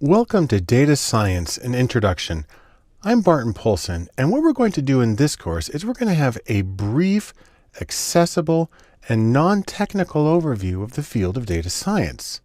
Welcome to Data Science, an Introduction. I'm Barton Poulson, and what we're going to do in this course is we're going to have a brief, accessible, and non-technical overview of the field of data science.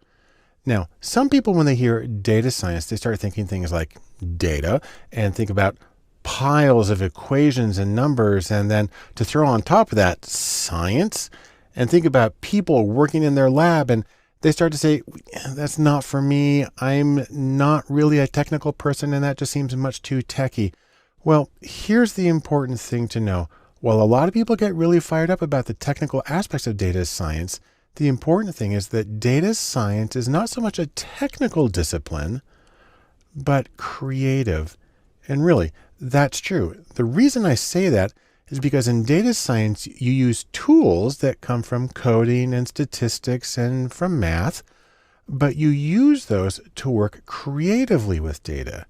Now, some people, when they hear data science, they start thinking things like data and think about piles of equations and numbers, and then to throw on top of that science, and think about people working in their lab, and they start to say, that's not for me. I'm not really a technical person, and that just seems much too techy. Well, here's the important thing to know. While a lot of people get really fired up about the technical aspects of data science, the important thing is that data science is not so much a technical discipline, but creative. And really, that's true. The reason I say that is because in data science, you use tools that come from coding and statistics and from math, but you use those to work creatively with data.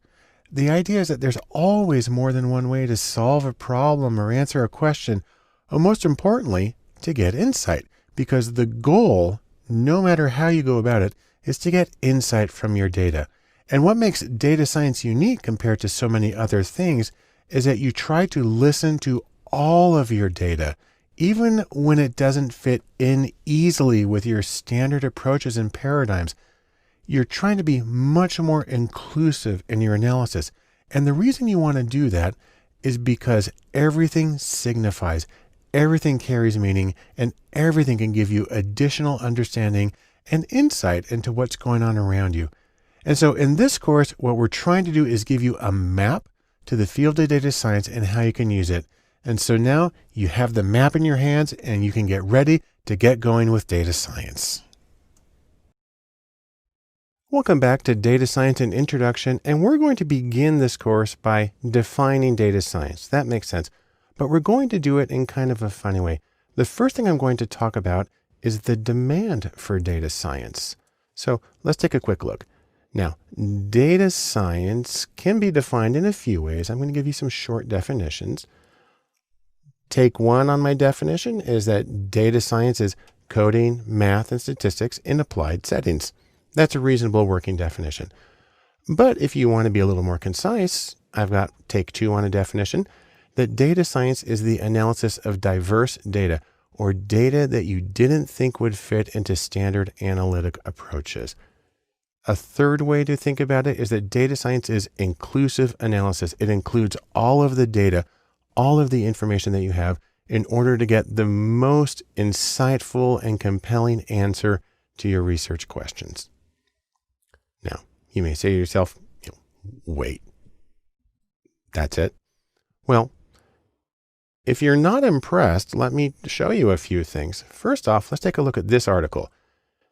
The idea is that there's always more than one way to solve a problem or answer a question, or most importantly, to get insight, because the goal, no matter how you go about it, is to get insight from your data. And what makes data science unique compared to so many other things is that you try to listen to all of your data, even when it doesn't fit in easily with your standard approaches and paradigms. You're trying to be much more inclusive in your analysis. And the reason you want to do that is because everything signifies, everything carries meaning, and everything can give you additional understanding and insight into what's going on around you. And so in this course, what we're trying to do is give you a map to the field of data science and how you can use it. And so now you have the map in your hands and you can get ready to get going with data science. Welcome back to Data Science and Introduction, and we're going to begin this course by defining data science. That makes sense, but we're going to do it in kind of a funny way. The first thing I'm going to talk about is the demand for data science. So let's take a quick look. Now, data science can be defined in a few ways. I'm going to give you some short definitions. Take one on my definition is that data science is coding, math, and statistics in applied settings. That's a reasonable working definition. But if you want to be a little more concise, I've got take two on a definition that data science is the analysis of diverse data or data that you didn't think would fit into standard analytic approaches. A third way to think about it is that data science is inclusive analysis. It includes all of the data, all of the information that you have in order to get the most insightful and compelling answer to your research questions. Now, you may say to yourself, wait, that's it? Well, if you're not impressed, let me show you a few things. First off, let's take a look at this article.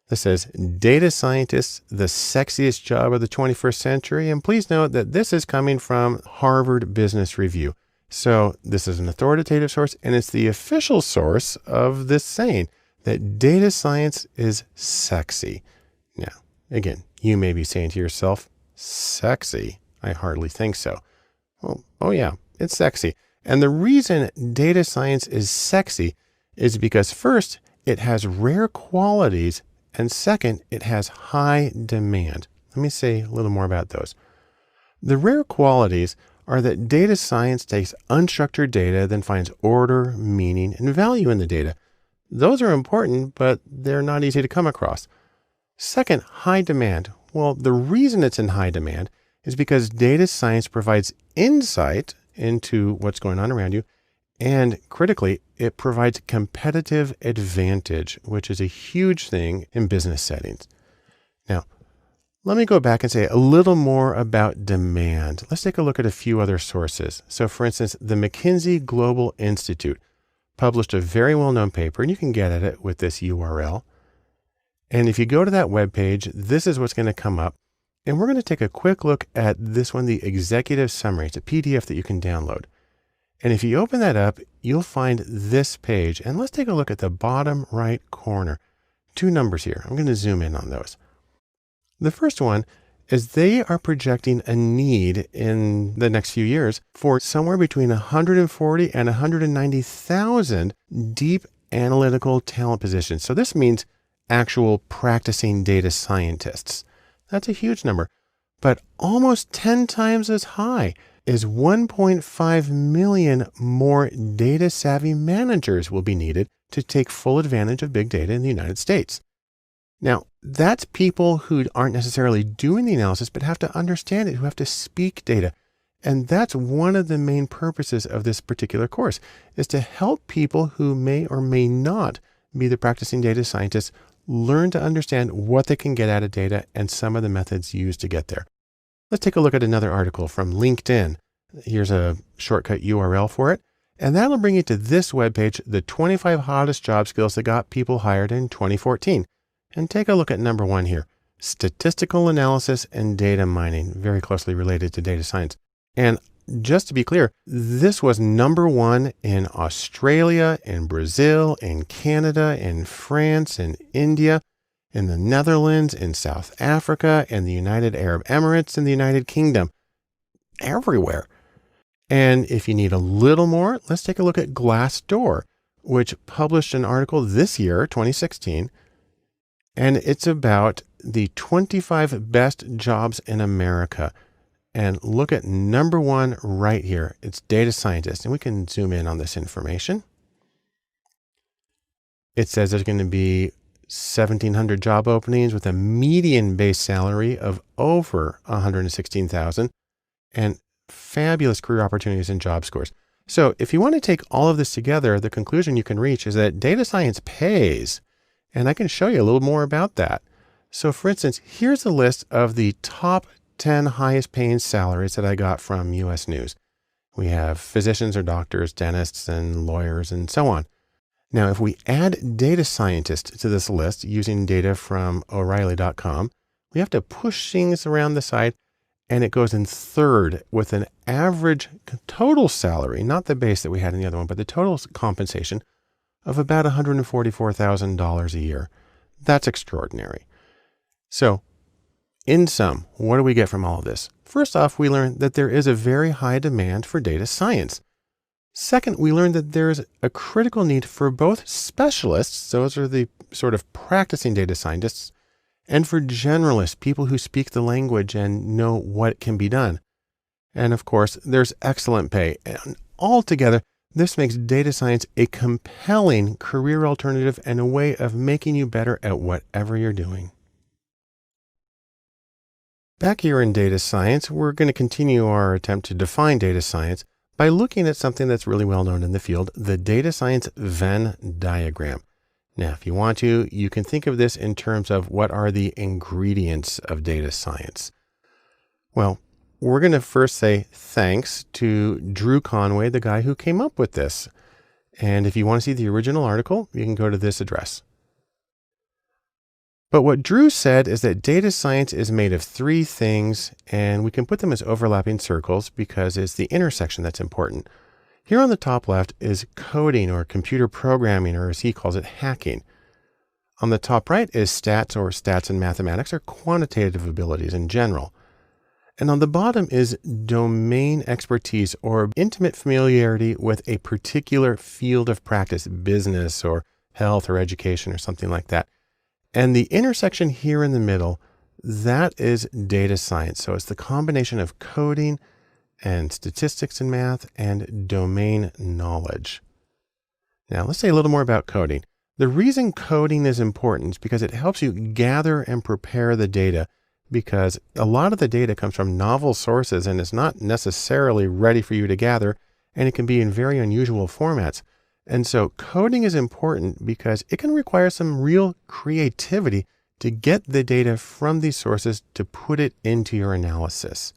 This says, Data Scientists, the Sexiest Job of the 21st Century. And please note that this is coming from Harvard Business Review. So this is an authoritative source, and it's the official source of this saying that data science is sexy. Now, again, you may be saying to yourself, sexy? I hardly think so. Well, oh yeah, it's sexy. And the reason data science is sexy is because first, it has rare qualities, and second, it has high demand. Let me say a little more about those. The rare qualities are that data science takes unstructured data, then finds order, meaning, and value in the data. Those are important, but they're not easy to come across. Second, high demand. Well, the reason it's in high demand is because data science provides insight into what's going on around you, and critically, it provides competitive advantage, which is a huge thing in business settings. Now, let me go back and say a little more about demand. Let's take a look at a few other sources. So for instance, the McKinsey Global Institute published a very well-known paper, and you can get at it with this URL. And if you go to that webpage, this is what's going to come up. And we're going to take a quick look at this one, the executive summary. It's a PDF that you can download. And if you open that up, you'll find this page. And let's take a look at the bottom right corner. Two numbers here. I'm going to zoom in on those. The first one is they are projecting a need in the next few years for somewhere between 140 and 190,000 deep analytical talent positions. So this means actual practicing data scientists. That's a huge number. But almost 10 times as high is 1.5 million more data savvy managers will be needed to take full advantage of big data in the United States. Now, that's people who aren't necessarily doing the analysis, but have to understand it, who have to speak data. And that's one of the main purposes of this particular course, is to help people who may or may not be the practicing data scientists learn to understand what they can get out of data and some of the methods used to get there. Let's take a look at another article from LinkedIn. Here's a shortcut URL for it. And that'll bring you to this webpage, the 25 hottest job skills that got people hired in 2014. And take a look at number 1 here, statistical analysis and data mining, very closely related to data science. And just to be clear, this was number 1 in Australia, in Brazil, in Canada, in France, in India, in the Netherlands, in South Africa, in the United Arab Emirates, in the United Kingdom, everywhere. And if you need a little more, let's take a look at Glassdoor, which published an article this year, 2016, and it's about the 25 best jobs in America. And look at number 1 right here. It's data scientist. And we can zoom in on this information. It says there's going to be 1,700 job openings with a median base salary of over $116,000 and fabulous career opportunities and job scores. So if you want to take all of this together, the conclusion you can reach is that data science pays. And I can show you a little more about that. So for instance, here's a list of the top 10 highest paying salaries that I got from US News. We have physicians or doctors, dentists, and lawyers, and so on. Now, if we add data scientists to this list using data from O'Reilly.com, we have to push things around the side, and it goes in third with an average total salary, not the base that we had in the other one, but the total compensation of about $144,000 a year. That's extraordinary. So, in sum, what do we get from all of this? First off, we learn that there is a very high demand for data science. Second, we learned that there's a critical need for both specialists, those are the sort of practicing data scientists, and for generalists, people who speak the language and know what can be done. And of course, there's excellent pay. And altogether, this makes data science a compelling career alternative and a way of making you better at whatever you're doing. Back here in data science, we're going to continue our attempt to define data science by looking at something that's really well known in the field, the data science Venn diagram. Now, if you want to, you can think of this in terms of what are the ingredients of data science. Well, we're going to first say thanks to Drew Conway, the guy who came up with this. And if you want to see the original article, you can go to this address. But what Drew said is that data science is made of 3 things, and we can put them as overlapping circles because it's the intersection that's important. Here on the top left is coding or computer programming, or as he calls it, hacking. On the top right is stats, or stats in mathematics, or quantitative abilities in general. And on the bottom is domain expertise, or intimate familiarity with a particular field of practice, business or health or education or something like that. And the intersection here in the middle, that is data science. So it's the combination of coding and statistics in math and domain knowledge. Now let's say a little more about coding. The reason coding is important is because it helps you gather and prepare the data, because a lot of the data comes from novel sources and is not necessarily ready for you to gather, and it can be in very unusual formats. And so coding is important because it can require some real creativity to get the data from these sources to put it into your analysis.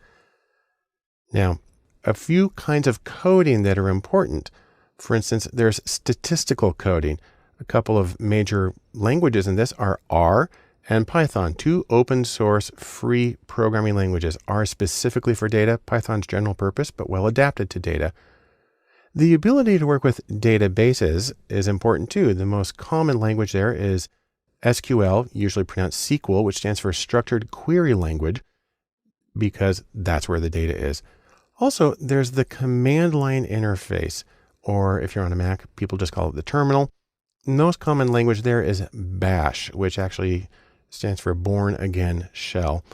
Now, a few kinds of coding that are important. For instance, there's statistical coding. A couple of major languages in this are R and Python, 2 open source free programming languages. R specifically for data, Python's general purpose, but well adapted to data. The ability to work with databases is important too. The most common language there is SQL, usually pronounced SQL, which stands for Structured Query Language, because that's where the data is. Also, there's the command line interface, or if you're on a Mac, people just call it the terminal. The most common language there is Bash, which actually stands for Born Again Shell.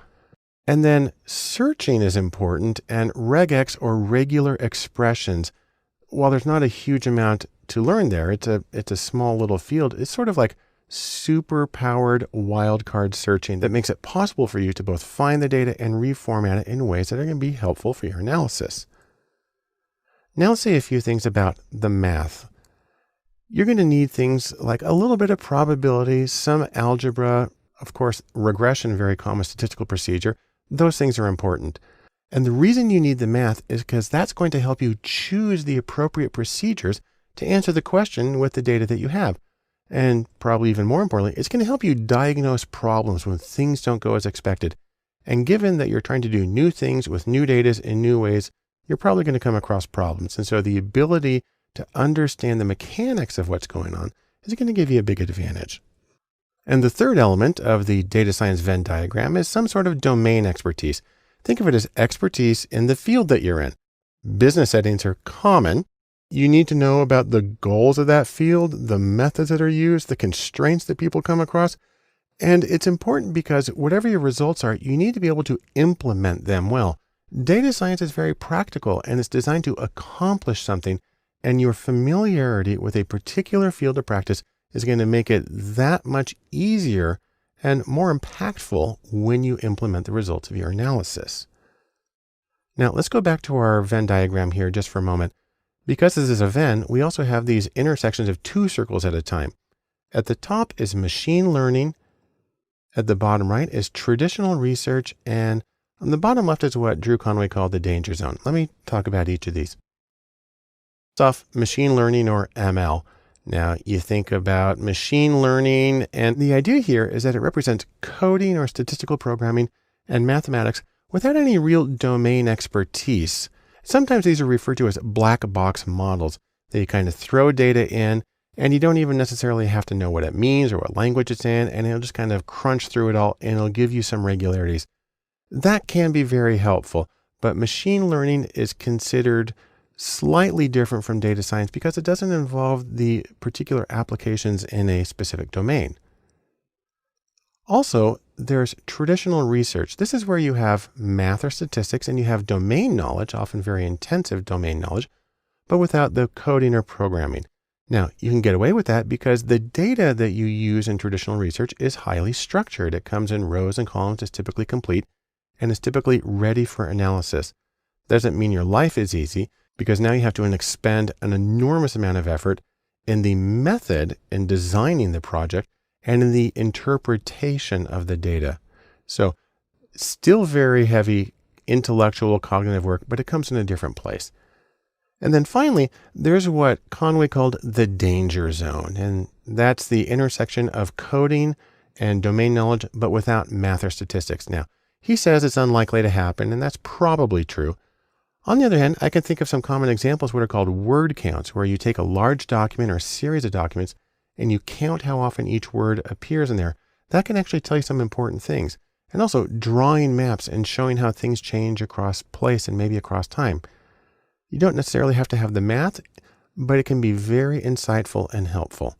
And then searching is important, and regex, or regular expressions, while there's not a huge amount to learn there, it's a small little field. It's sort of like super powered wildcard searching that makes it possible for you to both find the data and reformat it in ways that are going to be helpful for your analysis. Now let's say a few things about the math. You're going to need things like a little bit of probability, some algebra, of course, regression, very common statistical procedure. Those things are important. And the reason you need the math is because that's going to help you choose the appropriate procedures to answer the question with the data that you have. And probably even more importantly, it's going to help you diagnose problems when things don't go as expected. And given that you're trying to do new things with new data in new ways, you're probably going to come across problems. And so the ability to understand the mechanics of what's going on is going to give you a big advantage. And the third element of the data science Venn diagram is some sort of domain expertise. Think of it as expertise in the field that you're in. Business settings are common. You need to know about the goals of that field, the methods that are used, the constraints that people come across. And it's important because whatever your results are, you need to be able to implement them well. Data science is very practical and it's designed to accomplish something, and your familiarity with a particular field of practice is going to make it that much easier and more impactful when you implement the results of your analysis. Now let's go back to our Venn diagram here just for a moment. Because this is a Venn, we also have these intersections of two circles at a time. At the top is machine learning. At the bottom right is traditional research. And on the bottom left is what Drew Conway called the danger zone. Let me talk about each of these. First off, machine learning, or ML. Now you think about machine learning, and the idea here is that it represents coding or statistical programming and mathematics without any real domain expertise. Sometimes these are referred to as black box models. They kind of throw data in, and you don't even necessarily have to know what it means or what language it's in, and it'll just kind of crunch through it all, and it'll give you some regularities. That can be very helpful, but machine learning is considered slightly different from data science because it doesn't involve the particular applications in a specific domain. Also, there's traditional research. This is where you have math or statistics and you have domain knowledge, often very intensive domain knowledge, but without the coding or programming. Now, you can get away with that because the data that you use in traditional research is highly structured. It comes in rows and columns, is typically complete, and is typically ready for analysis. Doesn't mean your life is easy, because now you have to expend an enormous amount of effort in the method in designing the project and in the interpretation of the data. So still very heavy intellectual cognitive work, but it comes in a different place. And then finally, there's what Conway called the danger zone. And that's the intersection of coding and domain knowledge, but without math or statistics. Now, he says it's unlikely to happen, and that's probably true. On the other hand, I can think of some common examples, what are called word counts, where you take a large document or a series of documents and you count how often each word appears in there. That can actually tell you some important things. And also drawing maps and showing how things change across place and maybe across time. You don't necessarily have to have the math, but it can be very insightful and helpful.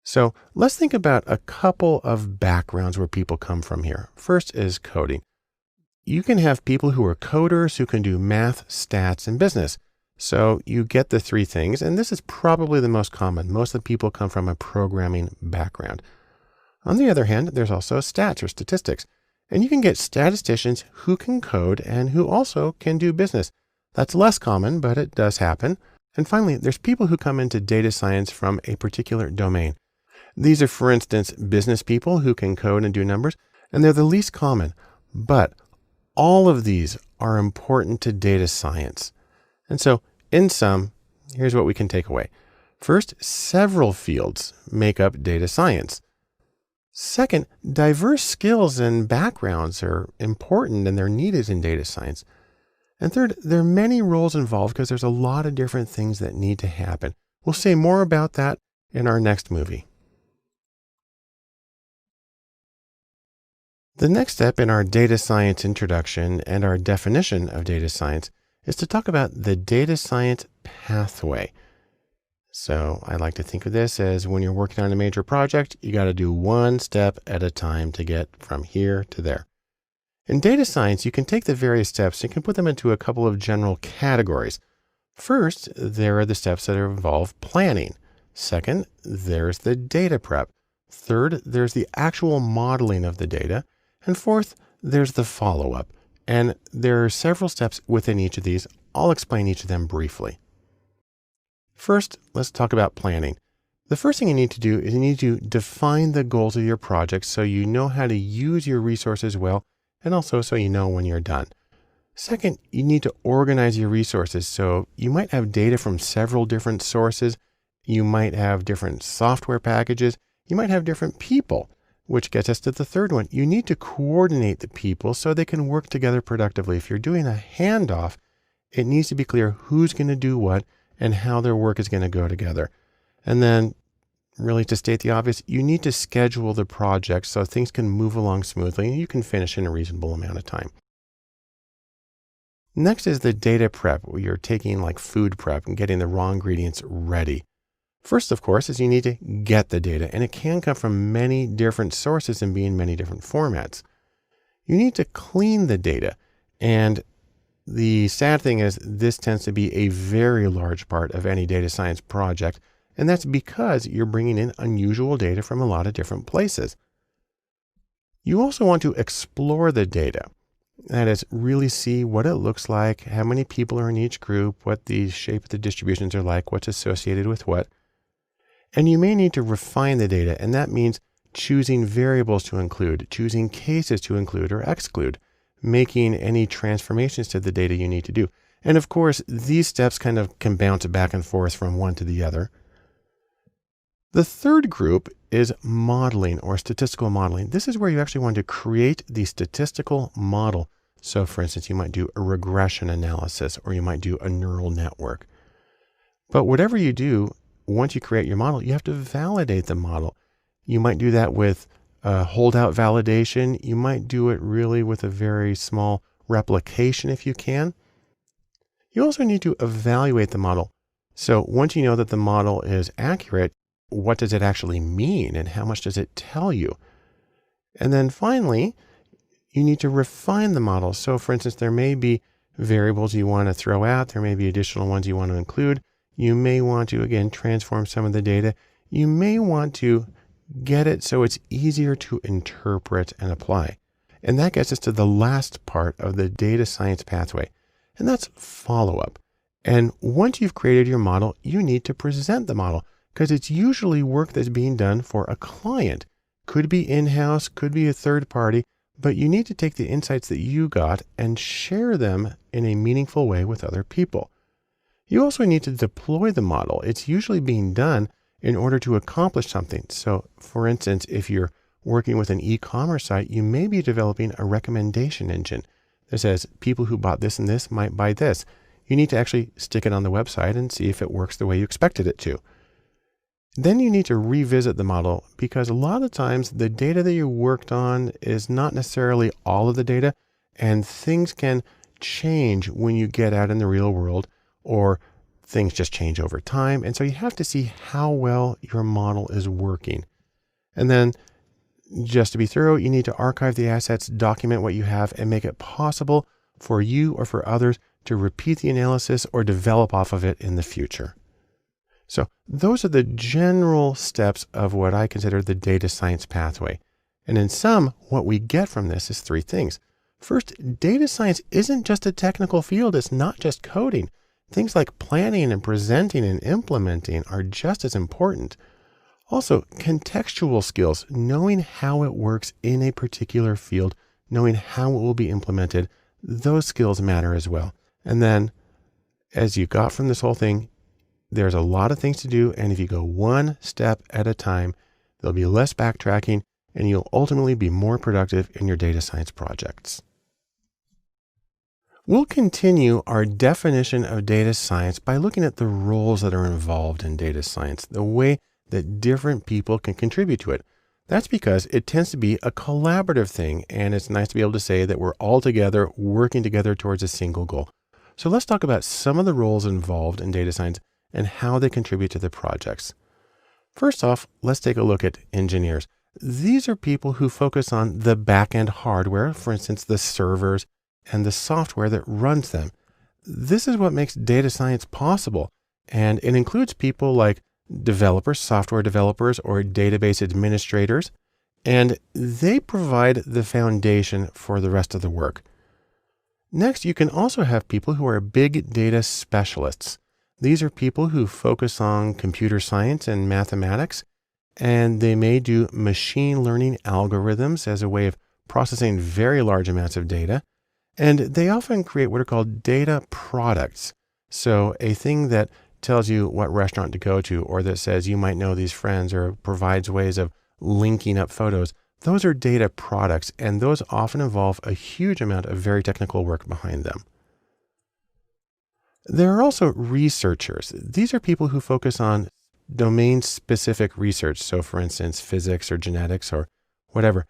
So let's think about a couple of backgrounds where people come from here. First is coding. You can have people who are coders who can do math, stats, and business. So you get the three things, and this is probably the most common. Most of the people come from a programming background. On the other hand, there's also stats or statistics, and you can get statisticians who can code and who also can do business. That's less common, but it does happen. And finally, there's people who come into data science from a particular domain. These are, for instance, business people who can code and do numbers, and they're the least common, but all of these are important to data science. And so in sum, here's what we can take away. First, several fields make up data science. Second, diverse skills and backgrounds are important and they're needed in data science. And third, there are many roles involved because there's a lot of different things that need to happen. We'll say more about that in our next movie. The next step in our data science introduction and our definition of data science is to talk about the data science pathway. So I like to think of this as when you're working on a major project, you got to do one step at a time to get from here to there. In data science, you can take the various steps and you can put them into a couple of general categories. First, there are the steps that involve planning. Second, there's the data prep. Third, there's the actual modeling of the data. And fourth, there's the follow-up. And there are several steps within each of these. I'll explain each of them briefly. First, let's talk about planning. The first thing you need to do is you need to define the goals of your project so you know how to use your resources well, and also so you know when you're done. Second, you need to organize your resources. So you might have data from several different sources. You might have different software packages. You might have different people, which gets us to the third one. You need to coordinate the people so they can work together productively. If you're doing a handoff, it needs to be clear who's going to do what and how their work is going to go together. And then, really to state the obvious, you need to schedule the project so things can move along smoothly and you can finish in a reasonable amount of time. Next is the data prep, where you're taking like food prep and getting the raw ingredients ready. First, of course, is you need to get the data, and it can come from many different sources and be in many different formats. You need to clean the data, and the sad thing is this tends to be a very large part of any data science project, and that's because you're bringing in unusual data from a lot of different places. You also want to explore the data. That is, really see what it looks like, how many people are in each group, what the shape of the distributions are like, what's associated with what. And you may need to refine the data, and that means choosing variables to include, choosing cases to include or exclude, making any transformations to the data you need to do. And of course, these steps kind of can bounce back and forth from one to the other. The third group is modeling or statistical modeling. This is where you actually want to create the statistical model. So for instance, you might do a regression analysis or you might do a neural network. But whatever you do, once you create your model, you have to validate the model. You might do that with holdout validation. You might do it really with a very small replication if you can. You also need to evaluate the model. So once you know that the model is accurate, what does it actually mean and how much does it tell you? And then finally, you need to refine the model. So for instance, there may be variables you want to throw out. There may be additional ones you want to include. You may want to, again, transform some of the data. You may want to get it so it's easier to interpret and apply. And that gets us to the last part of the data science pathway, and that's follow-up. And once you've created your model, you need to present the model, because it's usually work that's being done for a client. Could be in-house, could be a third party, but you need to take the insights that you got and share them in a meaningful way with other people. You also need to deploy the model. It's usually being done in order to accomplish something. So for instance, if you're working with an e-commerce site, you may be developing a recommendation engine that says people who bought this and this might buy this. You need to actually stick it on the website and see if it works the way you expected it to. Then you need to revisit the model, because a lot of times the data that you worked on is not necessarily all of the data, and things can change when you get out in the real world, or things just change over time. And so you have to see how well your model is working. And then just to be thorough, you need to archive the assets, document what you have, and make it possible for you or for others to repeat the analysis or develop off of it in the future. So those are the general steps of what I consider the data science pathway. And in sum, what we get from this is three things. First, data science isn't just a technical field. It's not just coding. Things like planning and presenting and implementing are just as important. Also, contextual skills, knowing how it works in a particular field, knowing how it will be implemented, those skills matter as well. And then, as you got from this whole thing, there's a lot of things to do, and if you go one step at a time, there'll be less backtracking, and you'll ultimately be more productive in your data science projects. We'll continue our definition of data science by looking at the roles that are involved in data science, the way that different people can contribute to it. That's because it tends to be a collaborative thing, and it's nice to be able to say that we're all together, working together towards a single goal. So let's talk about some of the roles involved in data science and how they contribute to the projects. First off, let's take a look at engineers. These are people who focus on the back-end hardware, for instance, the servers and the software that runs them. This is what makes data science possible, and it includes people like developers, software developers, or database administrators, and they provide the foundation for the rest of the work. Next, you can also have people who are big data specialists. These are people who focus on computer science and mathematics, and they may do machine learning algorithms as a way of processing very large amounts of data. And they often create what are called data products. So a thing that tells you what restaurant to go to, or that says you might know these friends, or provides ways of linking up photos. Those are data products, and those often involve a huge amount of very technical work behind them. There are also researchers. These are people who focus on domain-specific research. So for instance, physics or genetics or whatever.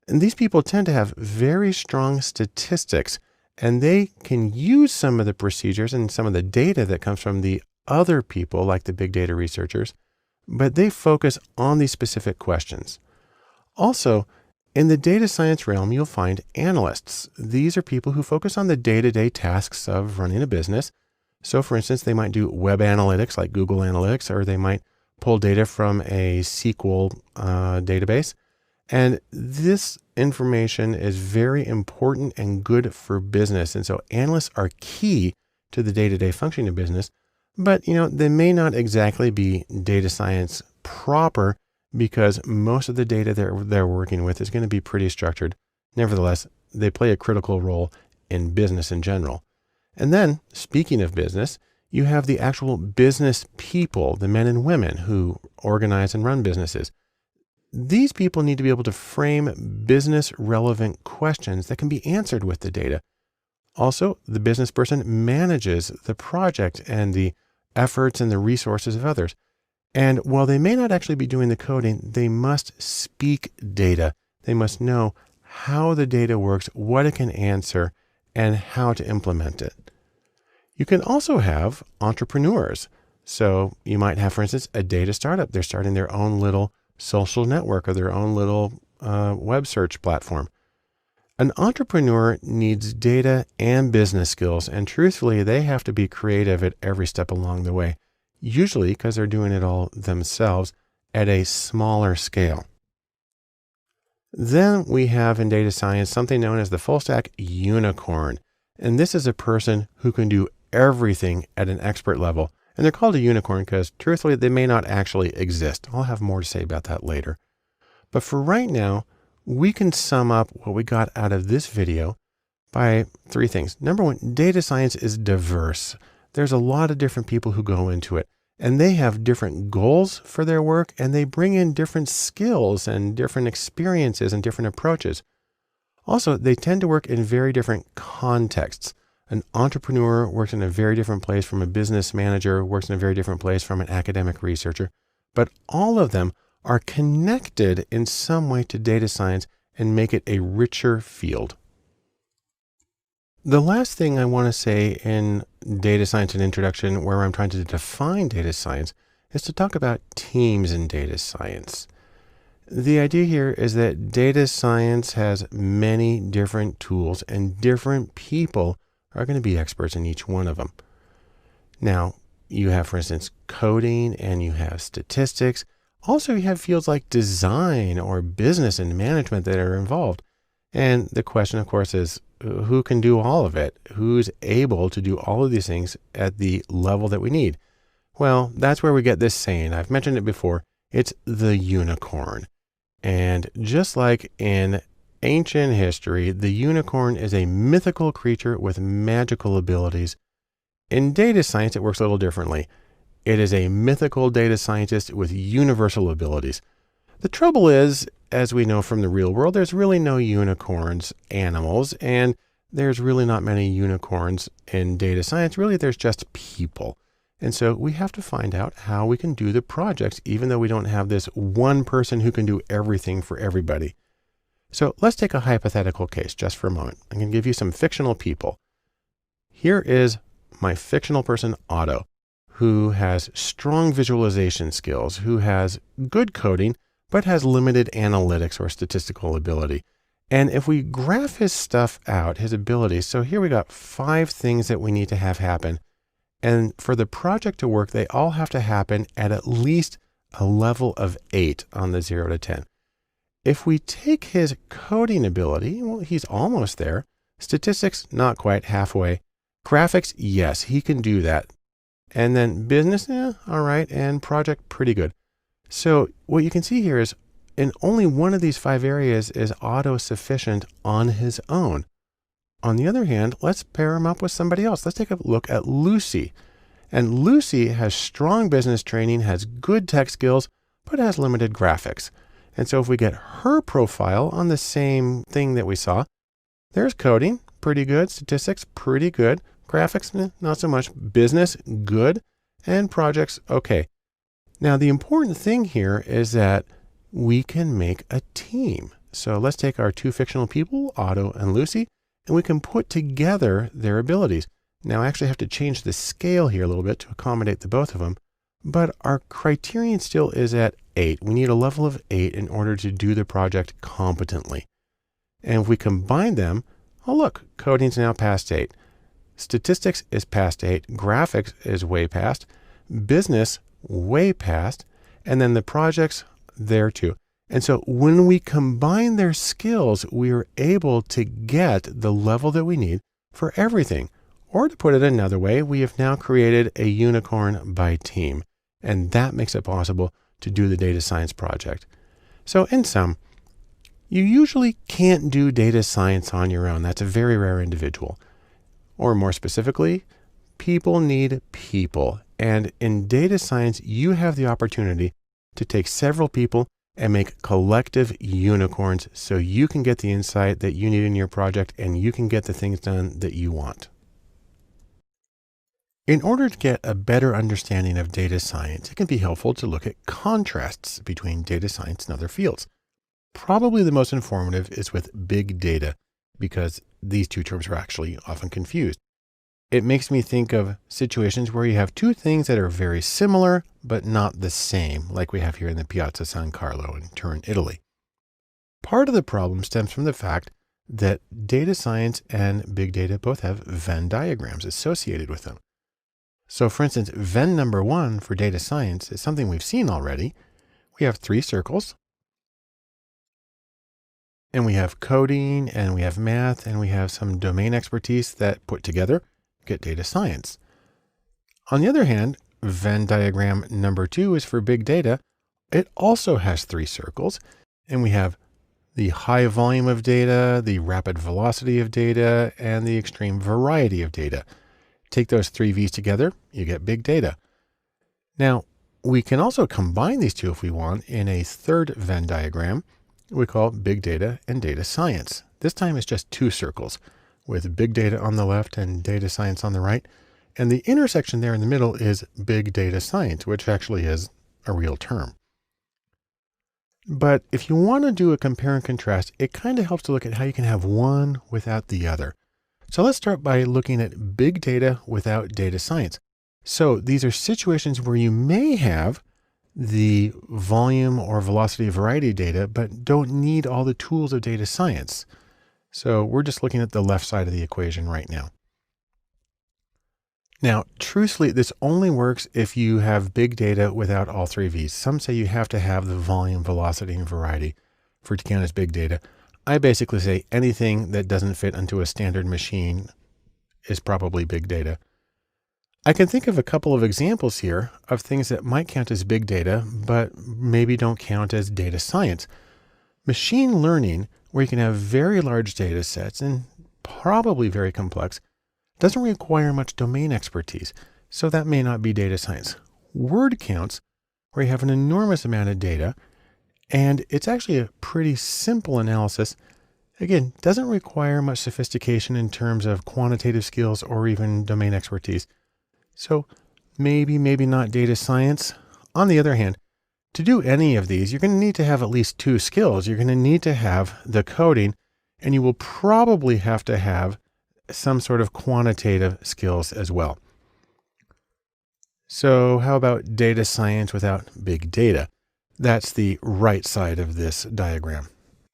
And these people tend to have very strong statistics, and they can use some of the procedures and some of the data that comes from the other people, like the big data researchers, but they focus on these specific questions. Also, in the data science realm, you'll find analysts. These are people who focus on the day-to-day tasks of running a business. So for instance, they might do web analytics like Google Analytics, or they might pull data from a SQL database. And this information is very important and good for business. And so analysts are key to the day-to-day functioning of business, but they may not exactly be data science proper, because most of the data they're working with is going to be pretty structured. Nevertheless, they play a critical role in business in general. And then, speaking of business, you have the actual business people, the men and women who organize and run businesses. These people need to be able to frame business relevant questions that can be answered with the data. Also, the business person manages the project and the efforts and the resources of others. And while they may not actually be doing the coding, they must speak data. They must know how the data works, what it can answer, and how to implement it. You can also have entrepreneurs. So you might have, for instance, a data startup. They're starting their own little social network or their own little web search platform. An entrepreneur needs data and business skills, and truthfully, they have to be creative at every step along the way, usually because they're doing it all themselves at a smaller scale. Then we have in data science something known as the full stack unicorn. And this is a person who can do everything at an expert level. And they're called a unicorn because truthfully, they may not actually exist. I'll have more to say about that later. But for right now, we can sum up what we got out of this video by three things. Number one, data science is diverse. There's a lot of different people who go into it, and they have different goals for their work, and they bring in different skills and different experiences and different approaches. Also, they tend to work in very different contexts. An entrepreneur works in a very different place from a business manager, works in a very different place from an academic researcher, but all of them are connected in some way to data science and make it a richer field. The last thing I want to say in data science and introduction, where I'm trying to define data science, is to talk about teams in data science. The idea here is that data science has many different tools, and different people are going to be experts in each one of them. Now, you have, for instance, coding, and you have statistics. Also, you have fields like design or business and management that are involved. And the question, of course, is who can do all of it? Who's able to do all of these things at the level that we need? Well, that's where we get this saying. I've mentioned it before. It's the unicorn. And just like in ancient history, the unicorn is a mythical creature with magical abilities. In data science, it works a little differently. It is a mythical data scientist with universal abilities. The trouble is, as we know from the real world, there's really no unicorns animals, and there's really not many unicorns in data science. Really, there's just people. And so we have to find out how we can do the projects, even though we don't have this one person who can do everything for everybody. So let's take a hypothetical case just for a moment. I'm going to give you some fictional people. Here is my fictional person, Otto, who has strong visualization skills, who has good coding, but has limited analytics or statistical ability. And if we graph his stuff out, his abilities, so here we got 5 things that we need to have happen. And for the project to work, they all have to happen at least a level of 8 on the 0 to 10. If we take his coding ability, well, he's almost there. Statistics, not quite, halfway. Graphics, yes, he can do that. And then business, all right. And project, pretty good. So what you can see here is in only one of these 5 areas is auto-sufficient on his own. On the other hand, let's pair him up with somebody else. Let's take a look at Lucy. And Lucy has strong business training, has good tech skills, but has limited graphics. And so if we get her profile on the same thing that we saw, there's coding, pretty good. Statistics, pretty good. Graphics, not so much. Business, good. And projects, okay. Now, the important thing here is that we can make a team. So let's take our 2 fictional people, Otto and Lucy, and we can put together their abilities. Now, I actually have to change the scale here a little bit to accommodate the both of them, but our criterion still is at 8. We need a level of 8 in order to do the project competently. And if we combine them, oh look, coding's now past 8. Statistics is past 8. Graphics is way past. Business, way past. And then the projects, there too. And so when we combine their skills, we are able to get the level that we need for everything. Or to put it another way, we have now created a unicorn by team. And that makes it possible to do the data science project. So in sum, you usually can't do data science on your own. That's a very rare individual. Or more specifically, people need people. And in data science, you have the opportunity to take several people and make collective unicorns so you can get the insight that you need in your project and you can get the things done that you want. In order to get a better understanding of data science, it can be helpful to look at contrasts between data science and other fields. Probably the most informative is with big data, because these 2 terms are actually often confused. It makes me think of situations where you have 2 things that are very similar, but not the same, like we have here in the Piazza San Carlo in Turin, Italy. Part of the problem stems from the fact that data science and big data both have Venn diagrams associated with them. So for instance, Venn number 1 for data science is something we've seen already. We have 3 circles. And we have coding, and we have math, and we have some domain expertise that put together get data science. On the other hand, Venn diagram number 2 is for big data. It also has 3 circles, and we have the high volume of data, the rapid velocity of data, and the extreme variety of data. Take those 3 V's together, you get big data. Now, we can also combine these 2 if we want in a third Venn diagram we call big data and data science. This time it's just 2 circles with big data on the left and data science on the right. And the intersection there in the middle is big data science, which actually is a real term. But if you want to do a compare and contrast, it kind of helps to look at how you can have one without the other. So let's start by looking at big data without data science. So these are situations where you may have the volume or velocity variety data, but don't need all the tools of data science. So we're just looking at the left side of the equation right now. Now, truthfully, this only works if you have big data without all 3 V's. Some say you have to have the volume, velocity, and variety for it to count as big data. I basically say anything that doesn't fit into a standard machine is probably big data. I can think of a couple of examples here of things that might count as big data, but maybe don't count as data science. Machine learning, where you can have very large data sets and probably very complex, doesn't require much domain expertise, so that may not be data science. Word counts, where you have an enormous amount of data, and it's actually a pretty simple analysis. Again, doesn't require much sophistication in terms of quantitative skills or even domain expertise. So maybe not data science. On the other hand, to do any of these, you're going to need to have at least 2 skills. You're going to need to have the coding, and you will probably have to have some sort of quantitative skills as well. So how about data science without big data? That's the right side of this diagram.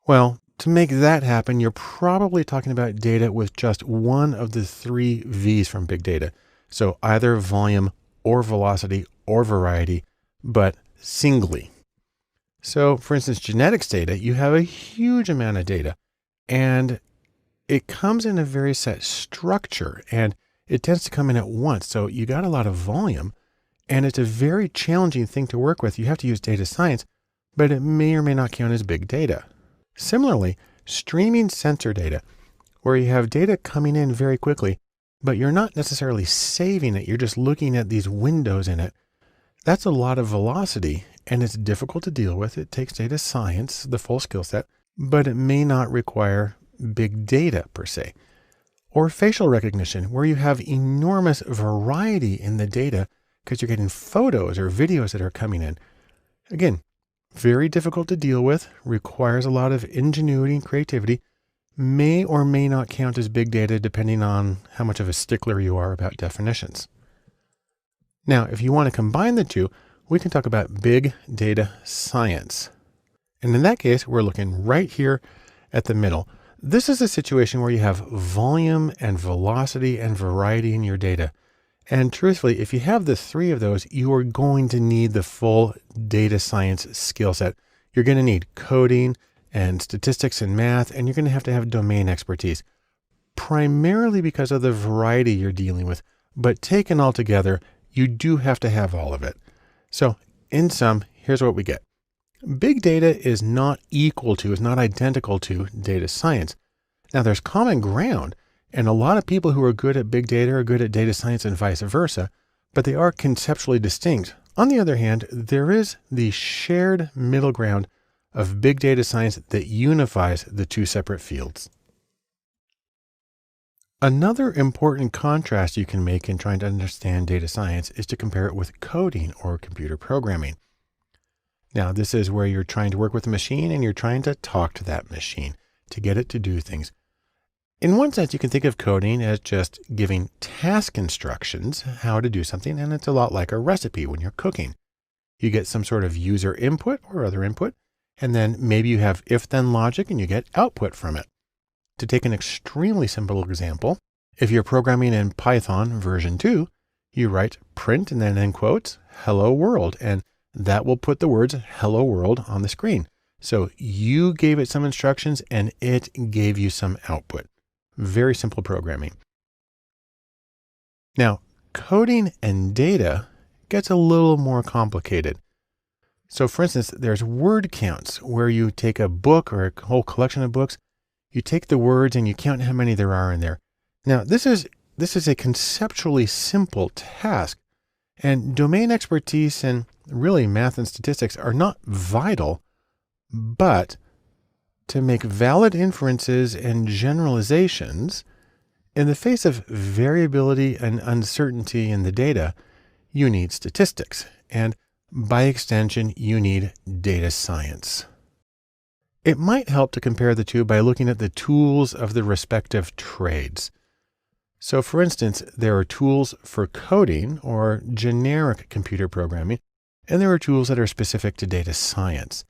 Well, to make that happen, you're probably talking about data with just one of the three V's from big data. So either volume or velocity or variety, but singly. So for instance, genetics data, you have a huge amount of data and it comes in a very set structure and it tends to come in at once. So you got a lot of volume and it's a very challenging thing to work with. You have to use data science, but it may or may not count as big data. Similarly, streaming sensor data, where you have data coming in very quickly, but you're not necessarily saving it. You're just looking at these windows in it. That's a lot of velocity and it's difficult to deal with. It takes data science, the full skill set, but it may not require big data per se. Or facial recognition, where you have enormous variety in the data because you're getting photos or videos that are coming in. Again, very difficult to deal with, requires a lot of ingenuity and creativity, may or may not count as big data depending on how much of a stickler you are about definitions. Now, if you want to combine the two, we can talk about big data science. And in that case, we're looking right here at the middle. This is a situation where you have volume and velocity and variety in your data. And truthfully, if you have the three of those, you are going to need the full data science skill set. You're going to need coding and statistics and math, and you're going to have domain expertise, primarily because of the variety you're dealing with. But taken all together, you do have to have all of it. So in sum, here's what we get. Big data is not identical to data science. Now there's common ground. And a lot of people who are good at big data are good at data science and vice versa, but they are conceptually distinct. On the other hand, there is the shared middle ground of big data science that unifies the two separate fields. Another important contrast you can make in trying to understand data science is to compare it with coding or computer programming. Now, this is where you're trying to work with a machine and you're trying to talk to that machine to get it to do things. In one sense, you can think of coding as just giving task instructions, how to do something, and it's a lot like a recipe when you're cooking. You get some sort of user input or other input, and then maybe you have if-then logic and you get output from it. To take an extremely simple example, if you're programming in Python version 2, you write print and then in quotes, hello world, and that will put the words hello world on the screen. So you gave it some instructions and it gave you some output. Very simple programming. Now, coding and data gets a little more complicated. So for instance, there's word counts where you take a book or a whole collection of books, you take the words and you count how many there are in there. Now, this is a conceptually simple task, and domain expertise and really math and statistics are not vital, but to make valid inferences and generalizations in the face of variability and uncertainty in the data, you need statistics. And by extension, you need data science. It might help to compare the two by looking at the tools of the respective trades. So for instance, there are tools for coding or generic computer programming, and there are tools that are specific to data science.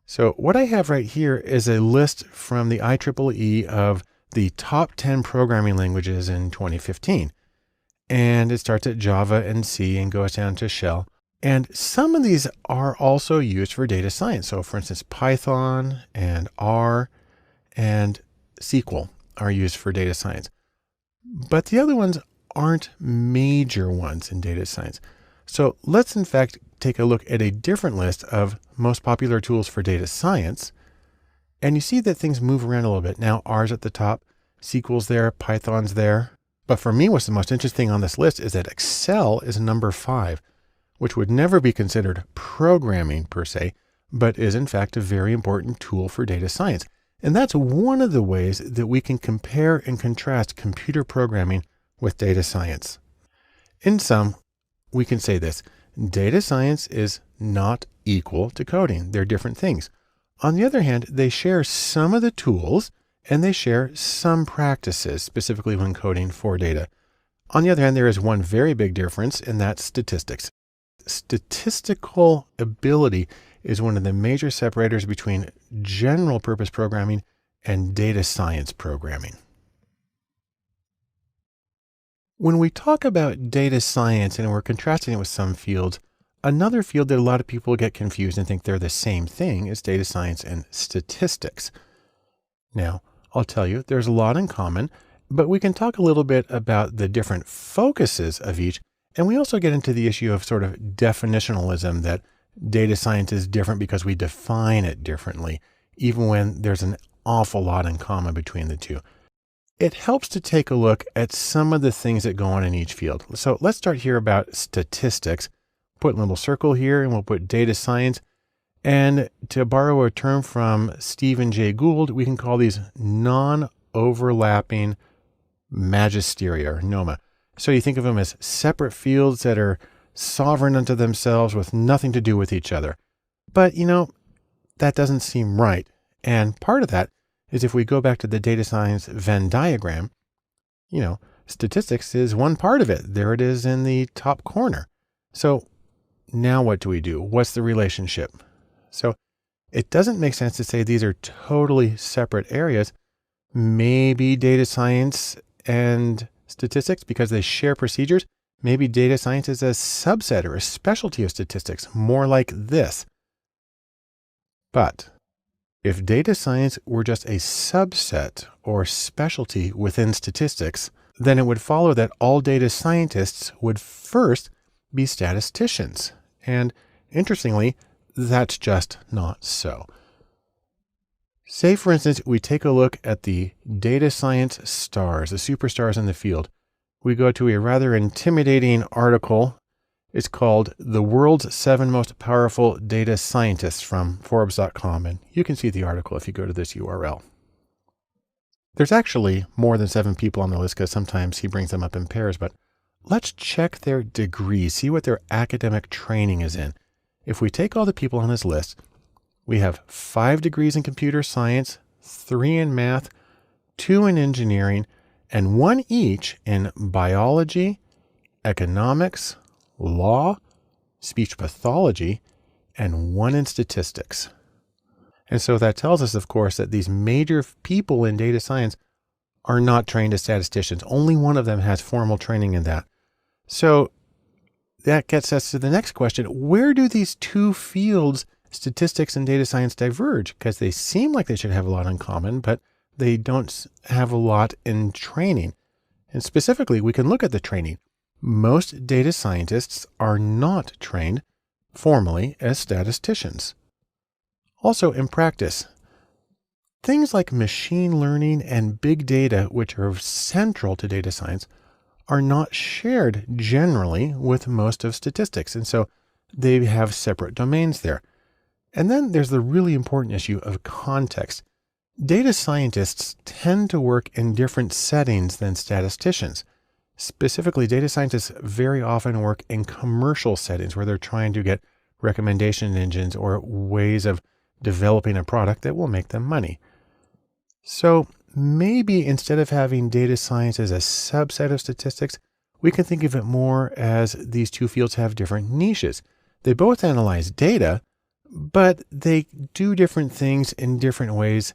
So what I have right here is a list from the IEEE of the top 10 programming languages in 2015. And it starts at Java and C and goes down to Shell. And some of these are also used for data science. So for instance, Python and R and SQL are used for data science. But the other ones aren't major ones in data science. So let's in fact take a look at a different list of most popular tools for data science. And you see that things move around a little bit. Now R's at the top, SQL's there, Python's there. But for me, what's the most interesting on this list is that Excel is number 5, which would never be considered programming per se, but is in fact a very important tool for data science. And that's one of the ways that we can compare and contrast computer programming with data science. In sum, we can say this: data science is not equal to coding. They're different things. On the other hand, they share some of the tools and they share some practices, specifically when coding for data. On the other hand, there is one very big difference, and that's statistics. Statistical ability is one of the major separators between general purpose programming and data science programming. When we talk about data science and we're contrasting it with some fields, another field that a lot of people get confused and think they're the same thing is data science and statistics. Now, I'll tell you, there's a lot in common, but we can talk a little bit about the different focuses of each. And we also get into the issue of sort of definitionalism, that data science is different because we define it differently, even when there's an awful lot in common between the two. It helps to take a look at some of the things that go on in each field. So let's start here about statistics. Put a little circle here and we'll put data science. And to borrow a term from Stephen Jay Gould, we can call these non-overlapping magisteria or noma. So you think of them as separate fields that are sovereign unto themselves with nothing to do with each other. But that doesn't seem right. And part of that is if we go back to the data science Venn diagram, statistics is one part of it. There it is in the top corner. So now what do we do? What's the relationship? So it doesn't make sense to say these are totally separate areas. Maybe data science and statistics, because they share procedures, maybe data science is a subset or a specialty of statistics, more like this. But if data science were just a subset or specialty within statistics, then it would follow that all data scientists would first be statisticians. And interestingly, that's just not so. Say, for instance, we take a look at the data science stars, the superstars in the field. We go to a rather intimidating article. It's called The World's 7 Most Powerful Data Scientists from Forbes.com. And you can see the article if you go to this URL. There's actually more than 7 people on the list because sometimes he brings them up in pairs, but let's check their degrees, see what their academic training is in. If we take all the people on this list, we have 5 degrees in computer science, 3 in math, 2 in engineering, and 1 each in biology, economics, law, speech pathology, and 1 in statistics. And so that tells us, of course, that these major people in data science are not trained as statisticians. Only one of them has formal training in that. So that gets us to the next question. Where do these two fields, statistics and data science, diverge? Because they seem like they should have a lot in common, but they don't have a lot in training. And specifically, we can look at the training. Most data scientists are not trained formally as statisticians. Also, in practice, things like machine learning and big data, which are central to data science, are not shared generally with most of statistics. And so they have separate domains there. And then there's the really important issue of context. Data scientists tend to work in different settings than statisticians. Specifically, data scientists very often work in commercial settings where they're trying to get recommendation engines or ways of developing a product that will make them money. So maybe instead of having data science as a subset of statistics, we can think of it more as these two fields have different niches. They both analyze data, but they do different things in different ways.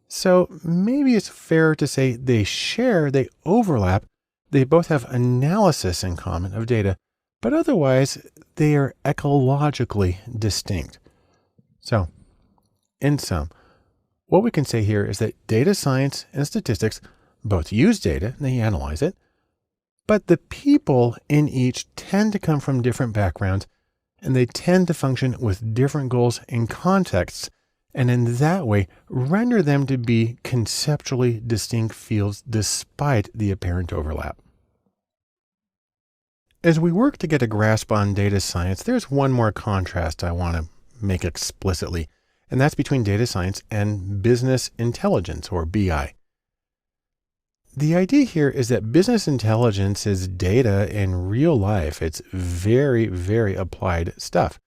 So maybe it's fair to say they overlap. They both have analysis in common of data, but otherwise they are ecologically distinct. So in sum, what we can say here is that data science and statistics both use data, and they analyze it, but the people in each tend to come from different backgrounds, and they tend to function with different goals and contexts, and in that way render them to be conceptually distinct fields despite the apparent overlap. As we work to get a grasp on data science, there's one more contrast I want to make explicitly, and that's between data science and business intelligence, or BI. The idea here is that business intelligence is data in real life. It's very, very applied stuff.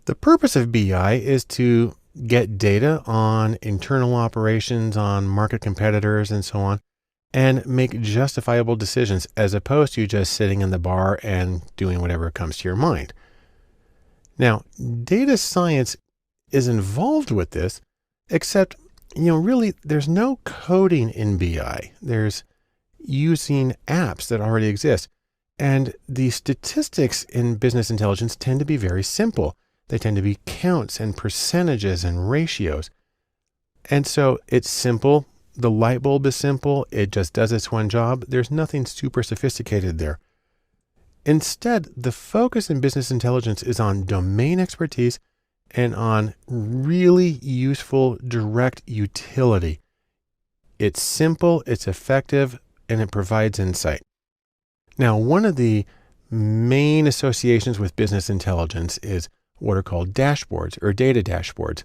The purpose of BI is to get data on internal operations, on market competitors, and so on, and make justifiable decisions as opposed to just sitting in the bar and doing whatever comes to your mind. Now, data science is involved with this, except, really there's no coding in BI. There's using apps that already exist. And the statistics in business intelligence tend to be very simple. They tend to be counts and percentages and ratios. And so it's simple. The light bulb is simple. It just does its one job. There's nothing super sophisticated there. Instead, the focus in business intelligence is on domain expertise and on really useful direct utility. It's simple, it's effective, and it provides insight. Now, one of the main associations with business intelligence is what are called dashboards or data dashboards.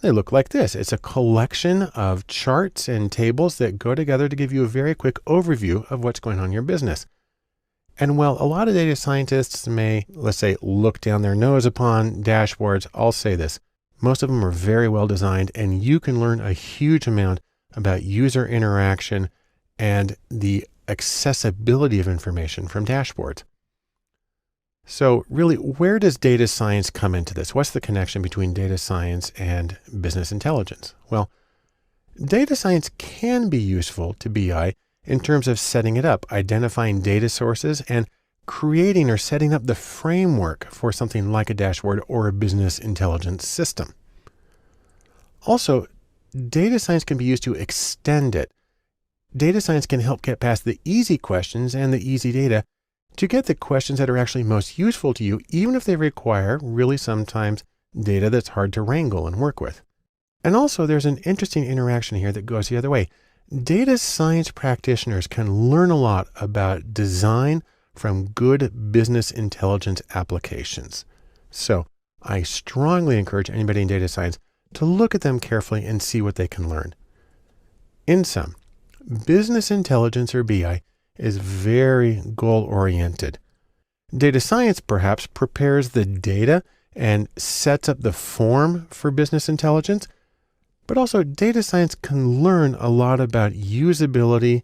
They look like this. It's a collection of charts and tables that go together to give you a very quick overview of what's going on in your business. And while a lot of data scientists may, let's say, look down their nose upon dashboards, I'll say this. Most of them are very well designed, and you can learn a huge amount about user interaction and the accessibility of information from dashboards. So really, where does data science come into this? What's the connection between data science and business intelligence? Well, data science can be useful to BI in terms of setting it up, identifying data sources, and creating or setting up the framework for something like a dashboard or a business intelligence system. Also, data science can be used to extend it. Data science can help get past the easy questions and the easy data to get the questions that are actually most useful to you, even if they require really sometimes data that's hard to wrangle and work with. And also there's an interesting interaction here that goes the other way. Data science practitioners can learn a lot about design from good business intelligence applications. So I strongly encourage anybody in data science to look at them carefully and see what they can learn. In sum, business intelligence or BI is very goal-oriented. Data science perhaps prepares the data and sets up the form for business intelligence, but also data science can learn a lot about usability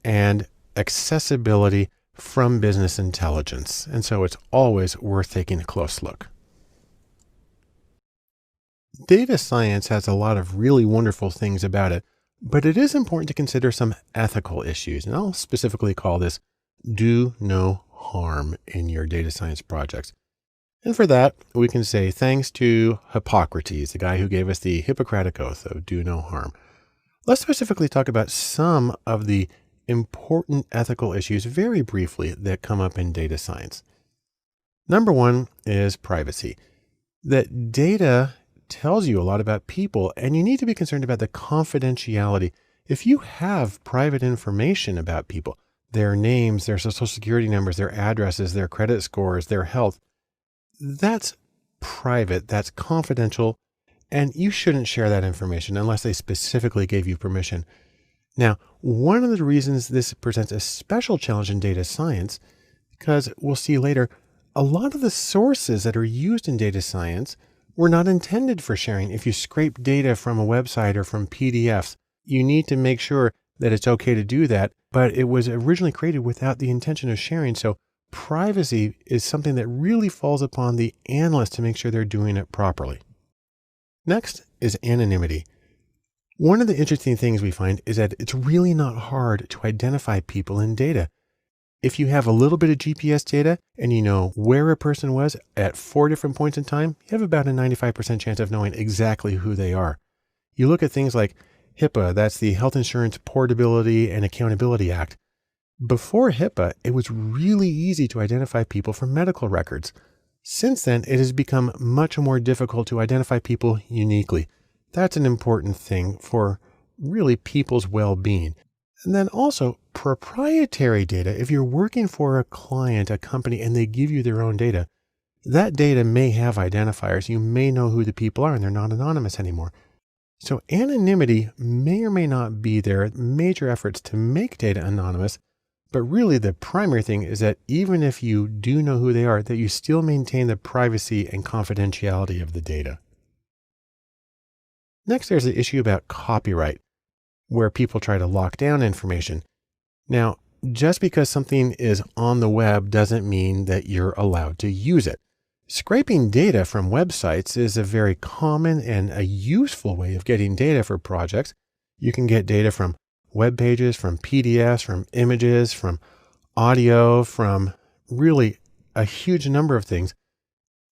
and accessibility from business intelligence. And so it's always worth taking a close look. Data science has a lot of really wonderful things about it, but it is important to consider some ethical issues. And I'll specifically call this do no harm in your data science projects. And for that, we can say thanks to Hippocrates, the guy who gave us the Hippocratic Oath of do no harm. Let's specifically talk about some of the important ethical issues very briefly that come up in data science. Number one is privacy. That data tells you a lot about people, and you need to be concerned about the confidentiality. If you have private information about people, their names, their social security numbers, their addresses, their credit scores, their health, that's private, that's confidential, and you shouldn't share that information unless they specifically gave you permission. Now, one of the reasons this presents a special challenge in data science, because we'll see later, a lot of the sources that are used in data science were not intended for sharing. If you scrape data from a website or from PDFs, you need to make sure that it's okay to do that, but it was originally created without the intention of sharing. So privacy is something that really falls upon the analyst to make sure they're doing it properly. Next is anonymity. One of the interesting things we find is that it's really not hard to identify people in data. If you have a little bit of GPS data and you know where a person was at 4 different points in time, you have about a 95% chance of knowing exactly who they are. You look at things like HIPAA, that's the Health Insurance Portability and Accountability Act. Before HIPAA, it was really easy to identify people from medical records. Since then, it has become much more difficult to identify people uniquely. That's an important thing for really people's well-being. And then also proprietary data. If you're working for a client, a company, and they give you their own data, that data may have identifiers. You may know who the people are and they're not anonymous anymore. So anonymity may or may not be there. Major efforts to make data anonymous, but really the primary thing is that even if you do know who they are, that you still maintain the privacy and confidentiality of the data. Next, there's the issue about copyright, where people try to lock down information. Now, just because something is on the web doesn't mean that you're allowed to use it. Scraping data from websites is a very common and a useful way of getting data for projects. You can get data from web pages, from PDFs, from images, from audio, from really a huge number of things.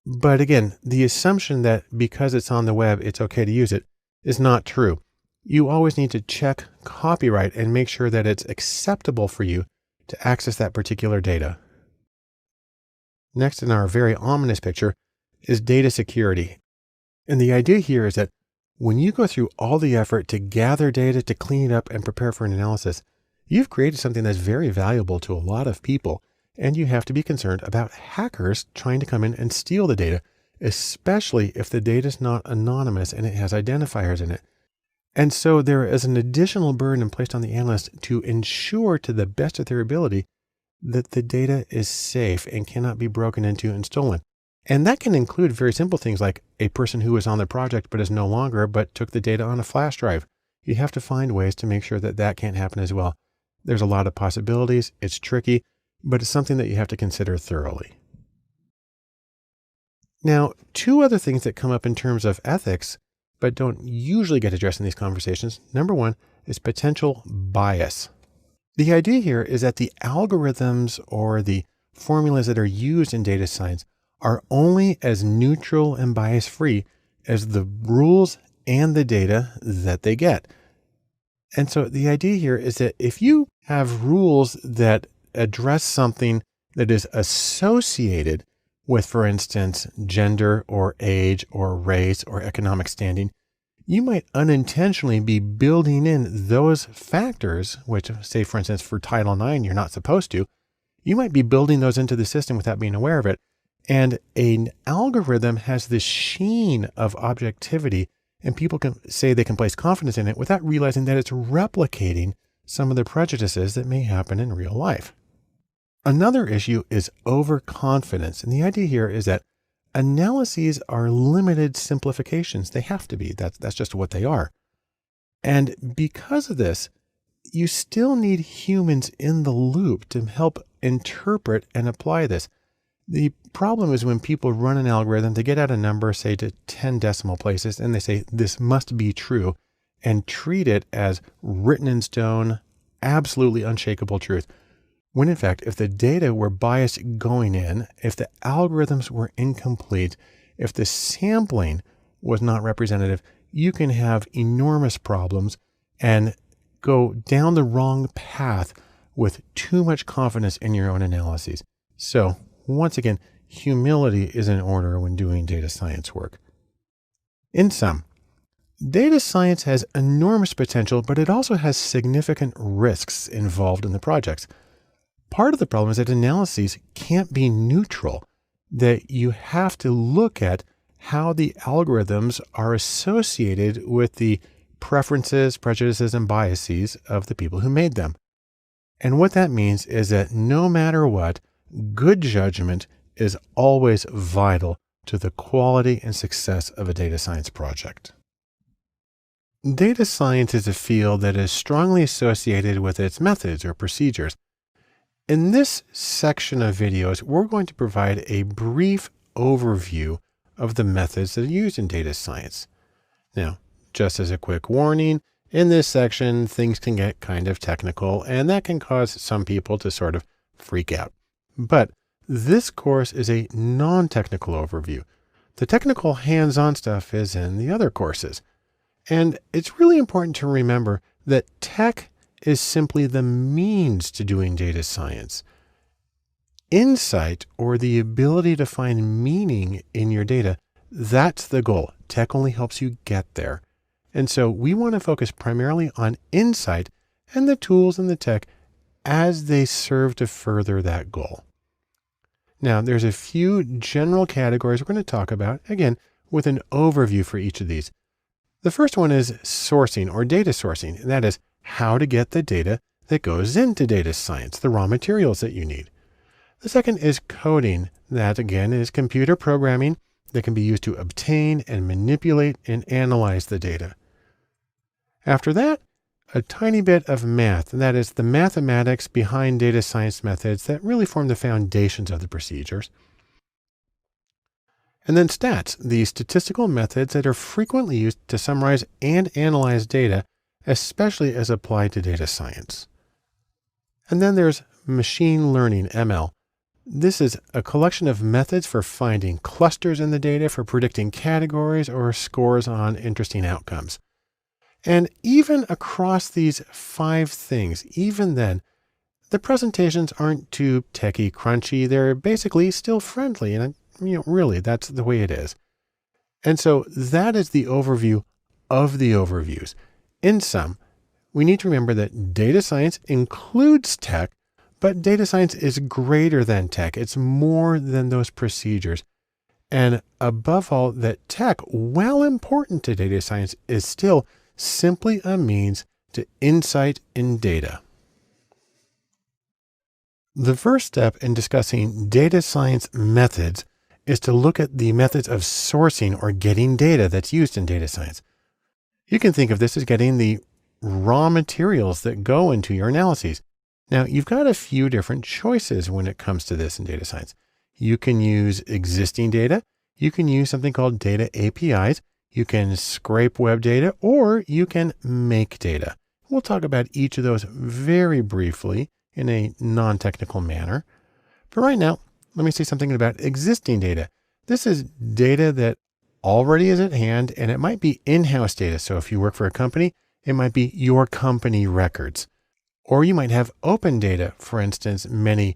But again, the assumption that because it's on the web, it's okay to use it is not true. You always need to check copyright and make sure that it's acceptable for you to access that particular data. Next in our very ominous picture is data security. And the idea here is that when you go through all the effort to gather data, to clean it up and prepare for an analysis, you've created something that's very valuable to a lot of people. And you have to be concerned about hackers trying to come in and steal the data, especially if the data is not anonymous and it has identifiers in it. And so there is an additional burden placed on the analyst to ensure to the best of their ability that the data is safe and cannot be broken into and stolen. And that can include very simple things like a person who was on the project but is no longer, but took the data on a flash drive. You have to find ways to make sure that that can't happen as well. There's a lot of possibilities. It's tricky, but it's something that you have to consider thoroughly. Now, two other things that come up in terms of ethics, but don't usually get addressed in these conversations. Number one is potential bias. The idea here is that the algorithms or the formulas that are used in data science are only as neutral and bias-free as the rules and the data that they get. And so the idea here is that if you have rules that address something that is associated with, for instance, gender or age or race or economic standing, you might unintentionally be building in those factors, which, say, for instance, for Title IX, you're not supposed to. You might be building those into the system without being aware of it. And an algorithm has this sheen of objectivity, and people can say they can place confidence in it without realizing that it's replicating some of the prejudices that may happen in real life. Another issue is overconfidence. And the idea here is that analyses are limited simplifications. They have to be. That's just what they are. And because of this, you still need humans in the loop to help interpret and apply this. The problem is when people run an algorithm, they get out a number, say to 10 decimal places, and they say, this must be true, and treat it as written in stone, absolutely unshakable truth. When in fact, if the data were biased going in, if the algorithms were incomplete, if the sampling was not representative, you can have enormous problems and go down the wrong path with too much confidence in your own analyses. So once again, humility is in order when doing data science work. In sum, data science has enormous potential, but it also has significant risks involved in the projects. Part of the problem is that analyses can't be neutral, that you have to look at how the algorithms are associated with the preferences, prejudices, and biases of the people who made them. And what that means is that no matter what, good judgment is always vital to the quality and success of a data science project. Data science is a field that is strongly associated with its methods or procedures. In this section of videos, we're going to provide a brief overview of the methods that are used in data science. Now, just as a quick warning, in this section, things can get kind of technical, and that can cause some people to sort of freak out. But this course is a non-technical overview. The technical hands-on stuff is in the other courses. And it's really important to remember that tech is simply the means to doing data science. Insight, or the ability to find meaning in your data, that's the goal. Tech only helps you get there. And so we want to focus primarily on insight and the tools and the tech as they serve to further that goal. Now, there's a few general categories we're going to talk about, again, with an overview for each of these. The first one is sourcing or data sourcing, and that is how to get the data that goes into data science, the raw materials that you need. The second is coding. That again is computer programming that can be used to obtain and manipulate and analyze the data. After that, a tiny bit of math, and that is the mathematics behind data science methods that really form the foundations of the procedures. And then stats, the statistical methods that are frequently used to summarize and analyze data, especially as applied to data science. And then there's machine learning, ML. This is a collection of methods for finding clusters in the data, for predicting categories or scores on interesting outcomes. And even across these 5 things, even then, the presentations aren't too techie crunchy. They're basically still friendly. And really, that's the way it is. And so that is the overview of the overviews. In sum, we need to remember that data science includes tech, but data science is greater than tech. It's more than those procedures. And above all, that tech, while important to data science, is still simply a means to insight in data. The first step in discussing data science methods is to look at the methods of sourcing or getting data that's used in data science. You can think of this as getting the raw materials that go into your analyses. Now, you've got a few different choices when it comes to this in data science. You can use existing data. You can use something called data APIs. You can scrape web data, or you can make data. We'll talk about each of those very briefly in a non-technical manner. But right now, let me say something about existing data. This is data that already is at hand, and it might be in-house data. So if you work for a company, it might be your company records. Or you might have open data. For instance, many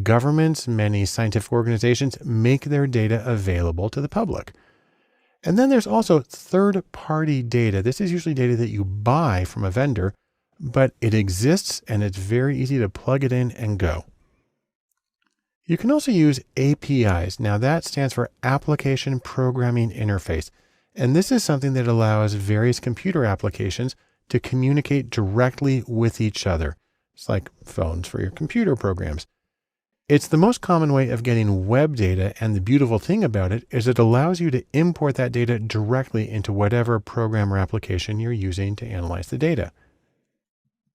governments, many scientific organizations make their data available to the public. And then there's also third-party data. This is usually data that you buy from a vendor, but it exists and it's very easy to plug it in and go. You can also use APIs. Now that stands for Application Programming Interface. And this is something that allows various computer applications to communicate directly with each other. It's like phones for your computer programs. It's the most common way of getting web data, and the beautiful thing about it is it allows you to import that data directly into whatever program or application you're using to analyze the data.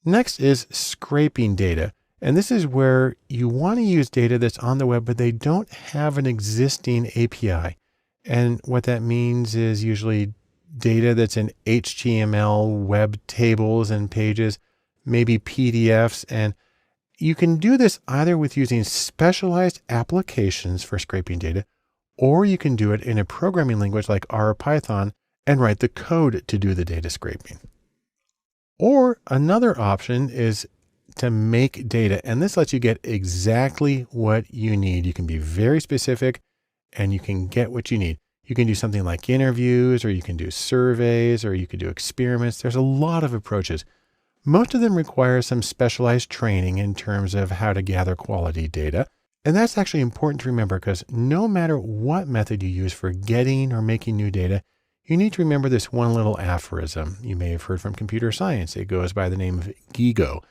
Next is scraping data, and this is where you want to use data that's on the web, but they don't have an existing API. And what that means is usually data that's in HTML, web tables and pages, maybe PDFs, and you can do this either with using specialized applications for scraping data, or you can do it in a programming language like R or Python and write the code to do the data scraping. Or another option is to make data, and this lets you get exactly what you need. You can be very specific and you can get what you need. You can do something like interviews, or you can do surveys, or you could do experiments. There's a lot of approaches. Most of them require some specialized training in terms of how to gather quality data. And that's actually important to remember, because no matter what method you use for getting or making new data, you need to remember this one little aphorism you may have heard from computer science. It goes by the name of GIGO.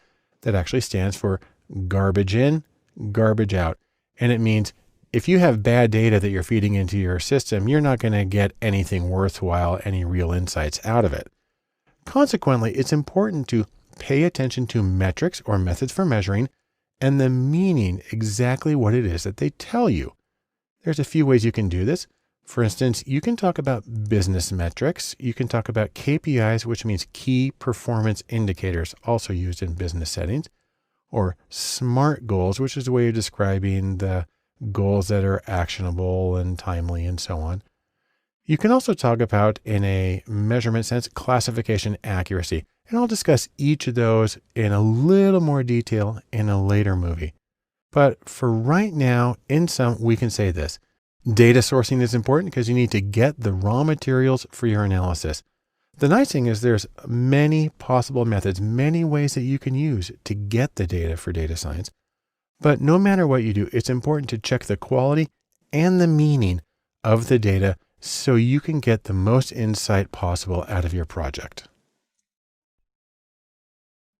That actually stands for garbage in, garbage out. And it means if you have bad data that you're feeding into your system, you're not going to get anything worthwhile, any real insights out of it. Consequently, it's important to pay attention to metrics or methods for measuring and the meaning, exactly what it is that they tell you. There's a few ways you can do this. For instance, you can talk about business metrics. You can talk about KPIs, which means key performance indicators, also used in business settings, or SMART goals, which is a way of describing the goals that are actionable and timely and so on. You can also talk about, in a measurement sense, classification accuracy. And I'll discuss each of those in a little more detail in a later movie. But for right now, in sum, we can say this. Data sourcing is important because you need to get the raw materials for your analysis. The nice thing is there's many possible methods, many ways that you can use to get the data for data science. But no matter what you do, it's important to check the quality and the meaning of the data so you can get the most insight possible out of your project.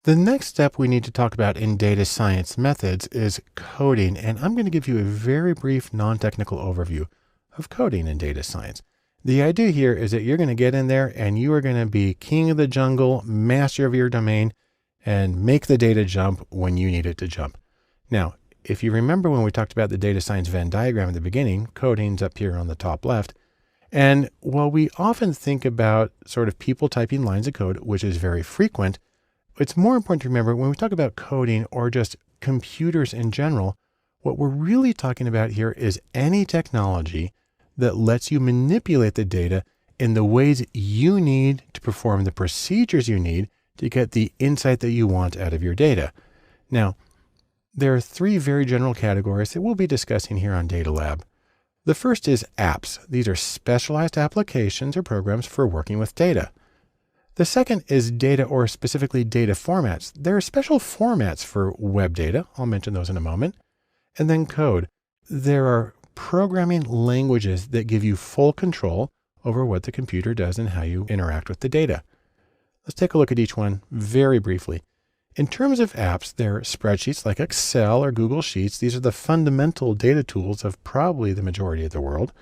The next step we need to talk about in data science methods is coding, and I'm going to give you a very brief non-technical overview of coding in data science. The idea here is that you're going to get in there and you are going to be king of the jungle, master of your domain, and make the data jump when you need it to jump. Now, if you remember when we talked about the data science Venn diagram at the beginning, coding's up here on the top left. And while we often think about sort of people typing lines of code, which is very frequent, it's more important to remember when we talk about coding or just computers in general, what we're really talking about here is any technology that lets you manipulate the data in the ways you need to perform the procedures you need to get the insight that you want out of your data. Now, there are three very general categories that we'll be discussing here on Data Lab. The first is apps. These are specialized applications or programs for working with data. The second is data, or specifically data formats. There are special formats for web data. I'll mention those in a moment. And then code. There are programming languages that give you full control over what the computer does and how you interact with the data. Let's take a look at each one very briefly. In terms of apps, there are spreadsheets like Excel or Google Sheets. These are the fundamental data tools of probably the majority of the world.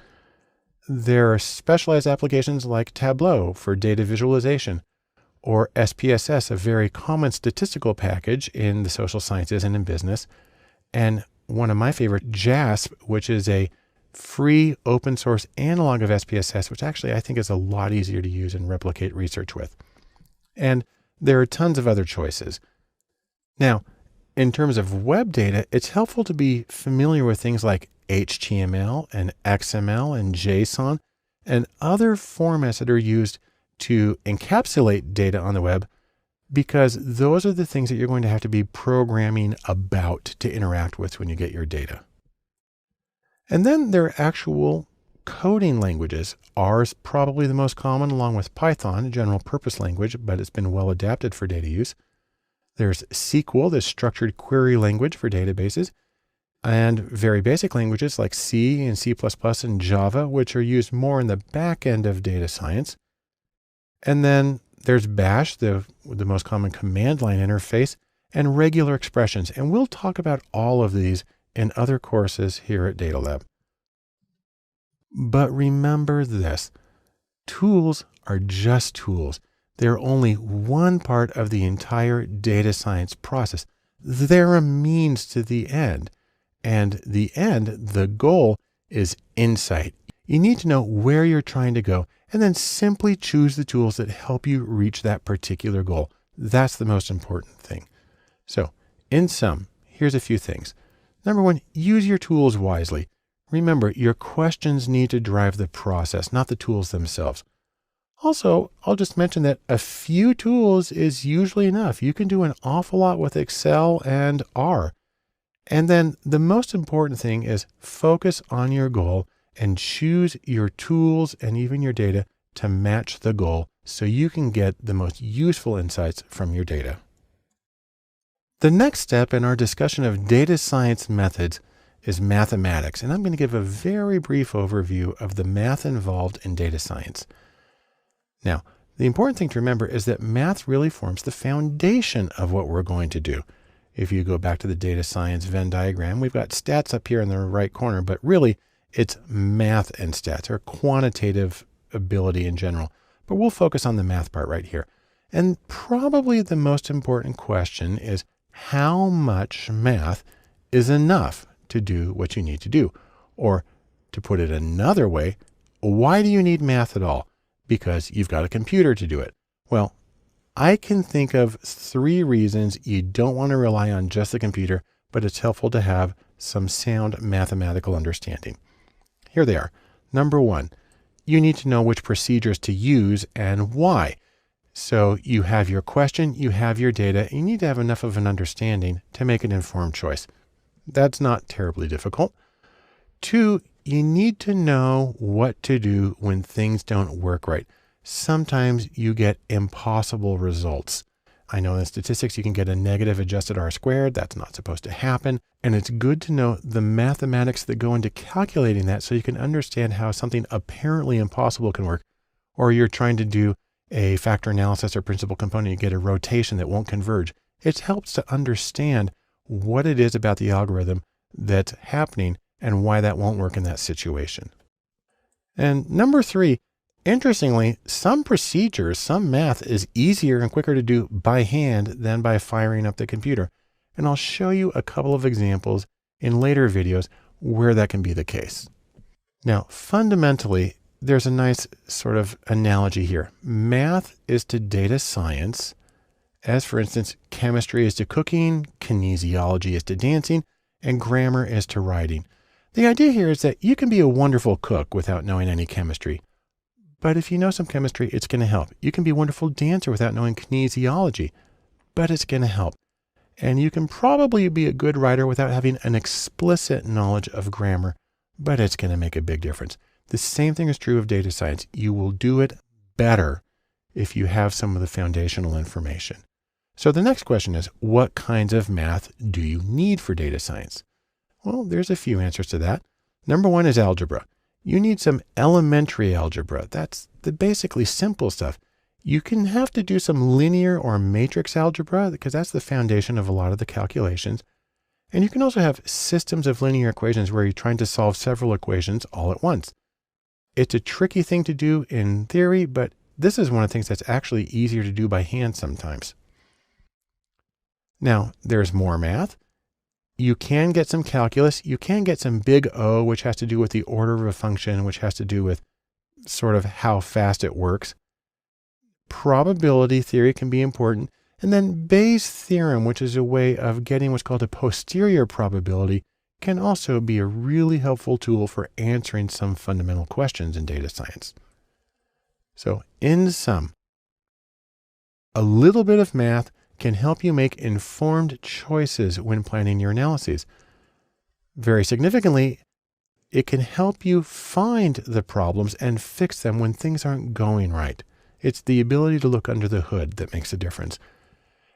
There are specialized applications like Tableau for data visualization, or SPSS, a very common statistical package in the social sciences and in business. And one of my favorite, JASP, which is a free open source analog of SPSS, which actually I think is a lot easier to use and replicate research with. And there are tons of other choices. Now, in terms of web data, it's helpful to be familiar with things like HTML and XML and JSON and other formats that are used to encapsulate data on the web, because those are the things that you're going to have to be programming about to interact with when you get your data. And then there are actual coding languages. R is probably the most common, along with Python, a general purpose language, but it's been well adapted for data use. There's SQL, the structured query language for databases, and very basic languages like C and C++ and Java, which are used more in the back end of data science. And then there's Bash, the most common command line interface, and regular expressions. And we'll talk about all of these in other courses here at Data Lab. But remember this, tools are just tools. They're only one part of the entire data science process. They're a means to the end. And the end, the goal, is insight. You need to know where you're trying to go and then simply choose the tools that help you reach that particular goal. That's the most important thing. So, in sum, here's a few things. Number one, use your tools wisely. Remember, your questions need to drive the process, not the tools themselves. Also, I'll just mention that a few tools is usually enough. You can do an awful lot with Excel and R. And then the most important thing is focus on your goal and choose your tools and even your data to match the goal so you can get the most useful insights from your data. The next step in our discussion of data science methods is mathematics, and I'm going to give a very brief overview of the math involved in data science. Now, the important thing to remember is that math really forms the foundation of what we're going to do. If you go back to the data science Venn diagram, we've got stats up here in the right corner, but really it's math and stats, or quantitative ability in general. But we'll focus on the math part right here. And probably the most important question is how much math is enough to do what you need to do? Or to put it another way, why do you need math at all? Because you've got a computer to do it. Well, I can think of 3 reasons you don't want to rely on just the computer, but it's helpful to have some sound mathematical understanding. Here they are. Number 1, you need to know which procedures to use and why. So you have your question, you have your data, you need to have enough of an understanding to make an informed choice. That's not terribly difficult. 2, you need to know what to do when things don't work right. Sometimes you get impossible results. I know in statistics you can get a negative adjusted R squared. That's not supposed to happen. And it's good to know the mathematics that go into calculating that so you can understand how something apparently impossible can work. Or you're trying to do a factor analysis or principal component, you get a rotation that won't converge. It helps to understand what it is about the algorithm that's happening and why that won't work in that situation. And number 3, interestingly, some procedures, some math is easier and quicker to do by hand than by firing up the computer. And I'll show you a couple of examples in later videos where that can be the case. Now, fundamentally, there's a nice sort of analogy here. Math is to data science, as for instance, chemistry is to cooking, kinesiology is to dancing, and grammar is to writing. The idea here is that you can be a wonderful cook without knowing any chemistry. But if you know some chemistry, it's going to help. You can be a wonderful dancer without knowing kinesiology, but it's going to help. And you can probably be a good writer without having an explicit knowledge of grammar, but it's going to make a big difference. The same thing is true of data science. You will do it better if you have some of the foundational information. So the next question is, what kinds of math do you need for data science? Well, there's a few answers to that. Number one is algebra. You need some elementary algebra. That's the basically simple stuff. You can have to do some linear or matrix algebra because that's the foundation of a lot of the calculations. And you can also have systems of linear equations where you're trying to solve several equations all at once. It's a tricky thing to do in theory, but this is one of the things that's actually easier to do by hand sometimes. Now, there's more math. You can get some calculus. You can get some big O, which has to do with the order of a function, which has to do with sort of how fast it works. Probability theory can be important. And then Bayes' theorem, which is a way of getting what's called a posterior probability, can also be a really helpful tool for answering some fundamental questions in data science. So in sum, a little bit of math can help you make informed choices when planning your analyses. Very significantly, it can help you find the problems and fix them when things aren't going right. It's the ability to look under the hood that makes a difference.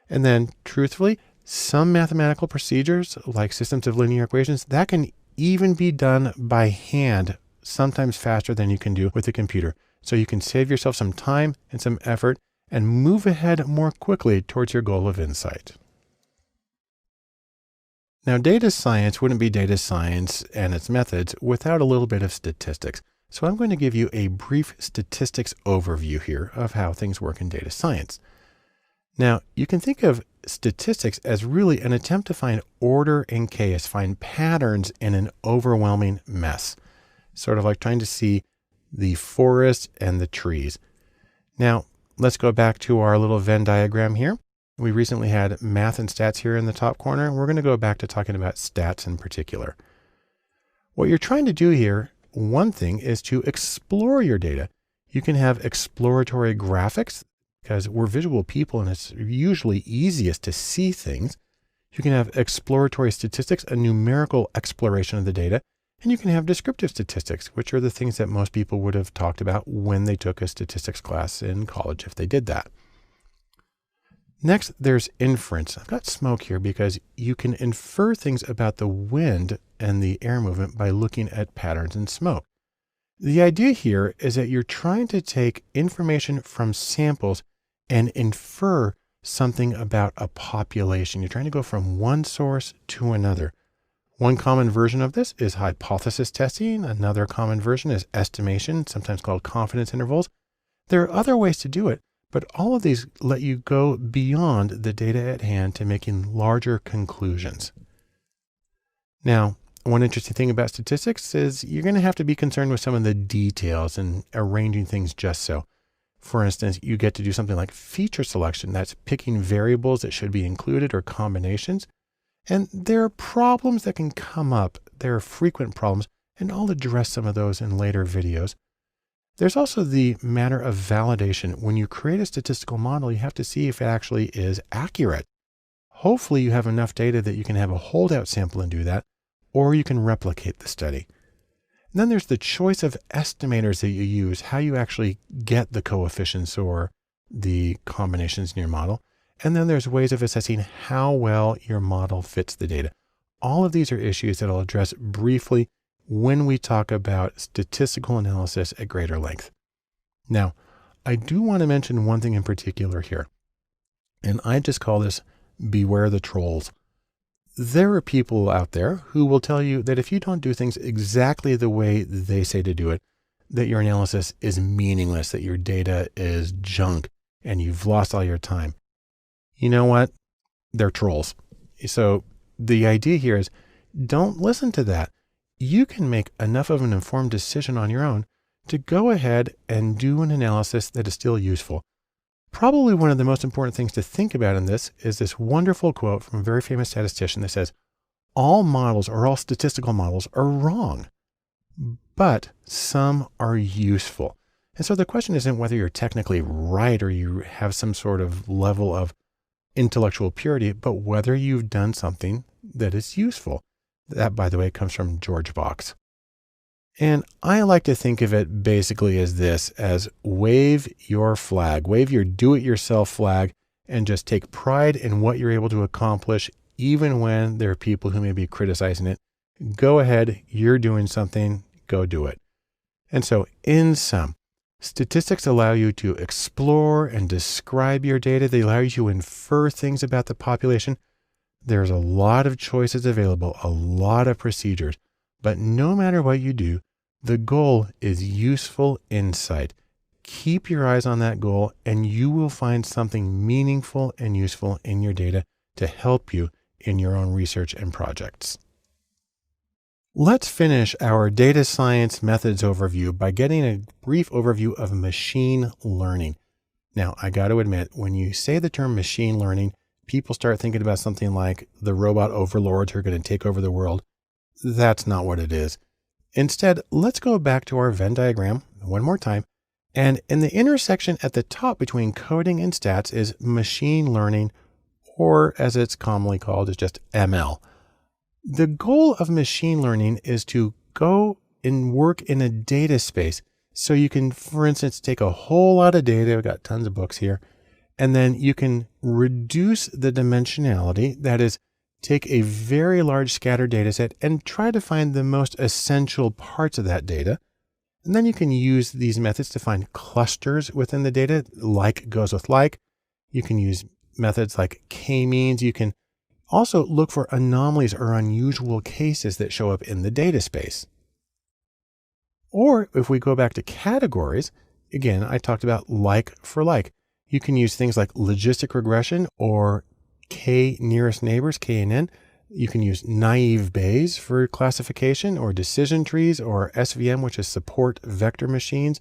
And then, truthfully, some mathematical procedures, like systems of linear equations, that can even be done by hand, sometimes faster than you can do with a computer. So you can save yourself some time and some effort and move ahead more quickly towards your goal of insight. Now, data science wouldn't be data science and its methods without a little bit of statistics. So I'm going to give you a brief statistics overview here of how things work in data science. Now, you can think of statistics as really an attempt to find order in chaos, find patterns in an overwhelming mess, sort of like trying to see the forest and the trees. Now, let's go back to our little Venn diagram here. We recently had math and stats here in the top corner, and we're going to go back to talking about stats in particular. What you're trying to do here, one thing is to explore your data. You can have exploratory graphics because we're visual people and it's usually easiest to see things. You can have exploratory statistics, a numerical exploration of the data, and you can have descriptive statistics, which are the things that most people would have talked about when they took a statistics class in college, if they did that. Next, there's inference. I've got smoke here because you can infer things about the wind and the air movement by looking at patterns in smoke. The idea here is that you're trying to take information from samples and infer something about a population. You're trying to go from one source to another. One common version of this is hypothesis testing. Another common version is estimation, sometimes called confidence intervals. There are other ways to do it, but all of these let you go beyond the data at hand to making larger conclusions. Now, one interesting thing about statistics is you're going to have to be concerned with some of the details and arranging things just so. For instance, you get to do something like feature selection. That's picking variables that should be included or combinations. And there are problems that can come up. There are frequent problems, and I'll address some of those in later videos. There's also the matter of validation. When you create a statistical model, you have to see if it actually is accurate. Hopefully you have enough data that you can have a holdout sample and do that, or you can replicate the study. And then there's the choice of estimators that you use, how you actually get the coefficients or the combinations in your model. And then there's ways of assessing how well your model fits the data. All of these are issues that I'll address briefly when we talk about statistical analysis at greater length. Now, I do want to mention one thing in particular here, and I just call this beware the trolls. There are people out there who will tell you that if you don't do things exactly the way they say to do it, that your analysis is meaningless, that your data is junk, and you've lost all your time. You know what? They're trolls. So the idea here is don't listen to that. You can make enough of an informed decision on your own to go ahead and do an analysis that is still useful. Probably one of the most important things to think about in this is this wonderful quote from a very famous statistician that says, all models or all statistical models are wrong, but some are useful. And so the question isn't whether you're technically right or you have some sort of level of intellectual purity, but whether you've done something that is useful. That, by the way, comes from George Box. And I like to think of it basically as this, as wave your flag, wave your do-it-yourself flag, and just take pride in what you're able to accomplish, even when there are people who may be criticizing it. Go ahead, you're doing something, go do it. And so in sum, statistics allow you to explore and describe your data. They allow you to infer things about the population. There's a lot of choices available, a lot of procedures, but no matter what you do, the goal is useful insight. Keep your eyes on that goal and you will find something meaningful and useful in your data to help you in your own research and projects. Let's finish our data science methods overview by getting a brief overview of machine learning. Now, I got to admit, when you say the term machine learning, people start thinking about something like the robot overlords who are going to take over the world. That's not what it is. Instead, let's go back to our Venn diagram one more time. And in the intersection at the top between coding and stats is machine learning, or as it's commonly called, is just ML. The goal of machine learning is to go and work in a data space. So you can, for instance, take a whole lot of data. We've got tons of books here. And then you can reduce the dimensionality. That is, take a very large scattered data set and try to find the most essential parts of that data. And then you can use these methods to find clusters within the data, like goes with like. You can use methods like k-means. You can also look for anomalies or unusual cases that show up in the data space. Or if we go back to categories, again, I talked about like for like. You can use things like logistic regression or K nearest neighbors, KNN. You can use naive Bayes for classification, or decision trees, or SVM, which is support vector machines,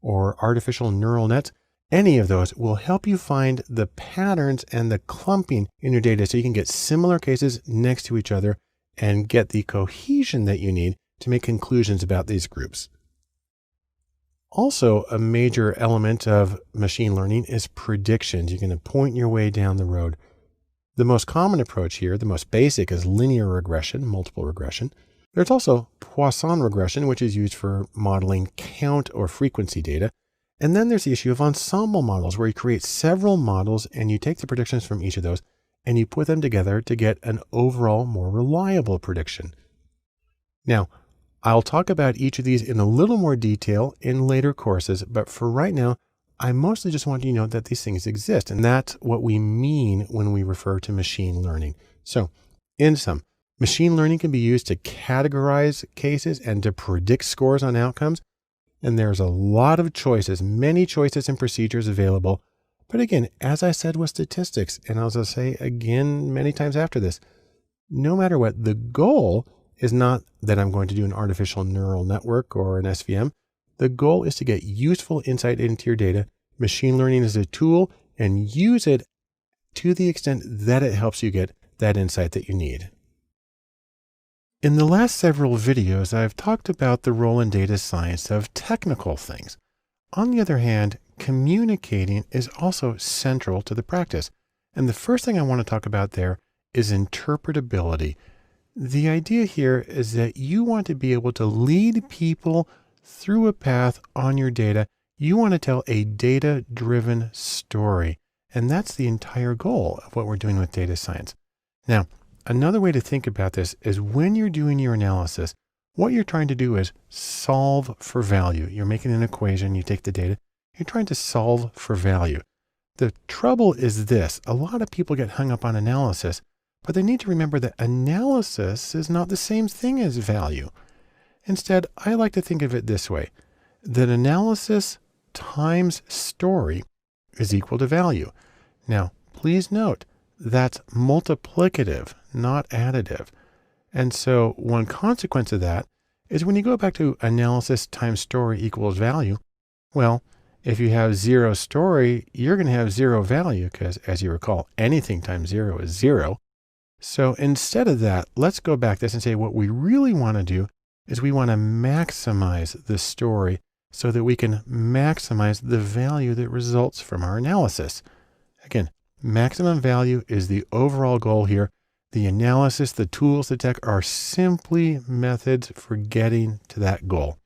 or artificial neural nets. Any of those will help you find the patterns and the clumping in your data so you can get similar cases next to each other and get the cohesion that you need to make conclusions about these groups. Also, a major element of machine learning is predictions. You're going to point your way down the road. The most common approach here, the most basic, is linear regression, multiple regression. There's also Poisson regression, which is used for modeling count or frequency data. And then there's the issue of ensemble models, where you create several models and you take the predictions from each of those and you put them together to get an overall more reliable prediction. Now, I'll talk about each of these in a little more detail in later courses, but for right now, I mostly just want you to know that these things exist, and that's what we mean when we refer to machine learning. So, in sum, machine learning can be used to categorize cases and to predict scores on outcomes, and there's a lot of choices, many choices and procedures available. But again, as I said with statistics, and as I'll say again many times after this, no matter what, the goal is not that I'm going to do an artificial neural network or an SVM. The goal is to get useful insight into your data. Machine learning is a tool, and use it to the extent that it helps you get that insight that you need. In the last several videos, I've talked about the role in data science of technical things. On the other hand, communicating is also central to the practice. And the first thing I want to talk about there is interpretability. The idea here is that you want to be able to lead people through a path on your data. You want to tell a data-driven story. And that's the entire goal of what we're doing with data science. Now, another way to think about this is when you're doing your analysis, what you're trying to do is solve for value. You're making an equation, you take the data, you're trying to solve for value. The trouble is this: a lot of people get hung up on analysis, but they need to remember that analysis is not the same thing as value. Instead, I like to think of it this way: that analysis times story is equal to value. Now, please note, that's multiplicative, not additive. And so one consequence of that is when you go back to analysis times story equals value, well, if you have zero story, you're going to have zero value because, as you recall, anything times zero is zero. So instead of that, let's go back this and say what we really want to do is we want to maximize the story so that we can maximize the value that results from our analysis. Again, maximum value is the overall goal here. The analysis, the tools, the tech are simply methods for getting to that goal.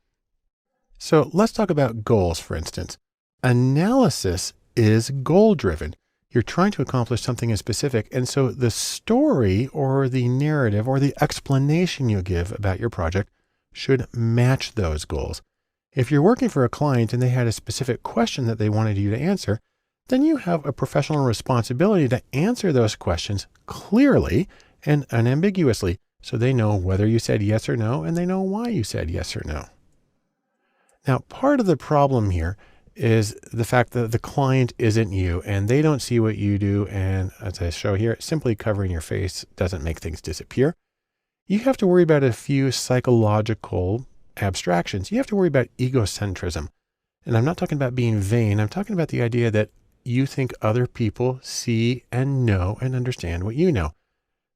So let's talk about goals, for instance. Analysis is goal-driven. You're trying to accomplish something specific. And so the story or the narrative or the explanation you give about your project should match those goals. If you're working for a client and they had a specific question that they wanted you to answer, then you have a professional responsibility to answer those questions clearly and unambiguously so they know whether you said yes or no and they know why you said yes or no. Now, part of the problem here is the fact that the client isn't you and they don't see what you do. And as I show here, simply covering your face doesn't make things disappear. You have to worry about a few psychological abstractions. You have to worry about egocentrism. And I'm not talking about being vain. I'm talking about the idea that you think other people see and know and understand what you know.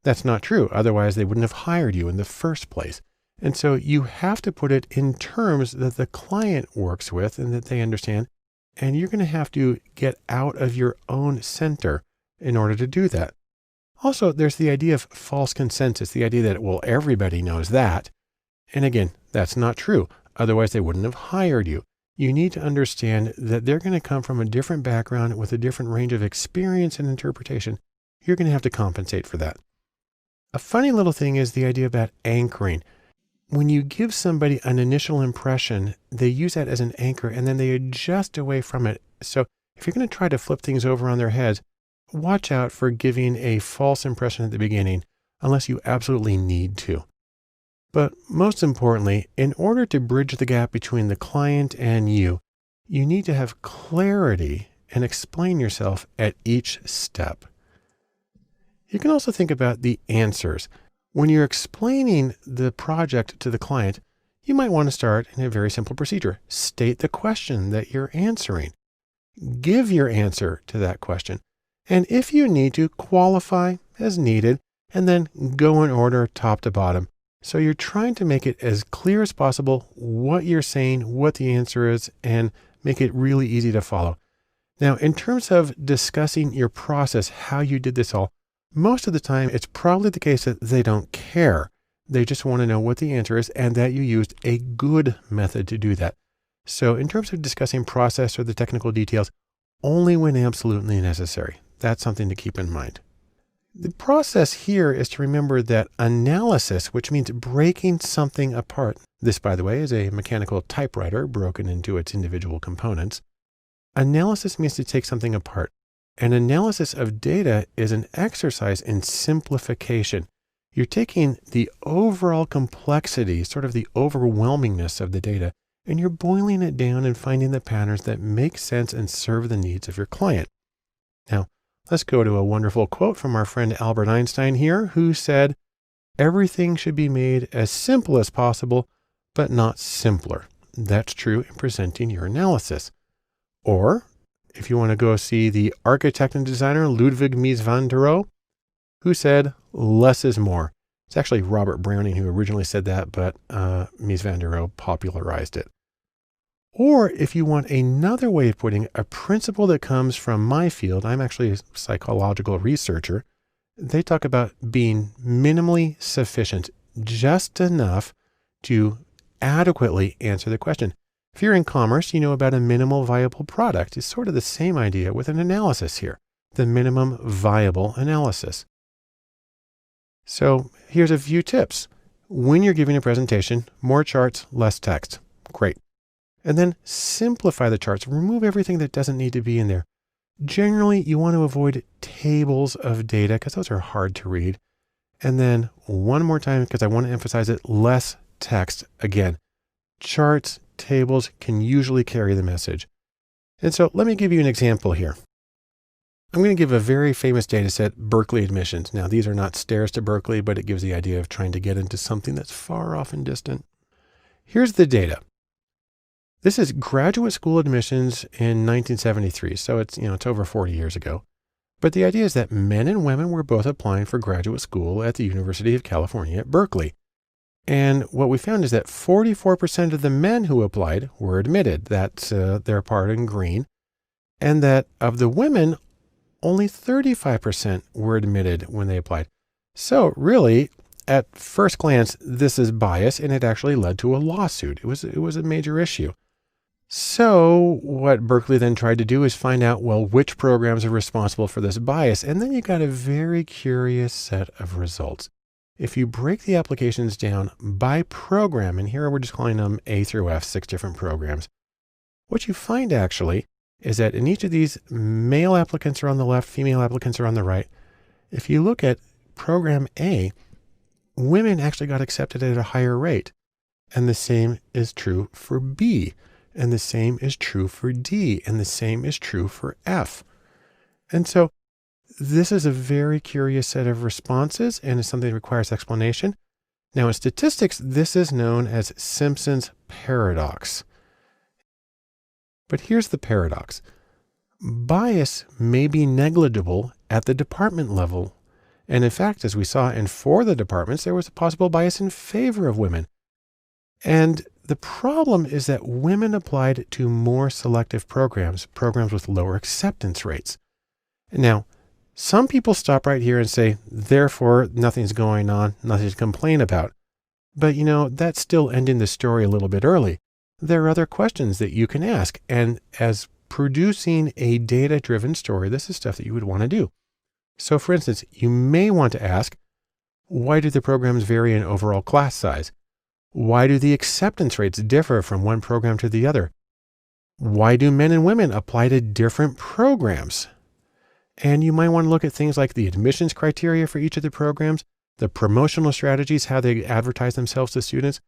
That's not true. Otherwise, they wouldn't have hired you in the first place. And so you have to put it in terms that the client works with and that they understand. And you're going to have to get out of your own center in order to do that. Also, there's the idea of false consensus, the idea that, well, everybody knows that. And again, that's not true. Otherwise, they wouldn't have hired you. You need to understand that they're going to come from a different background with a different range of experience and interpretation. You're going to have to compensate for that. A funny little thing is the idea about anchoring. When you give somebody an initial impression, they use that as an anchor and then they adjust away from it. So if you're going to try to flip things over on their heads, watch out for giving a false impression at the beginning, unless you absolutely need to. But most importantly, in order to bridge the gap between the client and you need to have clarity and explain yourself at each step. You can also think about the answers. When you're explaining the project to the client, you might want to start in a very simple procedure. State the question that you're answering. Give your answer to that question. And if you need to, qualify as needed, and then go in order top to bottom. So you're trying to make it as clear as possible what you're saying, what the answer is, and make it really easy to follow. Now, in terms of discussing your process, how you did this all, most of the time, it's probably the case that they don't care. They just want to know what the answer is and that you used a good method to do that. So in terms of discussing process or the technical details, only when absolutely necessary. That's something to keep in mind. The process here is to remember that analysis, which means breaking something apart. This, by the way, is a mechanical typewriter broken into its individual components. Analysis means to take something apart. An analysis of data is an exercise in simplification. You're taking the overall complexity, sort of the overwhelmingness of the data, and you're boiling it down and finding the patterns that make sense and serve the needs of your client. Now, let's go to a wonderful quote from our friend Albert Einstein here, who said, "Everything should be made as simple as possible, but not simpler." That's true in presenting your analysis. Or, if you want to go see the architect and designer Ludwig Mies van der Rohe, who said, "Less is more." It's actually Robert Browning who originally said that, but Mies van der Rohe popularized it. Or if you want another way of putting a principle that comes from my field, I'm actually a psychological researcher. They talk about being minimally sufficient, just enough to adequately answer the question. If you're in commerce, you know about a minimal viable product. It's sort of the same idea with an analysis here, the minimum viable analysis. So here's a few tips. When you're giving a presentation, more charts, less text. Great. And then simplify the charts. Remove everything that doesn't need to be in there. Generally, you want to avoid tables of data because those are hard to read. And then one more time, because I want to emphasize it, less text. Again, charts, tables can usually carry the message. And so let me give you an example here. I'm going to give a very famous data set, Berkeley admissions. Now, these are not stairs to Berkeley, but it gives the idea of trying to get into something that's far off and distant. Here's the data. This is graduate school admissions in 1973. So it's over 40 years ago. But the idea is that men and women were both applying for graduate school at the University of California at Berkeley. And what we found is that 44% of the men who applied were admitted. That's their part in green. And that of the women, only 35% were admitted when they applied. So really, at first glance, this is bias, and it actually led to a lawsuit. It was a major issue. So what Berkeley then tried to do is find out, well, which programs are responsible for this bias? And then you got a very curious set of results. If you break the applications down by program, and here we're just calling them A through F, 6 different programs, what you find actually is that in each of these, male applicants are on the left, female applicants are on the right. If you look at program A, women actually got accepted at a higher rate. And the same is true for B. And the same is true for D. And the same is true for F. And so this is a very curious set of responses, and it's something that requires explanation. Now in statistics, this is known as Simpson's paradox. But here's the paradox. Bias may be negligible at the department level. And in fact, as we saw in 4 of the departments, there was a possible bias in favor of women. And the problem is that women applied to more selective programs with lower acceptance rates. Now, some people stop right here and say, therefore, nothing's going on, nothing to complain about. But that's still ending the story a little bit early. There are other questions that you can ask. And as producing a data-driven story, this is stuff that you would want to do. So for instance, you may want to ask, why do the programs vary in overall class size? Why do the acceptance rates differ from one program to the other? Why do men and women apply to different programs? And you might want to look at things like the admissions criteria for each of the programs, the promotional strategies, how they advertise themselves to students.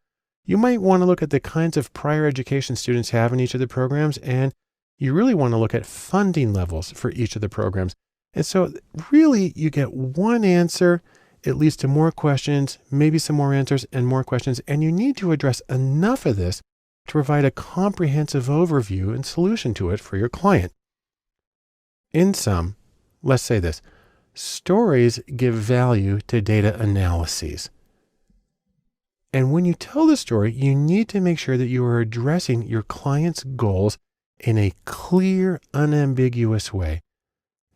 You might want to look at the kinds of prior education students have in each of the programs, and you really want to look at funding levels for each of the programs. And so really you get one answer. It leads to more questions, maybe some more answers and more questions. And you need to address enough of this to provide a comprehensive overview and solution to it for your client. In sum, let's say this: stories give value to data analyses. And when you tell the story, you need to make sure that you are addressing your client's goals in a clear, unambiguous way.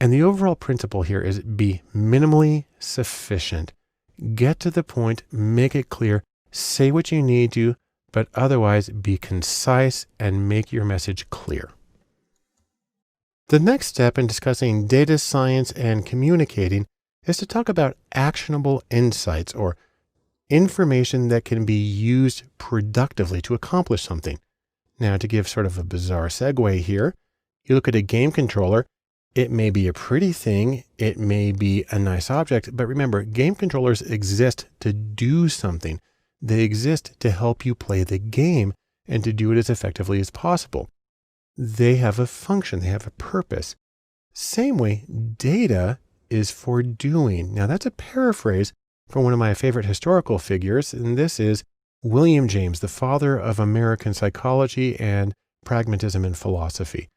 And the overall principle here is be minimally sufficient. Get to the point, make it clear, say what you need to, but otherwise be concise and make your message clear. The next step in discussing data science and communicating is to talk about actionable insights, or information that can be used productively to accomplish something. Now, to give sort of a bizarre segue here, you look at a game controller. It may be a pretty thing, it may be a nice object, but remember, game controllers exist to do something. They exist to help you play the game and to do it as effectively as possible. They have a function, they have a purpose. Same way, data is for doing. Now that's a paraphrase from one of my favorite historical figures, and this is William James, the father of American psychology and pragmatism in philosophy.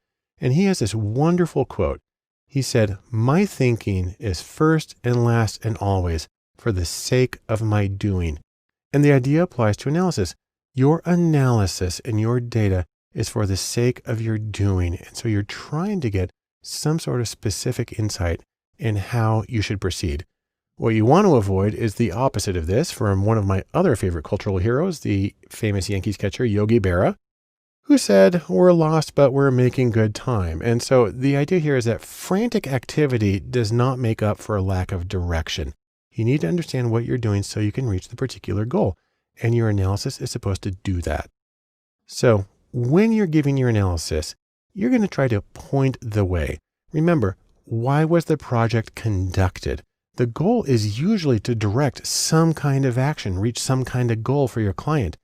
And he has this wonderful quote. He said, "My thinking is first and last and always for the sake of my doing." And the idea applies to analysis. Your analysis and your data is for the sake of your doing. And so you're trying to get some sort of specific insight in how you should proceed. What you want to avoid is the opposite of this from one of my other favorite cultural heroes, the famous Yankees catcher Yogi Berra, who said, "We're lost, but we're making good time." And so the idea here is that frantic activity does not make up for a lack of direction. You need to understand what you're doing so you can reach the particular goal. And your analysis is supposed to do that. So when you're giving your analysis, you're going to try to point the way. Remember, why was the project conducted? The goal is usually to direct some kind of action, reach some kind of goal for your client,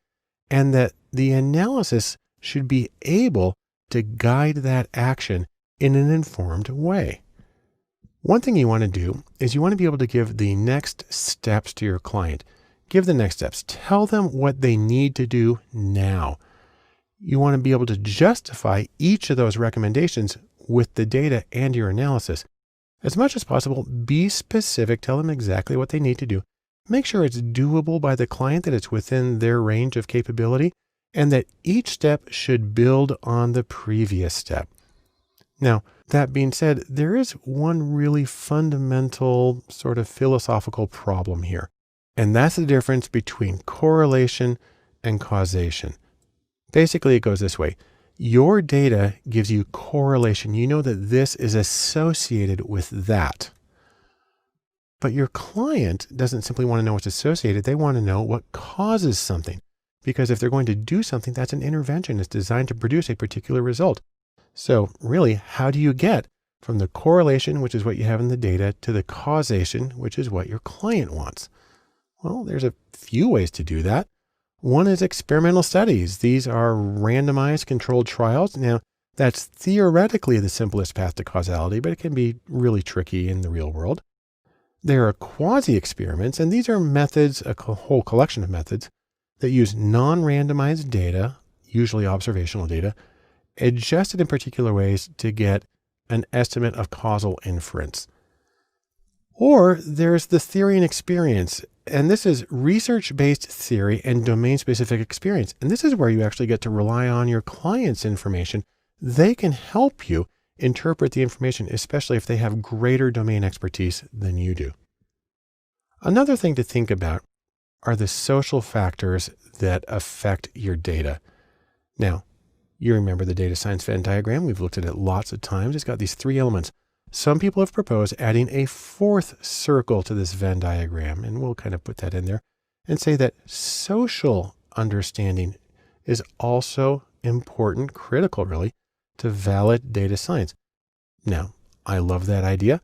and that the analysis should be able to guide that action in an informed way. One thing you want to do is you want to be able to give the next steps to your client. Give the next steps. Tell them what they need to do now. You want to be able to justify each of those recommendations with the data and your analysis. As much as possible, be specific. Tell them exactly what they need to do. Make sure it's doable by the client, that it's within their range of capability, and that each step should build on the previous step. Now, that being said, there is one really fundamental sort of philosophical problem here, and that's the difference between correlation and causation. Basically, it goes this way. Your data gives you correlation. You know that this is associated with that. But your client doesn't simply want to know what's associated. They want to know what causes something. Because if they're going to do something, that's an intervention. It's designed to produce a particular result. So really, how do you get from the correlation, which is what you have in the data, to the causation, which is what your client wants? Well, there's a few ways to do that. One is experimental studies. These are randomized controlled trials. Now, that's theoretically the simplest path to causality, but it can be really tricky in the real world. There are quasi-experiments, and these are methods, a whole collection of methods, that use non-randomized data, usually observational data, adjusted in particular ways to get an estimate of causal inference. Or there's the theory and experience. And this is research-based theory and domain-specific experience. And this is where you actually get to rely on your client's information. They can help you interpret the information, especially if they have greater domain expertise than you do. Another thing to think about are the social factors that affect your data. Now, you remember the data science Venn diagram. We've looked at it lots of times. It's got these three elements. Some people have proposed adding a fourth circle to this Venn diagram, and we'll kind of put that in there and say that social understanding is also important, critical really, to valid data science. Now, I love that idea,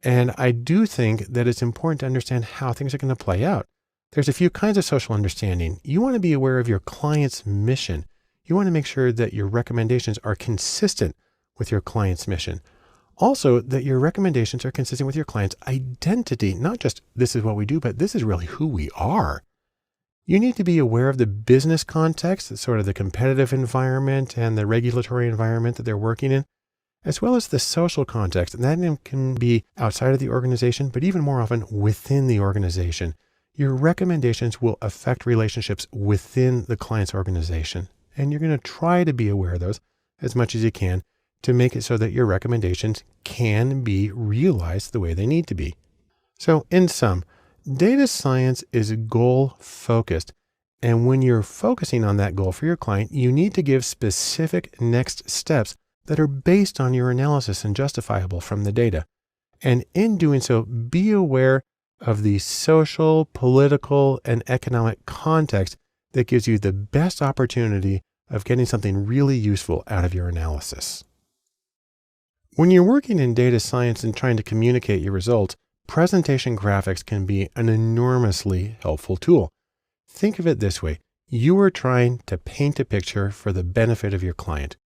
and I do think that it's important to understand how things are going to play out. There's a few kinds of social understanding. You want to be aware of your client's mission. You want to make sure that your recommendations are consistent with your client's mission. Also, that your recommendations are consistent with your client's identity, not just this is what we do, but this is really who we are. You need to be aware of the business context, sort of the competitive environment and the regulatory environment that they're working in, as well as the social context. And that can be outside of the organization, but even more often within the organization. Your recommendations will affect relationships within the client's organization. And you're going to try to be aware of those as much as you can to make it so that your recommendations can be realized the way they need to be. So in sum, data science is goal focused. And when you're focusing on that goal for your client, you need to give specific next steps that are based on your analysis and justifiable from the data. And in doing so, be aware of the social, political, and economic context that gives you the best opportunity of getting something really useful out of your analysis. When you're working in data science and trying to communicate your results, presentation graphics can be an enormously helpful tool. Think of it this way. You are trying to paint a picture for the benefit of your client.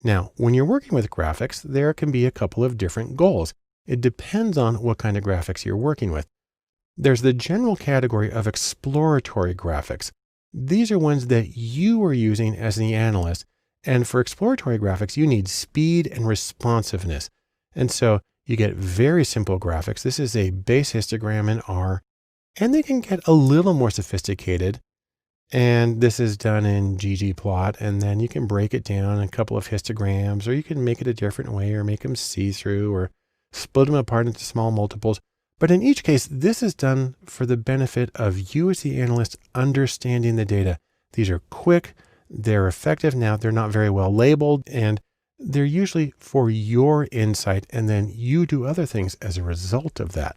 Now, when you're working with graphics, there can be a couple of different goals. It depends on what kind of graphics you're working with. There's the general category of exploratory graphics. These are ones that you are using as the analyst. And for exploratory graphics, you need speed and responsiveness. And so you get very simple graphics. This is a base histogram in R, and they can get a little more sophisticated. And this is done in ggplot, and then you can break it down in a couple of histograms, or you can make it a different way, or make them see-through, or split them apart into small multiples. But in each case, this is done for the benefit of you as the analyst understanding the data. These are quick, they're effective. Now, they're not very well labeled, and they're usually for your insight, and then you do other things as a result of that.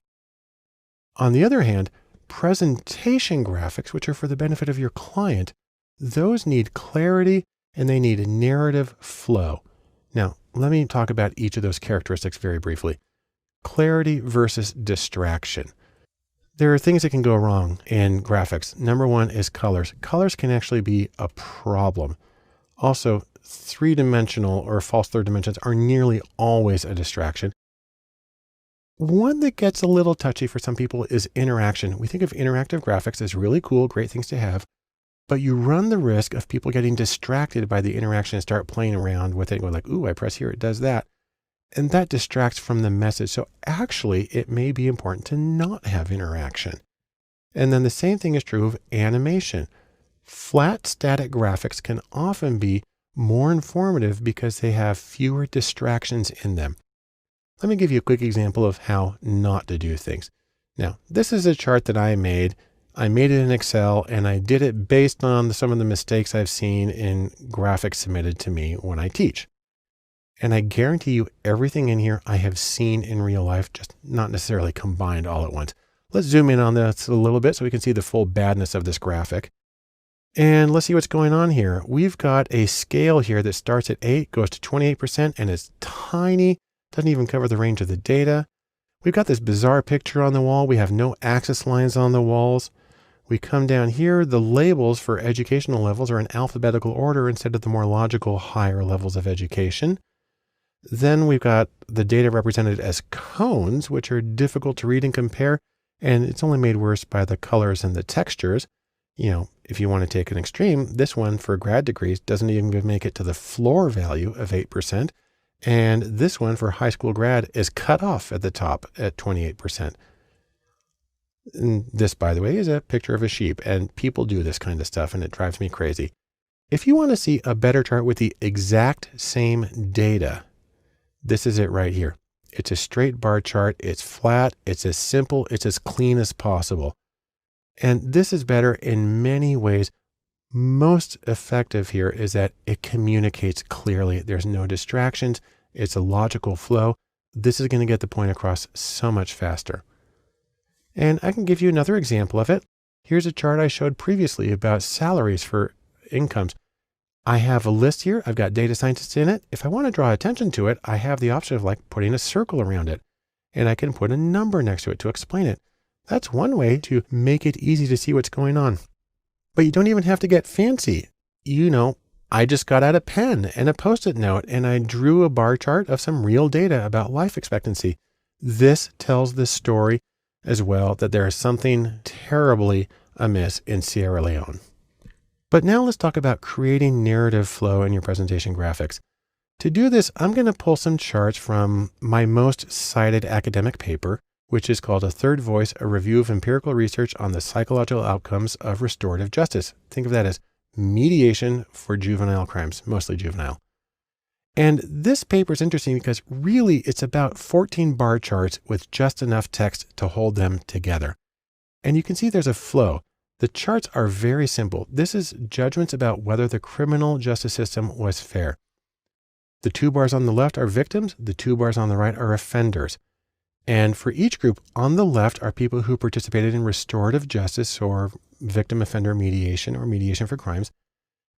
On the other hand, presentation graphics, which are for the benefit of your client, those need clarity and they need a narrative flow. Now, let me talk about each of those characteristics very briefly. Clarity versus distraction. There are things that can go wrong in graphics. Number one is colors. Colors can actually be a problem. Also, three-dimensional or false third dimensions are nearly always a distraction. One that gets a little touchy for some people is interaction. We think of interactive graphics as really cool, great things to have, but you run the risk of people getting distracted by the interaction and start playing around with it, going like, ooh, I press here, it does that. And that distracts from the message. So actually, it may be important to not have interaction. And then the same thing is true of animation. Flat static graphics can often be more informative because they have fewer distractions in them. Let me give you a quick example of how not to do things. Now, this is a chart that I made. I made it in Excel and I did it based on some of the mistakes I've seen in graphics submitted to me when I teach. And I guarantee you everything in here I have seen in real life, just not necessarily combined all at once. Let's zoom in on this a little bit so we can see the full badness of this graphic. And let's see what's going on here. We've got a scale here that starts at 8, goes to 28%, and it's tiny, doesn't even cover the range of the data. We've got this bizarre picture on the wall. We have no axis lines on the walls. We come down here, the labels for educational levels are in alphabetical order instead of the more logical higher levels of education. Then we've got the data represented as cones, which are difficult to read and compare, and it's only made worse by the colors and the textures. You know, if you want to take an extreme, this one for grad degrees doesn't even make it to the floor value of 8%. And this one for high school grad is cut off at the top at 28%. And this, by the way, is a picture of a sheep, and people do this kind of stuff and it drives me crazy. If you want to see a better chart with the exact same data, this is it right here. It's a straight bar chart. It's flat. It's as simple. It's as clean as possible. And this is better in many ways. Most effective here is that it communicates clearly. There's no distractions. It's a logical flow. This is going to get the point across so much faster. And I can give you another example of it. Here's a chart I showed previously about salaries for incomes. I have a list here. I've got data scientists in it. If I want to draw attention to it, I have the option of like putting a circle around it, and I can put a number next to it to explain it. That's one way to make it easy to see what's going on. But you don't even have to get fancy. You know, I just got out a pen and a Post-it note and I drew a bar chart of some real data about life expectancy. This tells the story as well that there is something terribly amiss in Sierra Leone. But now let's talk about creating narrative flow in your presentation graphics. To do this, I'm going to pull some charts from my most cited academic paper, which is called A Third Voice, a review of empirical research on the psychological outcomes of restorative justice. Think of that as mediation for juvenile crimes, mostly juvenile. And this paper is interesting because really it's about 14 bar charts with just enough text to hold them together. And you can see there's a flow. The charts are very simple. This is judgments about whether the criminal justice system was fair. The 2 bars on the left are victims. The 2 bars on the right are offenders. And for each group, on the left are people who participated in restorative justice or victim offender mediation or mediation for crimes.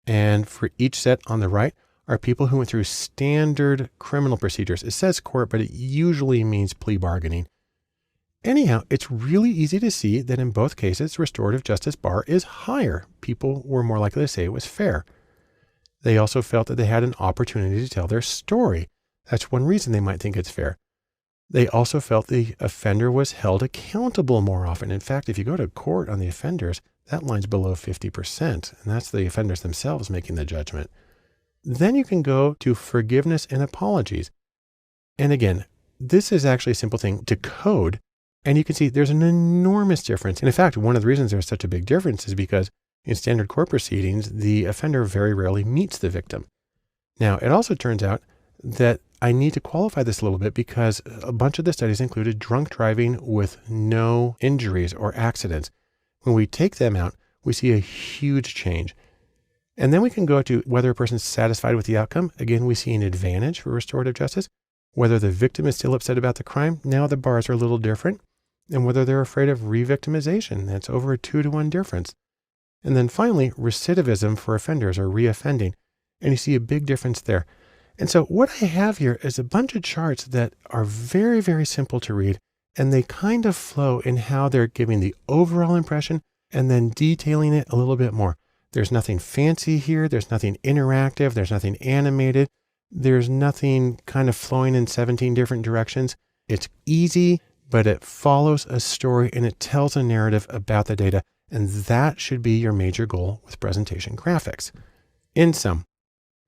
And for each set on the right are people who went through standard criminal procedures. It says court, but it usually means plea bargaining. Anyhow, it's really easy to see that in both cases, restorative justice bar is higher. People were more likely to say it was fair. They also felt that they had an opportunity to tell their story. That's one reason they might think it's fair. They also felt the offender was held accountable more often. In fact, if you go to court on the offenders, that line's below 50%, and that's the offenders themselves making the judgment. Then you can go to forgiveness and apologies. And again, this is actually a simple thing to code. And you can see there's an enormous difference. And in fact, one of the reasons there's such a big difference is because in standard court proceedings, the offender very rarely meets the victim. Now, it also turns out that I need to qualify this a little bit because a bunch of the studies included drunk driving with no injuries or accidents. When we take them out, we see a huge change. And then we can go to whether a person's satisfied with the outcome. Again, we see an advantage for restorative justice. Whether the victim is still upset about the crime, now the bars are a little different. And whether they're afraid of re-victimization, that's over a 2-to-1 difference. And then finally, recidivism for offenders or reoffending. And you see a big difference there. And so what I have here is a bunch of charts that are very, very simple to read. And they kind of flow in how they're giving the overall impression and then detailing it a little bit more. There's nothing fancy here. There's nothing interactive. There's nothing animated. There's nothing kind of flowing in 17 different directions. It's easy, but it follows a story and it tells a narrative about the data. And that should be your major goal with presentation graphics. In sum,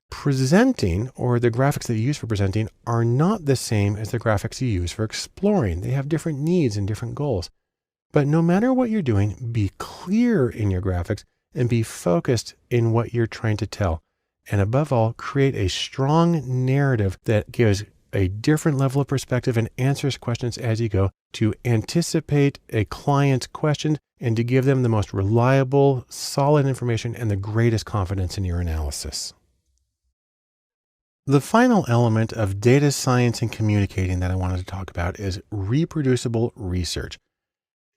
presenting, or the graphics that you use for presenting, are not the same as the graphics you use for exploring. They have different needs and different goals. But no matter what you're doing, be clear in your graphics and be focused in what you're trying to tell. And above all, create a strong narrative that gives a different level of perspective and answers questions as you go to anticipate a client's question and to give them the most reliable, solid information and the greatest confidence in your analysis. The final element of data science and communicating that I wanted to talk about is reproducible research.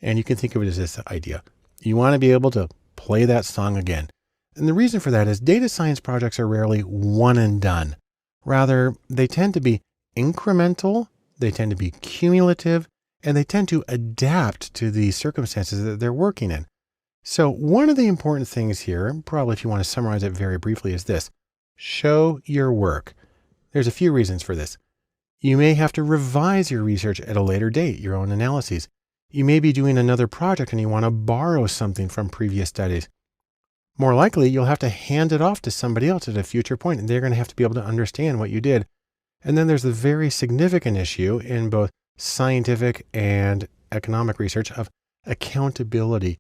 And you can think of it as this idea. You want to be able to play that song again. And the reason for that is data science projects are rarely one and done. Rather, they tend to be incremental, they tend to be cumulative, and they tend to adapt to the circumstances that they're working in. So one of the important things here, probably if you want to summarize it very briefly, is this: show your work. There's a few reasons for this. You may have to revise your research at a later date, your own analyses. You may be doing another project and you want to borrow something from previous studies. More likely, you'll have to hand it off to somebody else at a future point, and they're going to have to be able to understand what you did. And then there's the very significant issue in both scientific and economic research of accountability.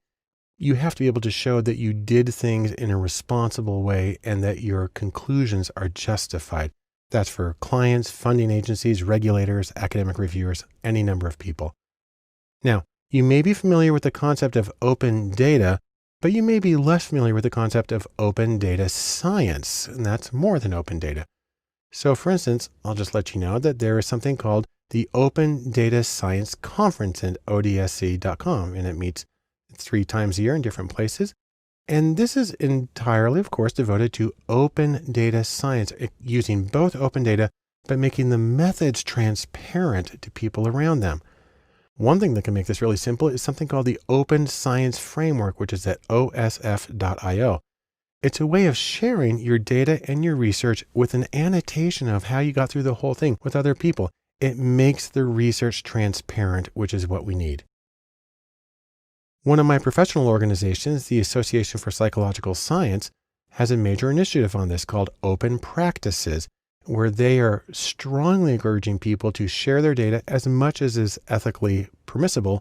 You have to be able to show that you did things in a responsible way and that your conclusions are justified. That's for clients, funding agencies, regulators, academic reviewers, any number of people. Now, you may be familiar with the concept of open data, but you may be less familiar with the concept of open data science, and that's more than open data. So for instance, I'll just let you know that there is something called the Open Data Science Conference at odsc.com, and it meets 3 times a year in different places. And this is entirely, of course, devoted to open data science, using both open data, but making the methods transparent to people around them. One thing that can make this really simple is something called the Open Science Framework, which is at osf.io. It's a way of sharing your data and your research with an annotation of how you got through the whole thing with other people. It makes the research transparent, which is what we need. One of my professional organizations, the Association for Psychological Science, has a major initiative on this called Open Practices, where they are strongly urging people to share their data as much as is ethically permissible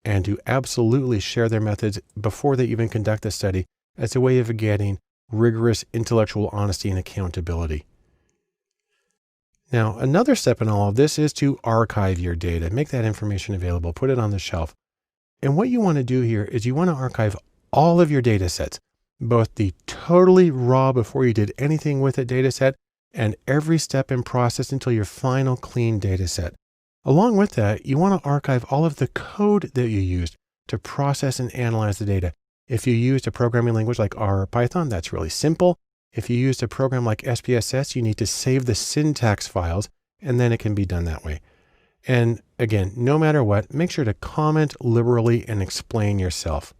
and to absolutely share their methods before they even conduct the study as a way of getting rigorous intellectual honesty and accountability. Now, another step in all of this is to archive your data, make that information available, put it on the shelf. And what you want to do here is you want to archive all of your data sets, both the totally raw before you did anything with a data set and every step in process until your final clean data set. Along with that, you want to archive all of the code that you used to process and analyze the data. If you used a programming language like R or Python, that's really simple. If you used a program like SPSS, you need to save the syntax files, and then it can be done that way. And again, no matter what, make sure to comment liberally and explain yourself.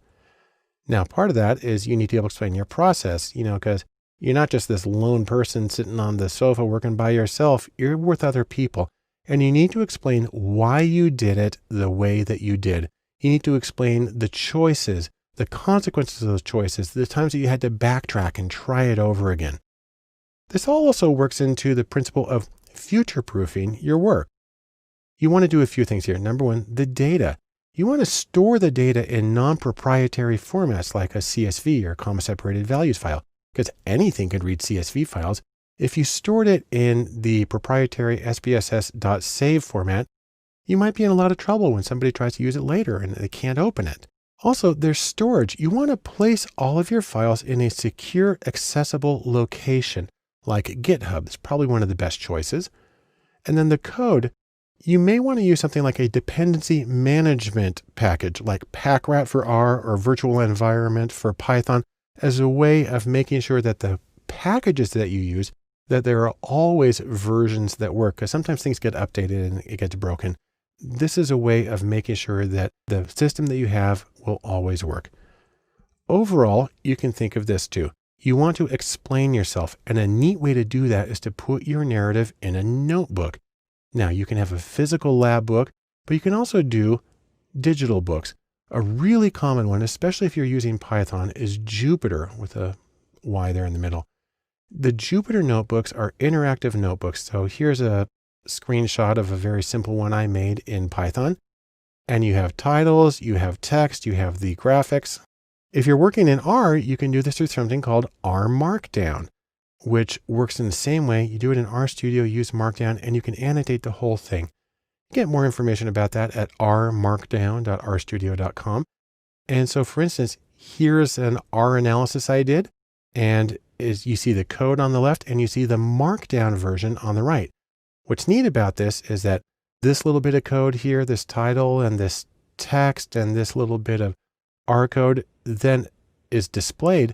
Now, part of that is you need to be able to explain your process, because you're not just this lone person sitting on the sofa working by yourself. You're with other people, and you need to explain why you did it the way that you did. You need to explain the choices, the consequences of those choices, the times that you had to backtrack and try it over again. This all also works into the principle of future-proofing your work. You want to do a few things here. Number one, the data. You want to store the data in non-proprietary formats like a CSV or comma-separated values file, because anything could read CSV files. If you stored it in the proprietary SPSS.save format, you might be in a lot of trouble when somebody tries to use it later and they can't open it. Also, there's storage. You want to place all of your files in a secure, accessible location, like GitHub. It's probably one of the best choices. And then the code, you may want to use something like a dependency management package, like PackRat for R or virtual environment for Python, as a way of making sure that the packages that you use, that there are always versions that work, because sometimes things get updated and it gets broken. This is a way of making sure that the system that you have will always work. Overall, you can think of this too. You want to explain yourself, and a neat way to do that is to put your narrative in a notebook. Now, you can have a physical lab book, but you can also do digital books. A really common one, especially if you're using Python, is Jupyter with a Y there in the middle. The Jupyter notebooks are interactive notebooks. So here's a screenshot of a very simple one I made in Python. And you have titles, you have text, you have the graphics. If you're working in R, you can do this through something called R Markdown, which works in the same way. You do it in RStudio, use Markdown, and you can annotate the whole thing. Get more information about that at rmarkdown.rstudio.com. And so, for instance, here's an R analysis I did, and you see the code on the left and you see the Markdown version on the right. What's neat about this is that this little bit of code here, this title and this text and this little bit of R code then is displayed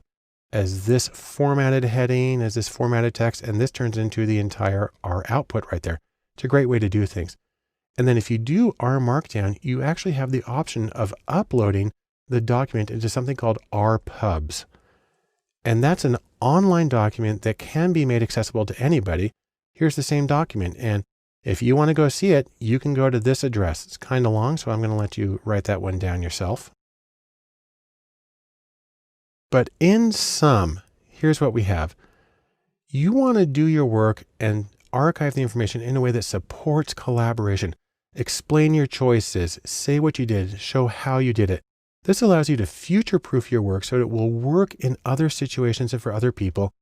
as this formatted heading, as this formatted text, and this turns into the entire R output right there. It's a great way to do things. And then if you do R Markdown, you actually have the option of uploading the document into something called RPubs. And that's an online document that can be made accessible to anybody. Here's the same document. And if you want to go see it, you can go to this address. It's kind of long, so I'm going to let you write that one down yourself. But in sum, here's what we have. You want to do your work and archive the information in a way that supports collaboration. Explain your choices, say what you did, show how you did it. This allows you to future-proof your work so that it will work in other situations and for other people.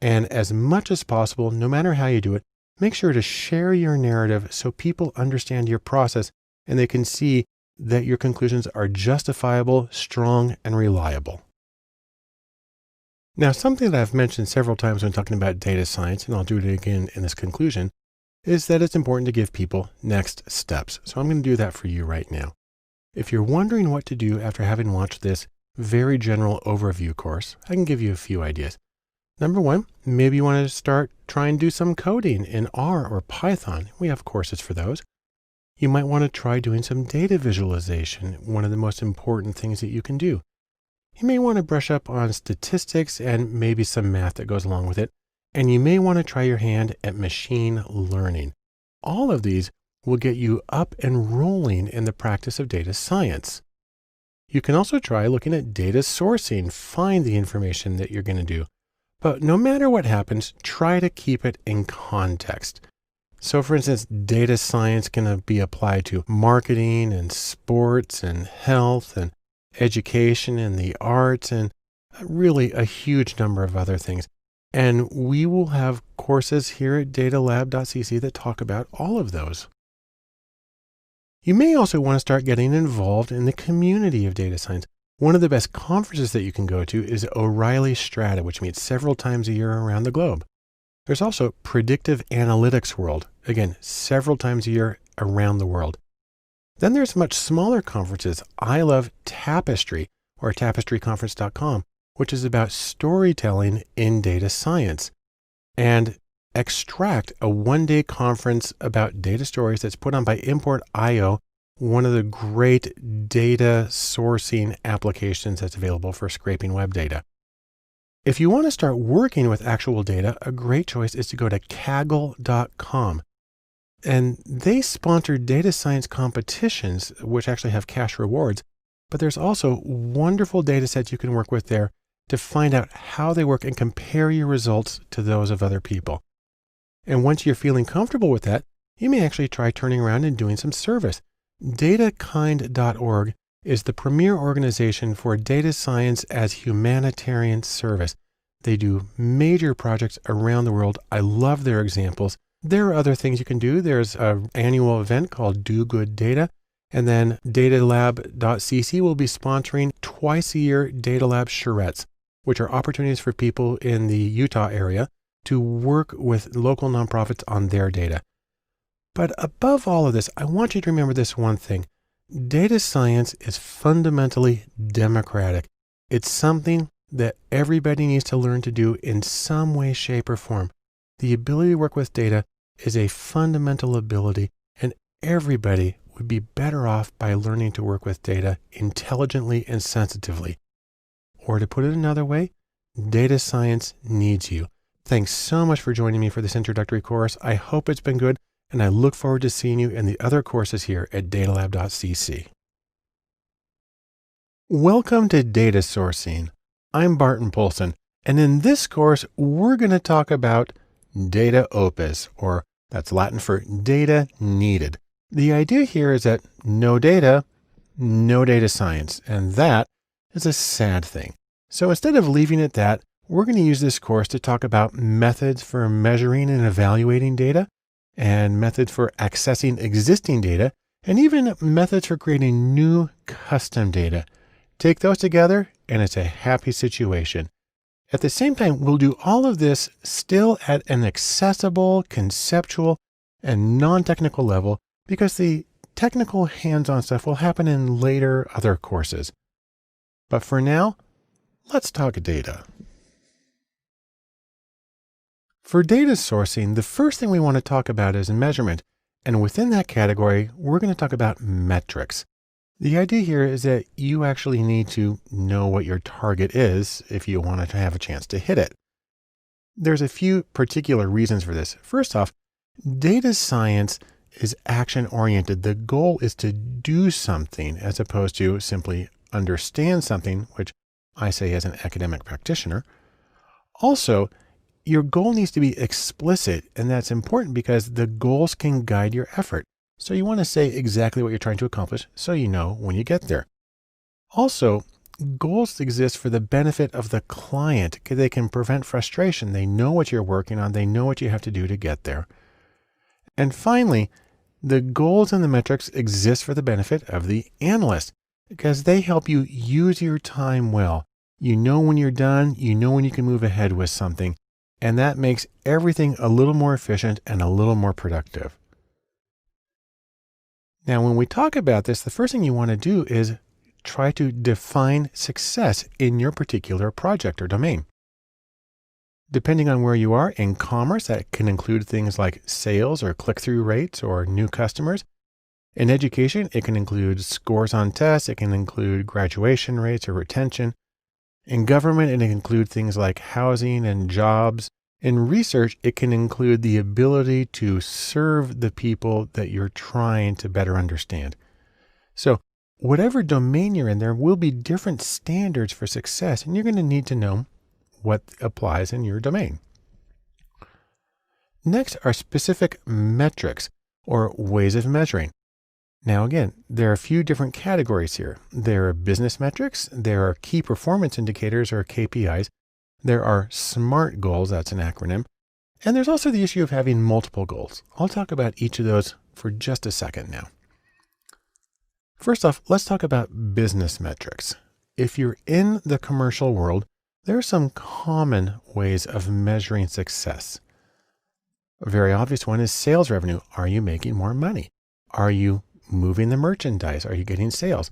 And as much as possible, no matter how you do it, make sure to share your narrative so people understand your process and they can see that your conclusions are justifiable, strong, and reliable. Now, something that I've mentioned several times when talking about data science, and I'll do it again in this conclusion, is that it's important to give people next steps. So I'm going to do that for you right now. If you're wondering what to do after having watched this very general overview course, I can give you a few ideas. Number one, maybe you want to start trying to do some coding in R or Python. We have courses for those. You might want to try doing some data visualization, one of the most important things that you can do. You may want to brush up on statistics and maybe some math that goes along with it. And you may want to try your hand at machine learning. All of these will get you up and rolling in the practice of data science. You can also try looking at data sourcing, find the information that you're going to do. But no matter what happens, try to keep it in context. So for instance, data science can be applied to marketing and sports and health and education and the arts and really a huge number of other things. And we will have courses here at datalab.cc that talk about all of those. You may also want to start getting involved in the community of data science. One of the best conferences that you can go to is O'Reilly Strata, which meets several times a year around the globe. There's also Predictive Analytics World, again, several times a year around the world. Then there's much smaller conferences. I love Tapestry, or tapestryconference.com, which is about storytelling in data science. And Extract, a one-day conference about data stories that's put on by Import.io, one of the great data sourcing applications that's available for scraping web data. If you want to start working with actual data, a great choice is to go to Kaggle.com. And they sponsor data science competitions, which actually have cash rewards. But there's also wonderful data sets you can work with there to find out how they work and compare your results to those of other people. And once you're feeling comfortable with that, you may actually try turning around and doing some service. Datakind.org is the premier organization for data science as humanitarian service. They do major projects around the world. I love their examples. There are other things you can do. There's an annual event called Do Good Data. And then datalab.cc will be sponsoring twice a year Datalab charrettes, which are opportunities for people in the Utah area to work with local nonprofits on their data. But above all of this, I want you to remember this one thing. Data science is fundamentally democratic. It's something that everybody needs to learn to do in some way, shape, or form. The ability to work with data is a fundamental ability, and everybody would be better off by learning to work with data intelligently and sensitively. Or to put it another way, data science needs you. Thanks so much for joining me for this introductory course. I hope it's been good. and I look forward to seeing you in the other courses here at datalab.cc. Welcome to Data Sourcing. I'm Barton Poulson, and in this course, we're going to talk about data opus, or that's Latin for data needed. The idea here is that no data science, and that is a sad thing. So instead of leaving it that, we're going to use this course to talk about methods for measuring and evaluating data, and methods for accessing existing data, and even methods for creating new custom data. Take those together, and it's a happy situation. At the same time, we'll do all of this still at an accessible, conceptual, and non-technical level, because the technical hands-on stuff will happen in later other courses. But for now, let's talk data. For data sourcing, the first thing we want to talk about is measurement. And within that category, we're going to talk about metrics. The idea here is that you actually need to know what your target is if you want to have a chance to hit it. There's a few particular reasons for this. First off, data science is action-oriented. The goal is to do something as opposed to simply understand something, which I say as an academic practitioner. Also, your goal needs to be explicit, and that's important because the goals can guide your effort. So you want to say exactly what you're trying to accomplish so you know when you get there. Also, goals exist for the benefit of the client. They can prevent frustration. They know what you're working on. They know what you have to do to get there. And finally, the goals and the metrics exist for the benefit of the analyst because they help you use your time well. You know when you're done, you know when you can move ahead with something, and that makes everything a little more efficient and a little more productive. Now, when we talk about this, the first thing you want to do is try to define success in your particular project or domain. Depending on where you are in commerce, that can include things like sales or click-through rates or new customers. In education, it can include scores on tests. It can include graduation rates or retention. In government, it can include things like housing and jobs. In research, it can include the ability to serve the people that you're trying to better understand. So whatever domain you're in, there will be different standards for success, and you're going to need to know what applies in your domain. Next are specific metrics or ways of measuring. Now, again, there are a few different categories here. There are business metrics. There are key performance indicators or KPIs. There are SMART goals, that's an acronym. And there's also the issue of having multiple goals. I'll talk about each of those for just a second now. First off, let's talk about business metrics. If you're in the commercial world, there are some common ways of measuring success. A very obvious one is sales revenue. Are you making more money? Are you moving the merchandise? Are you getting sales?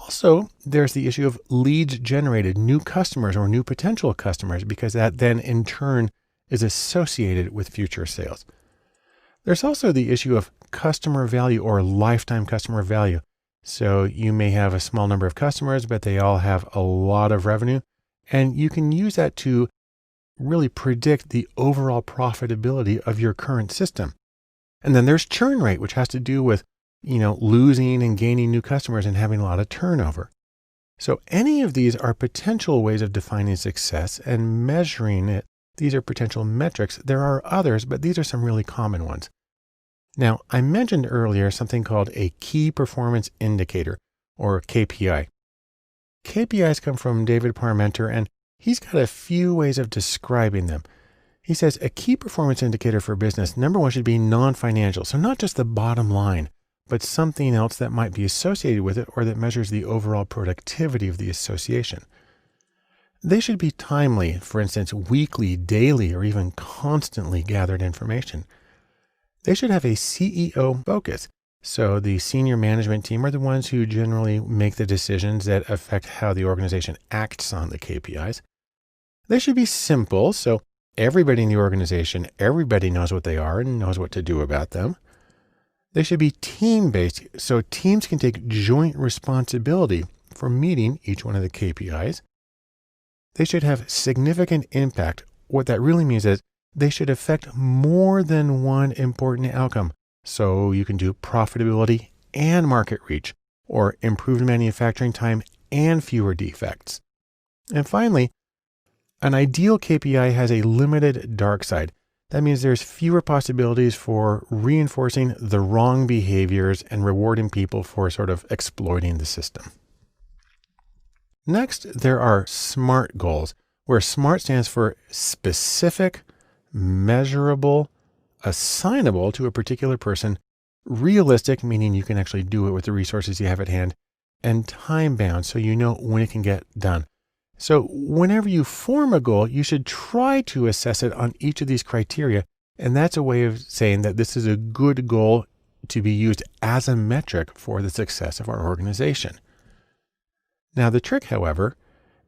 Also, there's the issue of leads generated, new customers or new potential customers, because that then in turn is associated with future sales. There's also the issue of customer value or lifetime customer value. So you may have a small number of customers, but they all have a lot of revenue, and you can use that to really predict the overall profitability of your current system. And then there's churn rate, which has to do with losing and gaining new customers and having a lot of turnover. So any of these are potential ways of defining success and measuring it. These are potential metrics. There are others, but these are some really common ones. Now, I mentioned earlier something called a key performance indicator or KPI. KPIs come from David Parmenter, and he's got a few ways of describing them. He says a key performance indicator for business, number one, should be non-financial. So not just the bottom line, but something else that might be associated with it or that measures the overall productivity of the association. They should be timely, for instance, weekly, daily, or even constantly gathered information. They should have a CEO focus. So the senior management team are the ones who generally make the decisions that affect how the organization acts on the KPIs. They should be simple. So everybody in the organization, everybody knows what they are and knows what to do about them. They should be team-based, so teams can take joint responsibility for meeting each one of the KPIs. They should have significant impact. What that really means is they should affect more than one important outcome, So you can do profitability and market reach, or improved manufacturing time and fewer defects. And finally, an ideal KPI has a limited dark side. That means there's fewer possibilities for reinforcing the wrong behaviors and rewarding people for sort of exploiting the system. Next, there are SMART goals, where SMART stands for specific, measurable, assignable to a particular person, realistic, meaning you can actually do it with the resources you have at hand, and time bound, so you know when it can get done. So whenever you form a goal, you should try to assess it on each of these criteria. And that's a way of saying that this is a good goal to be used as a metric for the success of our organization. Now, the trick, however,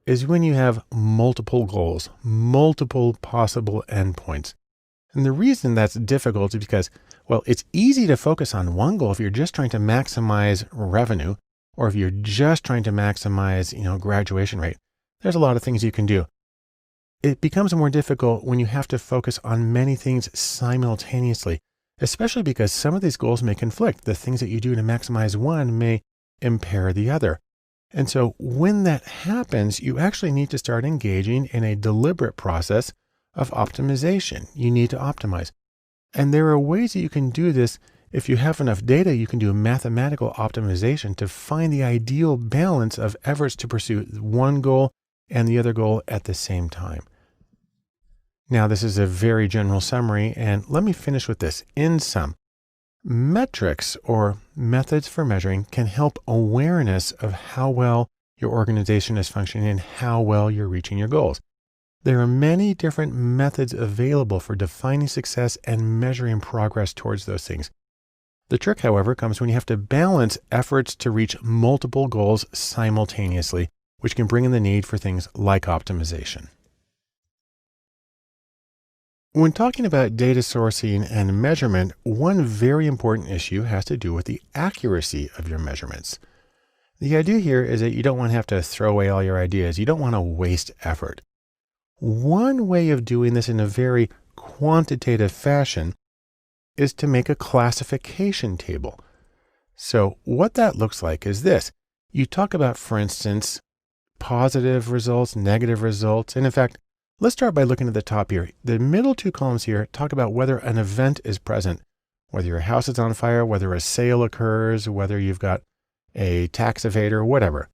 is when you have multiple goals, multiple possible endpoints. And the reason that's difficult is because, well, it's easy to focus on one goal if you're just trying to maximize revenue, or if you're just trying to maximize, graduation rate. There's a lot of things you can do. It becomes more difficult when you have to focus on many things simultaneously, especially because some of these goals may conflict. The things that you do to maximize one may impair the other. And so when that happens, you actually need to start engaging in a deliberate process of optimization. You need to optimize. And there are ways that you can do this. If you have enough data, you can do mathematical optimization to find the ideal balance of efforts to pursue one goal and the other goal at the same time. Now, this is a very general summary, and let me finish with this. In sum, metrics or methods for measuring can help awareness of how well your organization is functioning and how well you're reaching your goals. There are many different methods available for defining success and measuring progress towards those things. The trick, however, comes when you have to balance efforts to reach multiple goals simultaneously, which can bring in the need for things like optimization. When talking about data sourcing and measurement, one very important issue has to do with the accuracy of your measurements. The idea here is that you don't want to have to throw away all your ideas. You don't want to waste effort. One way of doing this in a very quantitative fashion is to make a classification table. So what that looks like is this. You talk about, for instance, positive results, negative results. And in fact, let's start by looking at the top here. The middle two columns here talk about whether an event is present, whether your house is on fire, whether a sale occurs, whether you've got a tax evader, whatever.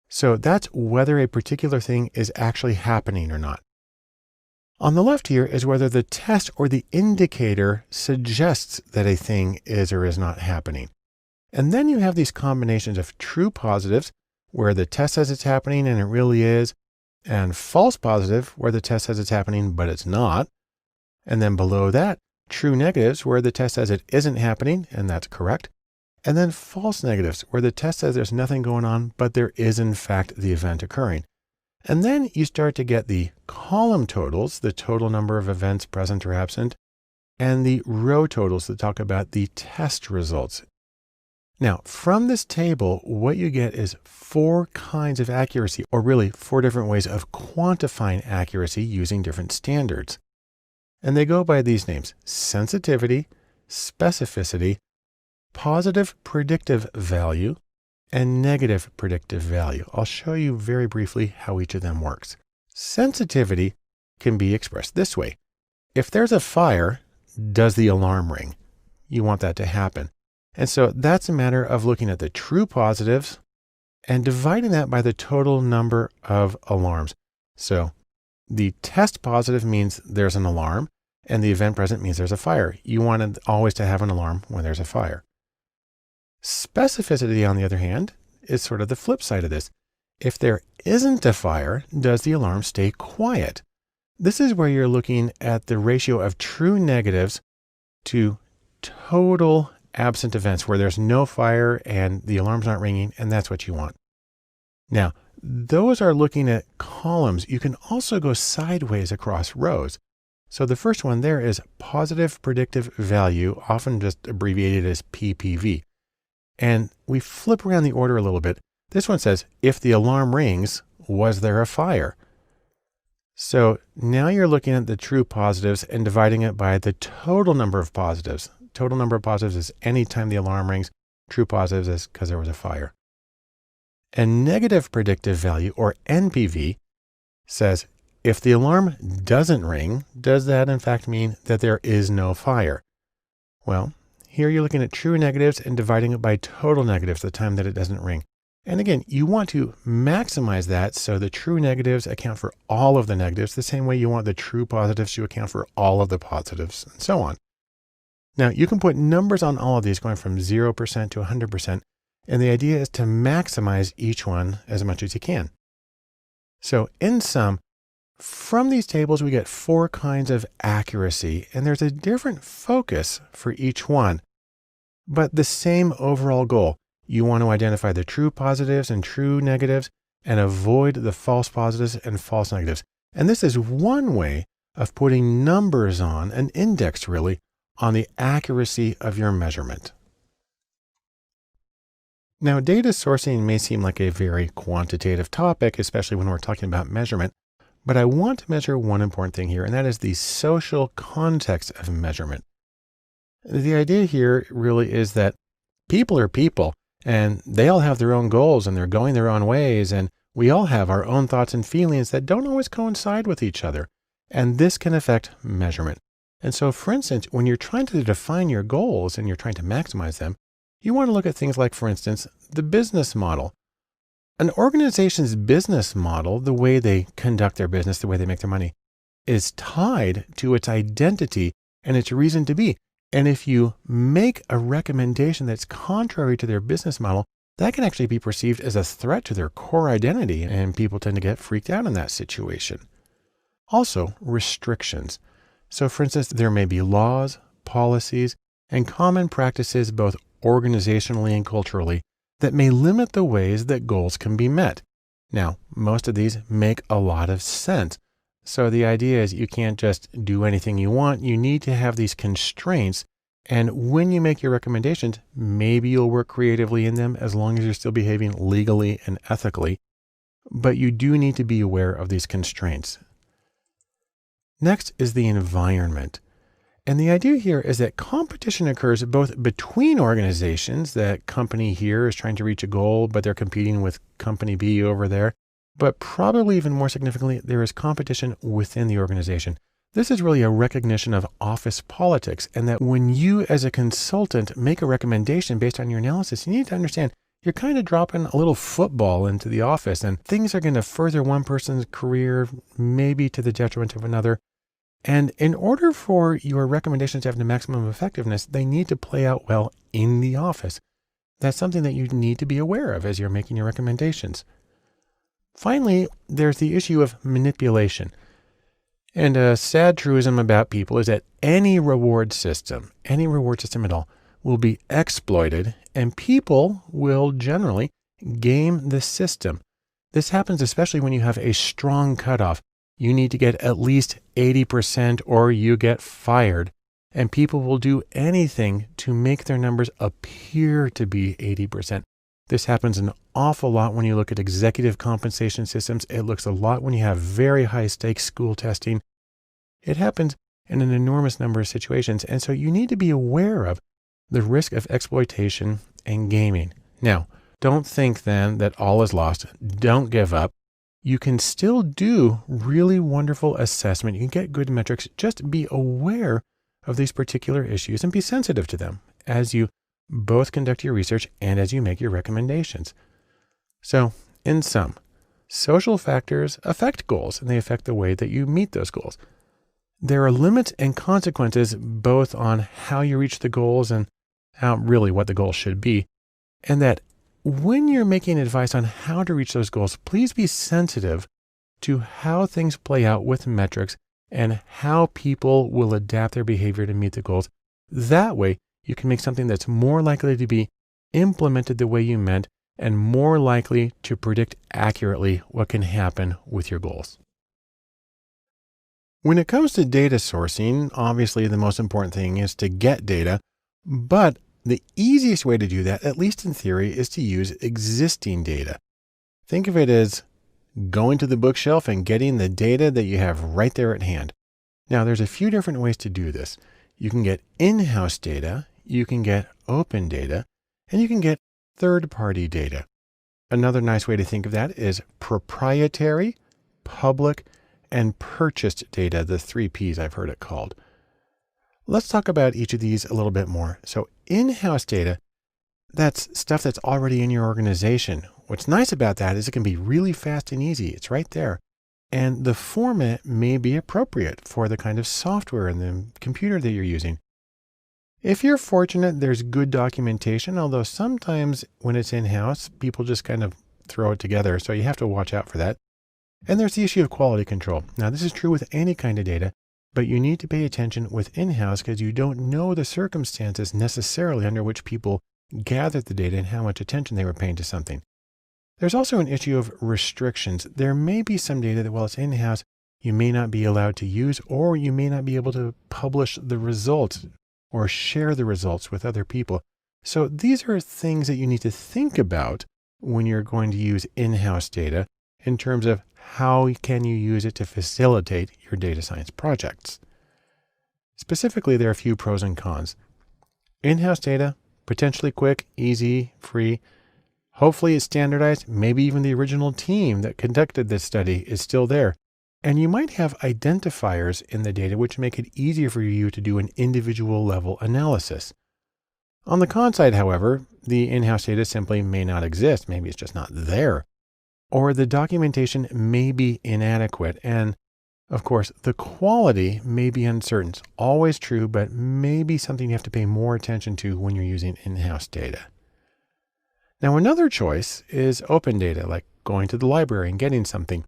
So that's whether a particular thing is actually happening or not. On the left here is whether the test or the indicator suggests that a thing is or is not happening. And then you have these combinations of true positives, where the test says it's happening and it really is, and false positive, where the test says it's happening but it's not. And then below that, true negatives, where the test says it isn't happening and that's correct. And then false negatives, where the test says there's nothing going on, but there is in fact the event occurring. And then you start to get the column totals, the total number of events present or absent, and the row totals that talk about the test results. Now, from this table, what you get is 4 kinds of accuracy, or really 4 different ways of quantifying accuracy using different standards. And they go by these names: sensitivity, specificity, positive predictive value, and negative predictive value. I'll show you very briefly how each of them works. Sensitivity can be expressed this way. If there's a fire, does the alarm ring? You want that to happen. And so that's a matter of looking at the true positives and dividing that by the total number of alarms. So the test positive means there's an alarm, and the event present means there's a fire. You want always to have an alarm when there's a fire. Specificity, on the other hand, is sort of the flip side of this. If there isn't a fire, does the alarm stay quiet? This is where you're looking at the ratio of true negatives to total absent events, where there's no fire and the alarm's not ringing, and that's what you want. Now, those are looking at columns. You can also go sideways across rows. So the first one there is positive predictive value, often just abbreviated as PPV. And we flip around the order a little bit. This one says, if the alarm rings, was there a fire? So now you're looking at the true positives and dividing it by the total number of positives. total number of positives is anytime the alarm rings. True positives is because there was a fire. And negative predictive value, or NPV, says if the alarm doesn't ring, does that in fact mean that there is no fire? Well, here you're looking at true negatives and dividing it by total negatives the time that it doesn't ring. And again, you want to maximize that so the true negatives account for all of the negatives, the same way you want the true positives to account for all of the positives, and so on. Now, you can put numbers on all of these going from 0% to 100%, and the idea is to maximize each one as much as you can. So in sum, from these tables, we get 4 kinds of accuracy, and there's a different focus for each one, but the same overall goal. You want to identify the true positives and true negatives and avoid the false positives and false negatives. And this is one way of putting numbers on, an index really, on the accuracy of your measurement. Now, data sourcing may seem like a very quantitative topic, especially when we're talking about measurement, but I want to measure one important thing here, and that is the social context of measurement. The idea here really is that people are people, and they all have their own goals and they're going their own ways. And we all have our own thoughts and feelings that don't always coincide with each other. And this can affect measurement. And so, for instance, when you're trying to define your goals and you're trying to maximize them, you want to look at things like, for instance, the business model. An organization's business model, the way they conduct their business, the way they make their money, is tied to its identity and its reason to be. And if you make a recommendation that's contrary to their business model, that can actually be perceived as a threat to their core identity, and people tend to get freaked out in that situation. Also, restrictions. So for instance, there may be laws, policies, and common practices both organizationally and culturally that may limit the ways that goals can be met. Now, most of these make a lot of sense. So the idea is you can't just do anything you want. You need to have these constraints. And when you make your recommendations, maybe you'll work creatively in them as long as you're still behaving legally and ethically. But you do need to be aware of these constraints. Next is the environment. And the idea here is that competition occurs both between organizations. That company here is trying to reach a goal, but they're competing with company B over there. But probably even more significantly, there is competition within the organization. This is really a recognition of office politics, and that when you as a consultant make a recommendation based on your analysis, you need to understand you're kind of dropping a little football into the office, and things are going to further one person's career, maybe to the detriment of another. And in order for your recommendations to have the maximum effectiveness, they need to play out well in the office. That's something that you need to be aware of as you're making your recommendations. Finally, there's the issue of manipulation. And a sad truism about people is that any reward system at all, will be exploited, and people will generally game the system. This happens especially when you have a strong cutoff. You need to get at least 80% or you get fired. And people will do anything to make their numbers appear to be 80%. This happens an awful lot when you look at executive compensation systems. It looks a lot when you have very high stakes school testing. It happens in an enormous number of situations. And so you need to be aware of the risk of exploitation and gaming. Now, don't think then that all is lost. Don't give up. You can still do really wonderful assessment. You can get good metrics. Just be aware of these particular issues and be sensitive to them as you both conduct your research and as you make your recommendations. So, in sum, social factors affect goals, and they affect the way that you meet those goals. There are limits and consequences both on how you reach the goals and how really what the goals should be. And that when you're making advice on how to reach those goals, please be sensitive to how things play out with metrics and how people will adapt their behavior to meet the goals. That way, you can make something that's more likely to be implemented the way you meant and more likely to predict accurately what can happen with your goals. When it comes to data sourcing, obviously the most important thing is to get data, but the easiest way to do that, at least in theory, is to use existing data. Think of it as going to the bookshelf and getting the data that you have right there at hand. Now, there's a few different ways to do this. You can get in-house data, you can get open data, and you can get third-party data. Another nice way to think of that is proprietary, public, and purchased data, the 3 Ps I've heard it called. Let's talk about each of these a little bit more. So in-house data, that's stuff that's already in your organization. What's nice about that is it can be really fast and easy. It's right there. And the format may be appropriate for the kind of software and the computer that you're using. If you're fortunate, there's good documentation, although sometimes when it's in-house, people just kind of throw it together. So you have to watch out for that. And there's the issue of quality control. Now, this is true with any kind of data, but you need to pay attention with in-house because you don't know the circumstances necessarily under which people gathered the data and how much attention they were paying to something. There's also an issue of restrictions. There may be some data that while it's in-house, you may not be allowed to use, or you may not be able to publish the results or share the results with other people. So these are things that you need to think about when you're going to use in-house data in terms of how can you use it to facilitate your data science projects. Specifically, there are a few pros and cons. In-house data, potentially quick, easy, free. Hopefully it's standardized. Maybe even the original team that conducted this study is still there. And you might have identifiers in the data which make it easier for you to do an individual level analysis. On the con side, however, the in-house data simply may not exist. Maybe it's just not there. Or the documentation may be inadequate. And of course, the quality may be uncertain. It's always true, but maybe something you have to pay more attention to when you're using in-house data. Now, another choice is open data, like going to the library and getting something.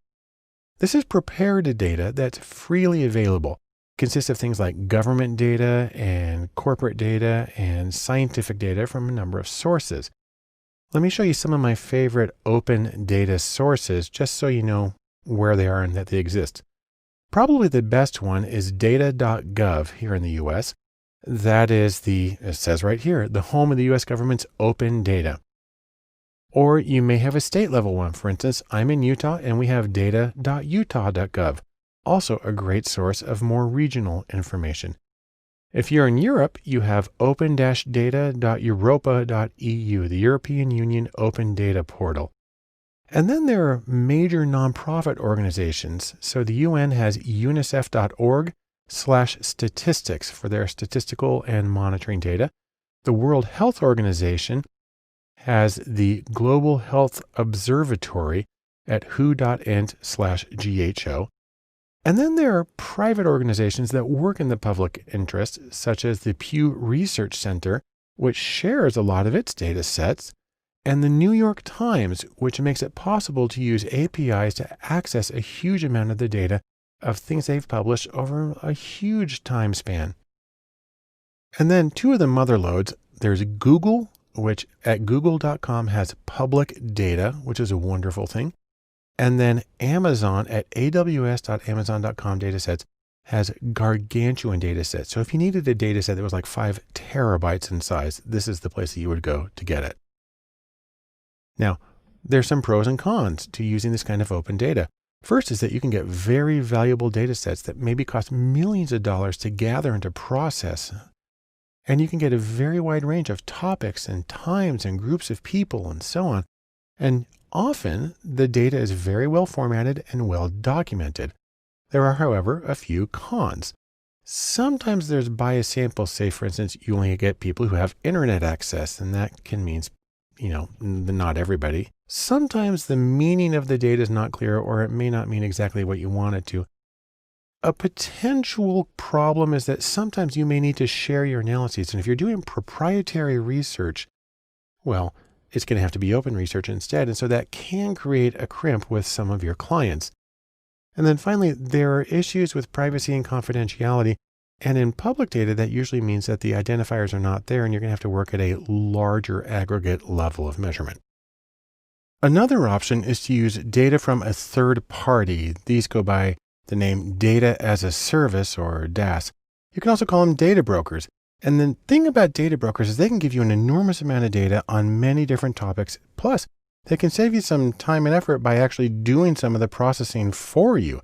This is prepared data that's freely available. It consists of things like government data and corporate data and scientific data from a number of sources. Let me show you some of my favorite open data sources, just so you know where they are and that they exist. Probably the best one is data.gov here in the US. That is it says right here, the home of the US government's open data. Or you may have a state level one. For instance, I'm in Utah and we have data.utah.gov, also a great source of more regional information. If you're in Europe, you have open-data.europa.eu, the European Union Open Data Portal. And then there are major nonprofit organizations. So the UN has unicef.org/statistics for their statistical and monitoring data. The World Health Organization has the Global Health Observatory at who.int/GHO. And then there are private organizations that work in the public interest, such as the Pew Research Center, which shares a lot of its data sets, and the New York Times, which makes it possible to use APIs to access a huge amount of the data of things they've published over a huge time span. And then two of the mother loads, there's Google, which at google.com has public data, which is a wonderful thing. And then Amazon at aws.amazon.com datasets has gargantuan datasets. So if you needed a dataset that was like 5 terabytes in size, this is the place that you would go to get it. Now, there's some pros and cons to using this kind of open data. First is that you can get very valuable datasets that maybe cost millions of dollars to gather and to process. And you can get a very wide range of topics and times and groups of people and so on. And often the data is very well formatted and well documented. There are, however, a few cons. Sometimes there's biased samples. Say, for instance, you only get people who have internet access, and that can mean, not everybody. Sometimes the meaning of the data is not clear, or it may not mean exactly what you want it to. A potential problem is that sometimes you may need to share your analyses. And if you're doing proprietary research, well, it's going to have to be open research instead. And so that can create a crimp with some of your clients. And then finally, there are issues with privacy and confidentiality. And in public data, that usually means that the identifiers are not there and you're going to have to work at a larger aggregate level of measurement. Another option is to use data from a third party. These go by the name Data as a Service, or DAS. You can also call them data brokers. And the thing about data brokers is they can give you an enormous amount of data on many different topics. Plus, they can save you some time and effort by actually doing some of the processing for you.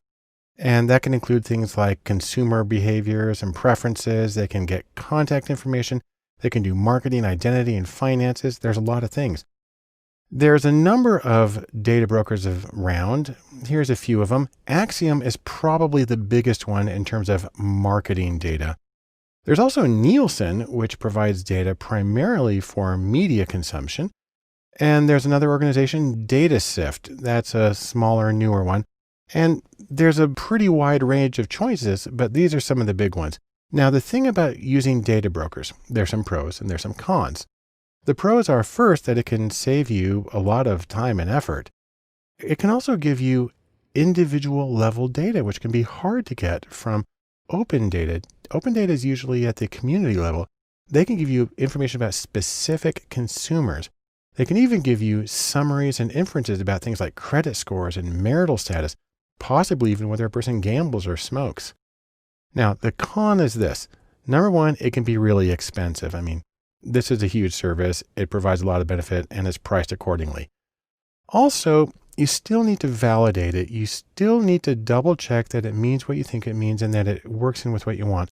And that can include things like consumer behaviors and preferences. They can get contact information. They can do marketing, identity, and finances. There's a lot of things. There's a number of data brokers around. Here's a few of them. Axiom is probably the biggest one in terms of marketing data. There's also Nielsen, which provides data primarily for media consumption. And there's another organization, DataSift. That's a smaller, newer one. And there's a pretty wide range of choices, but these are some of the big ones. Now, the thing about using data brokers, there's some pros and there's some cons. The pros are, first, that it can save you a lot of time and effort. It can also give you individual level data, which can be hard to get from open data. Open data is usually at the community level. They can give you information about specific consumers. They can even give you summaries and inferences about things like credit scores and marital status, possibly even whether a person gambles or smokes. Now, the con is this. Number one, it can be really expensive. I mean, this is a huge service. It provides a lot of benefit and is priced accordingly. Also, you still need to validate it. You still need to double check that it means what you think it means and that it works in with what you want.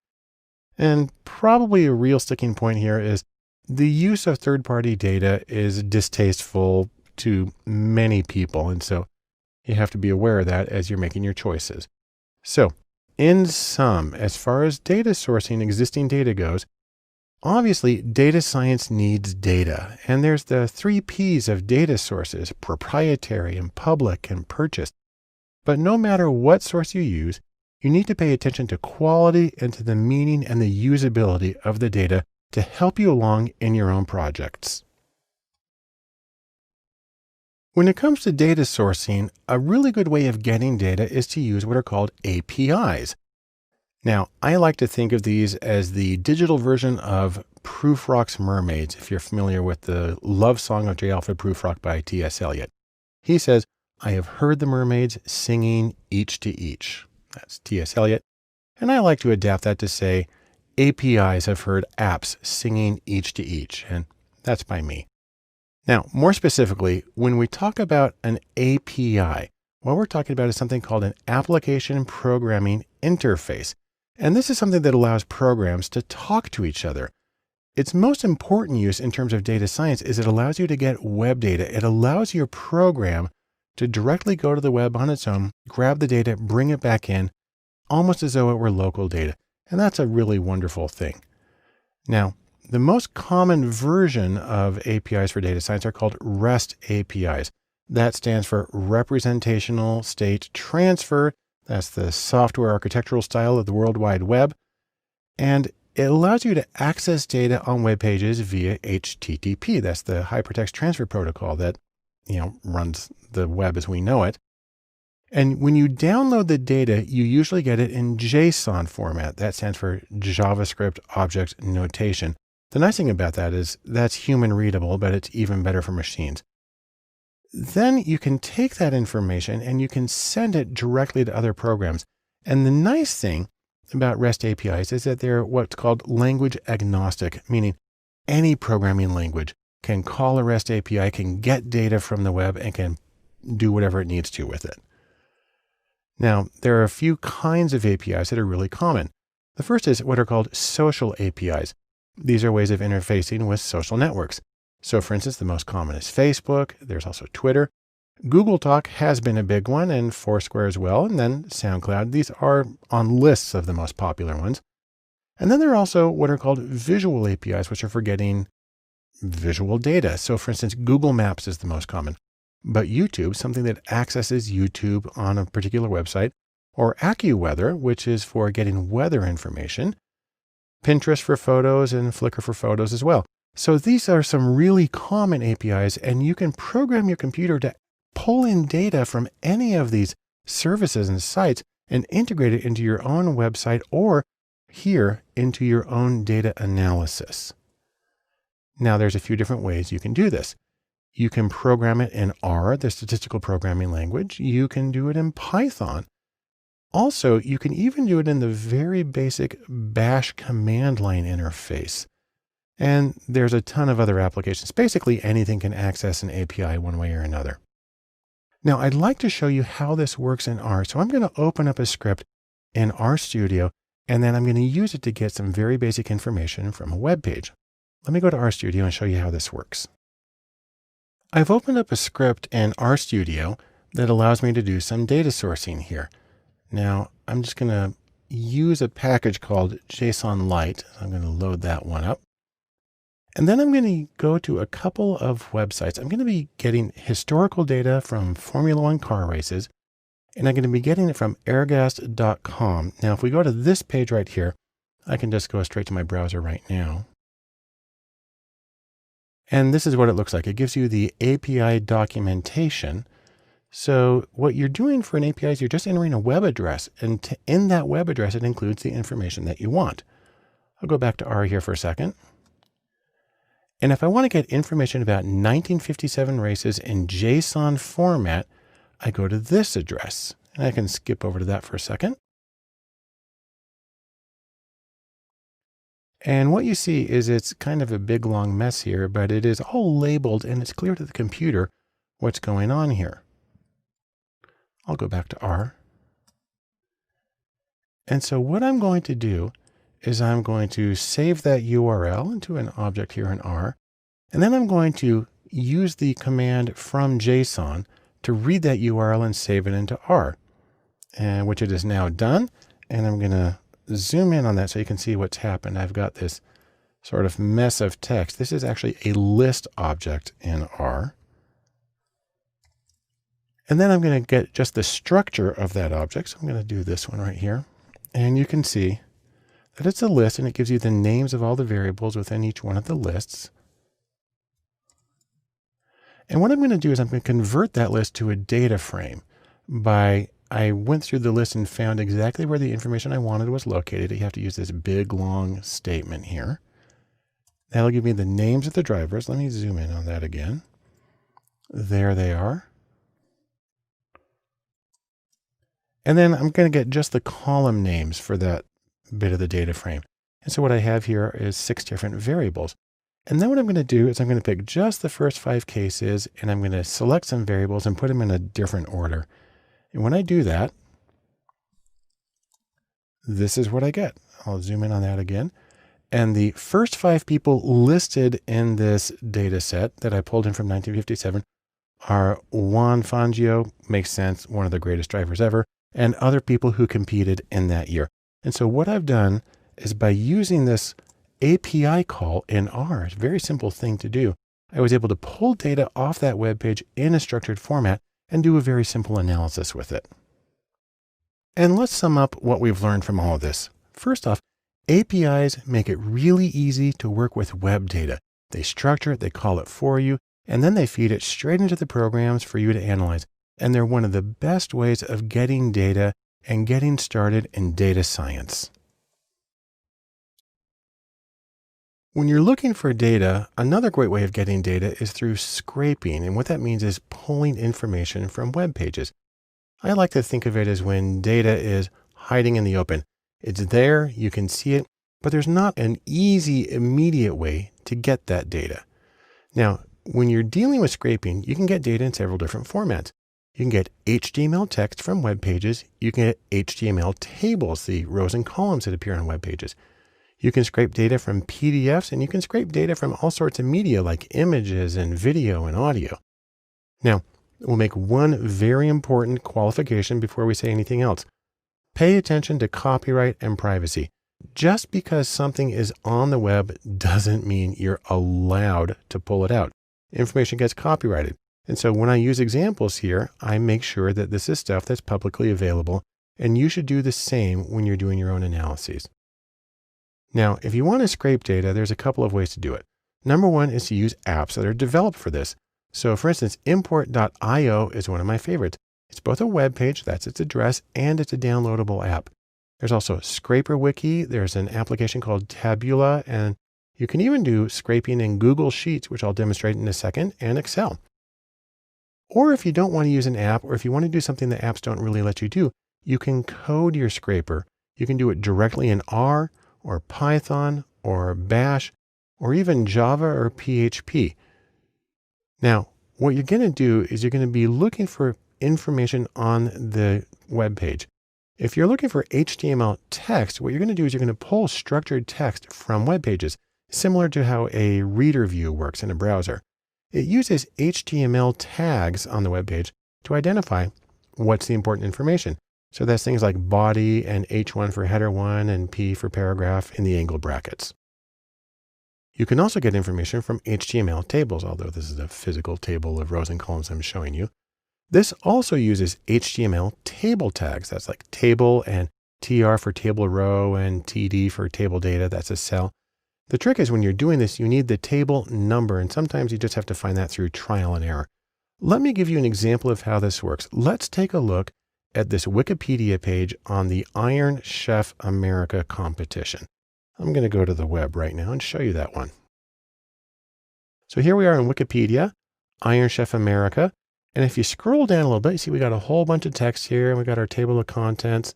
And probably a real sticking point here is the use of third-party data is distasteful to many people. And so you have to be aware of that as you're making your choices. So in sum, as far as data sourcing existing data goes, obviously data science needs data. And there's the 3 P's of data sources: proprietary and public and purchased. But no matter what source you use, you need to pay attention to quality and to the meaning and the usability of the data to help you along in your own projects. When it comes to data sourcing, a really good way of getting data is to use what are called APIs. Now, I like to think of these as the digital version of Prufrock's Mermaids, if you're familiar with the love song of J. Alfred Prufrock by T.S. Eliot. He says, "I have heard the mermaids singing each to each." That's T.S. Eliot. And I like to adapt that to say, APIs have heard apps singing each to each, and that's by me. Now, more specifically, when we talk about an API, what we're talking about is something called an application programming interface. And this is something that allows programs to talk to each other. Its most important use in terms of data science is it allows you to get web data. It allows your program to directly go to the web on its own, grab the data, bring it back in, almost as though it were local data. And that's a really wonderful thing. Now, the most common version of APIs for data science are called REST APIs. That stands for Representational State Transfer. That's the software architectural style of the World Wide Web. And it allows you to access data on web pages via HTTP. That's the Hypertext Transfer Protocol that, runs the web as we know it. And when you download the data, you usually get it in JSON format. That stands for JavaScript Object Notation. The nice thing about that is that's human readable, but it's even better for machines. Then you can take that information and you can send it directly to other programs. And the nice thing about REST APIs is that they're what's called language agnostic, meaning any programming language can call a REST API, can get data from the web, and can do whatever it needs to with it. Now, there are a few kinds of APIs that are really common. The first is what are called social APIs. These are ways of interfacing with social networks. So for instance, the most common is Facebook. There's also Twitter. Google Talk has been a big one, and Foursquare as well, and then SoundCloud. These are on lists of the most popular ones. And then there are also what are called visual APIs, which are for getting visual data. So for instance, Google Maps is the most common. But YouTube, something that accesses YouTube on a particular website, or AccuWeather, which is for getting weather information, Pinterest for photos, and Flickr for photos as well. So these are some really common APIs, and you can program your computer to pull in data from any of these services and sites and integrate it into your own website or here into your own data analysis. Now, there's a few different ways you can do this. You can program it in R, the statistical programming language. You can do it in Python. Also, you can even do it in the very basic Bash command line interface. And there's a ton of other applications. Basically, anything can access an API one way or another. Now I'd like to show you how this works in R. So I'm going to open up a script in RStudio, and then I'm going to use it to get some very basic information from a web page. Let me go to RStudio and show you how this works. I've opened up a script in RStudio that allows me to do some data sourcing here. Now I'm just going to use a package called JSON Lite. I'm going to load that one up. And then I'm going to go to a couple of websites. I'm going to be getting historical data from Formula One car races, and I'm going to be getting it from airgas.com. Now, if we go to this page right here, I can just go straight to my browser right now. And this is what it looks like. It gives you the API documentation. So what you're doing for an API is you're just entering a web address, and in that web address, it includes the information that you want. I'll go back to R here for a second. And if I want to get information about 1957 races in JSON format, I go to this address, and I can skip over to that for a second. And what you see is it's kind of a big long mess here, but it is all labeled and it's clear to the computer what's going on here. I'll go back to R. And so what I'm going to do is I'm going to save that URL into an object here in R. And then I'm going to use the command from JSON to read that URL and save it into R, and which it is now done. And I'm going to zoom in on that so you can see what's happened. I've got this sort of mess of text. This is actually a list object in R. And then I'm going to get just the structure of that object. So I'm going to do this one right here. And you can see that it's a list, and it gives you the names of all the variables within each one of the lists. And what I'm going to do is I'm going to convert that list to a data frame I went through the list and found exactly where the information I wanted was located. You have to use this big, long statement here. That'll give me the names of the drivers. Let me zoom in on that again. There they are. And then I'm going to get just the column names for that bit of the data frame. And so what I have here is 6 different variables. And then what I'm going to do is I'm going to pick just the first 5 cases, and I'm going to select some variables and put them in a different order. And when I do that, this is what I get. I'll zoom in on that again. And the first 5 people listed in this data set that I pulled in from 1957 are Juan Fangio, makes sense, one of the greatest drivers ever, and other people who competed in that year. And so what I've done is by using this API call in R, it's a very simple thing to do, I was able to pull data off that web page in a structured format and do a very simple analysis with it. And let's sum up what we've learned from all of this. First off, APIs make it really easy to work with web data. They structure it, they call it for you, and then they feed it straight into the programs for you to analyze. And they're one of the best ways of getting data and getting started in data science. When you're looking for data, another great way of getting data is through scraping. And what that means is pulling information from web pages. I like to think of it as when data is hiding in the open. It's there, you can see it, but there's not an easy, immediate way to get that data. Now, when you're dealing with scraping, you can get data in several different formats. You can get HTML text from web pages. You can get HTML tables, the rows and columns that appear on web pages. You can scrape data from PDFs, and you can scrape data from all sorts of media like images and video and audio. Now, we'll make one very important qualification before we say anything else. Pay attention to copyright and privacy. Just because something is on the web doesn't mean you're allowed to pull it out. Information gets copyrighted. And so when I use examples here, I make sure that this is stuff that's publicly available, and you should do the same when you're doing your own analyses. Now, if you want to scrape data, there's a couple of ways to do it. Number one is to use apps that are developed for this. So for instance, import.io is one of my favorites. It's both a web page, that's its address, and it's a downloadable app. There's also ScraperWiki. There's an application called Tabula, and you can even do scraping in Google Sheets, which I'll demonstrate in a second, and Excel. Or if you don't want to use an app, or if you want to do something that apps don't really let you do, you can code your scraper. You can do it directly in R, or Python, or Bash, or even Java or PHP. Now, what you're going to do is you're going to be looking for information on the web page. If you're looking for HTML text, what you're going to do is you're going to pull structured text from web pages, similar to how a reader view works in a browser. It uses HTML tags on the web page to identify what's the important information. So that's things like body and H1 for header 1 and P for paragraph in the angled brackets. You can also get information from HTML tables, although this is a physical table of rows and columns I'm showing you. This also uses HTML table tags. That's like table and TR for table row and TD for table data. That's a cell. The trick is when you're doing this, you need the table number, and sometimes you just have to find that through trial and error. Let me give you an example of how this works. Let's take a look at this Wikipedia page on the Iron Chef America competition. I'm going to go to the web right now and show you that one. So here we are in Wikipedia, Iron Chef America. And if you scroll down a little bit, you see we got a whole bunch of text here, and we got our table of contents.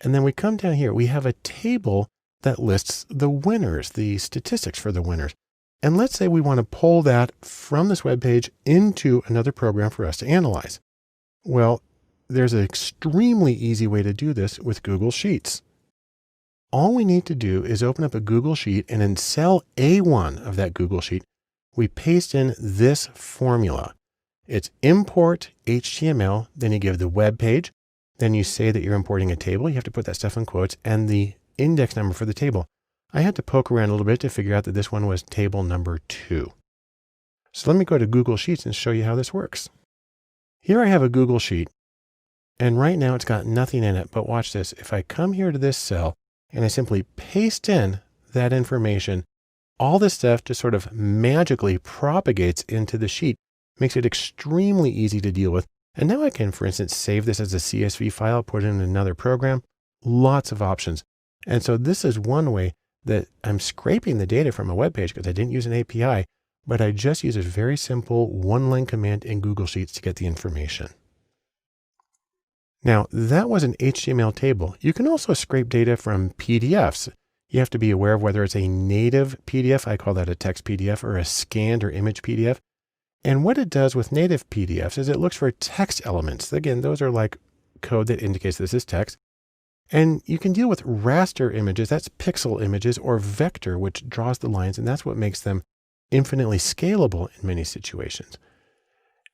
And then we come down here, we have a table that lists the winners, the statistics for the winners. And let's say we want to pull that from this web page into another program for us to analyze. Well, there's an extremely easy way to do this with Google Sheets. All we need to do is open up a Google Sheet, and in cell A1 of that Google Sheet, we paste in this formula. It's import HTML, then you give the web page, then you say that you're importing a table. You have to put that stuff in quotes, and the index number for the table. I had to poke around a little bit to figure out that this one was table number 2. So let me go to Google Sheets and show you how this works. Here I have a Google Sheet, and right now it's got nothing in it, but watch this. If I come here to this cell and I simply paste in that information, all this stuff just sort of magically propagates into the sheet, makes it extremely easy to deal with. And now I can, for instance, save this as a CSV file, put it in another program, lots of options. And so this is one way that I'm scraping the data from a web page because I didn't use an API, but I just use a very simple one-line command in Google Sheets to get the information. Now that was an HTML table. You can also scrape data from PDFs. You have to be aware of whether it's a native PDF, I call that a text PDF, or a scanned or image PDF. And what it does with native PDFs is it looks for text elements. Again, those are like code that indicates this is text. And you can deal with raster images, that's pixel images, or vector, which draws the lines, and that's what makes them infinitely scalable in many situations.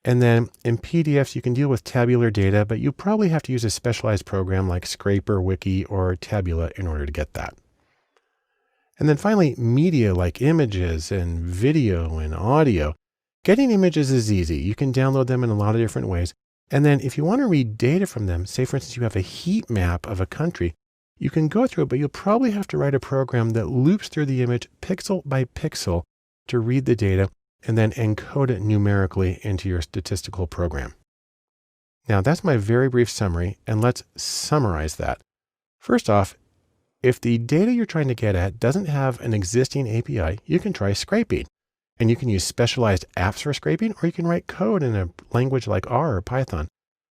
And then in PDFs, you can deal with tabular data, but you probably have to use a specialized program like Scraper, Wiki, or Tabula in order to get that. And then finally, media like images and video and audio. Getting images is easy. You can download them in a lot of different ways. And then if you want to read data from them, say for instance, you have a heat map of a country, you can go through it, but you'll probably have to write a program that loops through the image pixel by pixel to read the data and then encode it numerically into your statistical program. Now that's my very brief summary, and let's summarize that. First off, if the data you're trying to get at doesn't have an existing API, you can try scraping. And you can use specialized apps for scraping, or you can write code in a language like R or Python.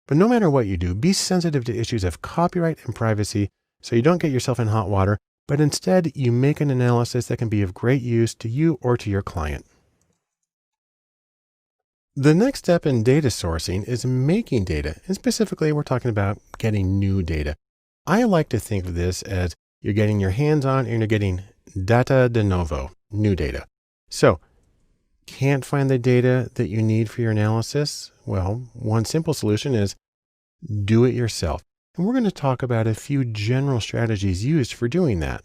But no matter what you do, be sensitive to issues of copyright and privacy so you don't get yourself in hot water, but instead you make an analysis that can be of great use to you or to your client. The next step in data sourcing is making data. And specifically, we're talking about getting new data. I like to think of this as you're getting your hands on and you're getting data de novo, new data. So, can't find the data that you need for your analysis? Well, one simple solution is do it yourself. And we're going to talk about a few general strategies used for doing that.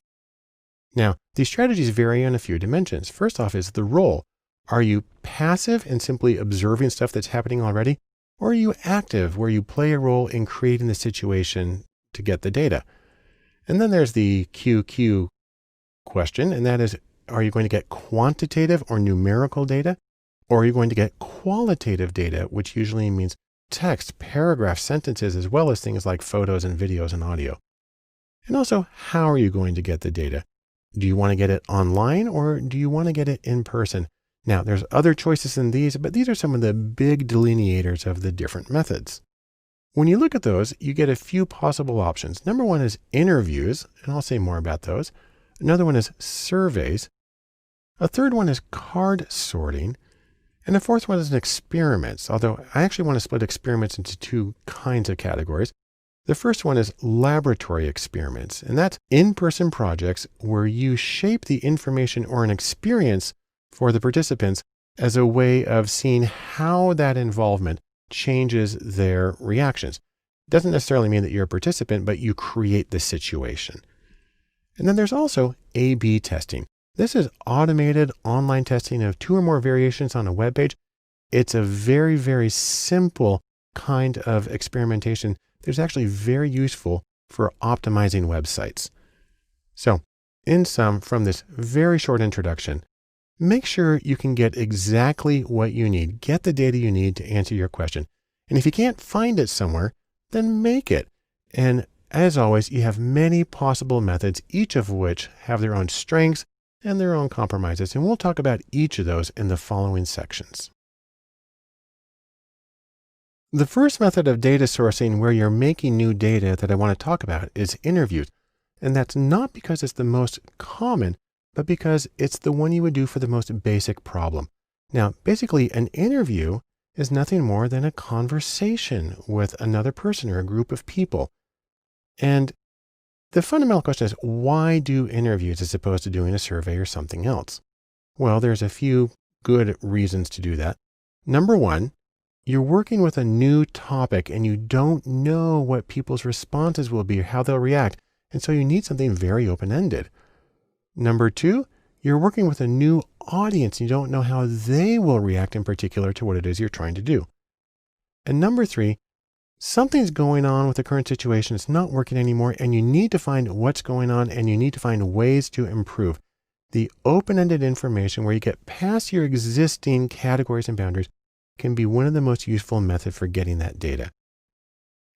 Now, these strategies vary on a few dimensions. First off is the role. Are you passive and simply observing stuff that's happening already? Or are you active where you play a role in creating the situation to get the data? And then there's the QQ question, and that is, are you going to get quantitative or numerical data? Or are you going to get qualitative data, which usually means text, paragraphs, sentences, as well as things like photos and videos and audio? And also, how are you going to get the data? Do you want to get it online or do you want to get it in person? Now, there's other choices than these, but these are some of the big delineators of the different methods. When you look at those, you get a few possible options. Number one is interviews, and I'll say more about those. Another one is surveys. A third one is card sorting. And the fourth one is experiments, although I actually want to split experiments into two kinds of categories. The first one is laboratory experiments, and that's in-person projects where you shape the information or an experience for the participants as a way of seeing how that involvement changes their reactions. It doesn't necessarily mean that you're a participant, but you create the situation. And then there's also A/B testing. This is automated online testing of two or more variations on a web page. It's a very, very simple kind of experimentation that's actually very useful for optimizing websites. So, in sum, from this very short introduction, make sure you can get exactly what you need. Get the data you need to answer your question. And if you can't find it somewhere, then make it. And as always, you have many possible methods, each of which have their own strengths and their own compromises. And we'll talk about each of those in the following sections. The first method of data sourcing where you're making new data that I want to talk about is interviews. And that's not because it's the most common, but because it's the one you would do for the most basic problem. Now, basically, an interview is nothing more than a conversation with another person or a group of people. And the fundamental question is, why do interviews as opposed to doing a survey or something else? Well, there's a few good reasons to do that. Number one, you're working with a new topic and you don't know what people's responses will be or how they'll react. And so you need something very open-ended. Number two, you're working with a new audience. You don't know how they will react in particular to what it is you're trying to do. And number three, something's going on with the current situation. It's not working anymore, and you need to find what's going on and you need to find ways to improve. The open-ended information where you get past your existing categories and boundaries can be one of the most useful methods for getting that data.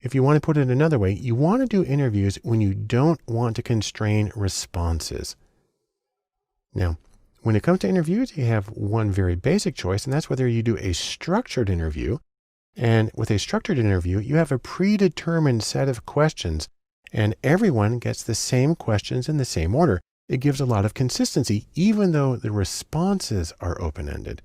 If you want to put it another way, you want to do interviews when you don't want to constrain responses. Now, when it comes to interviews, you have one very basic choice, and that's whether you do a structured interview. And with a structured interview, you have a predetermined set of questions, and everyone gets the same questions in the same order. It gives a lot of consistency, even though the responses are open-ended.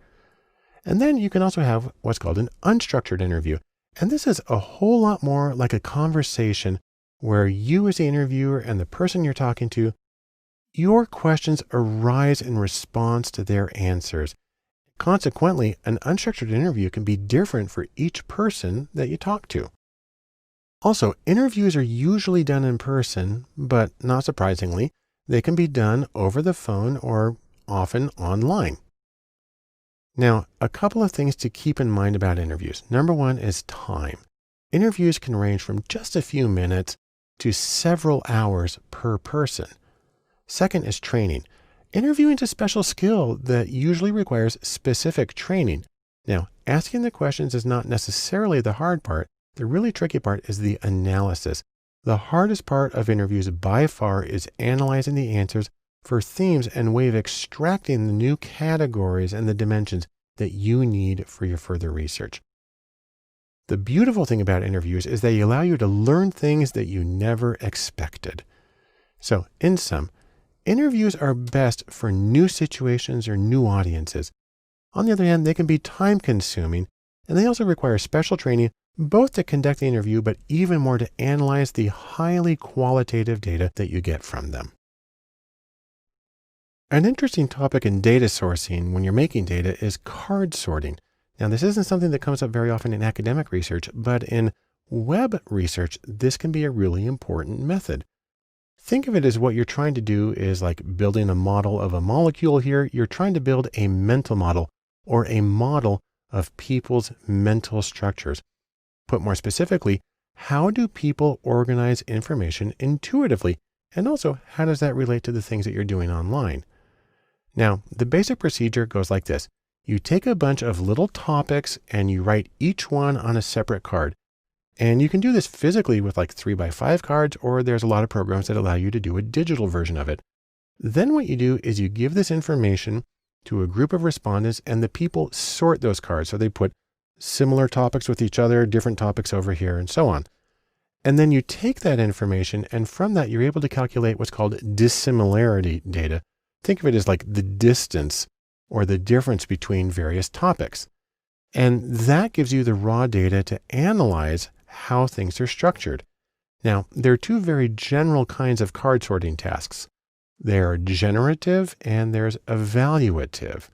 And then you can also have what's called an unstructured interview. And this is a whole lot more like a conversation where you as the interviewer and the person you're talking to, your questions arise in response to their answers. Consequently, an unstructured interview can be different for each person that you talk to. Also, interviews are usually done in person, but not surprisingly, they can be done over the phone or often online. Now, a couple of things to keep in mind about interviews. Number one is time. Interviews can range from just a few minutes to several hours per person. Second is training. Interviewing is a special skill that usually requires specific training. Now, asking the questions is not necessarily the hard part. The really tricky part is the analysis. The hardest part of interviews by far is analyzing the answers for themes and way of extracting the new categories and the dimensions that you need for your further research. The beautiful thing about interviews is they allow you to learn things that you never expected. So, in sum, interviews are best for new situations or new audiences. On the other hand, they can be time-consuming, and they also require special training both to conduct the interview, but even more to analyze the highly qualitative data that you get from them. An interesting topic in data sourcing when you're making data is card sorting. Now, this isn't something that comes up very often in academic research, but in web research, this can be a really important method. Think of it as what you're trying to do is like building a model of a molecule here. You're trying to build a mental model or a model of people's mental structures. Put more specifically, how do people organize information intuitively? And also, how does that relate to the things that you're doing online? Now, the basic procedure goes like this. You take a bunch of little topics and you write each one on a separate card. And you can do this physically with like 3x5 cards, or there's a lot of programs that allow you to do a digital version of it. Then what you do is you give this information to a group of respondents and the people sort those cards. So they put similar topics with each other, different topics over here, and so on. And then you take that information, and from that, you're able to calculate what's called dissimilarity data. Think of it as like the distance or the difference between various topics. And that gives you the raw data to analyze how things are structured. Now, there are two very general kinds of card sorting tasks. There are generative and there's evaluative.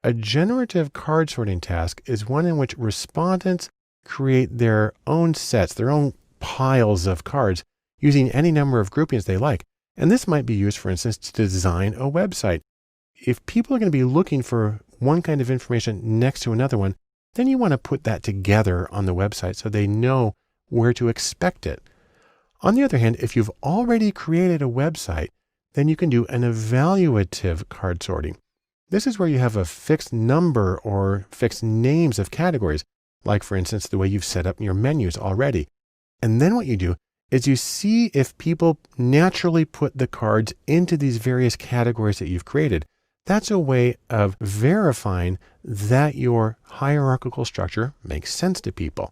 A generative card sorting task is one in which respondents create their own sets, their own piles of cards using any number of groupings they like. And this might be used, for instance, to design a website. If people are going to be looking for one kind of information next to another one, then you want to put that together on the website so they know where to expect it. On the other hand, if you've already created a website, then you can do an evaluative card sorting. This is where you have a fixed number or fixed names of categories, like for instance, the way you've set up your menus already. And then what you do is you see if people naturally put the cards into these various categories that you've created. That's a way of verifying that your hierarchical structure makes sense to people.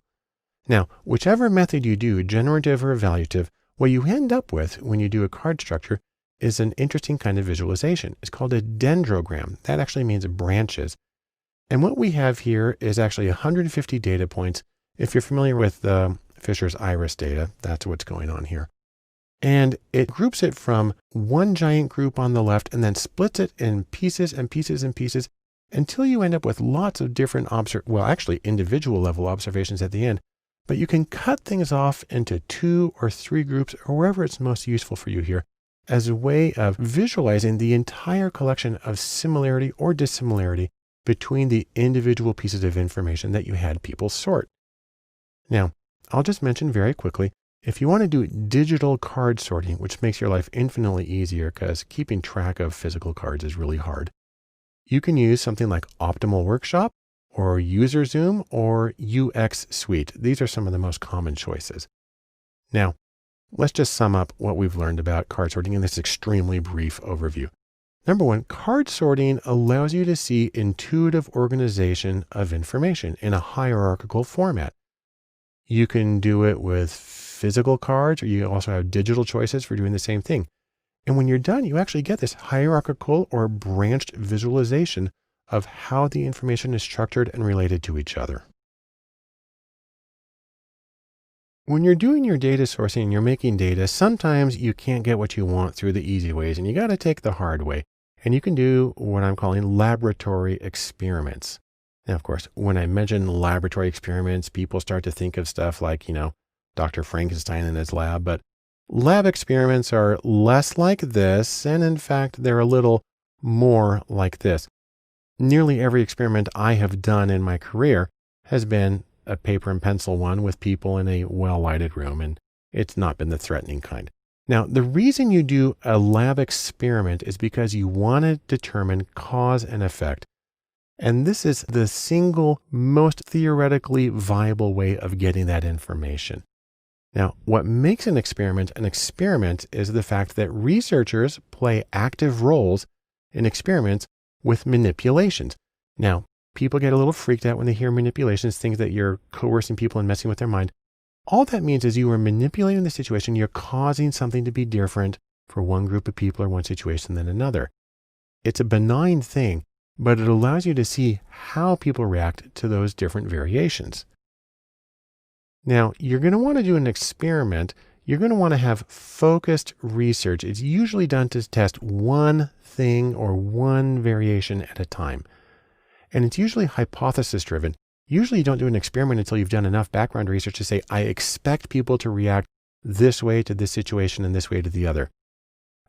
Now, whichever method you do, generative or evaluative, what you end up with when you do a card structure is an interesting kind of visualization. It's called a dendrogram. That actually means branches. And what we have here is actually 150 data points. If you're familiar with Fisher's iris data, that's what's going on here. And it groups it from one giant group on the left and then splits it in pieces and pieces and pieces until you end up with lots of different individual level observations at the end. But you can cut things off into 2 or 3 groups or wherever it's most useful for you here as a way of visualizing the entire collection of similarity or dissimilarity between the individual pieces of information that you had people sort. Now, I'll just mention very quickly, if you want to do digital card sorting, which makes your life infinitely easier because keeping track of physical cards is really hard, you can use something like Optimal Workshop or User Zoom or UX Suite. These are some of the most common choices. Now, let's just sum up what we've learned about card sorting in this extremely brief overview. Number 1, card sorting allows you to see intuitive organization of information in a hierarchical format. You can do it with physical cards, or you also have digital choices for doing the same thing. And when you're done, you actually get this hierarchical or branched visualization of how the information is structured and related to each other. When you're doing your data sourcing and you're making data, sometimes you can't get what you want through the easy ways, and you got to take the hard way. And you can do what I'm calling laboratory experiments. Now, of course, when I mention laboratory experiments, people start to think of stuff like, Dr. Frankenstein in his lab, but lab experiments are less like this. And in fact, they're a little more like this. Nearly every experiment I have done in my career has been a paper and pencil one with people in a well-lighted room, and it's not been the threatening kind. Now, the reason you do a lab experiment is because you want to determine cause and effect. And this is the single most theoretically viable way of getting that information. Now, what makes an experiment is the fact that researchers play active roles in experiments with manipulations. Now, people get a little freaked out when they hear manipulations, things that you're coercing people and messing with their mind. All that means is you are manipulating the situation. You're causing something to be different for one group of people or one situation than another. It's a benign thing, but it allows you to see how people react to those different variations. Now, you're going to want to do an experiment. You're going to want to have focused research. It's usually done to test one thing or one variation at a time. And it's usually hypothesis driven. Usually you don't do an experiment until you've done enough background research to say, I expect people to react this way to this situation and this way to the other.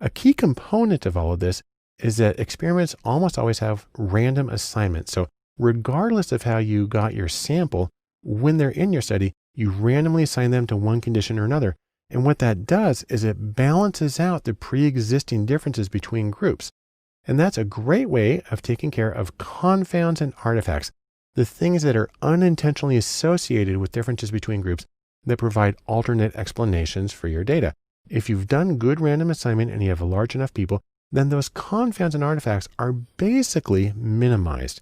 A key component of all of this is that experiments almost always have random assignments. So regardless of how you got your sample, when they're in your study, you randomly assign them to one condition or another. And what that does is it balances out the pre-existing differences between groups. And that's a great way of taking care of confounds and artifacts, the things that are unintentionally associated with differences between groups that provide alternate explanations for your data. If you've done good random assignment and you have a large enough people, then those confounds and artifacts are basically minimized.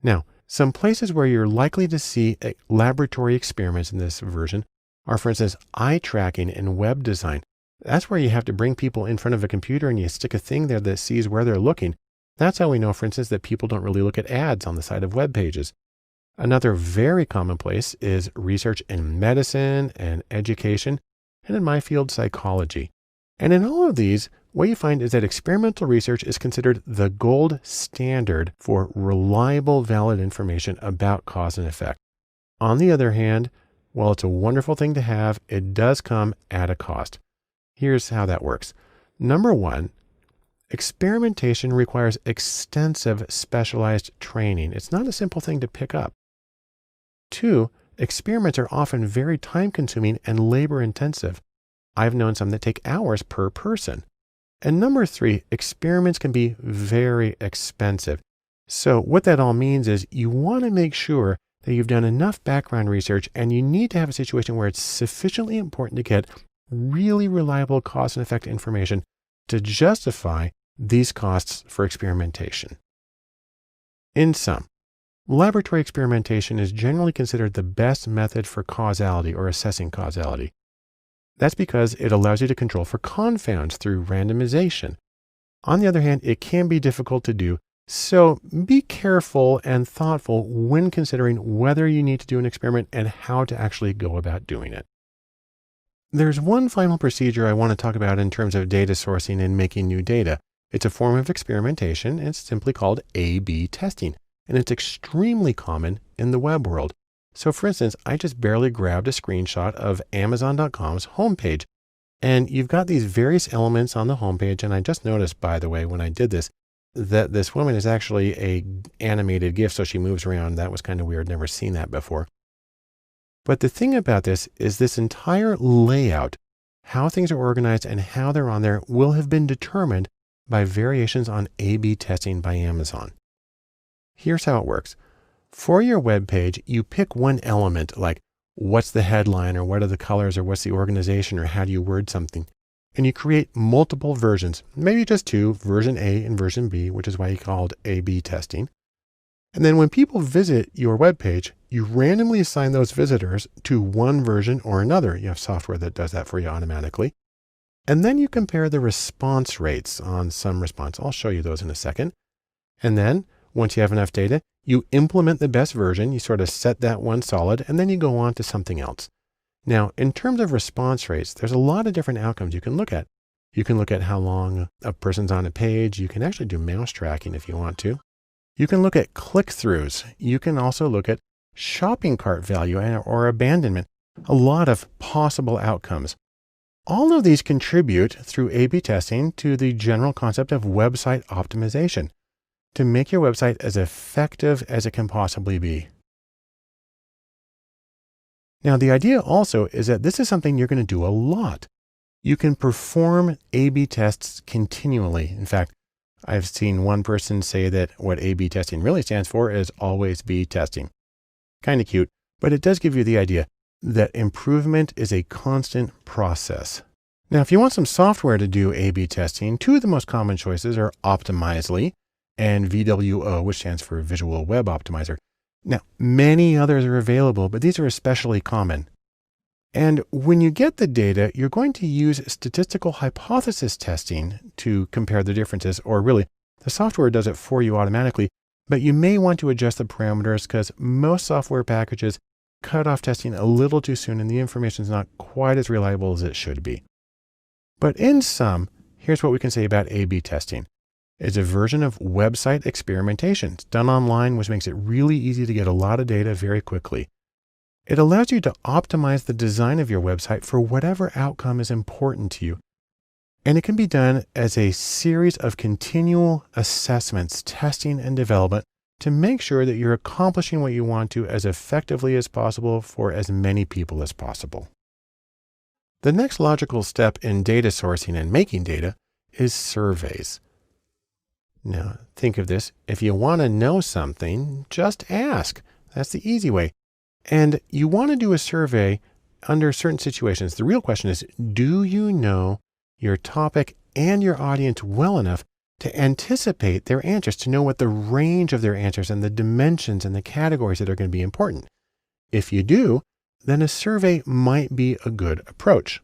Now, some places where you're likely to see laboratory experiments in this version are, for instance, eye tracking and web design. That's where you have to bring people in front of a computer and you stick a thing there that sees where they're looking. That's how we know, for instance, that people don't really look at ads on the side of web pages. Another very commonplace is research in medicine and education, and in my field, psychology. And in all of these, what you find is that experimental research is considered the gold standard for reliable, valid information about cause and effect. On the other hand, while it's a wonderful thing to have, it does come at a cost. Here's how that works. Number one, experimentation requires extensive specialized training. It's not a simple thing to pick up. Two, experiments are often very time-consuming and labor-intensive. I've known some that take hours per person. And number three, experiments can be very expensive. So what that all means is you want to make sure that you've done enough background research, and you need to have a situation where it's sufficiently important to get really reliable cause and effect information to justify these costs for experimentation. In sum, laboratory experimentation is generally considered the best method for causality or assessing causality. That's because it allows you to control for confounds through randomization. On the other hand, it can be difficult to do, so be careful and thoughtful when considering whether you need to do an experiment and how to actually go about doing it. There's one final procedure I want to talk about in terms of data sourcing and making new data. It's a form of experimentation, and it's simply called A/B testing, and it's extremely common in the web world. So for instance, I just barely grabbed a screenshot of Amazon.com's homepage, and you've got these various elements on the homepage. And I just noticed, by the way, when I did this, that this woman is actually a animated GIF. So she moves around. That was kind of weird. Never seen that before. But the thing about this is this entire layout, how things are organized and how they're on there, will have been determined by variations on A/B testing by Amazon. Here's how it works. For your web page, you pick one element, like what's the headline, or what are the colors, or what's the organization, or how do you word something. And you create multiple versions, maybe just two, version A and version B, which is why you called A/B testing. And then when people visit your web page, you randomly assign those visitors to one version or another. You have software that does that for you automatically. And then you compare the response rates on some response. I'll show you those in a second. And then once you have enough data, you implement the best version. You sort of set that one solid, and then you go on to something else. Now, in terms of response rates, there's a lot of different outcomes you can look at. You can look at how long a person's on a page. You can actually do mouse tracking if you want to. You can look at click-throughs. You can also look at shopping cart value or abandonment. A lot of possible outcomes. All of these contribute through A/B testing to the general concept of website optimization, to make your website as effective as it can possibly be. Now, the idea also is that this is something you're going to do a lot. You can perform A/B tests continually. In fact, I've seen one person say that what A/B testing really stands for is always be testing. Kind of cute, but it does give you the idea that improvement is a constant process. Now, if you want some software to do A/B testing, two of the most common choices are Optimizely and VWO, which stands for Visual Web Optimizer. Now, many others are available, but these are especially common. And when you get the data, you're going to use statistical hypothesis testing to compare the differences, or really, the software does it for you automatically, but you may want to adjust the parameters because most software packages cut off testing a little too soon and the information is not quite as reliable as it should be. But in sum, here's what we can say about A/B testing. It's a version of website experimentation. It's done online, which makes it really easy to get a lot of data very quickly. It allows you to optimize the design of your website for whatever outcome is important to you. And it can be done as a series of continual assessments, testing, and development to make sure that you're accomplishing what you want to as effectively as possible for as many people as possible. The next logical step in data sourcing and making data is surveys. Now, think of this. If you want to know something, just ask. That's the easy way. And you want to do a survey under certain situations. The real question is, do you know your topic and your audience well enough to anticipate their answers, to know what the range of their answers and the dimensions and the categories that are going to be important? If you do, then a survey might be a good approach.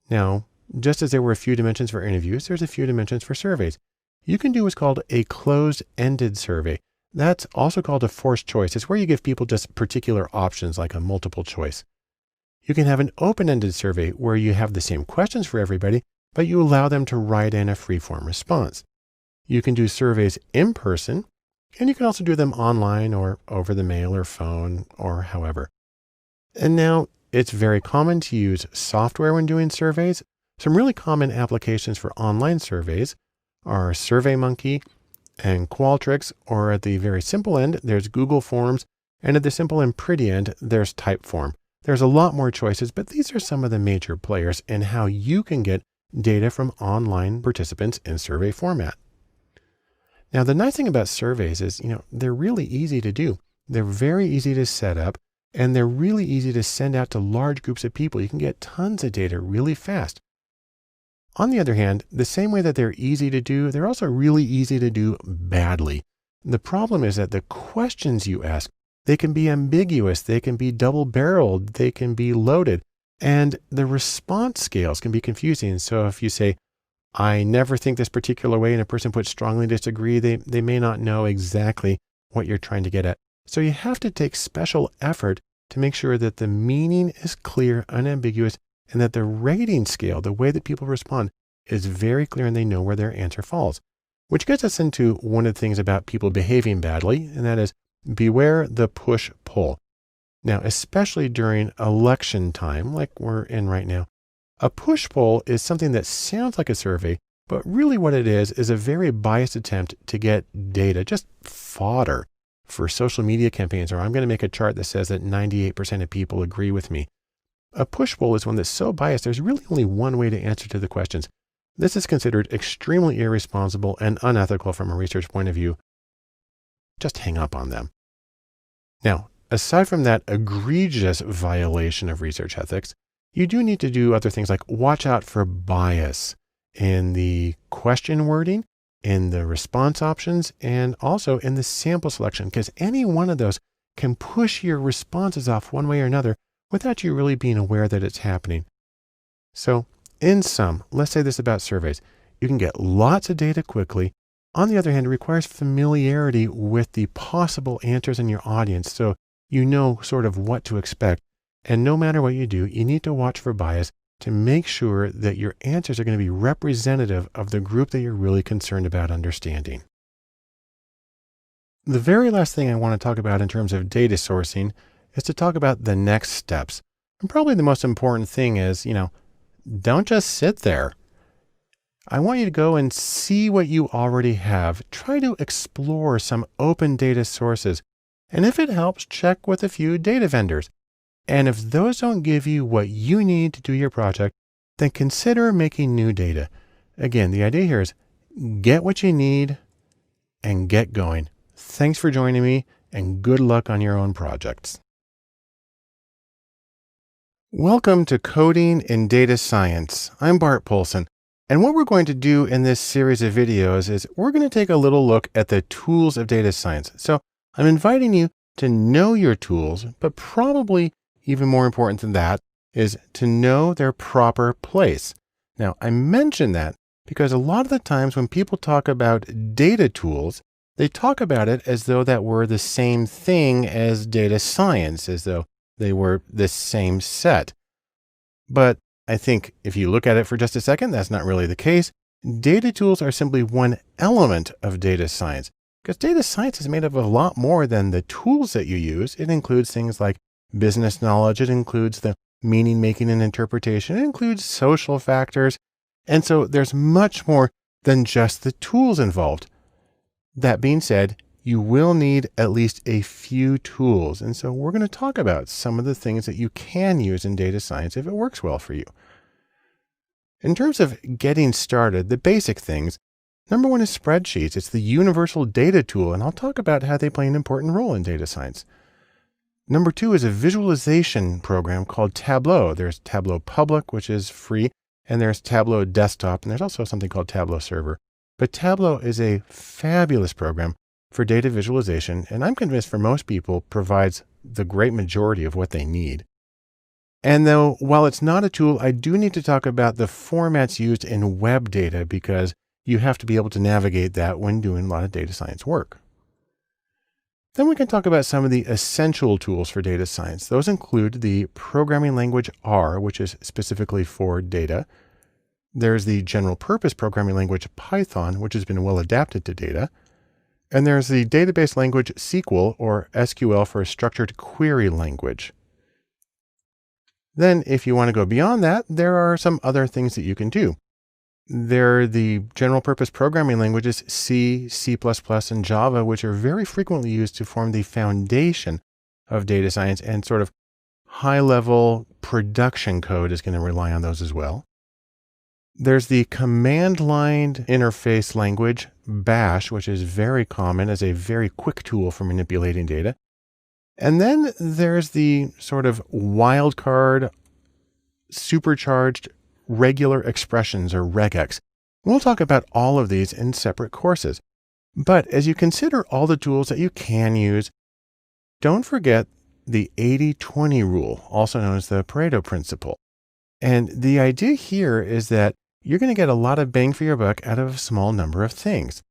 Now, just as there were a few dimensions for interviews, there's a few dimensions for surveys. You can do what's called a closed-ended survey. That's also called a forced choice. It's where you give people just particular options like a multiple choice. You can have an open-ended survey where you have the same questions for everybody, but you allow them to write in a free-form response. You can do surveys in person, and you can also do them online or over the mail or phone or however. And now it's very common to use software when doing surveys. Some really common applications for online surveys are SurveyMonkey and Qualtrics, or at the very simple end, there's Google Forms, and at the simple and pretty end, there's Typeform. There's a lot more choices, but these are some of the major players in how you can get data from online participants in survey format. Now, the nice thing about surveys is, they're really easy to do. They're very easy to set up, and they're really easy to send out to large groups of people. You can get tons of data really fast. On the other hand, the same way that they're easy to do, they're also really easy to do badly. The problem is that the questions you ask, they can be ambiguous, they can be double-barreled, they can be loaded, and the response scales can be confusing. So if you say, I never think this particular way, and a person puts strongly disagree, they may not know exactly what you're trying to get at. So you have to take special effort to make sure that the meaning is clear, unambiguous, and that the rating scale, the way that people respond, is very clear and they know where their answer falls. Which gets us into one of the things about people behaving badly, and that is beware the push-pull. Now, especially during election time, like we're in right now, a push-pull is something that sounds like a survey, but really what it is a very biased attempt to get data, just fodder for social media campaigns, or I'm going to make a chart that says that 98% of people agree with me. A push-pull is one that's so biased, there's really only one way to answer to the questions. This is considered extremely irresponsible and unethical from a research point of view. Just hang up on them. Now, aside from that egregious violation of research ethics, you do need to do other things like watch out for bias in the question wording, in the response options, and also in the sample selection, because any one of those can push your responses off one way or another without you really being aware that it's happening. So in sum, let's say this about surveys. You can get lots of data quickly. On the other hand, it requires familiarity with the possible answers in your audience, so you know sort of what to expect. And no matter what you do, you need to watch for bias to make sure that your answers are going to be representative of the group that you're really concerned about understanding. The very last thing I want to talk about in terms of data sourcing is to talk about the next steps. And probably the most important thing is, don't just sit there. I want you to go and see what you already have. Try to explore some open data sources. And if it helps, check with a few data vendors. And if those don't give you what you need to do your project, then consider making new data. Again, the idea here is get what you need and get going. Thanks for joining me, and good luck on your own projects. Welcome to Coding in Data Science. I'm Barton Poulson, and what we're going to do in this series of videos is we're going to take a little look at the tools of data science. So I'm inviting you to know your tools, but probably even more important than that is to know their proper place. Now, I mention that because a lot of the times when people talk about data tools, they talk about it as though that were the same thing as data science, as though they were the same set. But I think if you look at it for just a second, that's not really the case. Data tools are simply one element of data science, because data science is made up of a lot more than the tools that you use. It includes things like business knowledge. It includes the meaning making and interpretation. It includes social factors. And so there's much more than just the tools involved. That being said, you will need at least a few tools. And so we're going to talk about some of the things that you can use in data science if it works well for you. In terms of getting started, the basic things, number one is spreadsheets. It's the universal data tool, and I'll talk about how they play an important role in data science. Number two is a visualization program called Tableau. There's Tableau Public, which is free, and there's Tableau Desktop, and there's also something called Tableau Server. But Tableau is a fabulous program for data visualization, and I'm convinced for most people provides the great majority of what they need. And though, while it's not a tool, I do need to talk about the formats used in web data, because you have to be able to navigate that when doing a lot of data science work. Then we can talk about some of the essential tools for data science. Those include the programming language R, which is specifically for data. There's the general purpose programming language Python, which has been well adapted to data. And there's the database language SQL, or SQL for structured query language. Then if you want to go beyond that, there are some other things that you can do. There are the general purpose programming languages C, C++, and Java, which are very frequently used to form the foundation of data science, and sort of high-level production code is going to rely on those as well. There's the command line interface language Bash, which is very common as a very quick tool for manipulating data. And then there's the sort of wildcard, supercharged regular expressions, or regex. We'll talk about all of these in separate courses. But as you consider all the tools that you can use, don't forget the 80-20 rule, also known as the Pareto principle. And the idea here is that you're going to get a lot of bang for your buck out of a small number of things.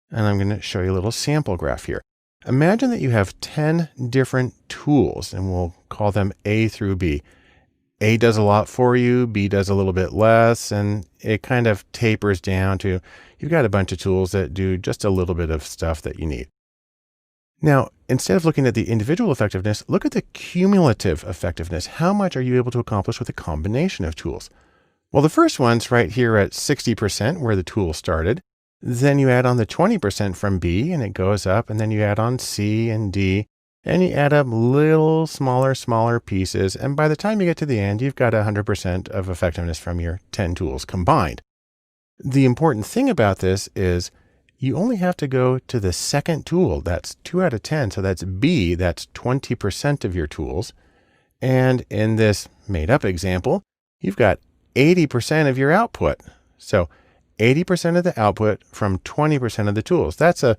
And I'm going to show you a little sample graph here. Imagine that you have 10 different tools, and we'll call them A through B. A does a lot for you, B does a little bit less, and it kind of tapers down to you've got a bunch of tools that do just a little bit of stuff that you need. Now, instead of looking at the individual effectiveness, look at the cumulative effectiveness. How much are you able to accomplish with a combination of tools? Well, the first one's right here at 60% where the tool started. Then you add on the 20% from B and it goes up, and then you add on C and D, and you add up little smaller pieces. And by the time you get to the end, you've got 100% of effectiveness from your 10 tools combined. The important thing about this is you only have to go to the second tool. That's 2 out of 10. So that's B, that's 20% of your tools. And in this made up example, you've got 80% of your output. So 80% of the output from 20% of the tools. That's a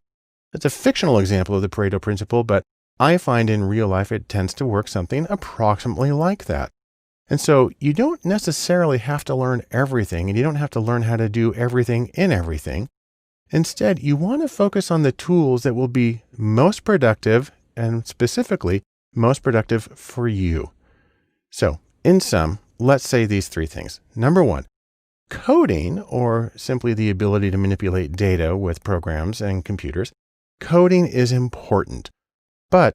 fictional example of the Pareto principle, but I find in real life it tends to work something approximately like that. And so you don't necessarily have to learn everything, and you don't have to learn how to do everything in everything. Instead, you want to focus on the tools that will be most productive, and specifically most productive for you. So in sum, let's say these 3 things. Number 1, coding, or simply the ability to manipulate data with programs and computers. Coding is important, but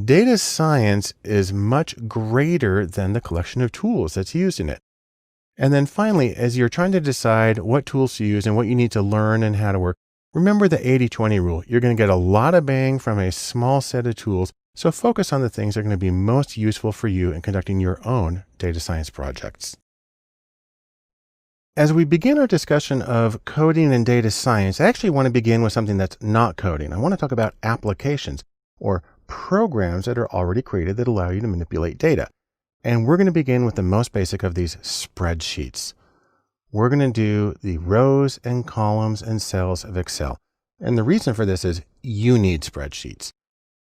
data science is much greater than the collection of tools that's used in it. And then finally, as you're trying to decide what tools to use and what you need to learn and how to work, remember the 80-20 rule. You're going to get a lot of bang from a small set of tools. So focus on the things that are going to be most useful for you in conducting your own data science projects. As we begin our discussion of coding and data science, I actually want to begin with something that's not coding. I want to talk about applications, or programs that are already created that allow you to manipulate data. And we're going to begin with the most basic of these, spreadsheets. We're going to do the rows and columns and cells of Excel. And the reason for this is you need spreadsheets.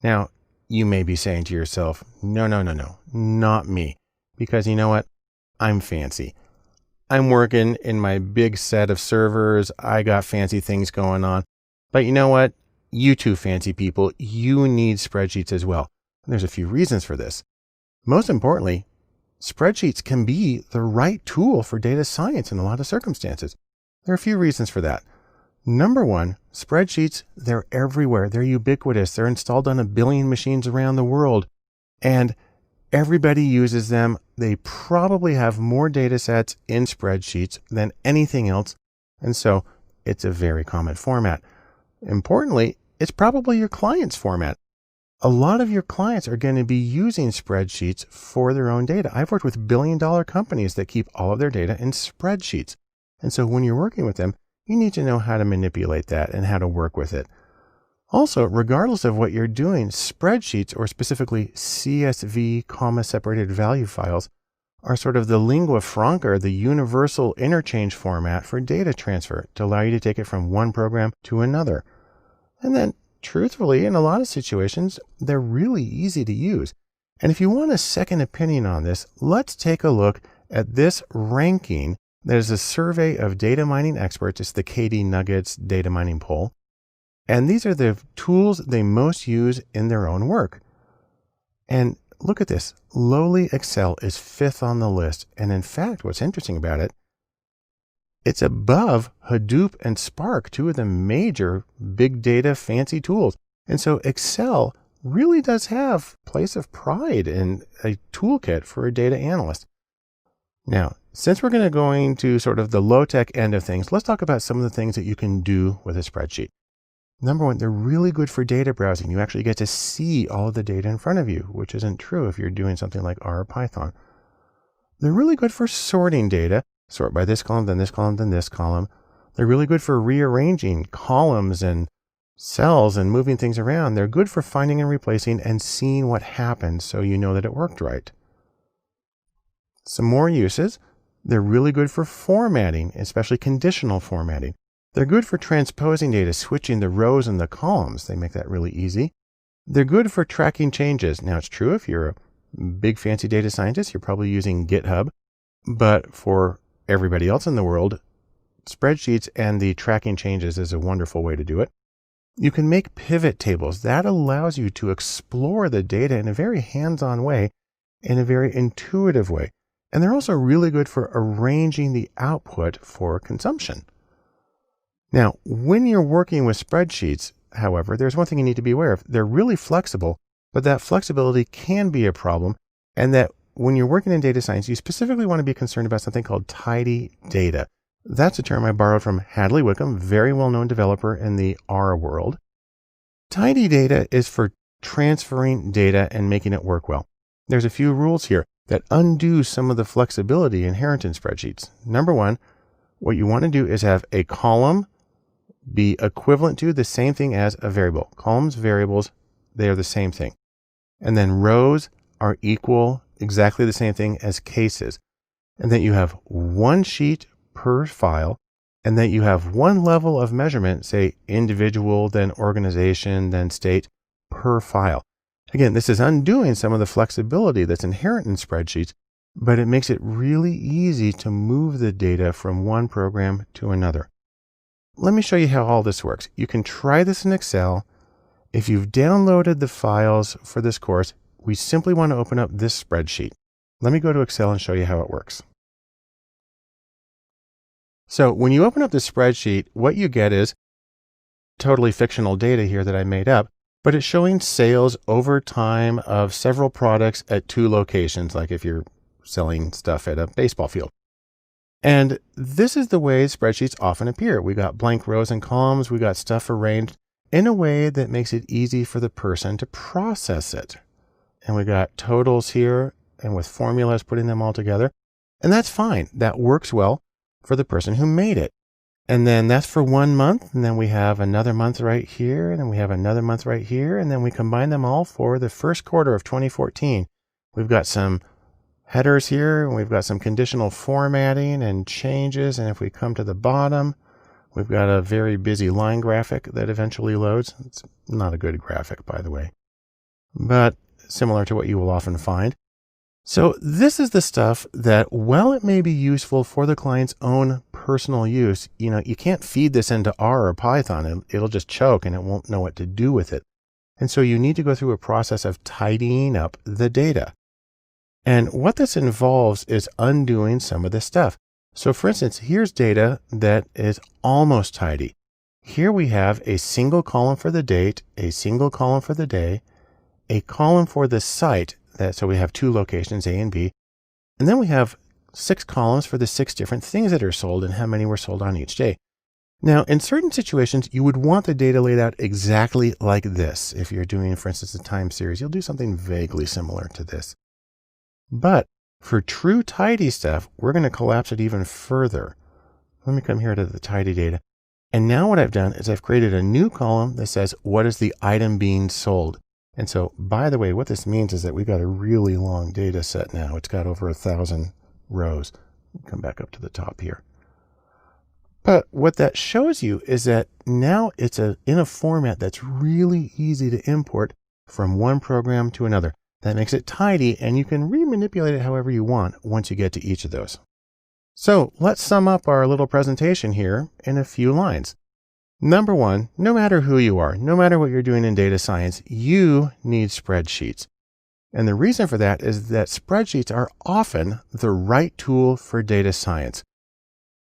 Now, you may be saying to yourself, no, not me. Because you know what? I'm fancy. I'm working in my big set of servers. I got fancy things going on. But you know what? You too, fancy people, you need spreadsheets as well. And there's a few reasons for this. Most importantly, spreadsheets can be the right tool for data science in a lot of circumstances. There are a few reasons for that. Number 1, spreadsheets, they're everywhere. They're ubiquitous. They're installed on 1 billion machines around the world. And everybody uses them. They probably have more data sets in spreadsheets than anything else. And so it's a very common format. Importantly, it's probably your client's format. A lot of your clients are going to be using spreadsheets for their own data. I've worked with billion-dollar companies that keep all of their data in spreadsheets. And so when you're working with them, you need to know how to manipulate that and how to work with it. Also, regardless of what you're doing, spreadsheets, or specifically CSV, comma-separated value files, are sort of the lingua franca, or the universal interchange format for data transfer to allow you to take it from one program to another. And then, truthfully, in a lot of situations, they're really easy to use. And if you want a second opinion on this, let's take a look at this ranking. That is a survey of data mining experts. It's the KD Nuggets data mining poll. And these are the tools they most use in their own work. And look at this. Lowly Excel is 5th on the list. And in fact, what's interesting about it, it's above Hadoop and Spark, two of the major big data fancy tools. And so Excel really does have a place of pride in a toolkit for a data analyst. Now, since we're going to sort of the low-tech end of things, let's talk about some of the things that you can do with a spreadsheet. Number one, they're really good for data browsing. You actually get to see all of the data in front of you, which isn't true if you're doing something like R or Python. They're really good for sorting data. Sort by this column, then this column, then this column. They're really good for rearranging columns and cells and moving things around. They're good for finding and replacing and seeing what happened so you know that it worked right. Some more uses. They're really good for formatting, especially conditional formatting. They're good for transposing data, switching the rows and the columns. They make that really easy. They're good for tracking changes. Now, it's true if you're a big fancy data scientist, you're probably using GitHub. But for everybody else in the world, spreadsheets and the tracking changes is a wonderful way to do it. You can make pivot tables. That allows you to explore the data in a very hands-on way, in a very intuitive way. And they're also really good for arranging the output for consumption. Now, when you're working with spreadsheets, however, there's one thing you need to be aware of. They're really flexible, but that flexibility can be a problem, and that when you're working in data science, you specifically want to be concerned about something called tidy data. That's a term I borrowed from Hadley Wickham, very well-known developer in the R world. Tidy data is for transferring data and making it work well. There's a few rules here that undo some of the flexibility inherent in spreadsheets. Number one, what you want to do is have a column be equivalent to the same thing as a variable. Columns, variables, they are the same thing. And then rows are equal, exactly the same thing as cases. And then you have one sheet per file, and then you have one level of measurement, say individual, then organization, then state per file. Again, this is undoing some of the flexibility that's inherent in spreadsheets, but it makes it really easy to move the data from one program to another. Let me show you how all this works. You can try this in Excel. If you've downloaded the files for this course, we simply want to open up this spreadsheet. Let me go to Excel and show you how it works. So when you open up the spreadsheet, what you get is totally fictional data here that I made up, but it's showing sales over time of several products at 2 locations, like if you're selling stuff at a baseball field. And this is the way spreadsheets often appear. We got blank rows and columns. We got stuff arranged in a way that makes it easy for the person to process it. And we got totals here and with formulas, putting them all together. And that's fine. That works well for the person who made it. And then that's for 1 month. And then we have another month right here. And then we have another month right here. And then we combine them all for the first quarter of 2014. We've got some headers here, and we've got some conditional formatting and changes. And if we come to the bottom, we've got a very busy line graphic that eventually loads. It's not a good graphic, by the way, but similar to what you will often find. So this is the stuff that, while it may be useful for the client's own personal use, you can't feed this into R or Python. It'll just choke and it won't know what to do with it. And so you need to go through a process of tidying up the data. And what this involves is undoing some of this stuff. So for instance, here's data that is almost tidy. Here we have a single column for the date, a single column for the day, a column for the site. So we have 2 locations, A and B. And then we have 6 columns for the 6 different things that are sold and how many were sold on each day. Now, in certain situations, you would want the data laid out exactly like this. If you're doing, for instance, a time series, you'll do something vaguely similar to this. But for true tidy stuff, we're going to collapse it even further. Let me come here to the tidy data. And now what I've done is I've created a new column that says, what is the item being sold? And so, by the way, what this means is that we've got a really long data set now. It's got over 1,000 rows. Come back up to the top here. But what that shows you is that now it's in a format that's really easy to import from one program to another. That makes it tidy, and you can remanipulate it however you want once you get to each of those. So let's sum up our little presentation here in a few lines. Number one, no matter who you are, no matter what you're doing in data science, you need spreadsheets. And the reason for that is that spreadsheets are often the right tool for data science.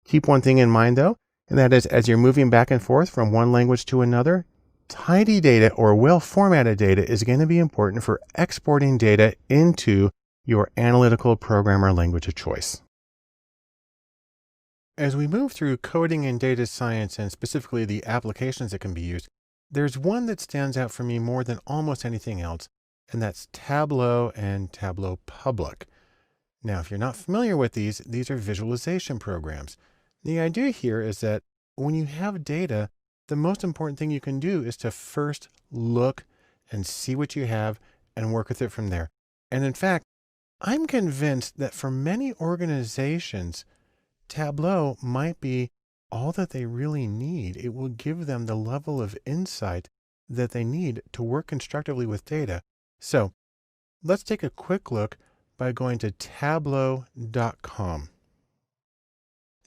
Keep one thing in mind though, and that is as you're moving back and forth from one language to another, tidy data or well-formatted data is going to be important for exporting data into your analytical programmer language of choice. As we move through coding and data science and specifically the applications that can be used, there's one that stands out for me more than almost anything else, and that's Tableau and Tableau Public. Now, if you're not familiar with these are visualization programs. The idea here is that when you have data, the most important thing you can do is to first look and see what you have and work with it from there. And in fact, I'm convinced that for many organizations, Tableau might be all that they really need. It will give them the level of insight that they need to work constructively with data. So let's take a quick look by going to tableau.com.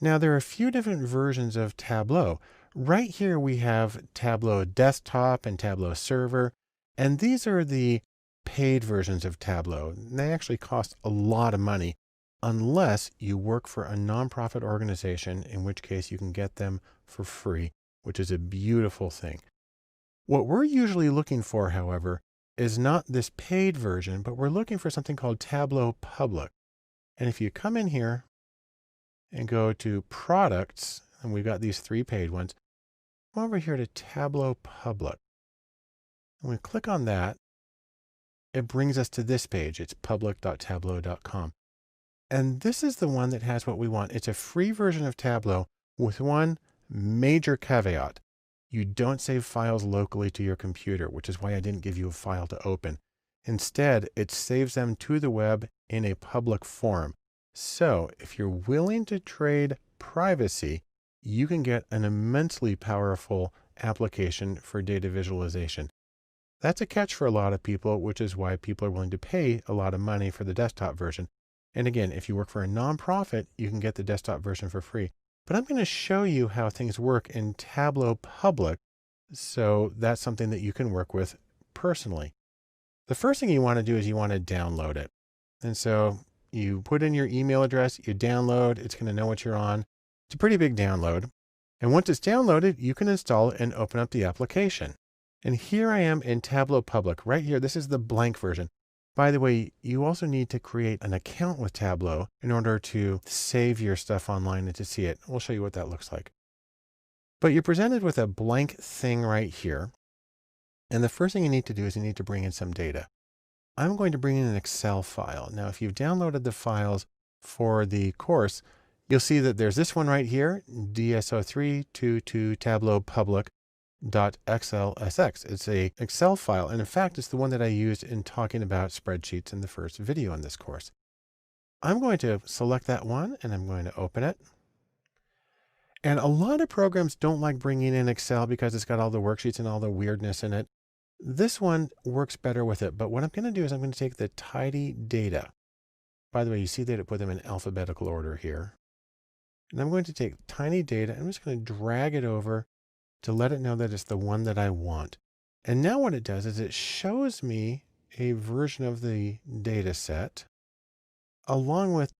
Now there are a few different versions of Tableau. Right here we have Tableau Desktop and Tableau Server, and these are the paid versions of Tableau. They actually cost a lot of money unless you work for a nonprofit organization, in which case you can get them for free, which is a beautiful thing. What we're usually looking for, however, is not this paid version, but we're looking for something called Tableau Public. And if you come in here and go to products, and we've got these three paid ones, come over here to Tableau Public. And we click on that, it brings us to this page. It's public.tableau.com. And this is the one that has what we want. It's a free version of Tableau with one major caveat. You don't save files locally to your computer, which is why I didn't give you a file to open. Instead, it saves them to the web in a public forum. So if you're willing to trade privacy, you can get an immensely powerful application for data visualization. That's a catch for a lot of people, which is why people are willing to pay a lot of money for the desktop version. And again, if you work for a nonprofit, you can get the desktop version for free. But I'm going to show you how things work in Tableau Public. So that's something that you can work with personally. The first thing you want to do is you want to download it. And so you put in your email address, you download, it's going to know what you're on. It's a pretty big download. And once it's downloaded, you can install it and open up the application. And here I am in Tableau Public right here. This is the blank version. By the way, you also need to create an account with Tableau in order to save your stuff online and to see it. We'll show you what that looks like. But you're presented with a blank thing right here. And the first thing you need to do is you need to bring in some data. I'm going to bring in an Excel file. Now, if you've downloaded the files for the course, you'll see that there's this one right here, DSO322 Tableau Public.xlsx. It's a Excel file. And in fact, it's the one that I used in talking about spreadsheets in the first video in this course. I'm going to select that one and I'm going to open it. And a lot of programs don't like bringing in Excel because it's got all the worksheets and all the weirdness in it. This one works better with it. But what I'm going to do is I'm going to take the tidy data. By the way, you see that it put them in alphabetical order here. And I'm going to take tiny data. I'm just going to drag it over to let it know that it's the one that I want. And now what it does is it shows me a version of the data set along with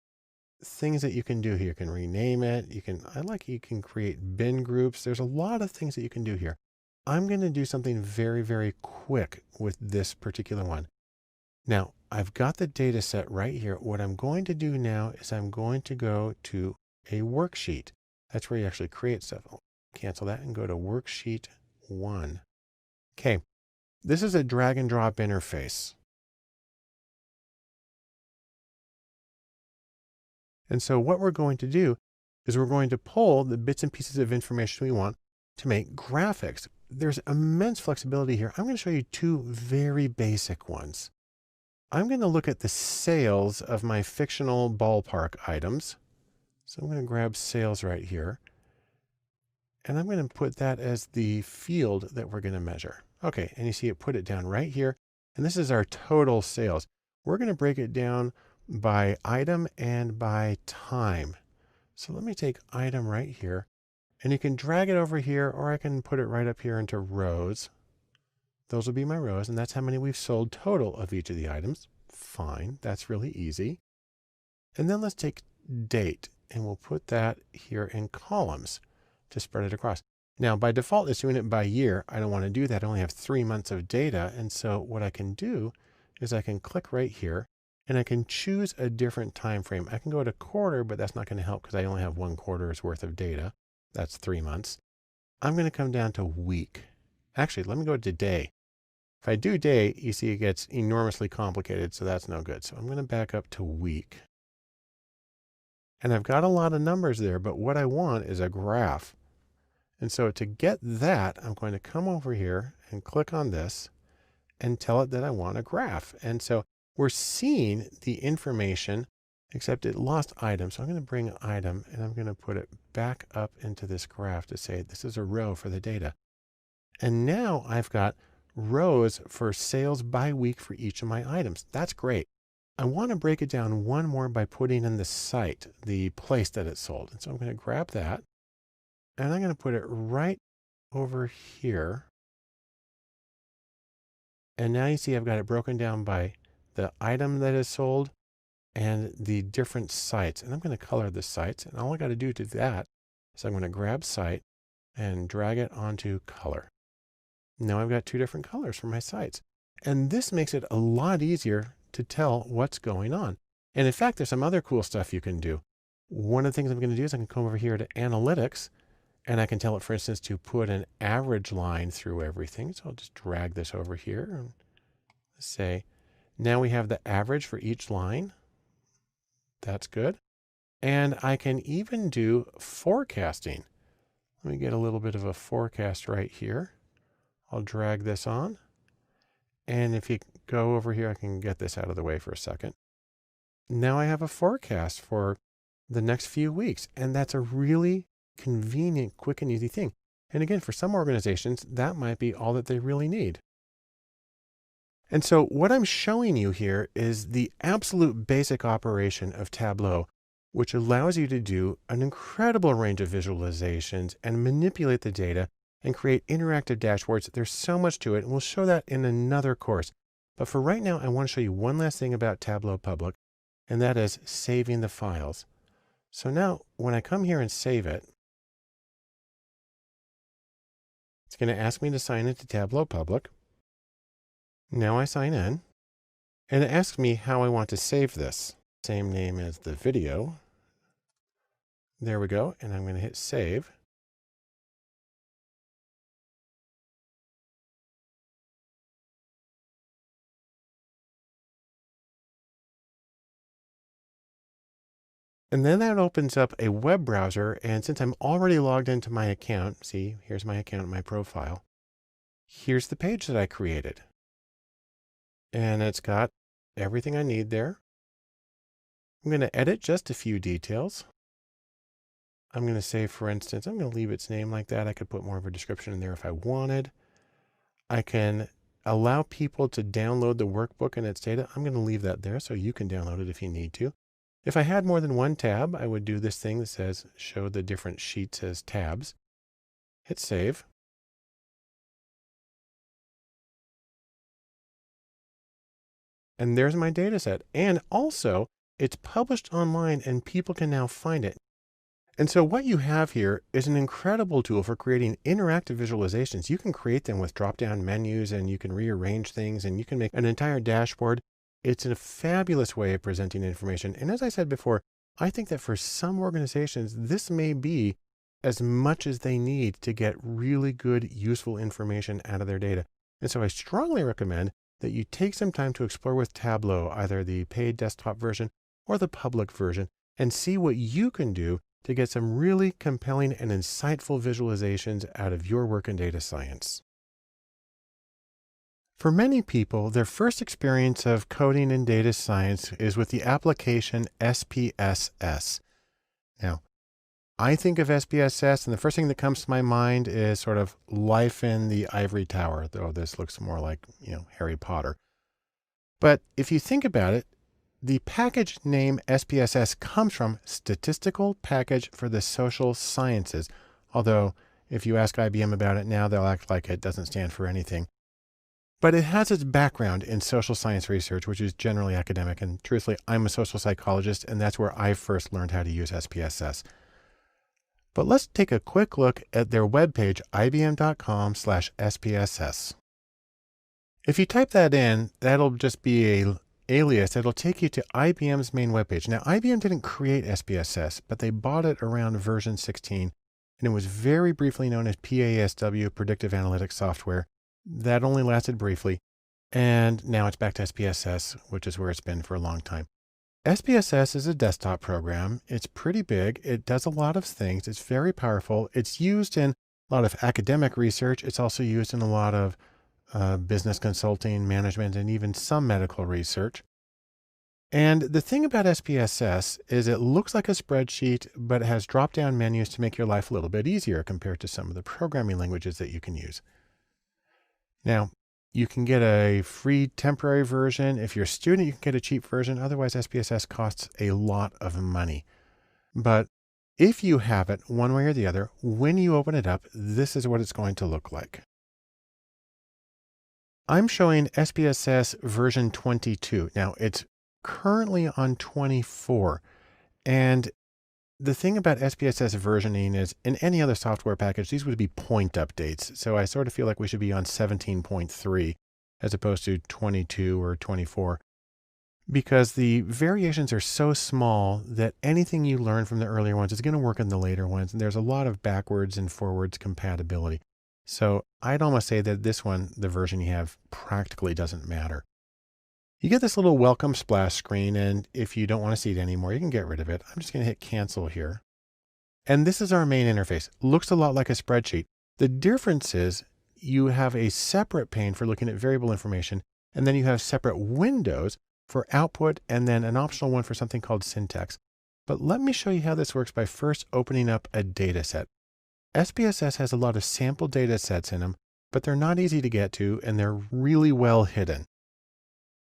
things that you can do here. You can rename it. You can create bin groups. There's a lot of things that you can do here. I'm going to do something very, very quick with this particular one. Now I've got the data set right here. What I'm going to do now is I'm going to go to a worksheet. That's where you actually create stuff. Cancel that and go to worksheet 1. Okay, this is a drag and drop interface. And so what we're going to do is we're going to pull the bits and pieces of information we want to make graphics. There's immense flexibility here. I'm going to show you two very basic ones. I'm going to look at the sales of my fictional ballpark items. So I'm going to grab sales right here. And I'm going to put that as the field that we're going to measure. Okay, and you see it put it down right here. And this is our total sales. We're going to break it down by item and by time. So let me take item right here. And you can drag it over here, or I can put it right up here into rows. Those will be my rows, and that's how many we've sold total of each of the items. Fine, that's really easy. And then let's take date, and we'll put that here in columns to spread it across. Now, by default, it's doing it by year. I don't want to do that. I only have 3 months of data. And so what I can do is I can click right here, and I can choose a different time frame. I can go to quarter, but that's not going to help because I only have 1 quarter's worth of data. That's 3 months. I'm going to come down to week. Actually, let me go to day. If I do day, you see it gets enormously complicated, so that's no good. So I'm going to back up to week. And I've got a lot of numbers there, but what I want is a graph. And so to get that, I'm going to come over here and click on this and tell it that I want a graph. And so we're seeing the information, except it lost item. So I'm going to bring item and I'm going to put it back up into this graph to say this is a row for the data. And now I've got rows for sales by week for each of my items. That's great. I want to break it down one more by putting in the site, the place that it's sold. And so I'm going to grab that and I'm going to put it right over here. And now you see I've got it broken down by the item that is sold and the different sites. And I'm going to color the sites. And all I got to do to that is I'm going to grab site and drag it onto color. Now I've got 2 different colors for my sites. And this makes it a lot easier to tell what's going on. And in fact, there's some other cool stuff you can do. One of the things I'm going to do is I can come over here to analytics and I can tell it, for instance, to put an average line through everything. So I'll just drag this over here and say, now we have the average for each line. That's good. And I can even do forecasting. Let me get a little bit of a forecast right here. I'll drag this on. And if you go over here, I can get this out of the way for a second. Now I have a forecast for the next few weeks. And that's a really convenient, quick and easy thing. And again, for some organizations, that might be all that they really need. And so what I'm showing you here is the absolute basic operation of Tableau, which allows you to do an incredible range of visualizations and manipulate the data and create interactive dashboards. There's so much to it, and we'll show that in another course. But for right now, I want to show you one last thing about Tableau Public, and that is saving the files. So now when I come here and save it, it's going to ask me to sign into Tableau Public. Now I sign in, and it asks me how I want to save this. Same name as the video. There we go, and I'm going to hit save. And then that opens up a web browser. And since I'm already logged into my account, see, here's my account, my profile. Here's the page that I created. And it's got everything I need there. I'm going to edit just a few details. I'm going to say, for instance, I'm going to leave its name like that. I could put more of a description in there if I wanted. I can allow people to download the workbook and its data. I'm going to leave that there so you can download it if you need to. If I had more than one tab, I would do this thing that says show the different sheets as tabs. Hit save. And there's my data set. And also, it's published online and people can now find it. And so what you have here is an incredible tool for creating interactive visualizations. You can create them with drop-down menus and you can rearrange things and you can make an entire dashboard. It's a fabulous way of presenting information. And as I said before, I think that for some organizations, this may be as much as they need to get really good, useful information out of their data. And so I strongly recommend that you take some time to explore with Tableau, either the paid desktop version or the public version, and see what you can do to get some really compelling and insightful visualizations out of your work in data science. For many people, their first experience of coding in data science is with the application SPSS. Now, I think of SPSS, and the first thing that comes to my mind is sort of life in the ivory tower, though this looks more like, Harry Potter. But if you think about it, the package name SPSS comes from Statistical Package for the Social Sciences. Although if you ask IBM about it now, they'll act like it doesn't stand for anything. But it has its background in social science research, which is generally academic. And truthfully, I'm a social psychologist, and that's where I first learned how to use SPSS. But let's take a quick look at their webpage, ibm.com/SPSS. If you type that in, that'll just be a alias. It'll take you to IBM's main webpage. Now, IBM didn't create SPSS, but they bought it around version 16, and it was very briefly known as PASW, Predictive Analytics Software. That only lasted briefly, and now it's back to SPSS, which is where it's been for a long time. SPSS is a desktop program. It's pretty big. It does a lot of things. It's very powerful. It's used in a lot of academic research. It's also used in a lot of business consulting, management, and even some medical research. And the thing about SPSS is it looks like a spreadsheet, but it has drop-down menus to make your life a little bit easier compared to some of the programming languages that you can use. Now, you can get a free temporary version. If you're a student, you can get a cheap version. Otherwise, SPSS costs a lot of money. But if you have it one way or the other, when you open it up, this is what it's going to look like. I'm showing SPSS version 22. Now, it's currently on 24. And the thing about SPSS versioning is in any other software package, these would be point updates. So I sort of feel like we should be on 17.3 as opposed to 22 or 24, because the variations are so small that anything you learn from the earlier ones is going to work in the later ones. And there's a lot of backwards and forwards compatibility. So I'd almost say that this one, the version you have, practically doesn't matter. You get this little welcome splash screen, and if you don't want to see it anymore, you can get rid of it. I'm just going to hit cancel here. And this is our main interface. Looks a lot like a spreadsheet. The difference is you have a separate pane for looking at variable information, and then you have separate windows for output, and then an optional one for something called syntax. But let me show you how this works by first opening up a data set. SPSS has a lot of sample data sets in them, but they're not easy to get to, and they're really well hidden.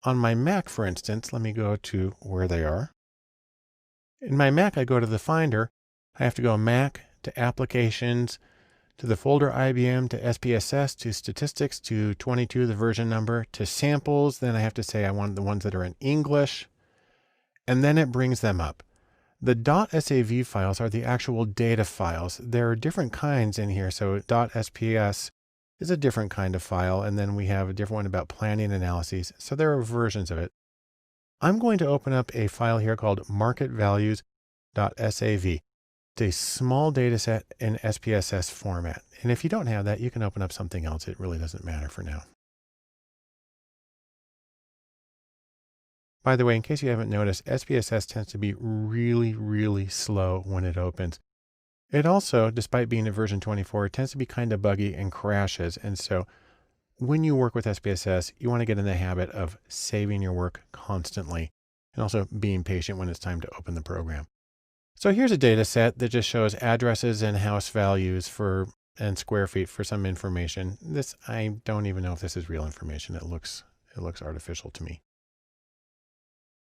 On my Mac, for instance, let me go to where they are. In my Mac, I go to the Finder. I have to go Mac to Applications, to the folder IBM, to SPSS, to Statistics, to 22, the version number, to Samples. Then I have to say I want the ones that are in English, and then it brings them up. The .sav files are the actual data files. There are different kinds in here. So .sps is a different kind of file. And then we have a different one about planning analyses. So there are versions of it. I'm going to open up a file here called marketvalues.sav. It's a small data set in SPSS format. And if you don't have that, you can open up something else. It really doesn't matter for now. By the way, in case you haven't noticed, SPSS tends to be really, really slow when it opens. It also, despite being at version 24, it tends to be kind of buggy and crashes. And so when you work with SPSS, you want to get in the habit of saving your work constantly and also being patient when it's time to open the program. So here's a data set that just shows addresses and house values and square feet for some information. This, I don't even know if this is real information. It looks artificial to me.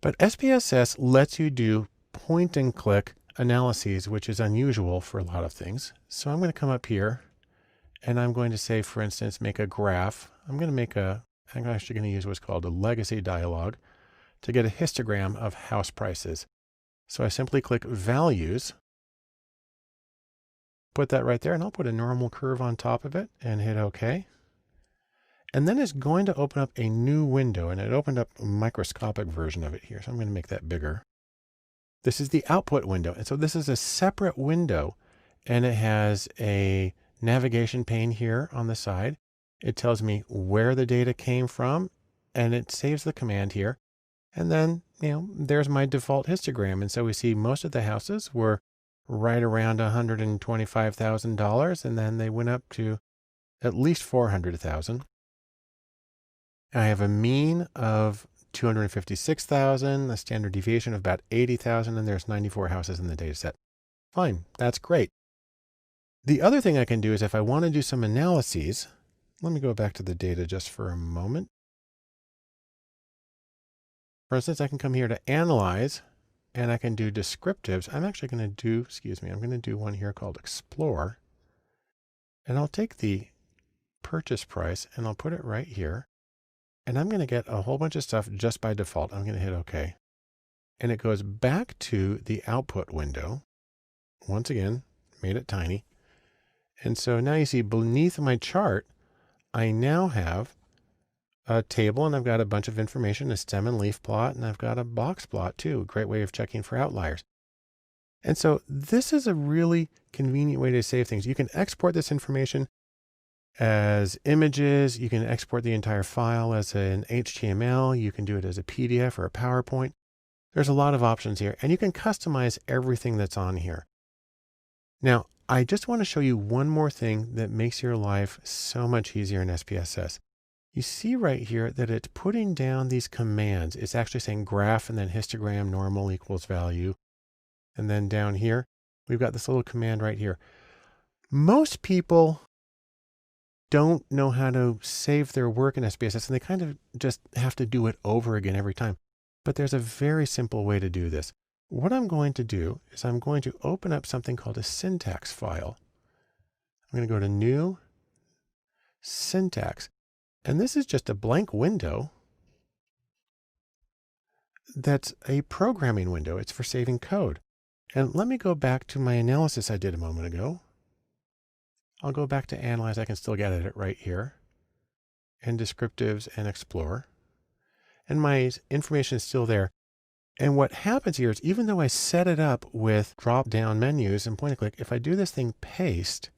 But SPSS lets you do point and click analyses, which is unusual for a lot of things. So I'm going to come up here and I'm going to say, for instance, make a graph. I'm actually going to use what's called a legacy dialog to get a histogram of house prices. So I simply click values, put that right there, and I'll put a normal curve on top of it and hit OK. And then it's going to open up a new window, and it opened up a microscopic version of it here. So I'm going to make that bigger. This is the output window. And so this is a separate window, and it has a navigation pane here on the side. It tells me where the data came from, and it saves the command here. And then, there's my default histogram. And so we see most of the houses were right around $125,000, and then they went up to at least 400,000. I have a mean of 256,000, a standard deviation of about 80,000, and there's 94 houses in the data set. Fine, that's great. The other thing I can do is if I want to do some analyses, let me go back to the data just for a moment. For instance, I can come here to Analyze, and I can do descriptives. I'm actually going to do, I'm going to do one here called Explore. And I'll take the purchase price and I'll put it right here. And I'm going to get a whole bunch of stuff just by default. I'm going to hit OK. And it goes back to the output window. Once again, made it tiny. And so now you see beneath my chart, I now have a table and I've got a bunch of information, a stem and leaf plot, and I've got a box plot too. A great way of checking for outliers. And so this is a really convenient way to save things. You can export this information as images. You can export the entire file as an HTML. You can do it as a PDF or a PowerPoint. There's a lot of options here, and you can customize everything that's on here. Now, I just want to show you one more thing that makes your life so much easier in SPSS. You see right here that it's putting down these commands. It's actually saying graph and then histogram normal equals value. And then down here, we've got this little command right here. Most people don't know how to save their work in SPSS, and they kind of just have to do it over again every time. But there's a very simple way to do this. What I'm going to do is I'm going to open up something called a syntax file. I'm going to go to New, Syntax. And this is just a blank window that's a programming window. It's for saving code. And let me go back to my analysis I did a moment ago. I'll go back to Analyze. I can still get at it right here. And Descriptives and Explore. And my information is still there. And what happens here is even though I set it up with drop-down menus and point and click, if I do this thing paste,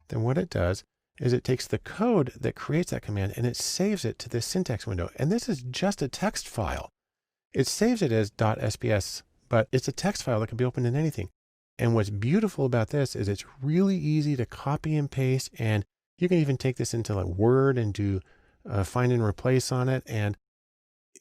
then what it does is it takes the code that creates that command and it saves it to this syntax window. And this is just a text file. It saves it as .sps, but it's a text file that can be opened in anything. And what's beautiful about this is it's really easy to copy and paste, and you can even take this into like Word and do find and replace on it. And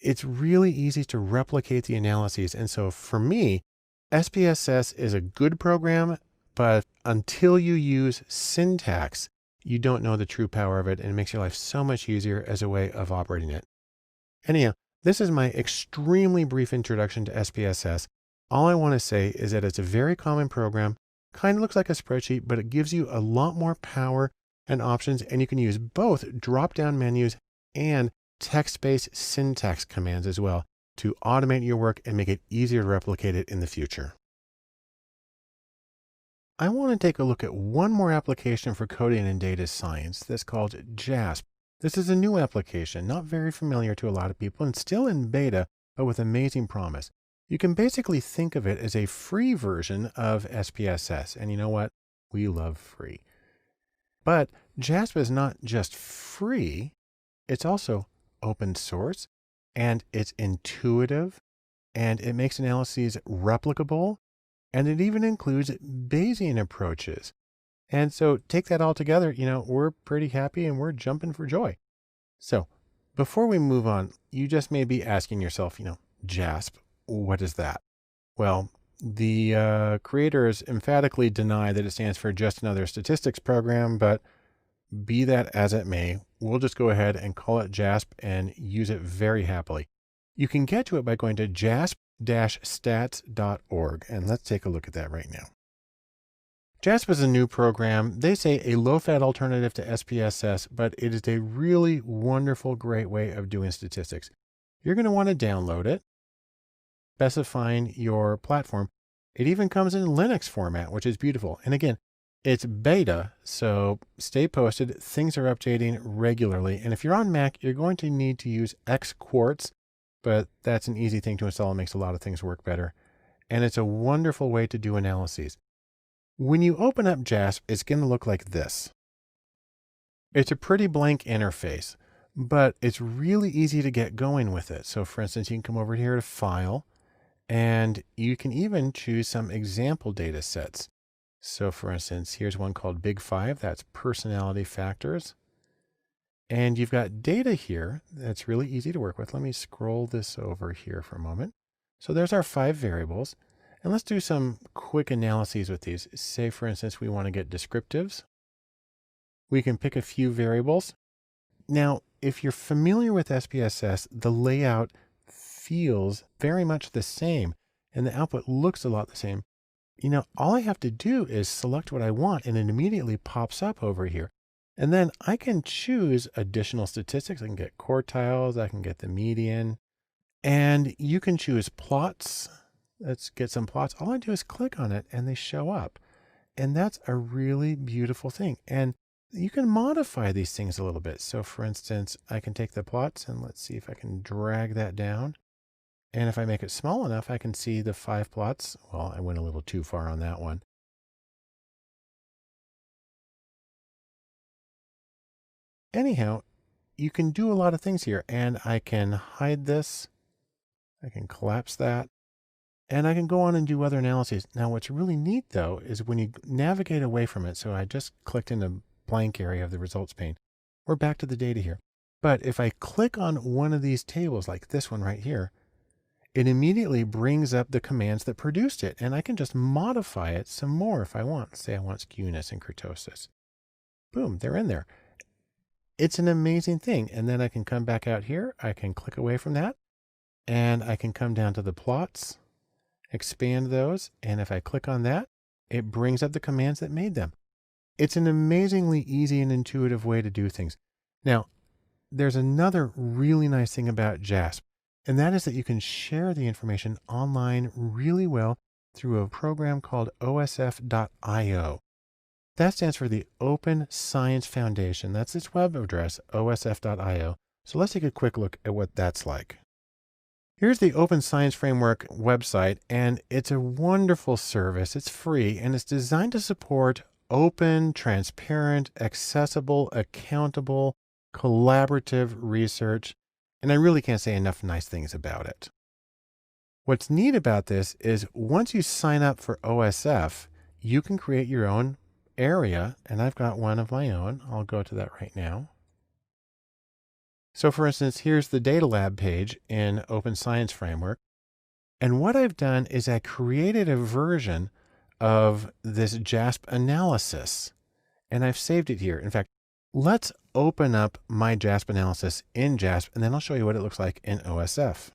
it's really easy to replicate the analyses. And so for me, SPSS is a good program, but until you use syntax, you don't know the true power of it, and it makes your life so much easier as a way of operating it. Anyhow, this is my extremely brief introduction to SPSS. All I want to say is that it's a very common program, kind of looks like a spreadsheet, but it gives you a lot more power and options, and you can use both drop-down menus and text-based syntax commands as well to automate your work and make it easier to replicate it in the future. I want to take a look at one more application for coding and data science that's called JASP. This is a new application, not very familiar to a lot of people and still in beta, but with amazing promise. You can basically think of it as a free version of SPSS. And you know what? We love free. But JASP is not just free, it's also open source, and it's intuitive, and it makes analyses replicable, and it even includes Bayesian approaches. And so take that all together, we're pretty happy and we're jumping for joy. So before we move on, you just may be asking yourself, JASP, what is that? Well, the creators emphatically deny that it stands for just another statistics program, but be that as it may, we'll just go ahead and call it JASP and use it very happily. You can get to it by going to jasp-stats.org, and let's take a look at that right now. JASP is a new program. They say a low-fat alternative to SPSS, but it is a really wonderful, great way of doing statistics. You're going to want to download it, specifying your platform. It even comes in Linux format, which is beautiful. And again, it's beta, so stay posted. Things are updating regularly. And if you're on Mac, you're going to need to use Xquartz, but that's an easy thing to install. It makes a lot of things work better. And it's a wonderful way to do analyses. When you open up JASP, it's going to look like this. It's a pretty blank interface, but it's really easy to get going with it. So for instance, you can come over here to File, and you can even choose some example data sets. So for instance, here's one called Big Five. That's personality factors. And you've got data here that's really easy to work with. Let me scroll this over here for a moment. So there's our 5 variables. And let's do some quick analyses with these. Say, for instance, we want to get descriptives. We can pick a few variables. Now, if you're familiar with SPSS, the layout feels very much the same, and the output looks a lot the same. all I have to do is select what I want and it immediately pops up over here. And then I can choose additional statistics. I can get quartiles, I can get the median, and you can choose plots. Let's get some plots. All I do is click on it and they show up. And that's a really beautiful thing. And you can modify these things a little bit. So for instance, I can take the plots and let's see if I can drag that down. And if I make it small enough, I can see the 5 plots. Well, I went a little too far on that one. Anyhow, you can do a lot of things here, and I can hide this. I can collapse that, and I can go on and do other analyses. Now, what's really neat though, is when you navigate away from it. So I just clicked in the blank area of the results pane. We're back to the data here. But if I click on one of these tables, like this one right here, it immediately brings up the commands that produced it. And I can just modify it some more if I want. Say I want skewness and kurtosis. Boom, they're in there. It's an amazing thing. And then I can come back out here. I can click away from that and I can come down to the plots, expand those. And if I click on that, it brings up the commands that made them. It's an amazingly easy and intuitive way to do things. Now, there's another really nice thing about JASP, and that is that you can share the information online really well through a program called osf.io. That stands for the Open Science Foundation. That's its web address, osf.io. So let's take a quick look at what that's like. Here's the Open Science Framework website, and it's a wonderful service. It's free, and it's designed to support open, transparent, accessible, accountable, collaborative research. And I really can't say enough nice things about it. What's neat about this is once you sign up for OSF, you can create your own area. And I've got one of my own. I'll go to that right now. So for instance, here's the Data Lab page in Open Science Framework. And what I've done is I created a version of this JASP analysis, and I've saved it here. In fact, let's open up my JASP analysis in JASP, and then I'll show you what it looks like in OSF.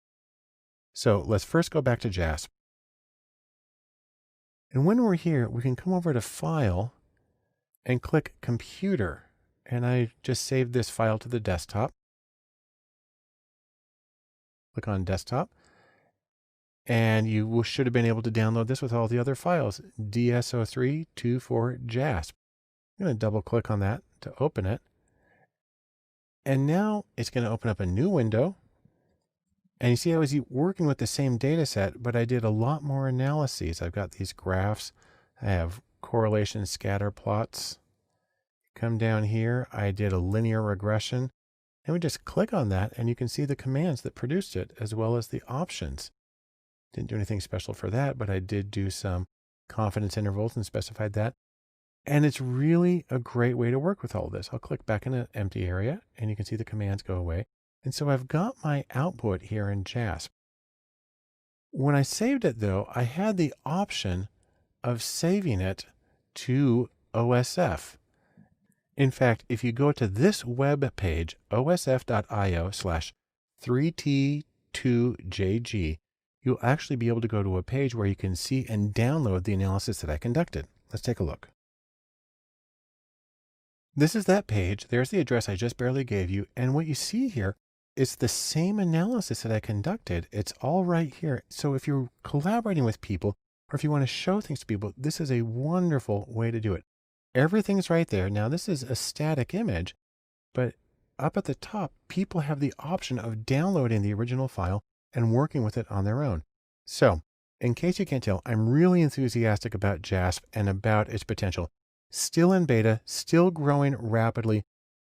So let's first go back to JASP. And when we're here, we can come over to File and click Computer. And I just saved this file to the desktop. Click on Desktop. And you should have been able to download this with all the other files, DSO324JASP. I'm going to double click on that to open it. And now it's going to open up a new window. And you see I was working with the same data set, but I did a lot more analyses. I've got these graphs. I have correlation scatter plots. Come down here, I did a linear regression. And we just click on that and you can see the commands that produced it as well as the options. Didn't do anything special for that, but I did do some confidence intervals and specified that. And it's really a great way to work with all of this. I'll click back in an empty area and you can see the commands go away. And so I've got my output here in JASP. When I saved it though, I had the option of saving it to OSF. In fact, if you go to this web page, osf.io/3t2jg, you'll actually be able to go to a page where you can see and download the analysis that I conducted. Let's take a look. This is that page. There's the address I just barely gave you. And what you see here is the same analysis that I conducted. It's all right here. So if you're collaborating with people, or if you want to show things to people, this is a wonderful way to do it. Everything's right there. Now this is a static image, but up at the top, people have the option of downloading the original file and working with it on their own. So in case you can't tell, I'm really enthusiastic about JASP and about its potential. Still in beta, still growing rapidly.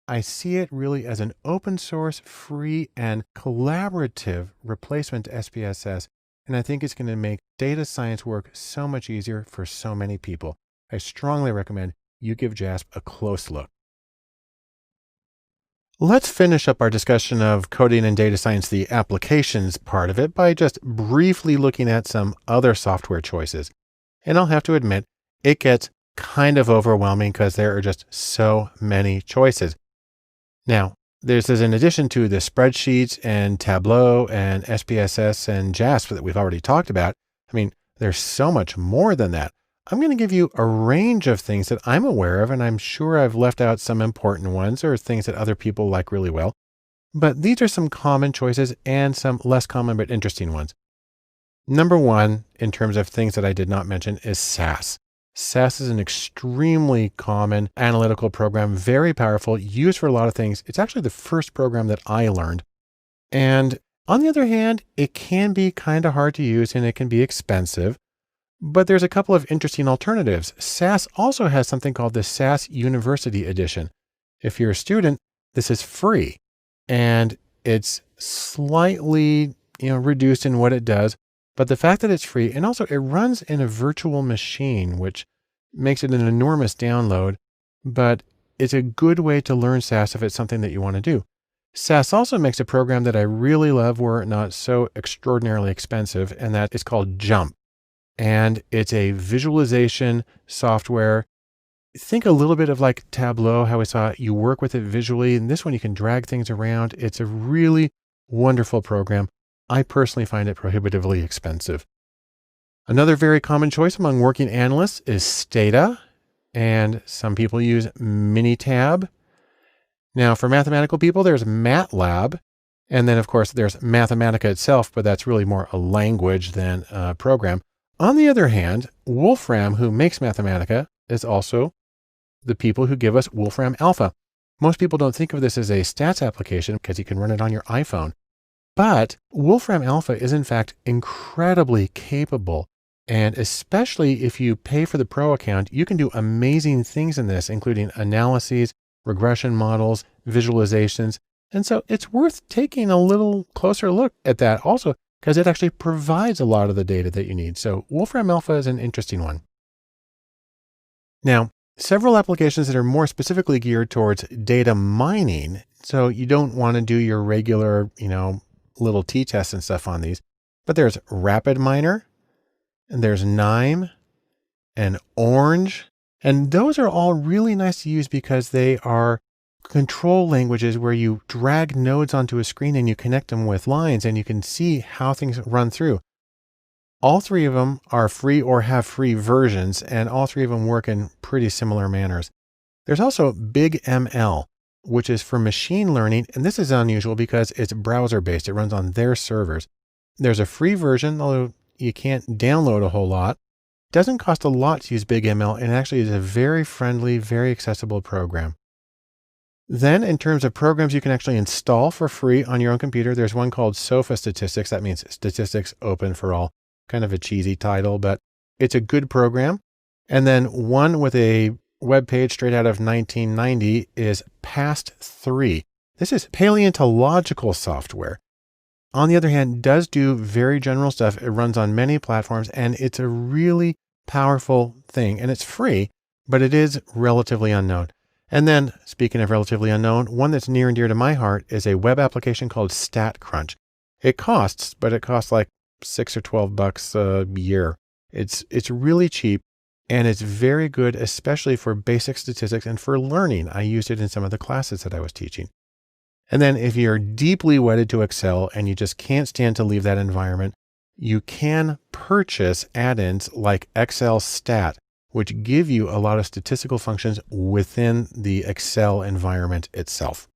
I see it really as an open source, free and collaborative replacement to SPSS. And I think it's going to make data science work so much easier for so many people. I strongly recommend you give JASP a close look. Let's finish up our discussion of coding and data science, the applications part of it, by just briefly looking at some other software choices. And I'll have to admit, it gets kind of overwhelming because there are just so many choices. Now, this is in addition to the spreadsheets and Tableau and SPSS and JASP that we've already talked about. I mean, there's so much more than that. I'm going to give you a range of things that I'm aware of, and I'm sure I've left out some important ones or things that other people like really well. But these are some common choices and some less common but interesting ones. Number one, in terms of things that I did not mention, is SAS. SAS is an extremely common analytical program, very powerful, used for a lot of things. It's actually the first program that I learned. And on the other hand, it can be kind of hard to use and it can be expensive. But there's a couple of interesting alternatives. SAS also has something called the SAS University Edition. If you're a student, this is free and it's slightly, reduced in what it does. But the fact that it's free, and also it runs in a virtual machine, which makes it an enormous download, but it's a good way to learn SAS if it's something that you want to do. SAS also makes a program that I really love were it not so extraordinarily expensive, and that is called JUMP. And it's a visualization software. Think a little bit of like Tableau, how we saw it. You work with it visually, and this one you can drag things around. It's a really wonderful program. I personally find it prohibitively expensive. Another very common choice among working analysts is Stata, and some people use Minitab. Now, for mathematical people, there's MATLAB, and then of course there's Mathematica itself, but that's really more a language than a program. On the other hand, Wolfram, who makes Mathematica, is also the people who give us Wolfram Alpha. Most people don't think of this as a stats application because you can run it on your iPhone. But Wolfram Alpha is in fact incredibly capable. And especially if you pay for the pro account, you can do amazing things in this, including analyses, regression models, visualizations. And so it's worth taking a little closer look at that also, because it actually provides a lot of the data that you need. So Wolfram Alpha is an interesting one. Now, several applications that are more specifically geared towards data mining. So you don't want to do your regular, little t-tests and stuff on these, but there's RapidMiner, and there's Nime and Orange. And those are all really nice to use because they are control languages where you drag nodes onto a screen and you connect them with lines and you can see how things run through. All three of them are free or have free versions, and all three of them work in pretty similar manners. There's also BigML, which is for machine learning. And this is unusual because it's browser based. It runs on their servers. There's a free version, although you can't download a whole lot. It doesn't cost a lot to use BigML, and actually is a very friendly, very accessible program. Then in terms of programs you can actually install for free on your own computer, there's one called SOFA Statistics. That means Statistics Open for All. Kind of a cheesy title, but it's a good program. And then one with a web page straight out of 1990 is PAST3. This is paleontological software. On the other hand, does do very general stuff. It runs on many platforms, and it's a really powerful thing, and it's free, but it is relatively unknown. And then, speaking of relatively unknown, one that's near and dear to my heart is a web application called StatCrunch. It costs, but it costs like $6 or $12 a year. It's really cheap, and it's very good, especially for basic statistics and for learning. I used it in some of the classes that I was teaching. And then if you're deeply wedded to Excel and you just can't stand to leave that environment, you can purchase add-ins like Excel Stat, which give you a lot of statistical functions within the Excel environment itself.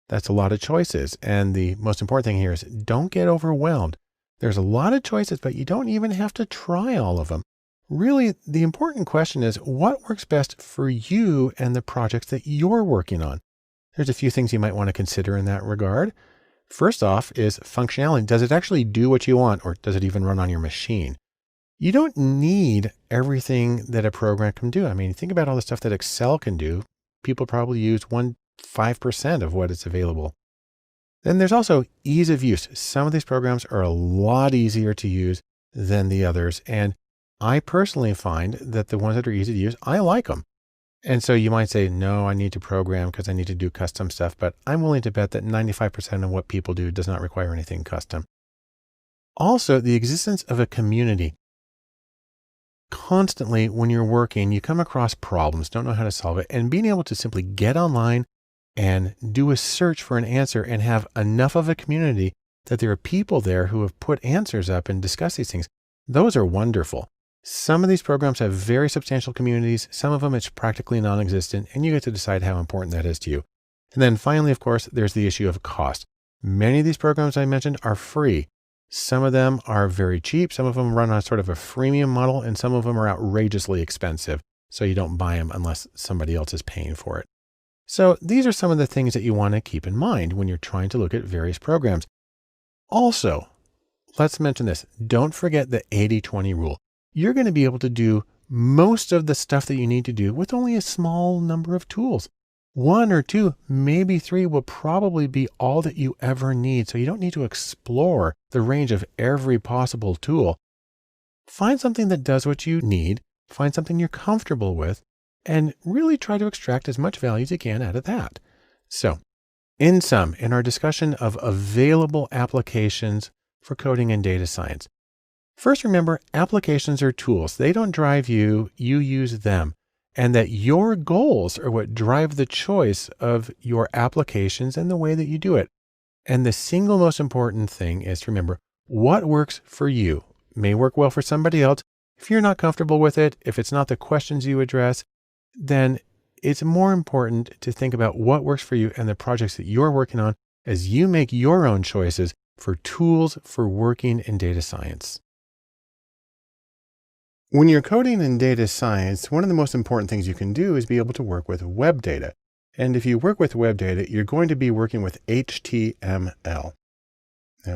That's a lot of choices. And the most important thing here is don't get overwhelmed. There's a lot of choices, but you don't even have to try all of them. Really, the important question is what works best for you and the projects that you're working on. There's a few things you might want to consider in that regard. First off is functionality. Does it actually do what you want, or does it even run on your machine? You don't need everything that a program can do. I mean, think about all the stuff that Excel can do. People probably use 5% of what is available. Then there's also ease of use. Some of these programs are a lot easier to use than the others. And I personally find that the ones that are easy to use, I like them. And so you might say, no, I need to program because I need to do custom stuff, but I'm willing to bet that 95% of what people do does not require anything custom. Also, the existence of a community. Constantly when you're working, you come across problems, don't know how to solve it, and being able to simply get online and do a search for an answer and have enough of a community that there are people there who have put answers up and discuss these things. Those are wonderful. Some of these programs have very substantial communities. Some of them it's practically non-existent, and you get to decide how important that is to you. And then finally, of course, there's the issue of cost. Many of these programs I mentioned are free. Some of them are very cheap. Some of them run on sort of a freemium model, and some of them are outrageously expensive. So you don't buy them unless somebody else is paying for it. So these are some of the things that you want to keep in mind when you're trying to look at various programs. Also, let's mention this. Don't forget the 80-20 rule. You're going to be able to do most of the stuff that you need to do with only a small number of tools. 1 or 2, maybe 3 will probably be all that you ever need. So you don't need to explore the range of every possible tool. Find something that does what you need, find something you're comfortable with, and really try to extract as much value as you can out of that. So in sum, in our discussion of available applications for coding and data science, first, remember, applications are tools. They don't drive you, you use them. And that your goals are what drive the choice of your applications and the way that you do it. And the single most important thing is to remember what works for you may work well for somebody else. If you're not comfortable with it, if it's not the questions you address, then it's more important to think about what works for you and the projects that you're working on as you make your own choices for tools for working in data science. When you're coding in data science, one of the most important things you can do is be able to work with web data. And if you work with web data, you're going to be working with HTML. Now,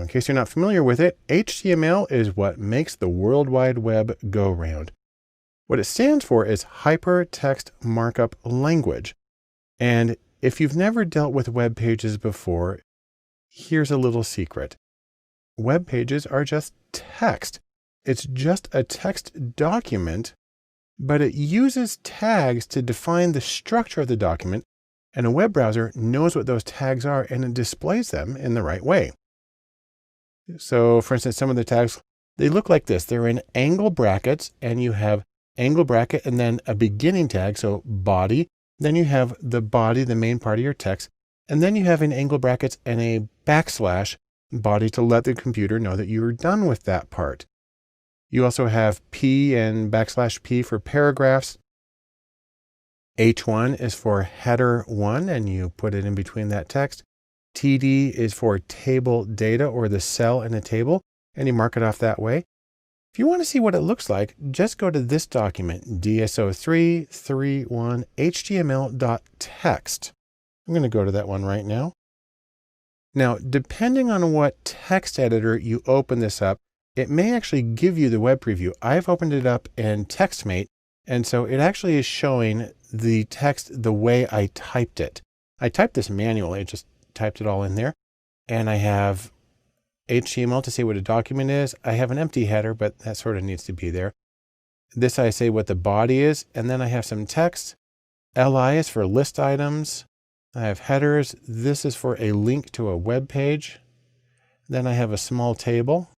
in case you're not familiar with it, HTML is what makes the World Wide Web go round. What it stands for is Hypertext Markup Language. And if you've never dealt with web pages before, here's a little secret. Web pages are just text. It's just a text document, but it uses tags to define the structure of the document, and a web browser knows what those tags are and it displays them in the right way. So for instance, some of the tags, they look like this. They're in angle brackets, and you have angle bracket and then a beginning tag, so body. Then you have the body, the main part of your text, and then you have in angle brackets and a backslash body to let the computer know that you're done with that part. You also have P and backslash P for paragraphs. H1 is for header 1, and you put it in between that text. TD is for table data, or the cell in a table, and you mark it off that way. If you want to see what it looks like, just go to this document, DSO331html.txt. I'm going to go to that one right now. Now, depending on what text editor you open this up, it may actually give you the web preview. I've opened it up in TextMate, and so it actually is showing the text the way I typed it. I typed this manually, I just typed it all in there, and I have HTML to say what a document is. I have an empty header, but that sort of needs to be there. This I say what the body is, and then I have some text. LI is for list items. I have headers. This is for a link to a web page. Then I have a small table.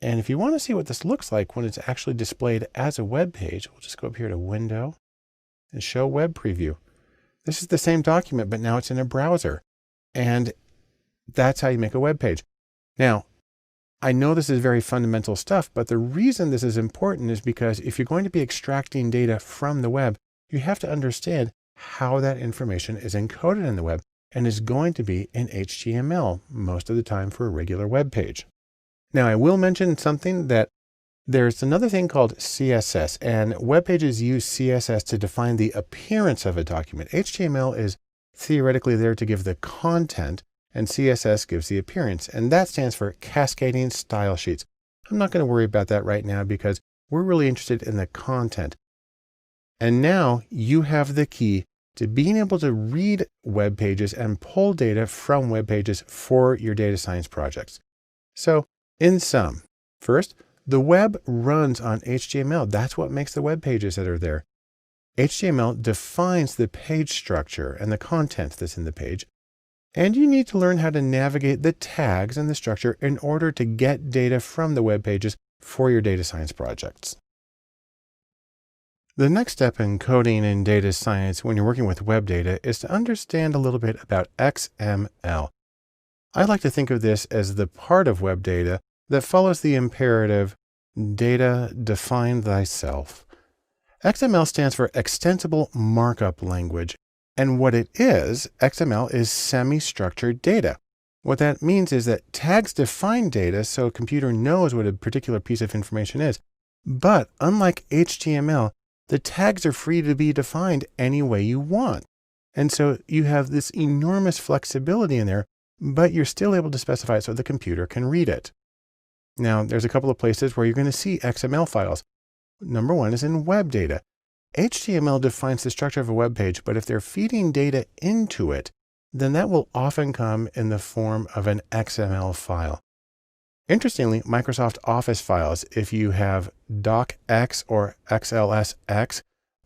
And if you want to see what this looks like when it's actually displayed as a web page, we'll just go up here to Window and Show Web Preview. This is the same document, but now it's in a browser. And that's how you make a web page. Now, I know this is very fundamental stuff, but the reason this is important is because if you're going to be extracting data from the web, you have to understand how that information is encoded in the web and is going to be in HTML most of the time for a regular web page. Now, I will mention something that there's another thing called CSS, and web pages use CSS to define the appearance of a document. HTML is theoretically there to give the content, and CSS gives the appearance, and that stands for Cascading Style Sheets. I'm not going to worry about that right now because we're really interested in the content. And now you have the key to being able to read web pages and pull data from web pages for your data science projects. So in sum, first, the web runs on HTML. That's what makes the web pages that are there. HTML defines the page structure and the content that's in the page. And you need to learn how to navigate the tags and the structure in order to get data from the web pages for your data science projects. The next step in coding in data science when you're working with web data is to understand a little bit about XML. I like to think of this as the part of web data that follows the imperative Data define thyself. XML stands for Extensible Markup Language. And what it is, XML is semi-structured data. What that means is that tags define data so a computer knows what a particular piece of information is. But unlike HTML, the tags are free to be defined any way you want. And so you have this enormous flexibility in there, but you're still able to specify it so the computer can read it. Now, there's a couple of places where you're going to see XML files. Number one is in web data. HTML defines the structure of a web page, but if they're feeding data into it, then that will often come in the form of an XML file. Interestingly, Microsoft Office files, if you have docx or xlsx,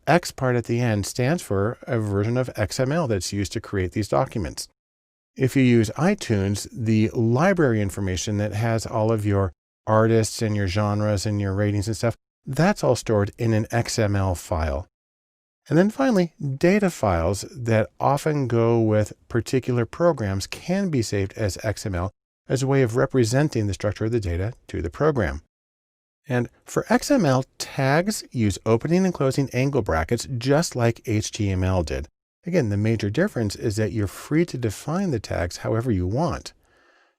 X part at the end stands for a version of XML that's used to create these documents. If you use iTunes, the library information that has all of your artists and your genres and your ratings and stuff, that's all stored in an XML file. And then finally, data files that often go with particular programs can be saved as XML as a way of representing the structure of the data to the program. And for XML, tags use opening and closing angle brackets just like HTML did. Again, the major difference is that you're free to define the tags however you want.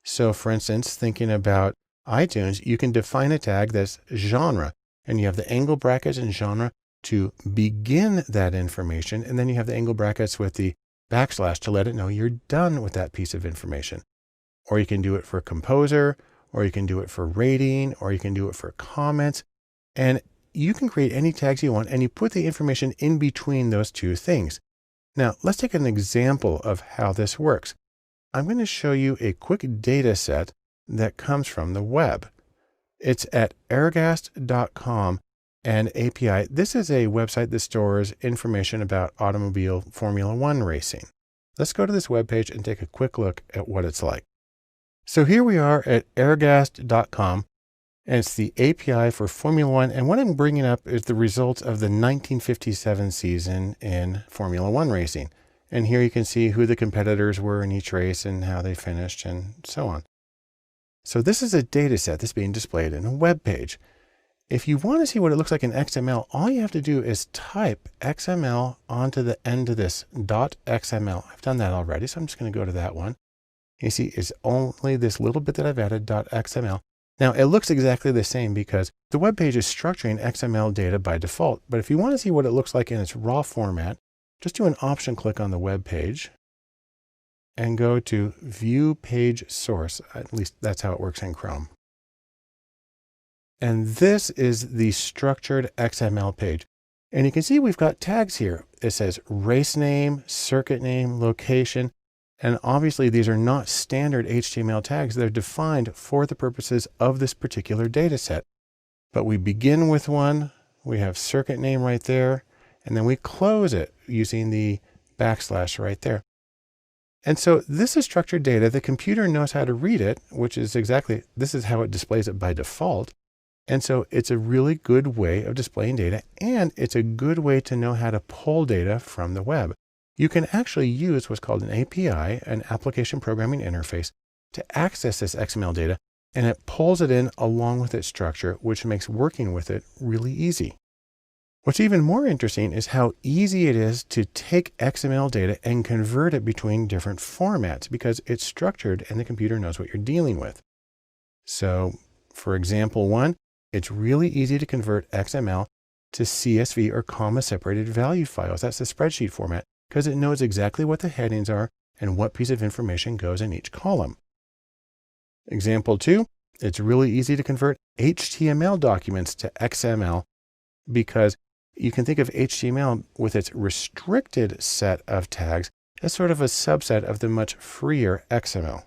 So for instance, thinking about iTunes, you can define a tag that's genre, and you have the angle brackets and genre to begin that information, and then you have the angle brackets with the backslash to let it know you're done with that piece of information. Or you can do it for composer, or you can do it for rating, or you can do it for comments. And you can create any tags you want, and you put the information in between those two things. Now, let's take an example of how this works. I'm going to show you a quick data set that comes from the web. It's at airgast.com and API. This is a website that stores information about automobile Formula One racing. Let's go to this webpage and take a quick look at what it's like. So here we are at airgast.com, and it's the API for Formula One. And what I'm bringing up is the results of the 1957 season in Formula One racing. And here you can see who the competitors were in each race and how they finished and so on. So this is a data set that's being displayed in a web page. If you want to see what it looks like in XML, all you have to do is type XML onto the end of this .xml. I've done that already, so I'm just going to go to that one. You see, it's only this little bit that I've added, .xml. Now, it looks exactly the same because the web page is structuring XML data by default. But if you want to see what it looks like in its raw format, just do an option click on the web page and go to View Page Source. At least that's how it works in Chrome. And this is the structured XML page. And you can see we've got tags here. It says race name, circuit name, location. And obviously these are not standard HTML tags. They're defined for the purposes of this particular data set. But we begin with one, we have circuit name right there, and then we close it using the backslash right there. And so this is structured data. The computer knows how to read it, which is exactly, this is how it displays it by default. And so it's a really good way of displaying data, and it's a good way to know how to pull data from the web. You can actually use what's called an API, an application programming interface, to access this XML data, and it pulls it in along with its structure, which makes working with it really easy. What's even more interesting is how easy it is to take XML data and convert it between different formats because it's structured and the computer knows what you're dealing with. So for example one, it's really easy to convert XML to CSV or comma separated value files. That's the spreadsheet format, because it knows exactly what the headings are and what piece of information goes in each column. Example 2, it's really easy to convert HTML documents to XML because you can think of HTML with its restricted set of tags as sort of a subset of the much freer XML.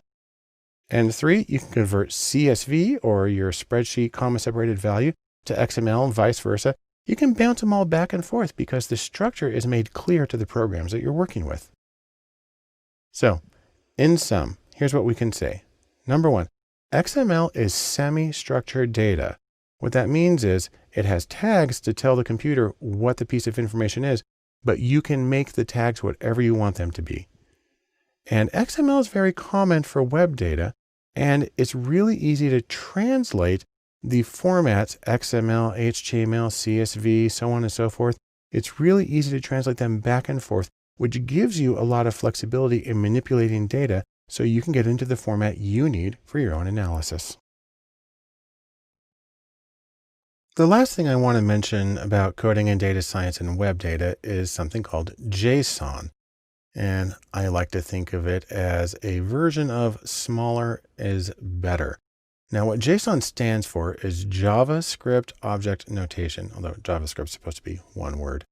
And 3, you can convert CSV or your spreadsheet comma separated value to XML and vice versa. You can bounce them all back and forth because the structure is made clear to the programs that you're working with. So, in sum, here's what we can say. Number 1, XML is semi-structured data. What that means is it has tags to tell the computer what the piece of information is, but you can make the tags whatever you want them to be. And XML is very common for web data, and it's really easy to translate the formats XML, HTML, CSV, so on and so forth, it's really easy to translate them back and forth, which gives you a lot of flexibility in manipulating data so you can get into the format you need for your own analysis. The last thing I want to mention about coding and data science and web data is something called JSON. And I like to think of it as a version of smaller is better. Now, what JSON stands for is JavaScript Object Notation, although JavaScript is supposed to be one word.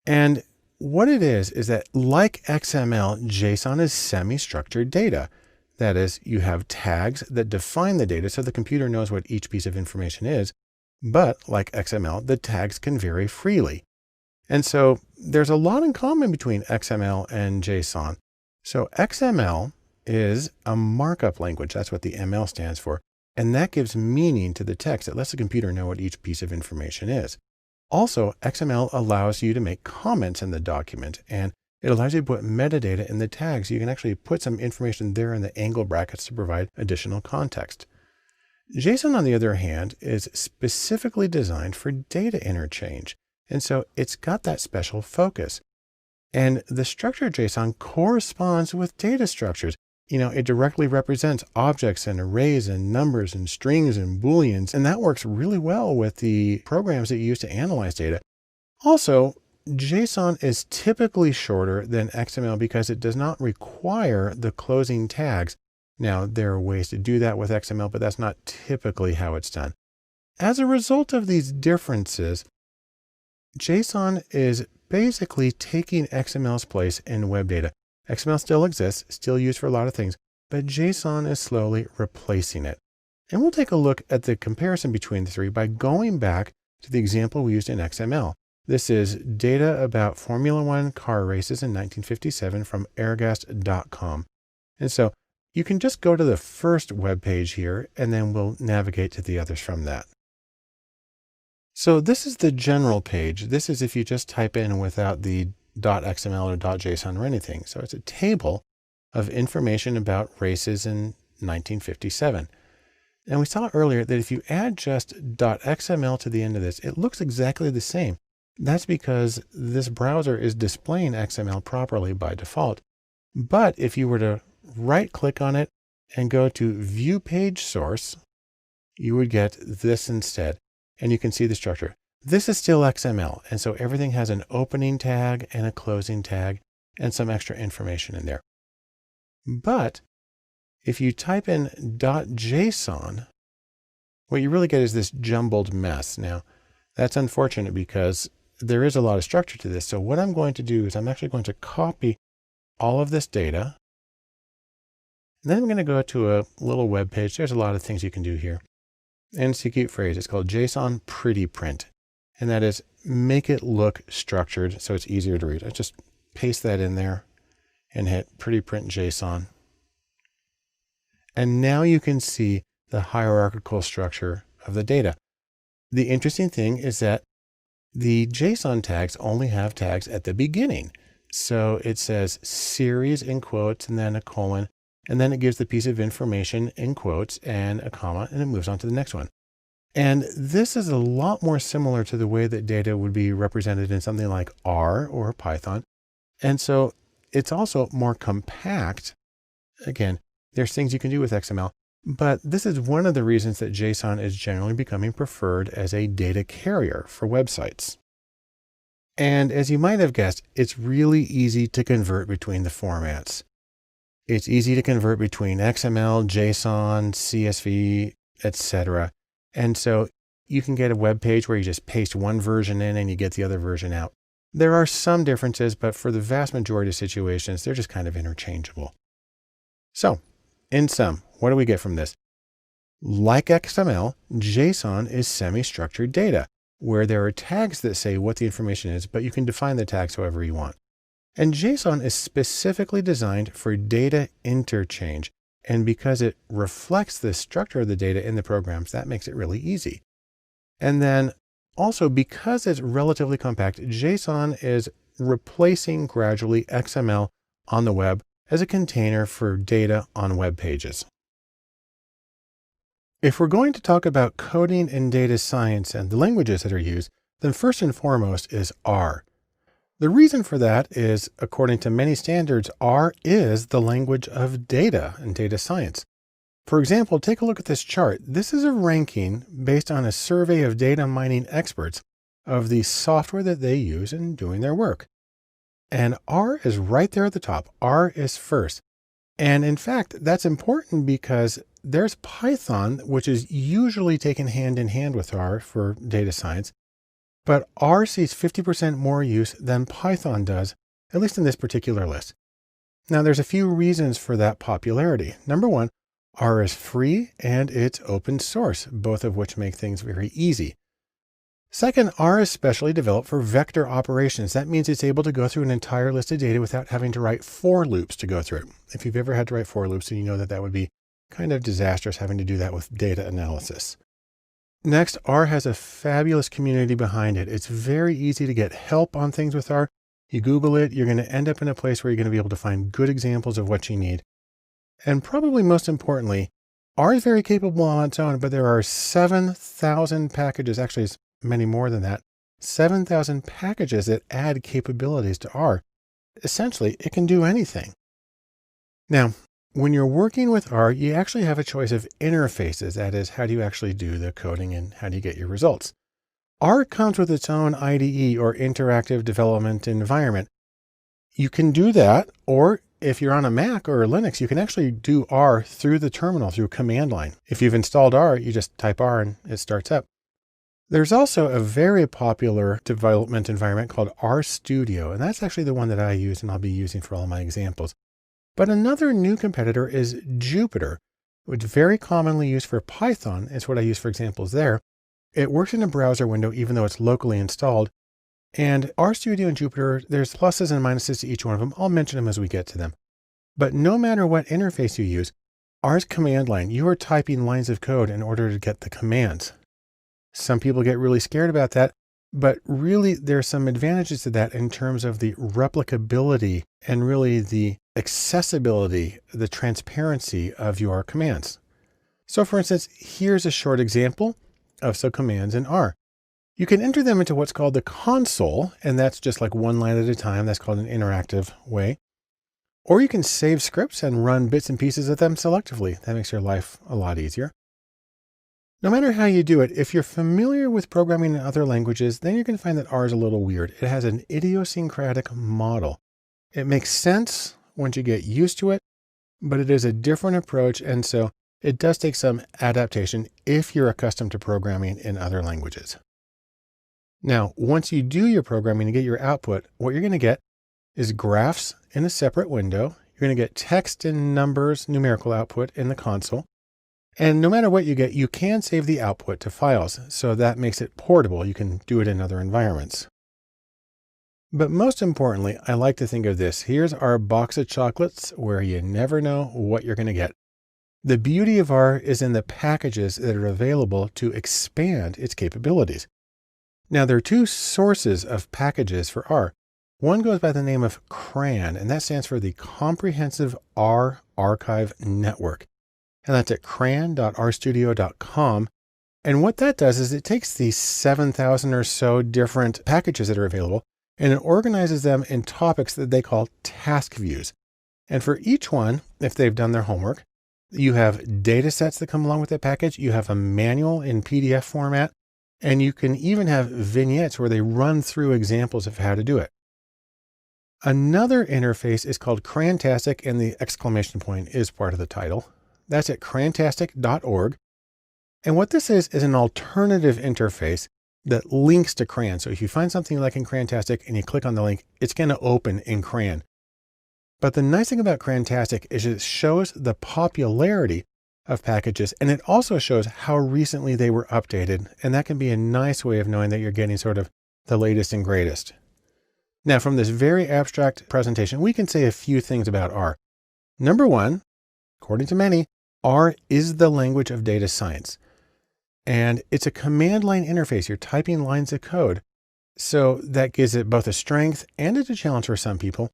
And what it is that like XML, JSON is semi-structured data. That is, you have tags that define the data so the computer knows what each piece of information is. But like XML, the tags can vary freely. And so there's a lot in common between XML and JSON. So XML is a markup language. That's what the ML stands for. And that gives meaning to the text. It lets the computer know what each piece of information is. Also, XML allows you to make comments in the document, and it allows you to put metadata in the tags. You can actually put some information there in the angle brackets to provide additional context. JSON, on the other hand, is specifically designed for data interchange. And so it's got that special focus. And the structure of JSON corresponds with data structures. It directly represents objects and arrays and numbers and strings and booleans. And that works really well with the programs that you use to analyze data. Also, JSON is typically shorter than XML because it does not require the closing tags. Now, there are ways to do that with XML, but that's not typically how it's done. As a result of these differences, JSON is basically taking XML's place in web data. XML still exists, still used for a lot of things, but JSON is slowly replacing it. And we'll take a look at the comparison between the three by going back to the example we used in XML. This is data about Formula One car races in 1957 from airgas.com. And so you can just go to the first web page here, and then we'll navigate to the others from that. So this is the general page. This is if you just type in without the .xml or .json or anything. So it's a table of information about races in 1957. And we saw earlier that if you add just .xml to the end of this, it looks exactly the same. That's because this browser is displaying XML properly by default. But if you were to right click on it and go to view page source, you would get this instead. And you can see the structure. This is still XML. And so everything has an opening tag and a closing tag and some extra information in there. But if you type in .json, what you really get is this jumbled mess. Now, that's unfortunate because there is a lot of structure to this. So what I'm going to do is I'm actually going to copy all of this data. And then I'm going to go to a little web page. There's a lot of things you can do here. And it's a cute phrase. It's called JSON Pretty Print. And that is make it look structured so it's easier to read. I just paste that in there and hit Pretty Print JSON. And now you can see the hierarchical structure of the data. The interesting thing is that the JSON tags only have tags at the beginning. So it says series in quotes and then a colon. And then it gives the piece of information in quotes and a comma, and it moves on to the next one. And this is a lot more similar to the way that data would be represented in something like R or Python. And so it's also more compact. Again, there's things you can do with XML, but this is one of the reasons that JSON is generally becoming preferred as a data carrier for websites. And as you might have guessed, it's really easy to convert between the formats. It's easy to convert between XML, JSON, CSV, etc. And so you can get a web page where you just paste one version in and you get the other version out. There are some differences, but for the vast majority of situations, they're just kind of interchangeable. So, in sum, what do we get from this? Like XML, JSON is semi-structured data, where there are tags that say what the information is, but you can define the tags however you want. And JSON is specifically designed for data interchange. And because it reflects the structure of the data in the programs, that makes it really easy. And then also because it's relatively compact, JSON is replacing gradually XML on the web as a container for data on web pages. If we're going to talk about coding in data science and the languages that are used, then first and foremost is R. The reason for that is, according to many standards, R is the language of data and data science. For example, take a look at this chart. This is a ranking based on a survey of data mining experts of the software that they use in doing their work. And R is right there at the top. R is first. And in fact, that's important because there's Python, which is usually taken hand in hand with R for data science, but R sees 50% more use than Python does, at least in this particular list. Now, there's a few reasons for that popularity. Number one, R is free and it's open source, both of which make things very easy. Second, R is specially developed for vector operations. That means it's able to go through an entire list of data without having to write for loops to go through it. If you've ever had to write for loops, then you know that that would be kind of disastrous having to do that with data analysis. Next, R has a fabulous community behind it. It's very easy to get help on things with R. You Google it, you're going to end up in a place where you're going to be able to find good examples of what you need. And probably most importantly, R is very capable on its own, but there are 7,000 packages, actually it's many more than that, 7,000 packages that add capabilities to R. Essentially, it can do anything. Now, when you're working with R, you actually have a choice of interfaces. That is, how do you actually do the coding and how do you get your results? R comes with its own IDE or interactive development environment. You can do that, or if you're on a Mac or Linux, you can actually do R through the terminal, through command line. If you've installed R, you just type R and it starts up. There's also a very popular development environment called RStudio, and that's actually the one that I use and I'll be using for all my examples. But another new competitor is Jupyter, which is very commonly used for Python. It's what I use for examples there. It works in a browser window, even though it's locally installed. And RStudio and Jupyter, there's pluses and minuses to each one of them. I'll mention them as we get to them. But no matter what interface you use, R's command line, you are typing lines of code in order to get the commands. Some people get really scared about that, but really there's some advantages to that in terms of the replicability and really the accessibility, the transparency of your commands. So for instance, here's a short example of some commands in R. You can enter them into what's called the console, and that's just like one line at a time. That's called an interactive way. Or you can save scripts and run bits and pieces of them selectively. That makes your life a lot easier. No matter how you do it, if you're familiar with programming in other languages, then you're going to find that R is a little weird. It has an idiosyncratic model. It makes sense once you get used to it, but it is a different approach. And so it does take some adaptation if you're accustomed to programming in other languages. Now, once you do your programming and get your output, what you're going to get is graphs in a separate window. You're going to get text and numbers, numerical output in the console. And no matter what you get, you can save the output to files. So that makes it portable. You can do it in other environments. But most importantly, I like to think of this. Here's our box of chocolates where you never know what you're going to get. The beauty of R is in the packages that are available to expand its capabilities. Now, there are two sources of packages for R. One goes by the name of CRAN, and that stands for the Comprehensive R Archive Network. And that's at cran.rstudio.com. And what that does is it takes these 7,000 or so different packages that are available, and it organizes them in topics that they call task views. And for each one, if they've done their homework, you have data sets that come along with that package. You have a manual in PDF format, and you can even have vignettes where they run through examples of how to do it. Another interface is called Crantastic, and the exclamation point is part of the title. That's at crantastic.org. And what this is an alternative interface that links to CRAN. So if you find something like in Crantastic and you click on the link, it's going to open in CRAN. But the nice thing about Crantastic is it shows the popularity of packages, and it also shows how recently they were updated. And that can be a nice way of knowing that you're getting sort of the latest and greatest. Now, from this very abstract presentation, we can say a few things about R. Number one, according to many, R is the language of data science. And it's a command line interface. You're typing lines of code. So that gives it both a strength and it's a challenge for some people.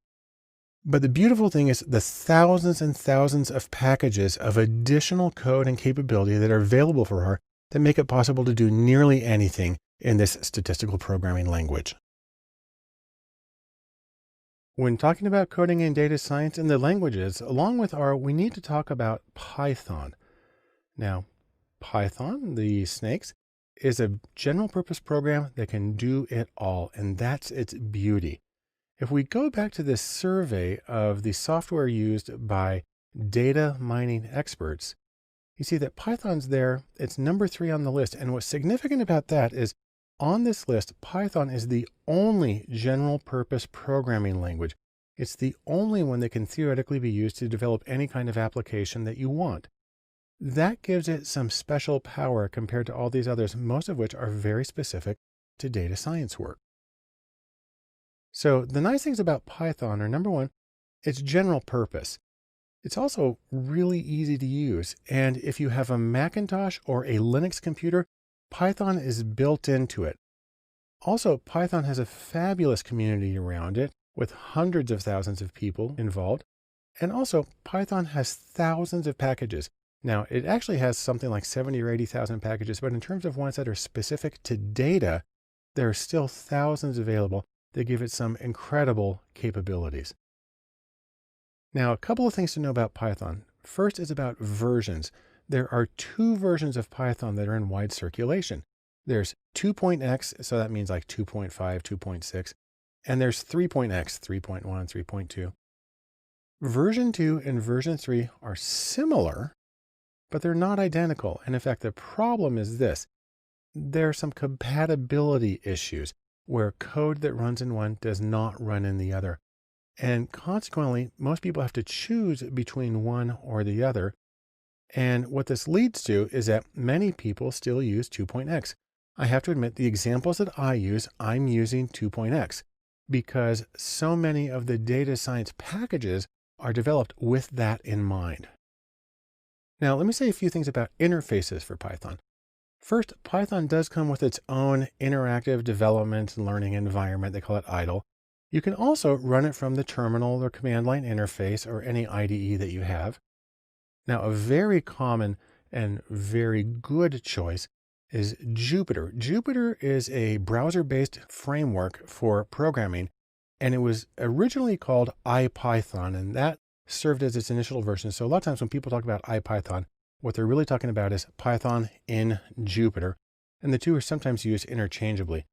But the beautiful thing is the thousands and thousands of packages of additional code and capability that are available for R that make it possible to do nearly anything in this statistical programming language. When talking about coding in data science in the languages, along with R, we need to talk about Python. Now, Python, the snakes, is a general purpose program that can do it all, and that's its beauty. If we go back to this survey of the software used by data mining experts, you see that Python's there. It's number 3 on the list. And what's significant about that is on this list, Python is the only general purpose programming language. It's the only one that can theoretically be used to develop any kind of application that you want. That gives it some special power compared to all these others, most of which are very specific to data science work. So the nice things about Python are, number one, it's general purpose. It's also really easy to use. And if you have a Macintosh or a Linux computer, Python is built into it. Also, Python has a fabulous community around it with hundreds of thousands of people involved. And also, Python has thousands of packages. Now, it actually has something like 70 or 80,000 packages, but in terms of ones that are specific to data, there are still thousands available that give it some incredible capabilities. Now, a couple of things to know about Python. First is about versions. There are 2 versions of Python that are in wide circulation. There's 2.x, so that means like 2.5, 2.6, and there's 3.x, 3.1, 3.2. Version 2 and version 3 are similar, but they're not identical. And in fact, the problem is this. There are some compatibility issues where code that runs in one does not run in the other. And consequently, most people have to choose between one or the other. And what this leads to is that many people still use 2.x. I have to admit, the examples that I use, I'm using 2.x because so many of the data science packages are developed with that in mind. Now, let me say a few things about interfaces for Python. First, Python does come with its own interactive development and learning environment. They call it idle. You can also run it from the terminal or command line interface or any IDE that you have. Now, a very common and very good choice is Jupyter. Jupyter is a browser-based framework for programming, and it was originally called IPython, and that served as its initial version. So a lot of times when people talk about IPython, what they're really talking about is Python in Jupyter, and the two are sometimes used interchangeably.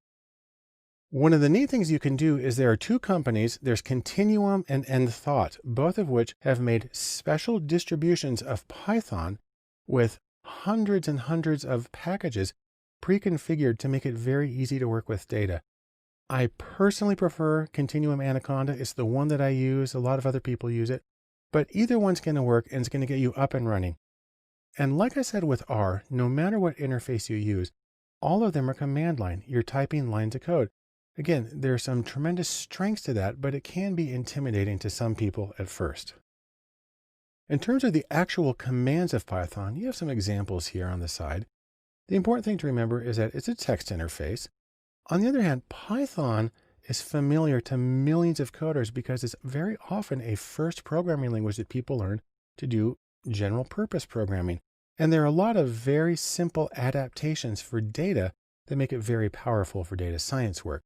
One of the neat things you can do is there are 2 companies, there's Continuum and Endthought, both of which have made special distributions of Python with hundreds and hundreds of packages pre-configured to make it very easy to work with data. I personally prefer Continuum Anaconda. It's the one that I use. A lot of other people use it, but either one's going to work and it's going to get you up and running. And like I said with R, no matter what interface you use, all of them are command line. You're typing lines of code. Again, there are some tremendous strengths to that, but it can be intimidating to some people at first. In terms of the actual commands of Python, you have some examples here on the side. The important thing to remember is that it's a text interface. On the other hand, Python is familiar to millions of coders because it's very often a first programming language that people learn to do general purpose programming. And there are a lot of very simple adaptations for data that make it very powerful for data science work.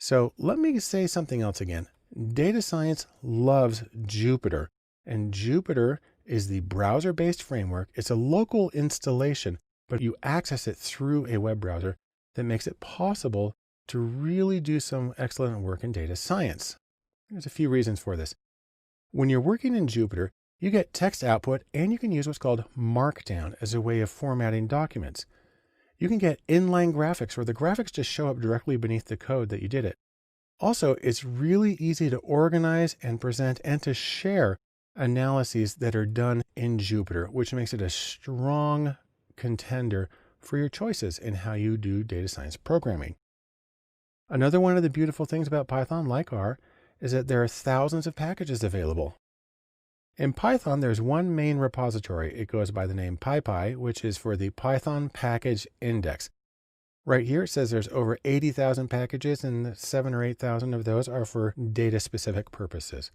So let me say something else again. Data science loves Jupyter, and Jupyter is the browser-based framework. It's a local installation, but you access it through a web browser that makes it possible to really do some excellent work in data science. There's a few reasons for this. When you're working in Jupyter, you get text output, and you can use what's called Markdown as a way of formatting documents. You can get inline graphics where the graphics just show up directly beneath the code that you did it. Also, it's really easy to organize and present and to share analyses that are done in Jupyter, which makes it a strong contender for your choices in how you do data science programming. Another one of the beautiful things about Python, like R, is that there are thousands of packages available. In Python, there's one main repository. It goes by the name PyPy, which is for the Python Package Index. Right here, it says there's over 80,000 packages, and 7 or 8,000 of those are for data-specific purposes.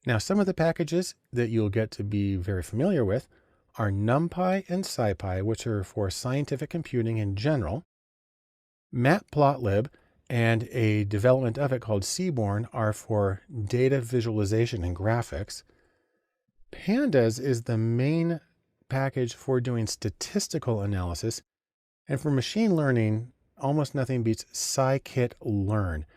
Now, some of the packages that you'll get to be very familiar with are NumPy and SciPy, which are for scientific computing in general. Matplotlib and a development of it called Seaborn are for data visualization and graphics. Pandas is the main package for doing statistical analysis. And for machine learning, almost nothing beats scikit-learn.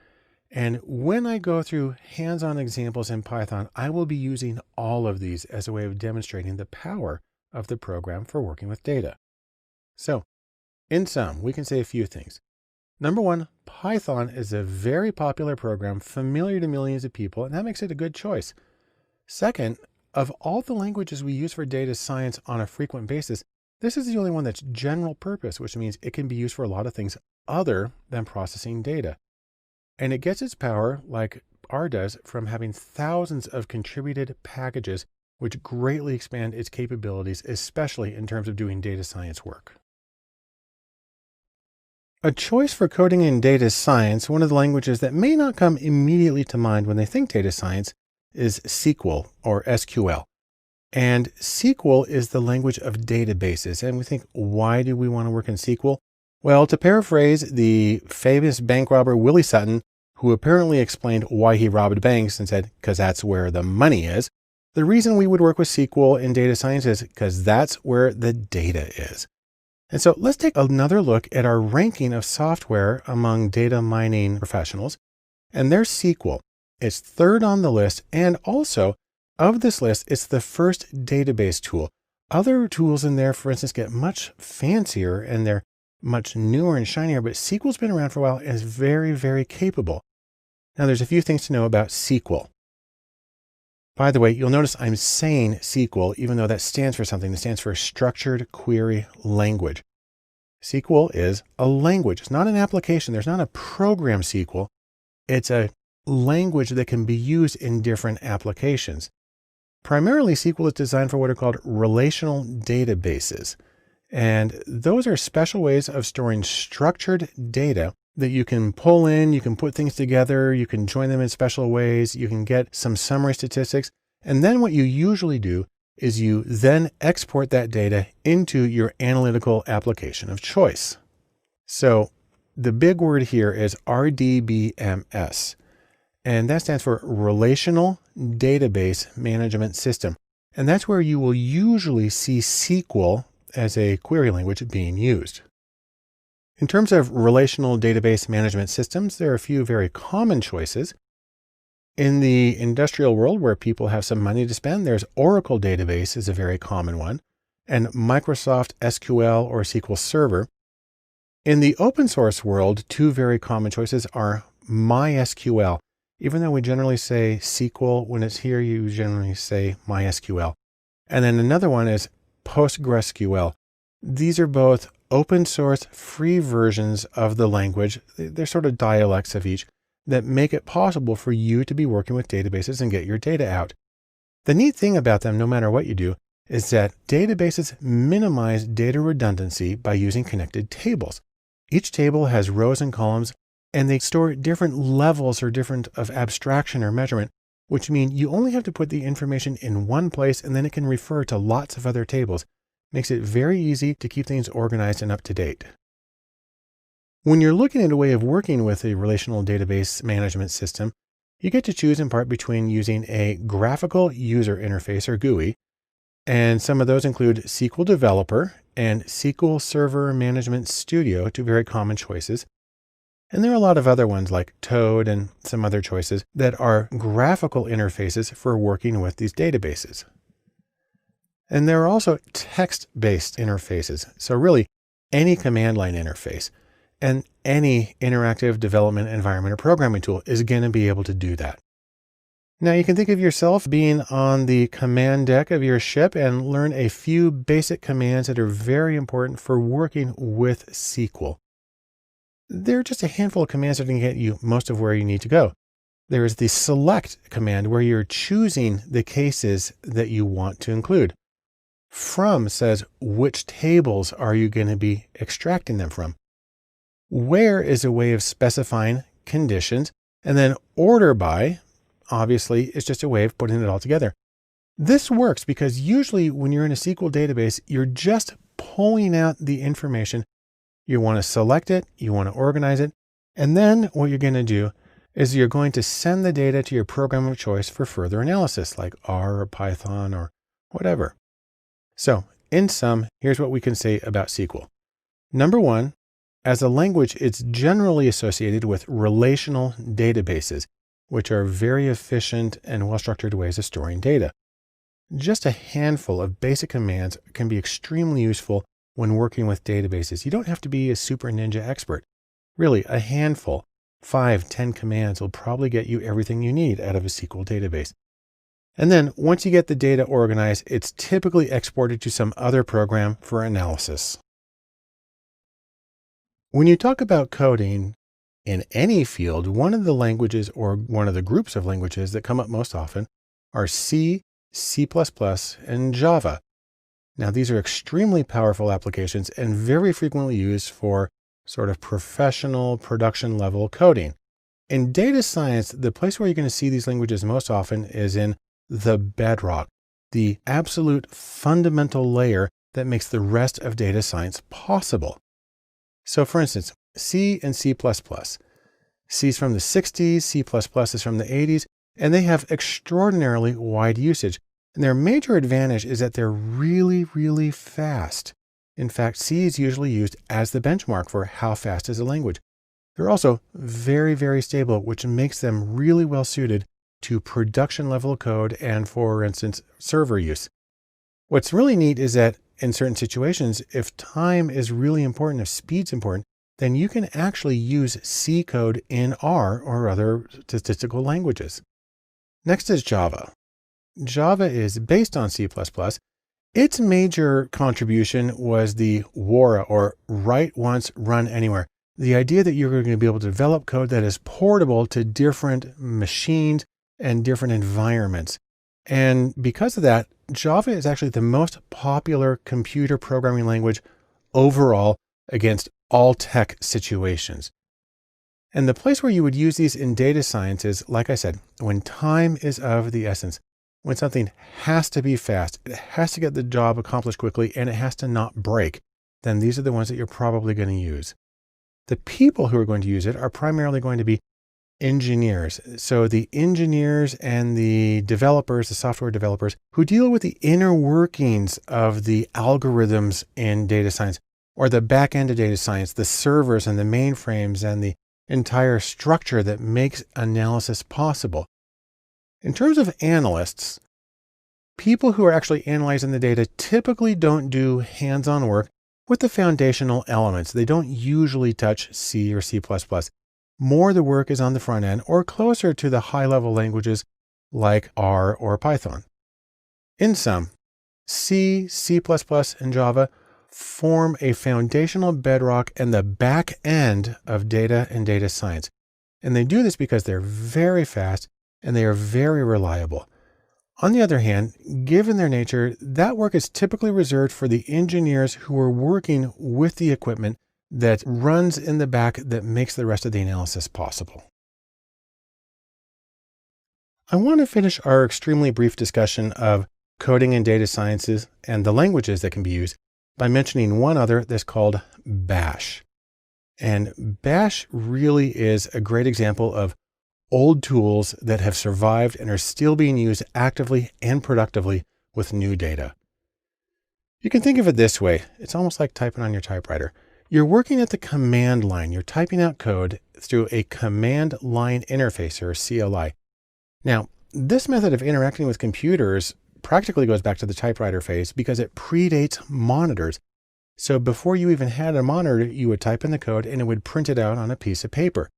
And when I go through hands-on examples in Python, I will be using all of these as a way of demonstrating the power of the program for working with data. So, in sum, we can say a few things. Number one, Python is a very popular program, familiar to millions of people, and that makes it a good choice. Second, of all the languages we use for data science on a frequent basis, this is the only one that's general purpose, which means it can be used for a lot of things other than processing data. And it gets its power, like R does, from having thousands of contributed packages, which greatly expand its capabilities, especially in terms of doing data science work. A choice for coding in data science, one of the languages that may not come immediately to mind when they think data science, is SQL or SQL. And SQL is the language of databases. And we think, why do we want to work in SQL? Well, to paraphrase the famous bank robber Willie Sutton, who apparently explained why he robbed banks and said, because that's where the money is. The reason we would work with SQL in data science is because that's where the data is. And so let's take another look at our ranking of software among data mining professionals. And there's SQL. It's third on the list, and also of this list, it's the first database tool. Other tools in there, for instance, get much fancier and they're much newer and shinier, but SQL's been around for a while and is very, very capable. Now, there's a few things to know about SQL. By the way, you'll notice I'm saying SQL, even though that stands for something. That stands for Structured Query Language. SQL is a language. It's not an application. There's not a program SQL. It's a language that can be used in different applications. Primarily, SQL is designed for what are called relational databases. And those are special ways of storing structured data that you can pull in, you can put things together, you can join them in special ways, you can get some summary statistics. And then what you usually do is you then export that data into your analytical application of choice. So the big word here is RDBMS. And that stands for Relational Database Management System. And that's where you will usually see SQL as a query language being used. In terms of relational database management systems, there are a few very common choices. In the industrial world where people have some money to spend, there's Oracle database is a very common one, and Microsoft SQL or SQL Server. In the open source world, two very common choices are MySQL. Even though we generally say SQL, when it's here, you generally say MySQL. And then another one is PostgreSQL. These are both open source free versions of the language. They're sort of dialects of each that make it possible for you to be working with databases and get your data out. The neat thing about them, no matter what you do, is that databases minimize data redundancy by using connected tables. Each table has rows and columns, and they store different levels or different of abstraction or measurement, which mean you only have to put the information in one place and then it can refer to lots of other tables. Makes it very easy to keep things organized and up to date. When you're looking at a way of working with a relational database management system, you get to choose in part between using a graphical user interface or GUI, and some of those include SQL Developer and SQL Server Management Studio, two very common choices. And there are a lot of other ones like Toad and some other choices that are graphical interfaces for working with these databases. And there are also text-based interfaces. So really any command line interface and any interactive development environment or programming tool is going to be able to do that. Now you can think of yourself being on the command deck of your ship and learn a few basic commands that are very important for working with SQL. There are just a handful of commands that can get you most of where you need to go. There is the select command where you're choosing the cases that you want to include. From says which tables are you going to be extracting them from. Where is a way of specifying conditions, and then order by, obviously, is just a way of putting it all together. This works because usually when you're in a SQL database, you're just pulling out the information. You want to select it, you want to organize it, and then what you're going to do is you're going to send the data to your program of choice for further analysis, like R or Python or whatever. So in sum, here's what we can say about SQL. Number one, as a language, it's generally associated with relational databases, which are very efficient and well-structured ways of storing data. Just a handful of basic commands can be extremely useful when working with databases. You don't have to be a super ninja expert. Really, a handful, 5-10 commands will probably get you everything you need out of a SQL database. And then once you get the data organized, it's typically exported to some other program for analysis. When you talk about coding in any field, one of the languages or one of the groups of languages that come up most often are C, C++, and Java. Now, these are extremely powerful applications and very frequently used for sort of professional production level coding. In data science, the place where you're going to see these languages most often is in the bedrock, the absolute fundamental layer that makes the rest of data science possible. So for instance, C and C++. C is from the 60s, C++ is from the 80s, and they have extraordinarily wide usage. And their major advantage is that they're really, really fast. In fact, C is usually used as the benchmark for how fast is a language. They're also very, very stable, which makes them really well suited to production level code and, for instance, server use. What's really neat is that in certain situations, if time is really important, if speed's important, then you can actually use C code in R or other statistical languages. Next is Java. Java is based on C++. Its major contribution was the WORA, or write once, run anywhere. The idea that you're going to be able to develop code that is portable to different machines and different environments. And because of that, Java is actually the most popular computer programming language overall against all tech situations. And the place where you would use these in data science is, like I said, when time is of the essence, when something has to be fast, it has to get the job accomplished quickly, and it has to not break, then these are the ones that you're probably going to use. The people who are going to use it are primarily going to be engineers. So the engineers and the developers, the software developers who deal with the inner workings of the algorithms in data science, or the back end of data science, the servers and the mainframes and the entire structure that makes analysis possible. In terms of analysts, people who are actually analyzing the data typically don't do hands-on work with the foundational elements. They don't usually touch C or C++. More of the work is on the front end or closer to the high-level languages like R or Python. In sum, C, C++, and Java form a foundational bedrock and the back end of data and data science. And they do this because they're very fast and they are very reliable. On the other hand, given their nature, that work is typically reserved for the engineers who are working with the equipment that runs in the back that makes the rest of the analysis possible. I want to finish our extremely brief discussion of coding in data sciences and the languages that can be used by mentioning one other that's called Bash. And Bash really is a great example of old tools that have survived and are still being used actively and productively with new data. You can think of it this way. It's almost like typing on your typewriter. You're working at the command line. You're typing out code through a command line interface, or CLI. Now, this method of interacting with computers practically goes back to the typewriter phase because it predates monitors. So before you even had a monitor, you would type in the code and it would print it out on a piece of paper.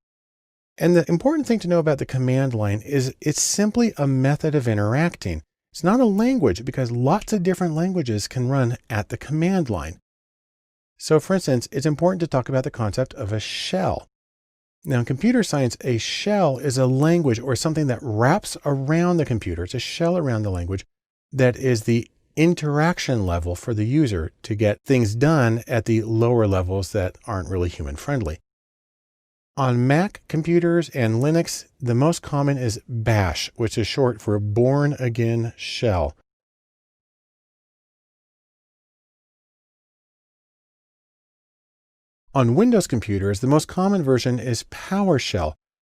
And the important thing to know about the command line is it's simply a method of interacting. It's not a language because lots of different languages can run at the command line. So for instance, it's important to talk about the concept of a shell. Now in computer science, a shell is a language or something that wraps around the computer. It's a shell around the language that is the interaction level for the user to get things done at the lower levels that aren't really human friendly. On Mac computers and Linux, the most common is Bash, which is short for Born Again Shell. On Windows computers, the most common version is PowerShell.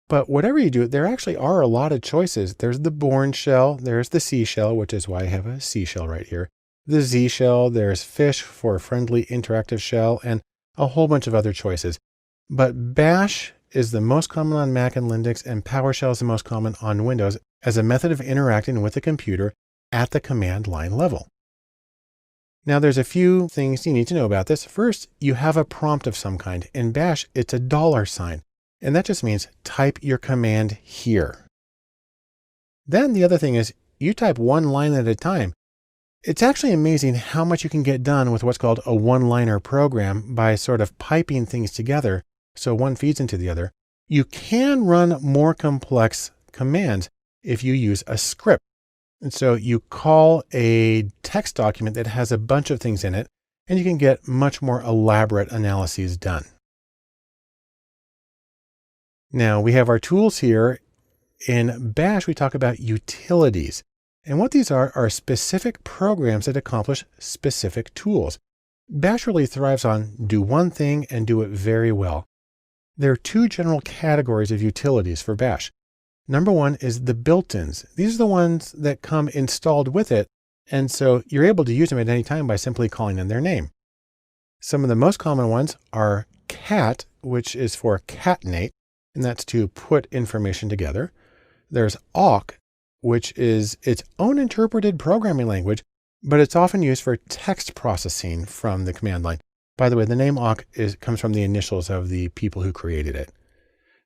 But whatever you do, there actually are a lot of choices. There's the Bourne shell, there's the C shell, which is why I have a C shell right here. The Z shell, there's Fish for friendly interactive shell, and a whole bunch of other choices. But Bash is the most common on Mac and Linux, and PowerShell is the most common on Windows as a method of interacting with the computer at the command line level. Now there's a few things you need to know about this. First, you have a prompt of some kind. In Bash, it's a $sign, and that just means type your command here. Then the other thing is you type one line at a time. It's actually amazing how much you can get done with what's called a one-liner program by sort of piping things together so one feeds into the other. You can run more complex commands if you use a script. And so you call a text document that has a bunch of things in it, and you can get much more elaborate analyses done. Now we have our tools here. In Bash, we talk about utilities. And what these are specific programs that accomplish specific tools. Bash really thrives on do one thing and do it very well. There are two general categories of utilities for Bash. Number one is the built-ins. These are the ones that come installed with it, and so you're able to use them at any time by simply calling in their name. Some of the most common ones are cat, which is for catenate, and that's to put information together. There's awk, which is its own interpreted programming language, but it's often used for text processing from the command line. By the way, the name awk comes from the initials of the people who created it.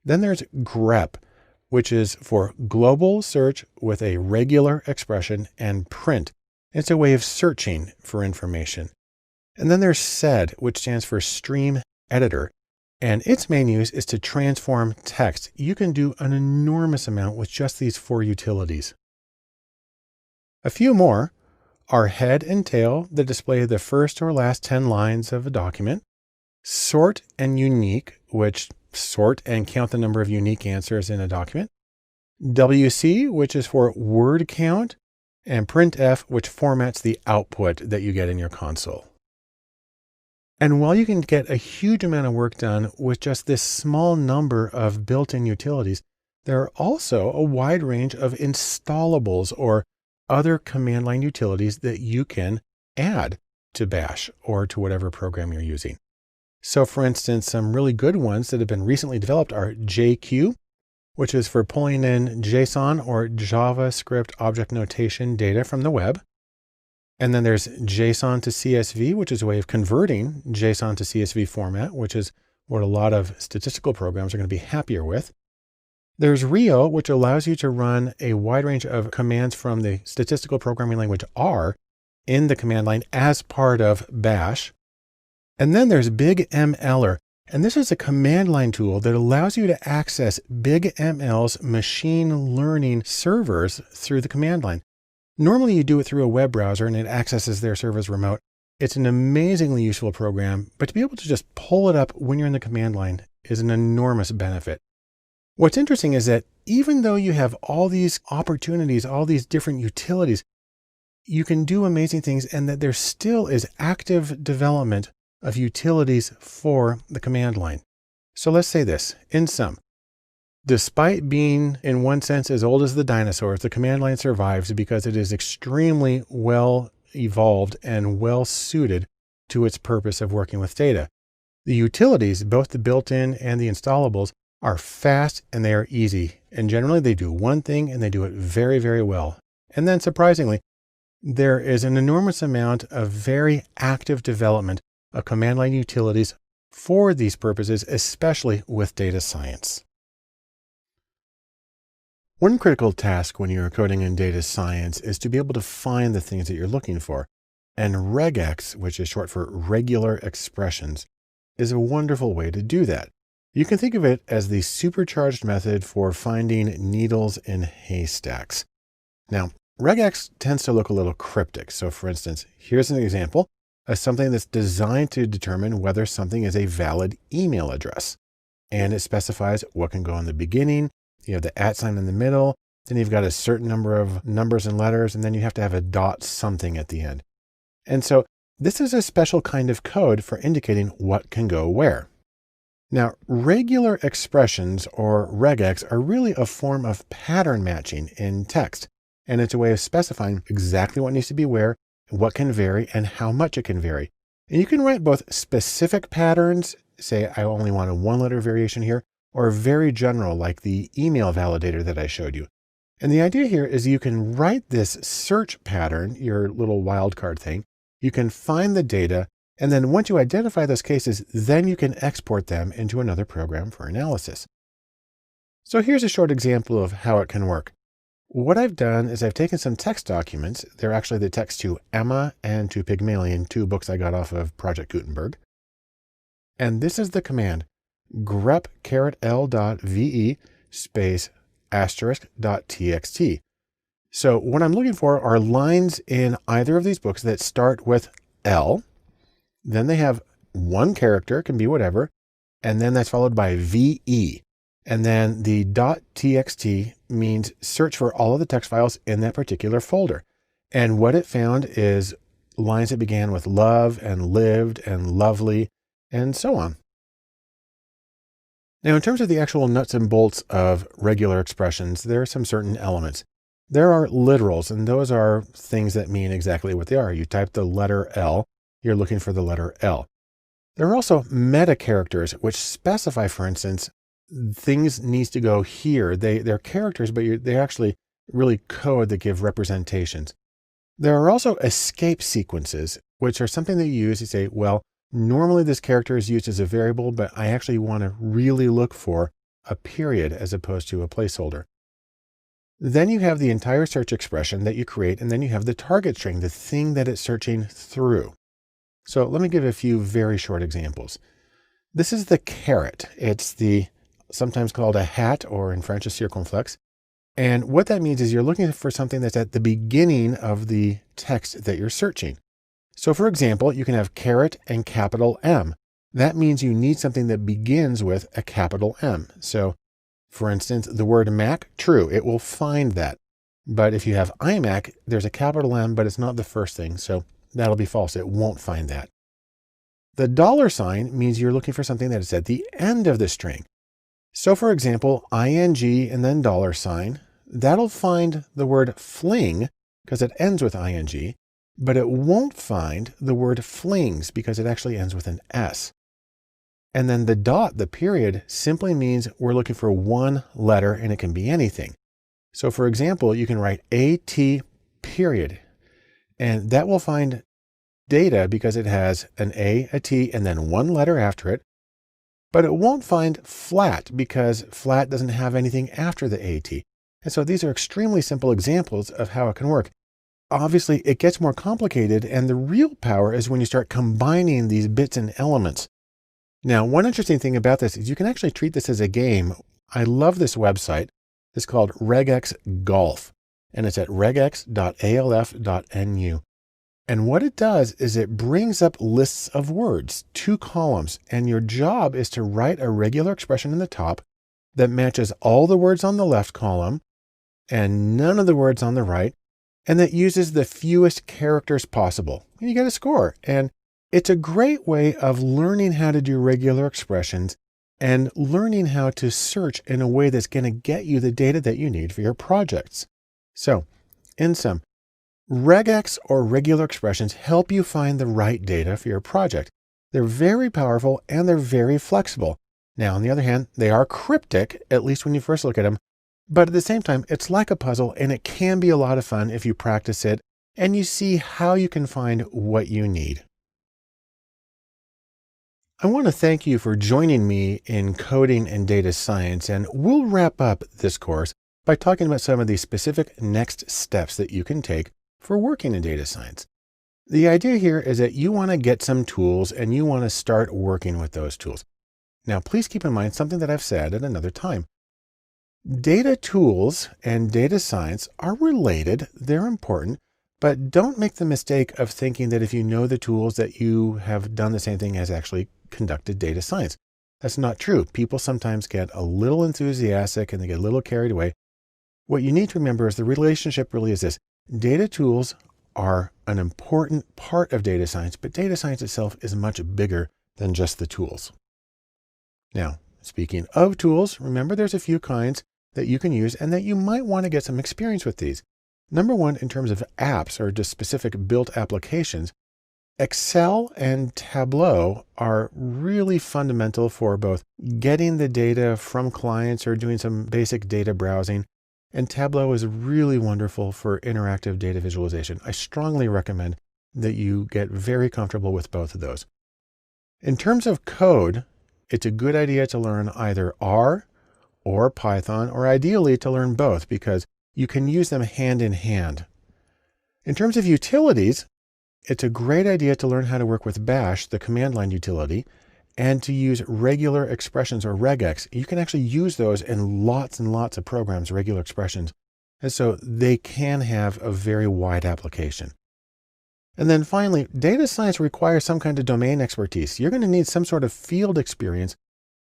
Then there's grep, which is for global search with a regular expression, and print. It's a way of searching for information. And then there's sed, which stands for stream editor. And its main use is to transform text. You can do an enormous amount with just these four utilities. A few more are head and tail that display the first or last 10 lines of a document. Sort and unique, which sort and count the number of unique answers in a document. WC, which is for word count. And printf, which formats the output that you get in your console. And while you can get a huge amount of work done with just this small number of built-in utilities, there are also a wide range of installables or other command line utilities that you can add to Bash or to whatever program you're using. So for instance, some really good ones that have been recently developed are JQ, which is for pulling in JSON or JavaScript object notation data from the web. And then there's JSON to CSV, which is a way of converting JSON to CSV format, which is what a lot of statistical programs are going to be happier with. There's Rio, which allows you to run a wide range of commands from the statistical programming language R in the command line as part of Bash. And then there's BigMLer, and this is a command line tool that allows you to access BigML's machine learning servers through the command line. Normally you do it through a web browser and it accesses their servers remote. It's an amazingly useful program, but to be able to just pull it up when you're in the command line is an enormous benefit. What's interesting is that even though you have all these opportunities, all these different utilities, you can do amazing things, and that there still is active development of utilities for the command line. So let's say this, in sum, despite being in one sense as old as the dinosaurs, the command line survives because it is extremely well evolved and well suited to its purpose of working with data. The utilities, both the built-in and the installables, are fast and they are easy. And generally they do one thing and they do it very, very well. And then surprisingly, there is an enormous amount of very active development of command line utilities for these purposes, especially with data science. One critical task when you're coding in data science is to be able to find the things that you're looking for. And regex, which is short for regular expressions, is a wonderful way to do that. You can think of it as the supercharged method for finding needles in haystacks. Now, regex tends to look a little cryptic. So for instance, here's an example of something that's designed to determine whether something is a valid email address. and it specifies what can go in the beginning. You have the @ sign in the middle, then you've got a certain number of numbers and letters, and then you have to have a dot something at the end. And so this is a special kind of code for indicating what can go where. Now, regular expressions, or regex, are really a form of pattern matching in text, and it's a way of specifying exactly what needs to be where, what can vary, and how much it can vary. And you can write both specific patterns, say I only want a 1-letter variation here, or very general, like the email validator that I showed you. And the idea here is you can write this search pattern, your little wildcard thing. You can find the data, and then once you identify those cases, then you can export them into another program for analysis. So here's a short example of how it can work. What I've done is I've taken some text documents. They're actually the text to Emma and to Pygmalion, 2 books I got off of Project Gutenberg. And this is the command, grep::l.ve space *.txt. So what I'm looking for are lines in either of these books that start with L. Then they have one character, can be whatever, and then that's followed by VE. And then the .txt means search for all of the text files in that particular folder. And what it found is lines that began with love and lived and lovely and so on. Now, in terms of the actual nuts and bolts of regular expressions, there are some certain elements. There are literals, and those are things that mean exactly what they are. You type the letter L, you're looking for the letter L. There are also meta characters, which specify, for instance, things needs to go here. They're characters, but they actually really code that give representations. There are also escape sequences, which are something that you use. You say, well, normally this character is used as a variable, but I actually want to really look for a period as opposed to a placeholder. Then you have the entire search expression that you create, and then you have the target string, the thing that it's searching through. So let me give a few very short examples. This is the caret. It's the sometimes called a hat, or in French, a circonflexe. And what that means is you're looking for something that's at the beginning of the text that you're searching. So for example, you can have caret and capital M. That means you need something that begins with a capital M. So for instance, the word Mac, true, it will find that. But if you have iMac, there's a capital M, but it's not the first thing. So that'll be false. It won't find that. The $ means you're looking for something that is at the end of the string. So for example, ing and then $, that'll find the word fling because it ends with ing, but it won't find the word flings because it actually ends with an S. And then the dot, the period, simply means we're looking for one letter, and it can be anything. So for example, you can write AT period, and that will find data because it has an A, a T, and then one letter after it. But it won't find flat because flat doesn't have anything after the AT. And so these are extremely simple examples of how it can work. Obviously, it gets more complicated, and the real power is when you start combining these bits and elements. Now, one interesting thing about this is you can actually treat this as a game. I love this website. It's called regex golf, and it's at regex.alf.nu. And what it does is it brings up lists of words, 2 columns, and your job is to write a regular expression in the top that matches all the words on the left column and none of the words on the right, and that uses the fewest characters possible. And you get a score. And it's a great way of learning how to do regular expressions and learning how to search in a way that's going to get you the data that you need for your projects. So, in sum, regex or regular expressions help you find the right data for your project. They're very powerful and they're very flexible. Now, on the other hand, they are cryptic, at least when you first look at them. But at the same time, it's like a puzzle, and it can be a lot of fun if you practice it and you see how you can find what you need. I want to thank you for joining me in coding and data science, and we'll wrap up this course by talking about some of the specific next steps that you can take for working in data science. The idea here is that you want to get some tools and you want to start working with those tools. Now, please keep in mind something that I've said at another time. Data tools and data science are related, they're important, but don't make the mistake of thinking that if you know the tools that you have done the same thing as actually conducted data science. That's not true. People sometimes get a little enthusiastic and they get a little carried away. What you need to remember is the relationship really is this. Data tools are an important part of data science, but data science itself is much bigger than just the tools. Now, speaking of tools, remember there's a few kinds that you can use and that you might want to get some experience with these. Number one, in terms of apps or just specific built applications, Excel and Tableau are really fundamental for both getting the data from clients or doing some basic data browsing. And Tableau is really wonderful for interactive data visualization. I strongly recommend that you get very comfortable with both of those. In terms of code, it's a good idea to learn either R or Python, or ideally to learn both because you can use them hand in hand. In terms of utilities, it's a great idea to learn how to work with Bash, the command line utility, and to use regular expressions or regex. You can actually use those in lots and lots of programs, regular expressions. And so they can have a very wide application. And then finally, data science requires some kind of domain expertise. You're going to need some sort of field experience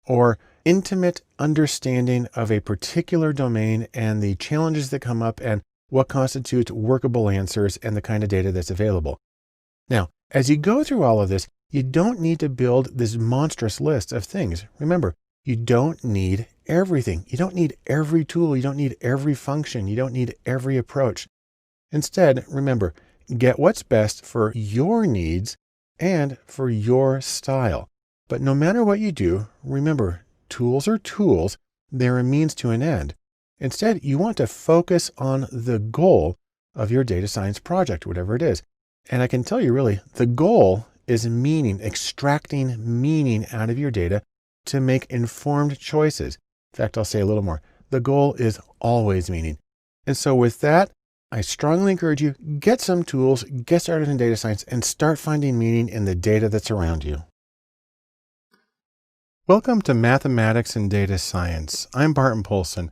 or intimate understanding of a particular domain and the challenges that come up and what constitutes workable answers and the kind of data that's available. Now, as you go through all of this, you don't need to build this monstrous list of things. Remember, you don't need everything. You don't need every tool. You don't need every function. You don't need every approach. Instead, remember, get what's best for your needs and for your style. But no matter what you do, remember, tools are tools. They're a means to an end. Instead, you want to focus on the goal of your data science project, whatever it is. And I can tell you really, the goal is meaning, extracting meaning out of your data to make informed choices. In fact, I'll say a little more. The goal is always meaning. And so with that, I strongly encourage you, get some tools, get started in data science, and start finding meaning in the data that's around you. Welcome to Mathematics and Data Science. I'm Barton Poulson,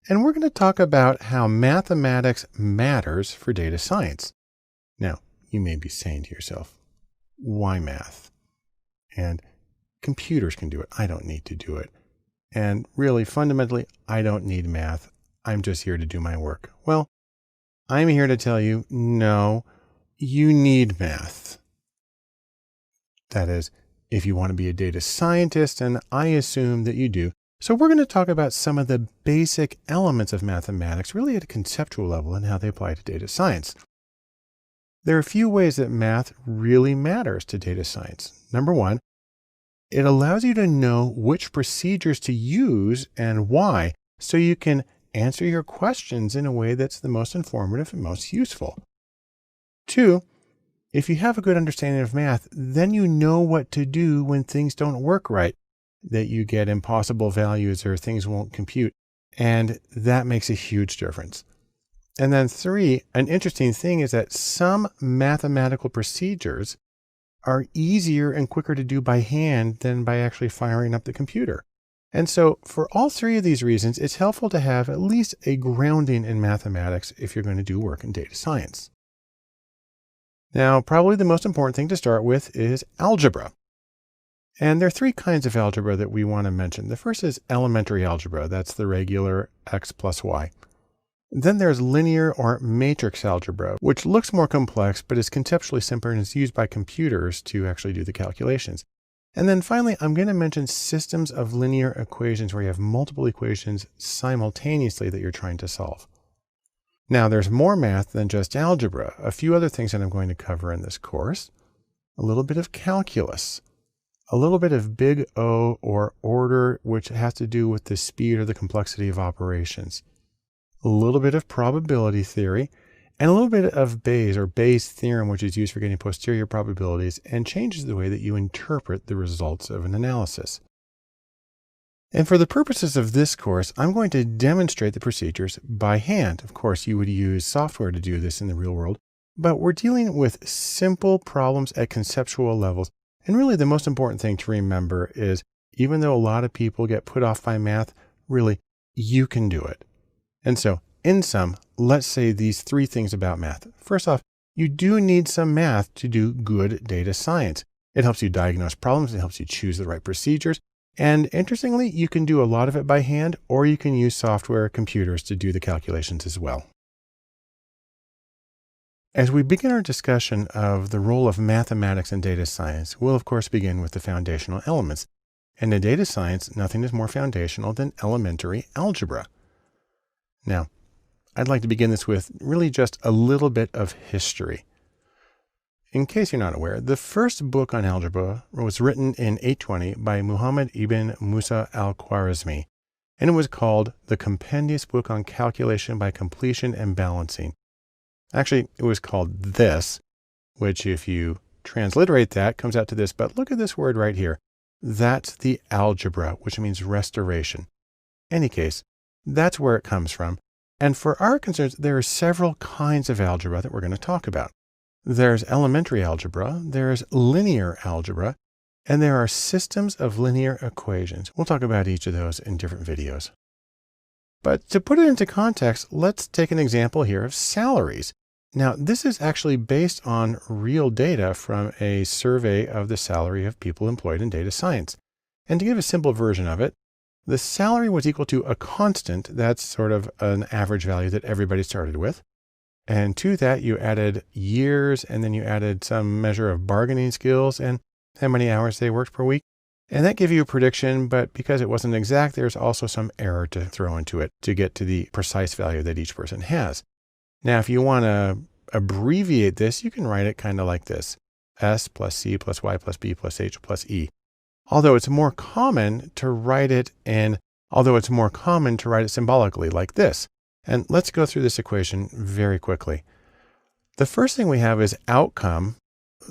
and we're going to talk about how mathematics matters for data science. Now, you may be saying to yourself, why math? And computers can do it. I don't need to do it. And really, fundamentally, I don't need math. I'm just here to do my work. Well, I'm here to tell you, no, you need math. That is, if you want to be a data scientist, and I assume that you do. So we're going to talk about some of the basic elements of mathematics, really at a conceptual level, and how they apply to data science. There are a few ways that math really matters to data science. Number one, it allows you to know which procedures to use and why, so you can answer your questions in a way that's the most informative and most useful. Two, if you have a good understanding of math, then you know what to do when things don't work right, that you get impossible values or things won't compute, and that makes a huge difference. And then three, an interesting thing is that some mathematical procedures are easier and quicker to do by hand than by actually firing up the computer. And so for all three of these reasons, it's helpful to have at least a grounding in mathematics if you're going to do work in data science. Now, probably the most important thing to start with is algebra. And there are three kinds of algebra that we want to mention. The first is elementary algebra. That's the regular x plus y. Then there's linear or matrix algebra, which looks more complex, but is conceptually simpler and is used by computers to actually do the calculations. And then finally, I'm going to mention systems of linear equations where you have multiple equations simultaneously that you're trying to solve. Now, there's more math than just algebra. A few other things that I'm going to cover in this course. A little bit of calculus. A little bit of big O or order, which has to do with the speed or the complexity of operations. A little bit of probability theory, and a little bit of Bayes or Bayes' theorem, which is used for getting posterior probabilities and changes the way that you interpret the results of an analysis. And for the purposes of this course, I'm going to demonstrate the procedures by hand. Of course, you would use software to do this in the real world, but we're dealing with simple problems at conceptual levels. And really the most important thing to remember is, even though a lot of people get put off by math, really, you can do it. And so, in sum, let's say these three things about math. First off, you do need some math to do good data science. It helps you diagnose problems. It helps you choose the right procedures. And interestingly, you can do a lot of it by hand, or you can use software computers to do the calculations as well. As we begin our discussion of the role of mathematics in data science, we'll of course begin with the foundational elements. And in data science, nothing is more foundational than elementary algebra. Now, I'd like to begin this with really just a little bit of history. In case you're not aware, the first book on algebra was written in 820 by Muhammad ibn Musa al-Khwarizmi, and it was called The Compendious Book on Calculation by Completion and Balancing. Actually, it was called this, which if you transliterate that comes out to this, but look at this word right here. That's the algebra, which means restoration. Any case, that's where it comes from. And for our concerns, there are several kinds of algebra that we're going to talk about. There's elementary algebra, there's linear algebra, and there are systems of linear equations. We'll talk about each of those in different videos. But to put it into context, let's take an example here of salaries. Now, this is actually based on real data from a survey of the salary of people employed in data science. And to give a simple version of it, the salary was equal to a constant. That's sort of an average value that everybody started with. And to that, you added years, and then you added some measure of bargaining skills and how many hours they worked per week. And that gave you a prediction, but because it wasn't exact, there's also some error to throw into it to get to the precise value that each person has. Now, if you want to abbreviate this, you can write it kind of like this: S plus C plus Y plus B plus H plus E. Although it's more common to write it symbolically like this. And let's go through this equation very quickly. The first thing we have is outcome.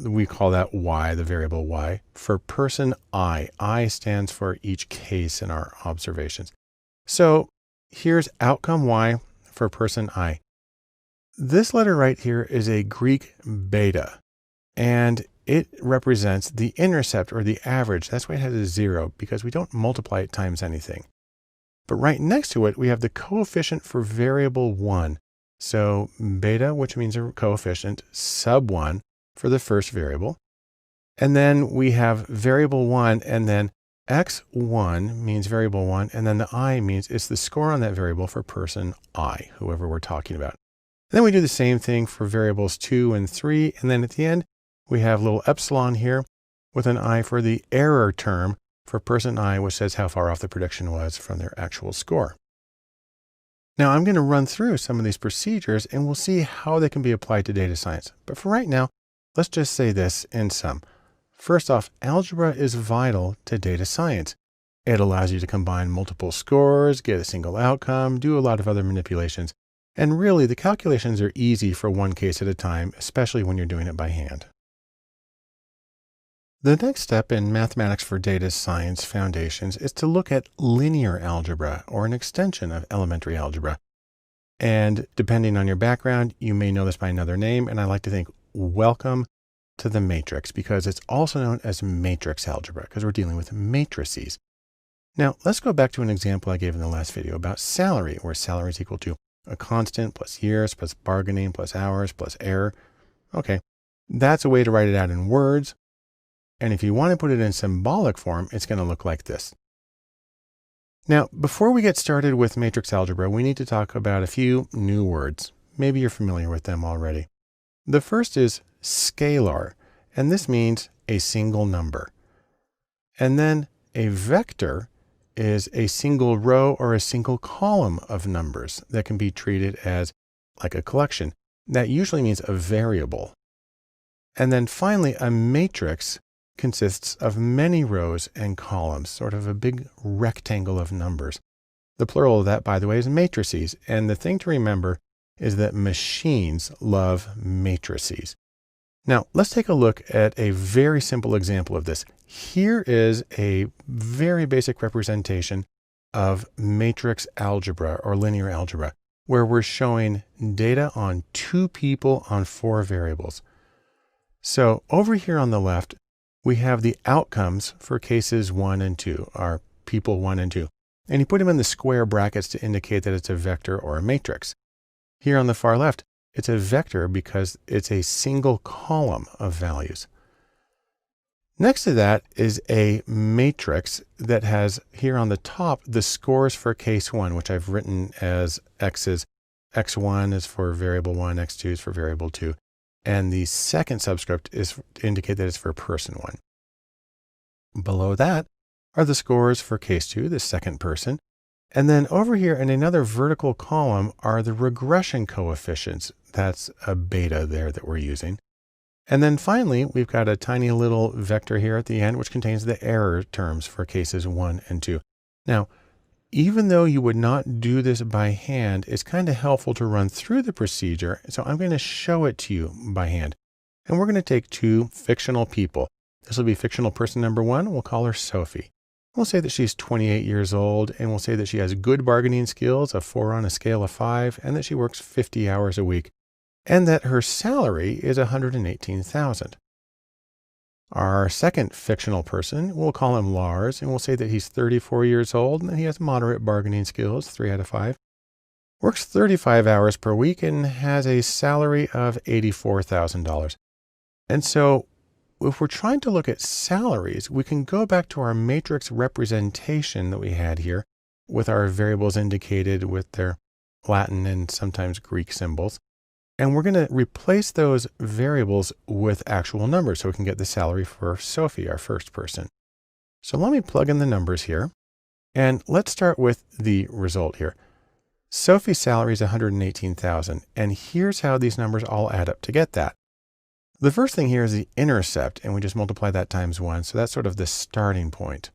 We call that Y, the variable Y, for person I. I stands for each case in our observations. So here's outcome Y for person I. This letter right here is a Greek beta, and it represents the intercept or the average. That's why it has a 0, because we don't multiply it times anything. But right next to it, we have the coefficient for variable 1. So beta, which means a coefficient, sub 1 for the first variable. And then we have variable 1, and then x1 means variable 1, and then the I means it's the score on that variable for person I, whoever we're talking about. And then we do the same thing for variables 2 and 3, and then at the end, we have a little epsilon here with an I for the error term for person I, which says how far off the prediction was from their actual score. Now I'm going to run through some of these procedures and we'll see how they can be applied to data science. But for right now, let's just say this in sum. First off, algebra is vital to data science. It allows you to combine multiple scores, get a single outcome, do a lot of other manipulations. And really, the calculations are easy for one case at a time, especially when you're doing it by hand. The next step in mathematics for data science foundations is to look at linear algebra, or an extension of elementary algebra. And depending on your background, you may know this by another name, and I like to think welcome to the matrix, because it's also known as matrix algebra, because we're dealing with matrices. Now, let's go back to an example I gave in the last video about salary, where salary is equal to a constant plus years plus bargaining plus hours plus error. Okay, that's a way to write it out in words. And if you want to put it in symbolic form, it's going to look like this. Now, before we get started with matrix algebra, we need to talk about a few new words. Maybe you're familiar with them already. The first is scalar, and this means a single number. And then a vector is a single row or a single column of numbers that can be treated as like a collection. That usually means a variable. And then finally, a matrix consists of many rows and columns, sort of a big rectangle of numbers. The plural of that, by the way, is matrices. And the thing to remember is that machines love matrices. Now, let's take a look at a very simple example of this. Here is a very basic representation of matrix algebra or linear algebra, where we're showing data on 2 people on 4 variables. So over here on the left, we have the outcomes for cases 1 and 2, our people 1 and 2. And you put them in the square brackets to indicate that it's a vector or a matrix. Here on the far left, it's a vector because it's a single column of values. Next to that is a matrix that has here on the top the scores for case 1, which I've written as X's. X1 is for variable 1, X2 is for variable 2, and the second subscript is to indicate that it's for person 1. Below that are the scores for case 2, the second person. And then over here in another vertical column are the regression coefficients. That's a beta there that we're using. And then finally, we've got a tiny little vector here at the end, which contains the error terms for cases 1 and 2. Now, even though you would not do this by hand, it's kind of helpful to run through the procedure. So I'm going to show it to you by hand. And we're going to take 2 fictional people. This will be fictional person number 1. We'll call her Sophie. We'll say that she's 28 years old, and we'll say that she has good bargaining skills, a 4 on a scale of 5, and that she works 50 hours a week, and that her salary is $118,000. Our second fictional person, we'll call him Lars, and we'll say that he's 34 years old, and that he has moderate bargaining skills, 3 out of 5, works 35 hours per week, and has a salary of $84,000. And so if we're trying to look at salaries, we can go back to our matrix representation that we had here with our variables indicated with their Latin and sometimes Greek symbols. And we're going to replace those variables with actual numbers so we can get the salary for Sophie, our first person. So let me plug in the numbers here. And let's start with the result here. Sophie's salary is $118,000. And here's how these numbers all add up to get that. The first thing here is the intercept, and we just multiply that times 1. So that's sort of the starting point.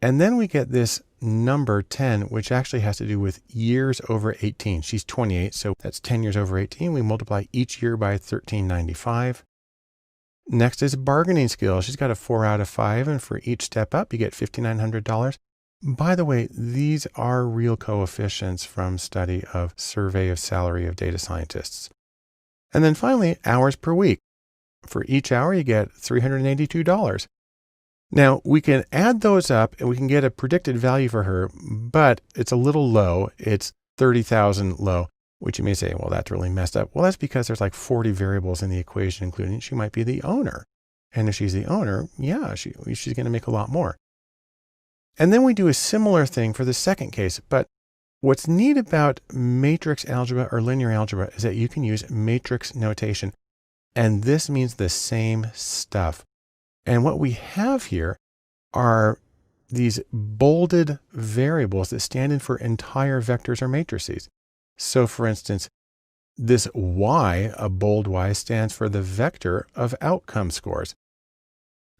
And then we get this number 10, which actually has to do with years over 18. She's 28, so that's 10 years over 18. We multiply each year by 1395. Next is bargaining skills. She's got a 4 out of 5, and for each step up, you get $5,900. By the way, these are real coefficients from study of survey of salary of data scientists. And then finally, hours per week. For each hour, you get $382. Now, we can add those up and we can get a predicted value for her, but it's a little low. It's 30,000 low, which you may say, well, that's really messed up. Well, that's because there's like 40 variables in the equation, including she might be the owner. And if she's the owner, yeah, she's going to make a lot more. And then we do a similar thing for the second case. But what's neat about matrix algebra or linear algebra is that you can use matrix notation. And this means the same stuff. And what we have here are these bolded variables that stand in for entire vectors or matrices. So for instance, this Y, a bold Y, stands for the vector of outcome scores.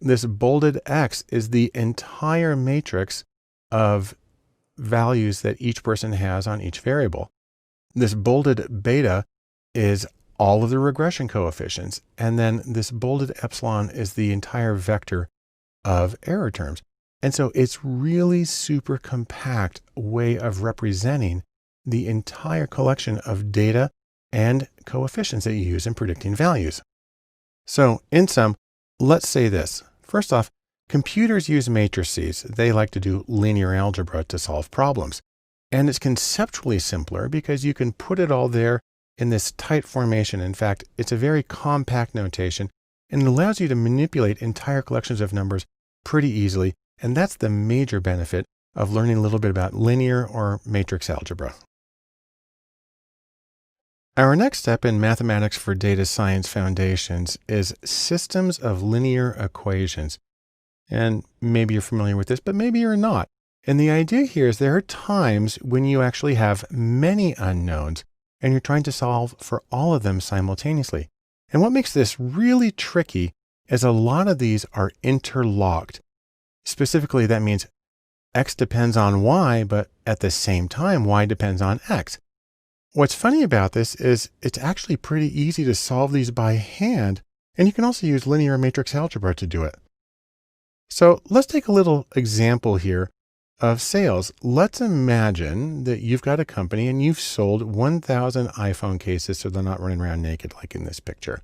This bolded X is the entire matrix of values that each person has on each variable. This bolded beta is all of the regression coefficients. And then this bolded epsilon is the entire vector of error terms. And so it's really super compact way of representing the entire collection of data and coefficients that you use in predicting values. So in sum, let's say this. First off, computers use matrices. They like to do linear algebra to solve problems. And it's conceptually simpler because you can put it all there in this tight formation. In fact, it's a very compact notation and it allows you to manipulate entire collections of numbers pretty easily. And that's the major benefit of learning a little bit about linear or matrix algebra. Our next step in mathematics for data science foundations is systems of linear equations. And maybe you're familiar with this, but maybe you're not. And the idea here is there are times when you actually have many unknowns and you're trying to solve for all of them simultaneously. And what makes this really tricky is a lot of these are interlocked. Specifically, that means X depends on Y, but at the same time, Y depends on X. What's funny about this is it's actually pretty easy to solve these by hand, and you can also use linear matrix algebra to do it. So let's take a little example here of sales. Let's imagine that you've got a company and you've sold 1,000 iPhone cases so they're not running around naked like in this picture.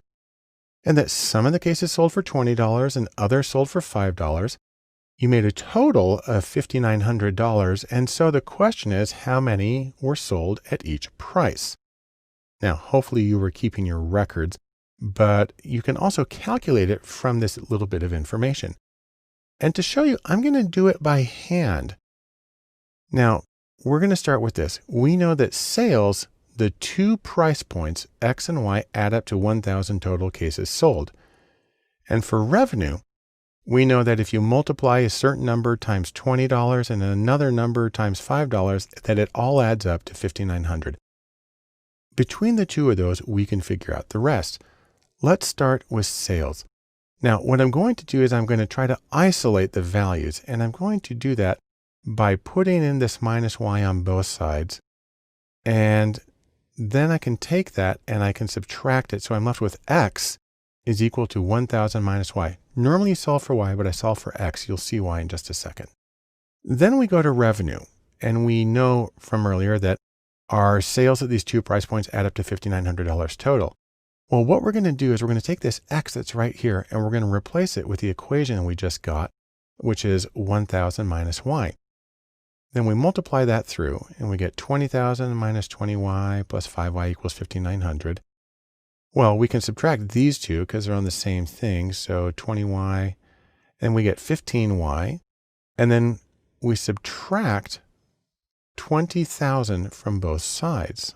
And that some of the cases sold for $20 and others sold for $5. You made a total of $5,900. And so the question is, how many were sold at each price? Now, hopefully you were keeping your records but you can also calculate it from this little bit of information. And to show you, I'm going to do it by hand. Now, we're going to start with this. We know that sales, the two price points, X and Y, add up to 1,000 total cases sold. And for revenue, we know that if you multiply a certain number times $20 and another number times $5, that it all adds up to $5,900. Between the two of those, we can figure out the rest. Let's start with sales. Now, what I'm going to do is I'm going to try to isolate the values, and I'm going to do that by putting in this minus Y on both sides. And then I can take that and I can subtract it. So I'm left with X is equal to 1,000 minus Y. Normally you solve for Y, but I solve for X. You'll see why in just a second. Then we go to revenue, and we know from earlier that our sales at these two price points add up to $5,900 total. Well, what we're going to do is we're going to take this X that's right here, and we're going to replace it with the equation we just got, which is 1,000 minus Y. Then we multiply that through, and we get 20,000 minus 20Y plus 5Y equals 5,900. Well, we can subtract these two because they're on the same thing. So 20Y, and we get 15Y. And then we subtract 20,000 from both sides.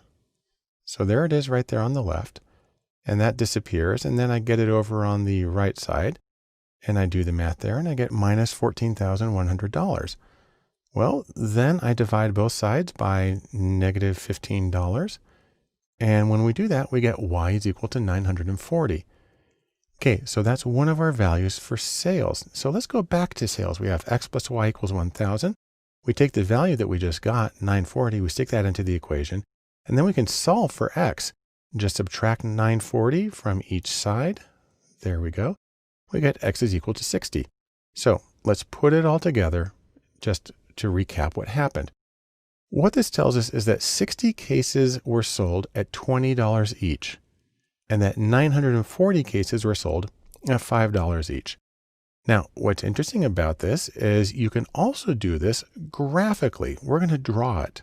So there it is right there on the left. And that disappears. And then I get it over on the right side. And I do the math there, and I get minus $14,100. Well, then I divide both sides by negative $15. And when we do that, we get Y is equal to 940. Okay, so that's one of our values for sales. So let's go back to sales. We have X plus Y equals 1,000. We take the value that we just got, 940, we stick that into the equation, and then we can solve for X. Just subtract 940 from each side. There we go. We get X is equal to 60. So let's put it all together just to recap what happened. What this tells us is that 60 cases were sold at $20 each, and that 940 cases were sold at $5 each. Now, what's interesting about this is you can also do this graphically. We're going to draw it.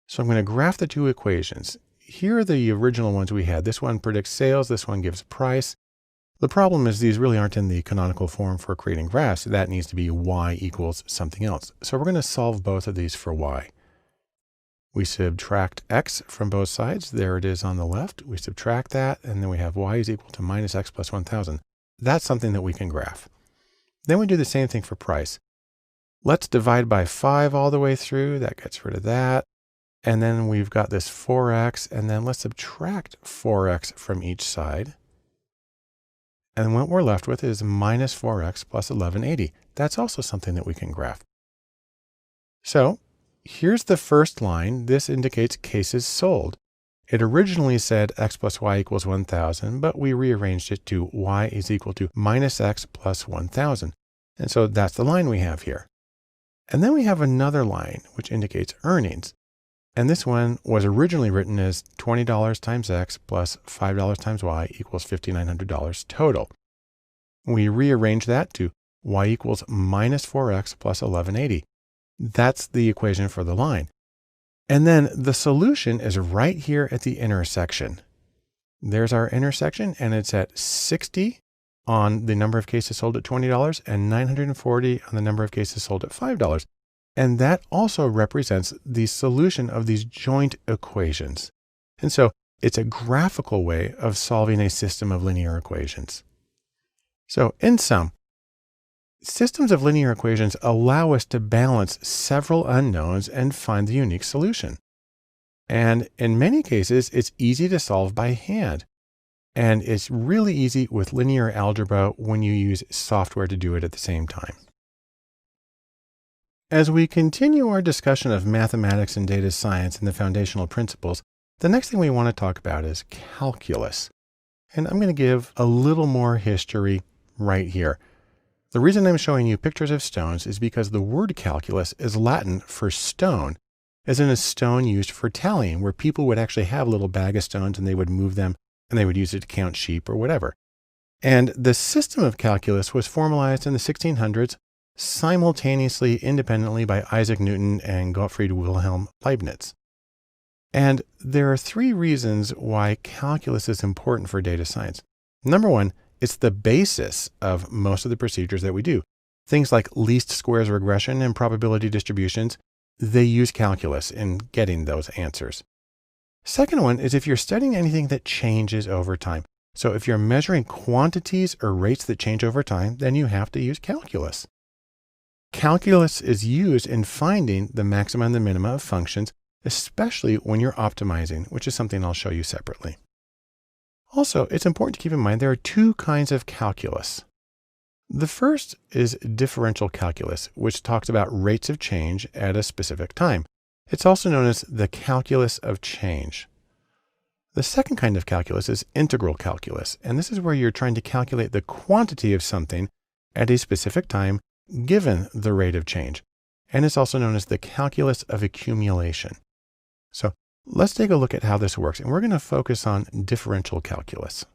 So I'm going to graph the two equations. Here are the original ones we had. This one predicts sales. This one gives price. The problem is these really aren't in the canonical form for creating graphs. That needs to be Y equals something else. So we're going to solve both of these for Y. We subtract X from both sides. There it is on the left. We subtract that, and then we have Y is equal to minus X plus 1,000. That's something that we can graph. Then we do the same thing for price. Let's divide by 5 all the way through. That gets rid of that. And then we've got this 4X, and then let's subtract 4X from each side. And what we're left with is minus 4X plus 1180. That's also something that we can graph. So here's the first line. This indicates cases sold. It originally said X plus Y equals 1,000, but we rearranged it to Y is equal to minus X plus 1,000. And so that's the line we have here. And then we have another line which indicates earnings. And this one was originally written as $20 times X plus $5 times Y equals $5,900 total. We rearrange that to Y equals minus 4X plus 1180. That's the equation for the line. And then the solution is right here at the intersection. There's our intersection, and it's at 60 on the number of cases sold at $20 and 940 on the number of cases sold at $5. And that also represents the solution of these joint equations. And so it's a graphical way of solving a system of linear equations. So in sum, systems of linear equations allow us to balance several unknowns and find the unique solution. And in many cases, it's easy to solve by hand. And it's really easy with linear algebra when you use software to do it at the same time. As we continue our discussion of mathematics and data science and the foundational principles, the next thing we want to talk about is calculus. And I'm going to give a little more history right here. The reason I'm showing you pictures of stones is because the word calculus is Latin for stone, as in a stone used for tallying, where people would actually have a little bag of stones and they would move them and they would use it to count sheep or whatever. And the system of calculus was formalized in the 1600s simultaneously, independently by Isaac Newton and Gottfried Wilhelm Leibniz. And there are 3 reasons why calculus is important for data science. Number one, it's the basis of most of the procedures that we do. Things like least squares regression and probability distributions, they use calculus in getting those answers. Second one is if you're studying anything that changes over time. So if you're measuring quantities or rates that change over time, then you have to use calculus. Calculus is used in finding the maxima and the minima of functions, especially when you're optimizing, which is something I'll show you separately. Also, it's important to keep in mind there are two kinds of calculus. The first is differential calculus, which talks about rates of change at a specific time. It's also known as the calculus of change. The second kind of calculus is integral calculus, and this is where you're trying to calculate the quantity of something at a specific time given the rate of change. And it's also known as the calculus of accumulation. So let's take a look at how this works, and we're going to focus on differential calculus.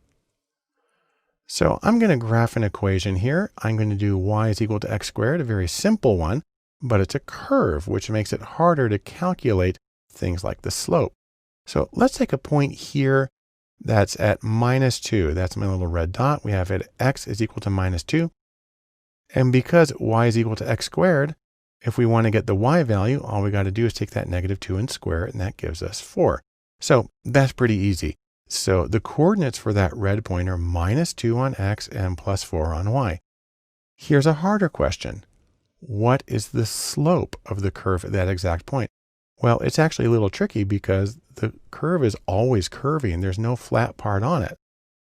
So I'm going to graph an equation here. I'm going to do y is equal to x squared, a very simple one, but it's a curve, which makes it harder to calculate things like the slope. So let's take a point here that's at -2. That's my little red dot. We have it x is equal to -2. And because y is equal to x squared, if we want to get the y value, all we got to do is take that -2 and square it, and that gives us 4. So that's pretty easy. So the coordinates for that red point are -2 on x and +4 on y. Here's a harder question. What is the slope of the curve at that exact point? Well, it's actually a little tricky because the curve is always curvy and there's no flat part on it.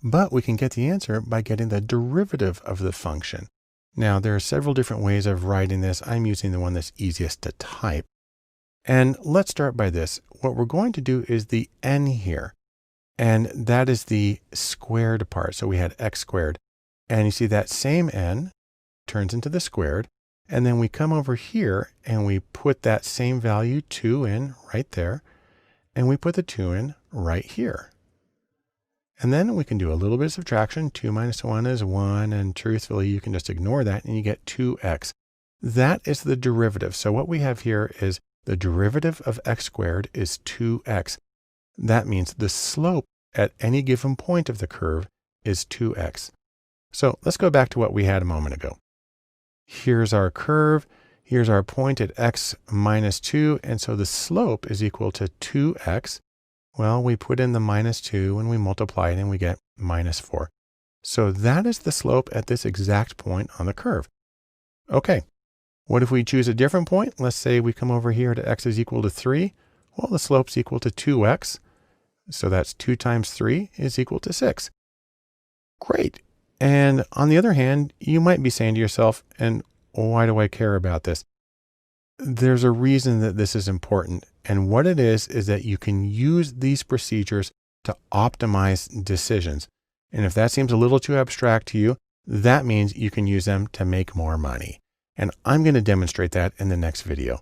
But we can get the answer by getting the derivative of the function. Now, there are several different ways of writing this. I'm using the one that's easiest to type. And let's start by this. What we're going to do is the n here. And that is the squared part. So we had x squared. And you see that same n turns into the squared. And then we come over here and we put that same value 2 in right there. And we put the 2 in right here. And then we can do a little bit of subtraction. 2 minus 1 is 1. And truthfully, you can just ignore that and you get 2x. That is the derivative. So what we have here is the derivative of x squared is 2x. That means the slope at any given point of the curve is 2x. So let's go back to what we had a moment ago. Here's our curve. Here's our point at x -2. And so the slope is equal to 2x. Well, we put in the -2 and we multiply it and we get -4. So that is the slope at this exact point on the curve. Okay. What if we choose a different point? Let's say we come over here to x is equal to 3. Well, the slope's equal to 2x. So that's 2 times 3 is equal to 6. Great. And on the other hand, you might be saying to yourself, and why do I care about this? There's a reason that this is important. And what it is that you can use these procedures to optimize decisions. And if that seems a little too abstract to you, that means you can use them to make more money. And I'm going to demonstrate that in the next video.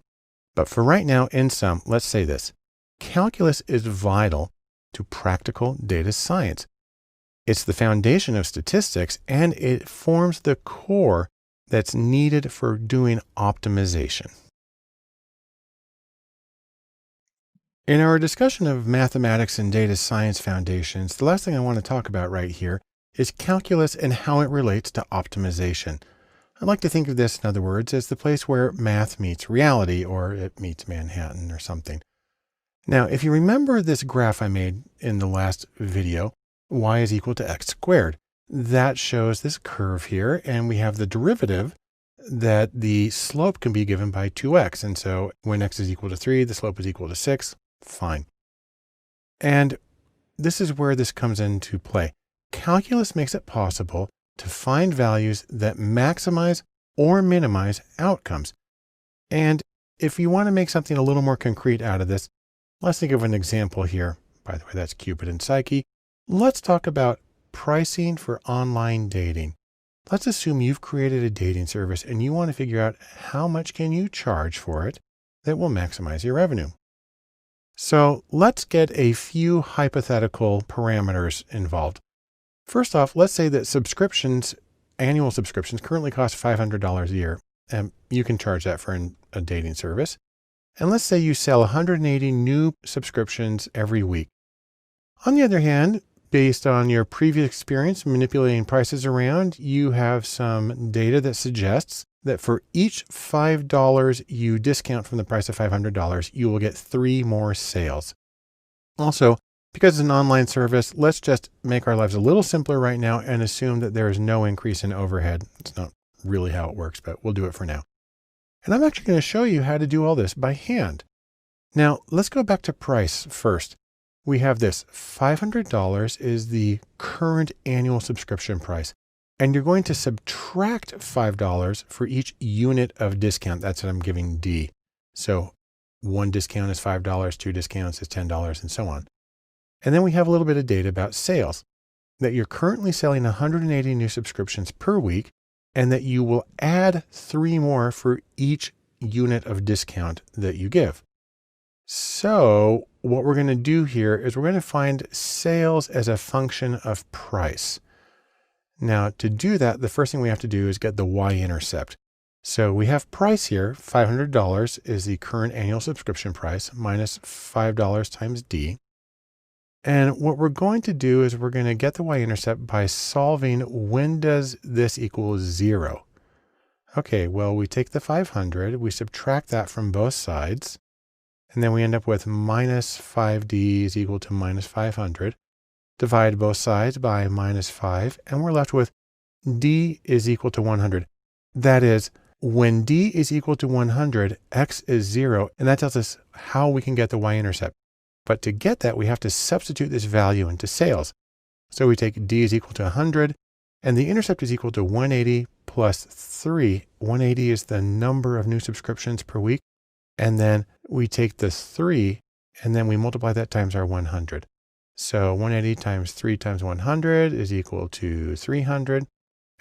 But for right now, in sum, let's say this. Calculus is vital to practical data science. It's the foundation of statistics, and it forms the core that's needed for doing optimization. In our discussion of mathematics and data science foundations, the last thing I want to talk about right here is calculus and how it relates to optimization. I like to think of this, in other words, as the place where math meets reality, or it meets Manhattan or something. Now, if you remember this graph I made in the last video, y is equal to x squared. That shows this curve here, and we have the derivative that the slope can be given by 2x. And so when x is equal to 3, the slope is equal to 6. Fine. And this is where this comes into play. Calculus makes it possible to find values that maximize or minimize outcomes. And if you want to make something a little more concrete out of this, let's think of an example here. By the way, that's Cupid and Psyche. Let's talk about pricing for online dating. Let's assume you've created a dating service and you want to figure out how much can you charge for it that will maximize your revenue. So let's get a few hypothetical parameters involved. First off, let's say that annual subscriptions currently cost $500 a year, and you can charge that for a dating service. And let's say you sell 180 new subscriptions every week. On the other hand, Based on your previous experience manipulating prices around, you have some data that suggests that for each $5 you discount from the price of $500, you will get 3 more sales. Also, because it's an online service, let's just make our lives a little simpler right now and assume that there is no increase in overhead. It's not really how it works, but we'll do it for now. And I'm actually going to show you how to do all this by hand. Now, let's go back to price first. We have this $500 is the current annual subscription price. And you're going to subtract $5 for each unit of discount. That's what I'm giving D. So 1 discount is $5, 2 discounts is $10, and so on. And then we have a little bit of data about sales, that you're currently selling 180 new subscriptions per week, and that you will add 3 more for each unit of discount that you give. So what we're going to do here is we're going to find sales as a function of price. Now to do that, the first thing we have to do is get the y-intercept. So we have price here, $500 is the current annual subscription price minus $5 times D. And what we're going to do is we're going to get the y-intercept by solving when does this equal 0. Okay, well, we take the 500, we subtract that from both sides, and then we end up with minus 5D is equal to minus 500. Divide both sides by minus 5, and we're left with D is equal to 100. That is, when D is equal to 100, X is 0, and that tells us how we can get the y-intercept. But to get that, we have to substitute this value into sales. So we take D is equal to 100, and the intercept is equal to 180 plus 3. 180 is the number of new subscriptions per week. And then we take the 3, and then we multiply that times our 100. So 180 times 3 times 100 is equal to 300.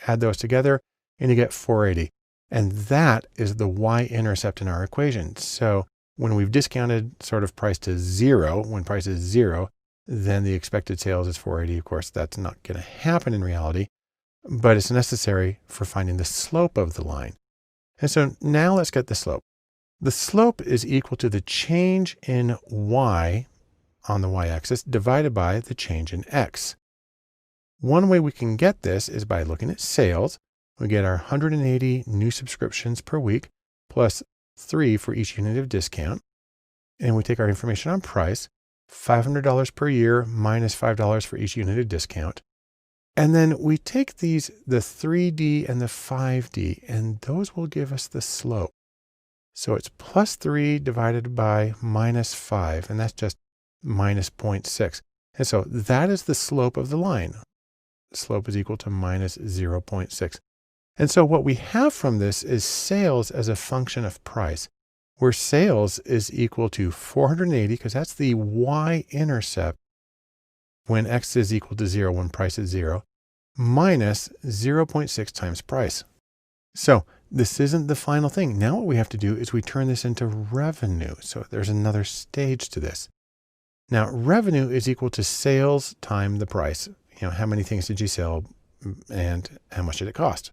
Add those together, and you get 480. And that is the y-intercept in our equation. So when we've discounted sort of price to 0, when price is 0, then the expected sales is 480. Of course, that's not going to happen in reality, but it's necessary for finding the slope of the line. And so now let's get the slope. The slope is equal to the change in y on the y-axis divided by the change in x. One way we can get this is by looking at sales. We get our 180 new subscriptions per week plus 3 for each unit of discount. And we take our information on price, $500 per year minus $5 for each unit of discount. And then we take these, the 3D and the 5D, and those will give us the slope. So it's plus 3 divided by minus 5, and that's just minus 0.6. And so that is the slope of the line. The slope is equal to minus 0.6. And so what we have from this is sales as a function of price, where sales is equal to 480, because that's the y-intercept when x is equal to 0, when price is 0, minus 0.6 times price. So this isn't the final thing. Now what we have to do is we turn this into revenue. So there's another stage to this. Now revenue is equal to sales times the price. You know, how many things did you sell and how much did it cost?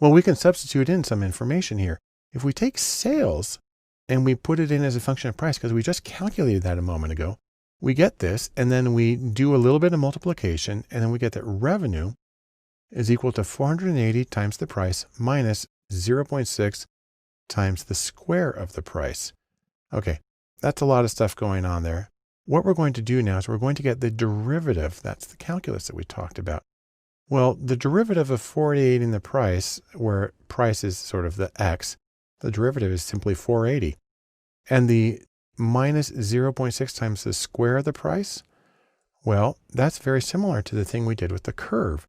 Well, we can substitute in some information here. If we take sales and we put it in as a function of price, because we just calculated that a moment ago, we get this, and then we do a little bit of multiplication, and then we get that revenue is equal to 480 times the price minus 0.6 times the square of the price. Okay, that's a lot of stuff going on there. What we're going to do now is we're going to get the derivative. That's the calculus that we talked about. Well, the derivative of 480 in the price, where price is sort of the x, the derivative is simply 480. And the minus 0.6 times the square of the price, well, that's very similar to the thing we did with the curve.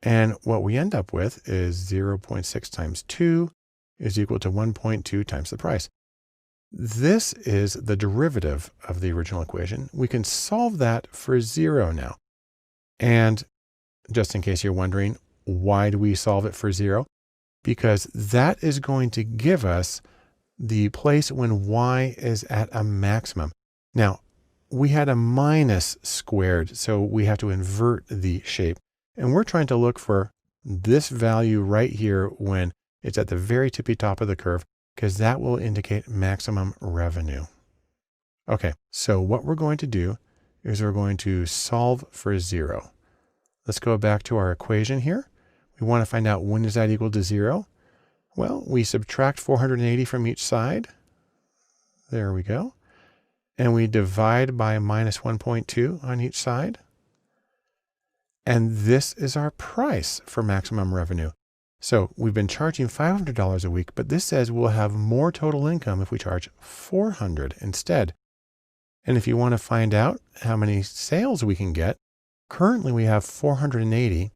And what we end up with is 0.6 times 2 is equal to 1.2 times the price. This is the derivative of the original equation. We can solve that for 0 now. And just in case you're wondering, why do we solve it for 0? Because that is going to give us the place when y is at a maximum. Now, we had a minus squared, so we have to invert the shape. And we're trying to look for this value right here when it's at the very tippy top of the curve, because that will indicate maximum revenue. Okay, so what we're going to do is we're going to solve for 0. Let's go back to our equation here. We want to find out when is that equal to 0. Well, we subtract 480 from each side. There we go. And we divide by minus 1.2 on each side. And this is our price for maximum revenue. So we've been charging $500 a week, but this says we'll have more total income if we charge $400 instead. And if you want to find out how many sales we can get, currently we have 480.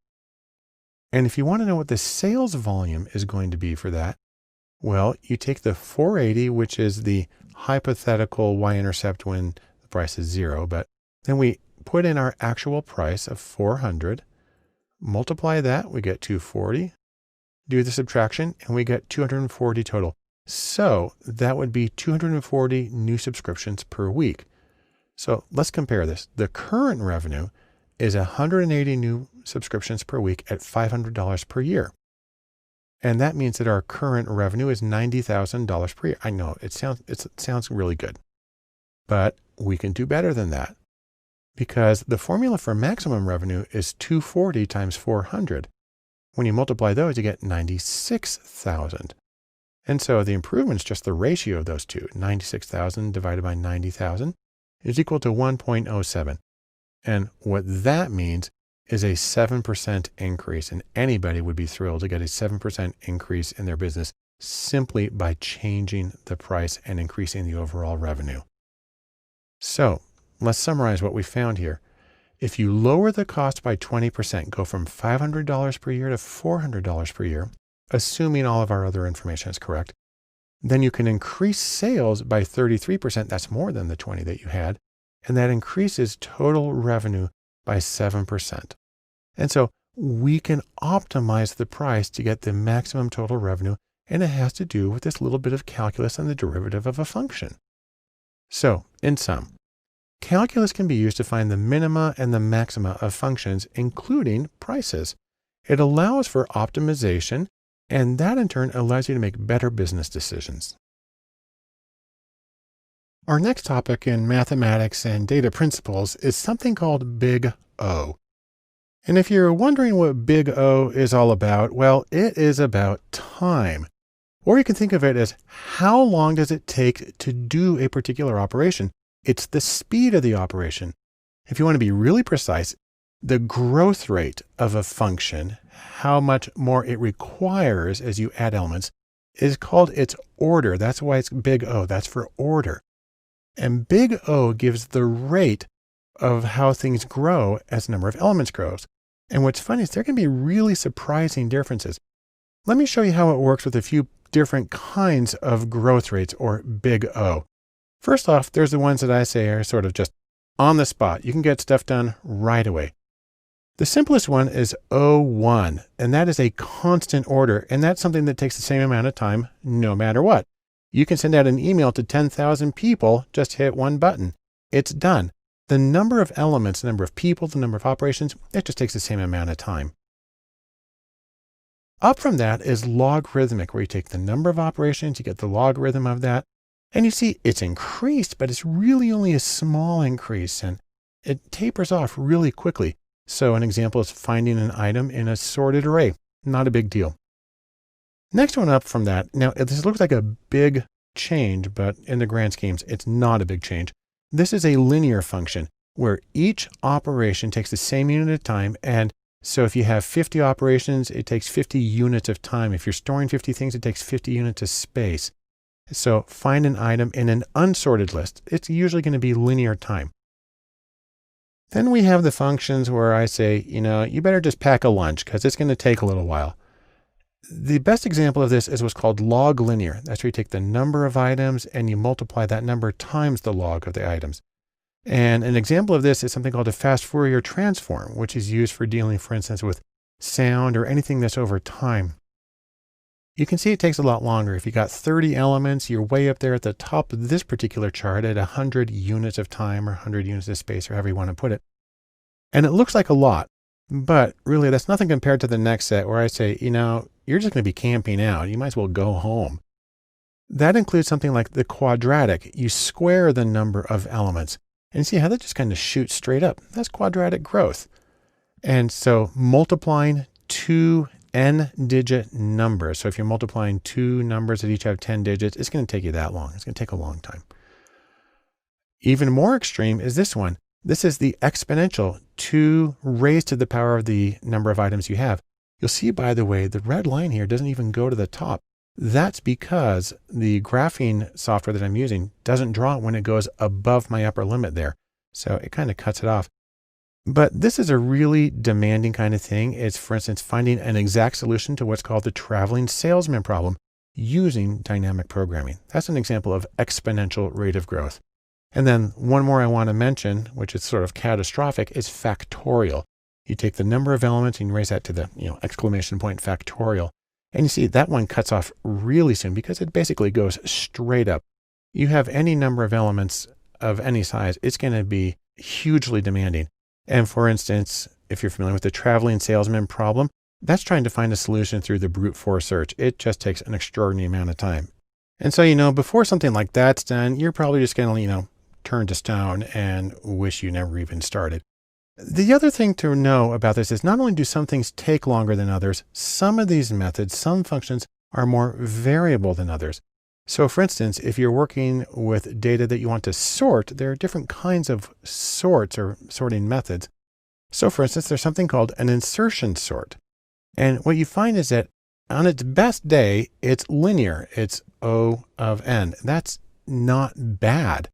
And if you want to know what the sales volume is going to be for that, well, you take the 480, which is the hypothetical y-intercept when the price is 0, but then we put in our actual price of 400, multiply that, we get 240, do the subtraction, and we get 240 total. So that would be 240 new subscriptions per week. So let's compare this. The current revenue is 180 new subscriptions per week at $500 per year. And that means that our current revenue is $90,000 per year. I know it sounds really good, but we can do better than that because the formula for maximum revenue is 240 times 400. When you multiply those, you get 96,000. And so the improvement is just the ratio of those two. 96,000 divided by 90,000 is equal to 1.07. And what that means is a 7% increase, and anybody would be thrilled to get a 7% increase in their business simply by changing the price and increasing the overall revenue. So let's summarize what we found here. If you lower the cost by 20%, go from $500 per year to $400 per year, assuming all of our other information is correct, then you can increase sales by 33%. That's more than the 20 that you had. And that increases total revenue by 7%. And so we can optimize the price to get the maximum total revenue. And it has to do with this little bit of calculus on the derivative of a function. So in sum, calculus can be used to find the minima and the maxima of functions, including prices. It allows for optimization, and that in turn allows you to make better business decisions. Our next topic in mathematics and data principles is something called Big O. And if you're wondering what Big O is all about, well, it is about time. Or you can think of it as how long does it take to do a particular operation? It's the speed of the operation. If you want to be really precise, the growth rate of a function, how much more it requires as you add elements, is called its order. That's why it's Big O. That's for order. And Big O gives the rate of how things grow as the number of elements grows. And what's funny is there can be really surprising differences. Let me show you how it works with a few different kinds of growth rates, or Big O. First off, there's the ones that I say are sort of just on the spot. You can get stuff done right away. The simplest one is O1, and that is a constant order. And that's something that takes the same amount of time no matter what. You can send out an email to 10,000 people, just hit one button. It's done. The number of elements, the number of people, the number of operations, it just takes the same amount of time. Up from that is logarithmic, where you take the number of operations, you get the logarithm of that, and you see it's increased, but it's really only a small increase, and it tapers off really quickly. So an example is finding an item in a sorted array. Not a big deal. Next one up from that, now this looks like a big change, but in the grand schemes, it's not a big change. This is a linear function where each operation takes the same unit of time. And so if you have 50 operations, it takes 50 units of time. If you're storing 50 things, it takes 50 units of space. So find an item in an unsorted list. It's usually going to be linear time. Then we have the functions where I say, you better just pack a lunch because it's going to take a little while. The best example of this is what's called log linear. That's where you take the number of items and you multiply that number times the log of the items. And an example of this is something called a fast Fourier transform, which is used for dealing, for instance, with sound or anything that's over time. You can see it takes a lot longer. If you got 30 elements, you're way up there at the top of this particular chart at 100 units of time or 100 units of space, or however you want to put it. And it looks like a lot, but really that's nothing compared to the next set where I say, you're just going to be camping out. You might as well go home. That includes something like the quadratic. You square the number of elements. And see how that just kind of shoots straight up. That's quadratic growth. And so multiplying two n-digit numbers. So if you're multiplying two numbers that each have 10 digits, it's going to take you that long. It's going to take a long time. Even more extreme is this one. This is the exponential 2 raised to the power of the number of items you have. You'll see, by the way, the red line here doesn't even go to the top. That's because the graphing software that I'm using doesn't draw it when it goes above my upper limit there. So it kind of cuts it off. But this is a really demanding kind of thing. It's, for instance, finding an exact solution to what's called the traveling salesman problem using dynamic programming. That's an example of exponential rate of growth. And then one more I want to mention, which is sort of catastrophic, is factorial. You take the number of elements and you raise that to the exclamation point factorial. And you see that one cuts off really soon because it basically goes straight up. You have any number of elements of any size, it's going to be hugely demanding. And for instance, if you're familiar with the traveling salesman problem, that's trying to find a solution through the brute force search. It just takes an extraordinary amount of time. And so, before something like that's done, you're probably just going to, turn to stone and wish you never even started. The other thing to know about this is not only do some things take longer than others, some of these methods, some functions are more variable than others. So for instance, if you're working with data that you want to sort, there are different kinds of sorts or sorting methods. So for instance, there's something called an insertion sort. And what you find is that on its best day, it's linear. It's O of n. That's not bad.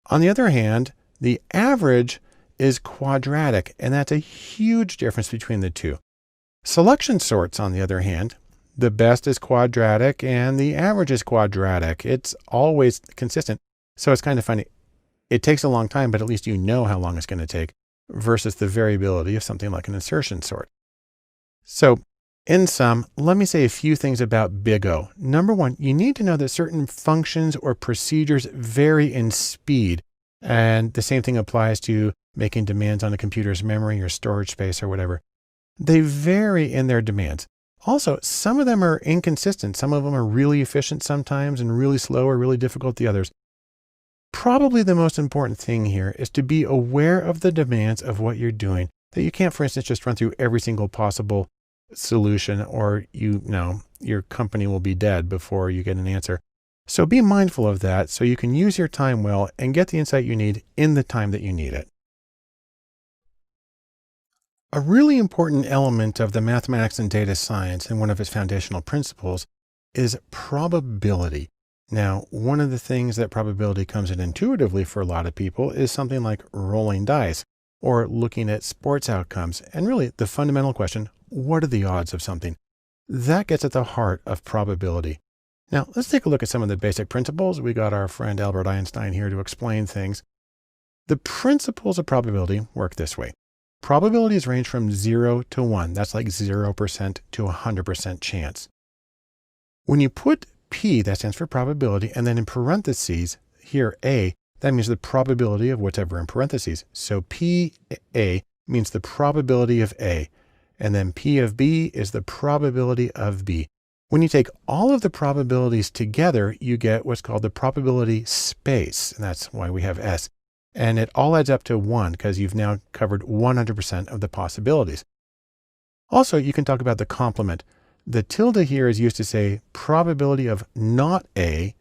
On the other hand, the average is quadratic, and that's a huge difference between the two. Selection sorts, on the other hand, the best is quadratic and the average is quadratic. It's always consistent. So it's kind of funny. It takes a long time, but at least you know how long it's going to take versus the variability of something like an insertion sort. So in sum, let me say a few things about Big O. Number one, you need to know that certain functions or procedures vary in speed. And the same thing applies to making demands on a computer's memory or storage space or whatever. They vary in their demands. Also, some of them are inconsistent. Some of them are really efficient sometimes and really slow or really difficult the others. Probably the most important thing here is to be aware of the demands of what you're doing, that you can't, for instance, just run through every single possible solution or your company will be dead before you get an answer. So be mindful of that so you can use your time well and get the insight you need in the time that you need it. A really important element of the mathematics and data science and one of its foundational principles is probability. Now, one of the things that probability comes in intuitively for a lot of people is something like rolling dice or looking at sports outcomes. And really the fundamental question, what are the odds of something? That gets at the heart of probability. Now, let's take a look at some of the basic principles. We got our friend Albert Einstein here to explain things. The principles of probability work this way. Probabilities range from 0 to 1. That's like 0% to 100% chance. When you put P, that stands for probability, and then in parentheses, here A, that means the probability of whatever in parentheses. So PA means the probability of A, and then P of B is the probability of B. When you take all of the probabilities together, you get what's called the probability space, and that's why we have S. And it all adds up to 1 because you've now covered 100% of the possibilities. Also, you can talk about the complement. The tilde here is used to say probability of not A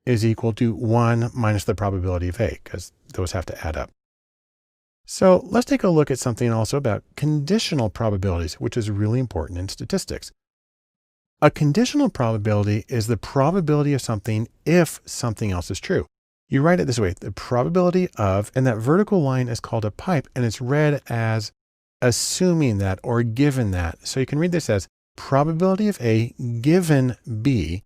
is equal to 1 minus the probability of A, because those have to add up. So let's take a look at something also about conditional probabilities, which is really important in statistics. A conditional probability is the probability of something if something else is true. You write it this way, the probability of, and that vertical line is called a pipe, and it's read as assuming that or given that. So you can read this as probability of A given B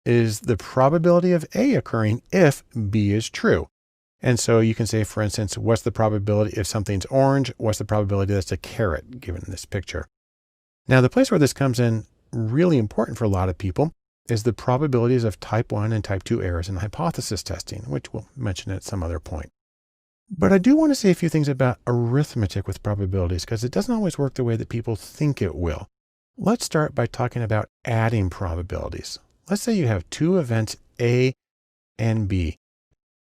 is the probability of A occurring if B is true. And so you can say, for instance, what's the probability if something's orange? What's the probability that's a carrot given in this picture? Now, the place where this comes in really important for a lot of people is the probabilities of type 1 and type 2 errors in hypothesis testing, which we'll mention at some other point. But I do want to say a few things about arithmetic with probabilities because it doesn't always work the way that people think it will. Let's start by talking about adding probabilities. Let's say you have two events A and B.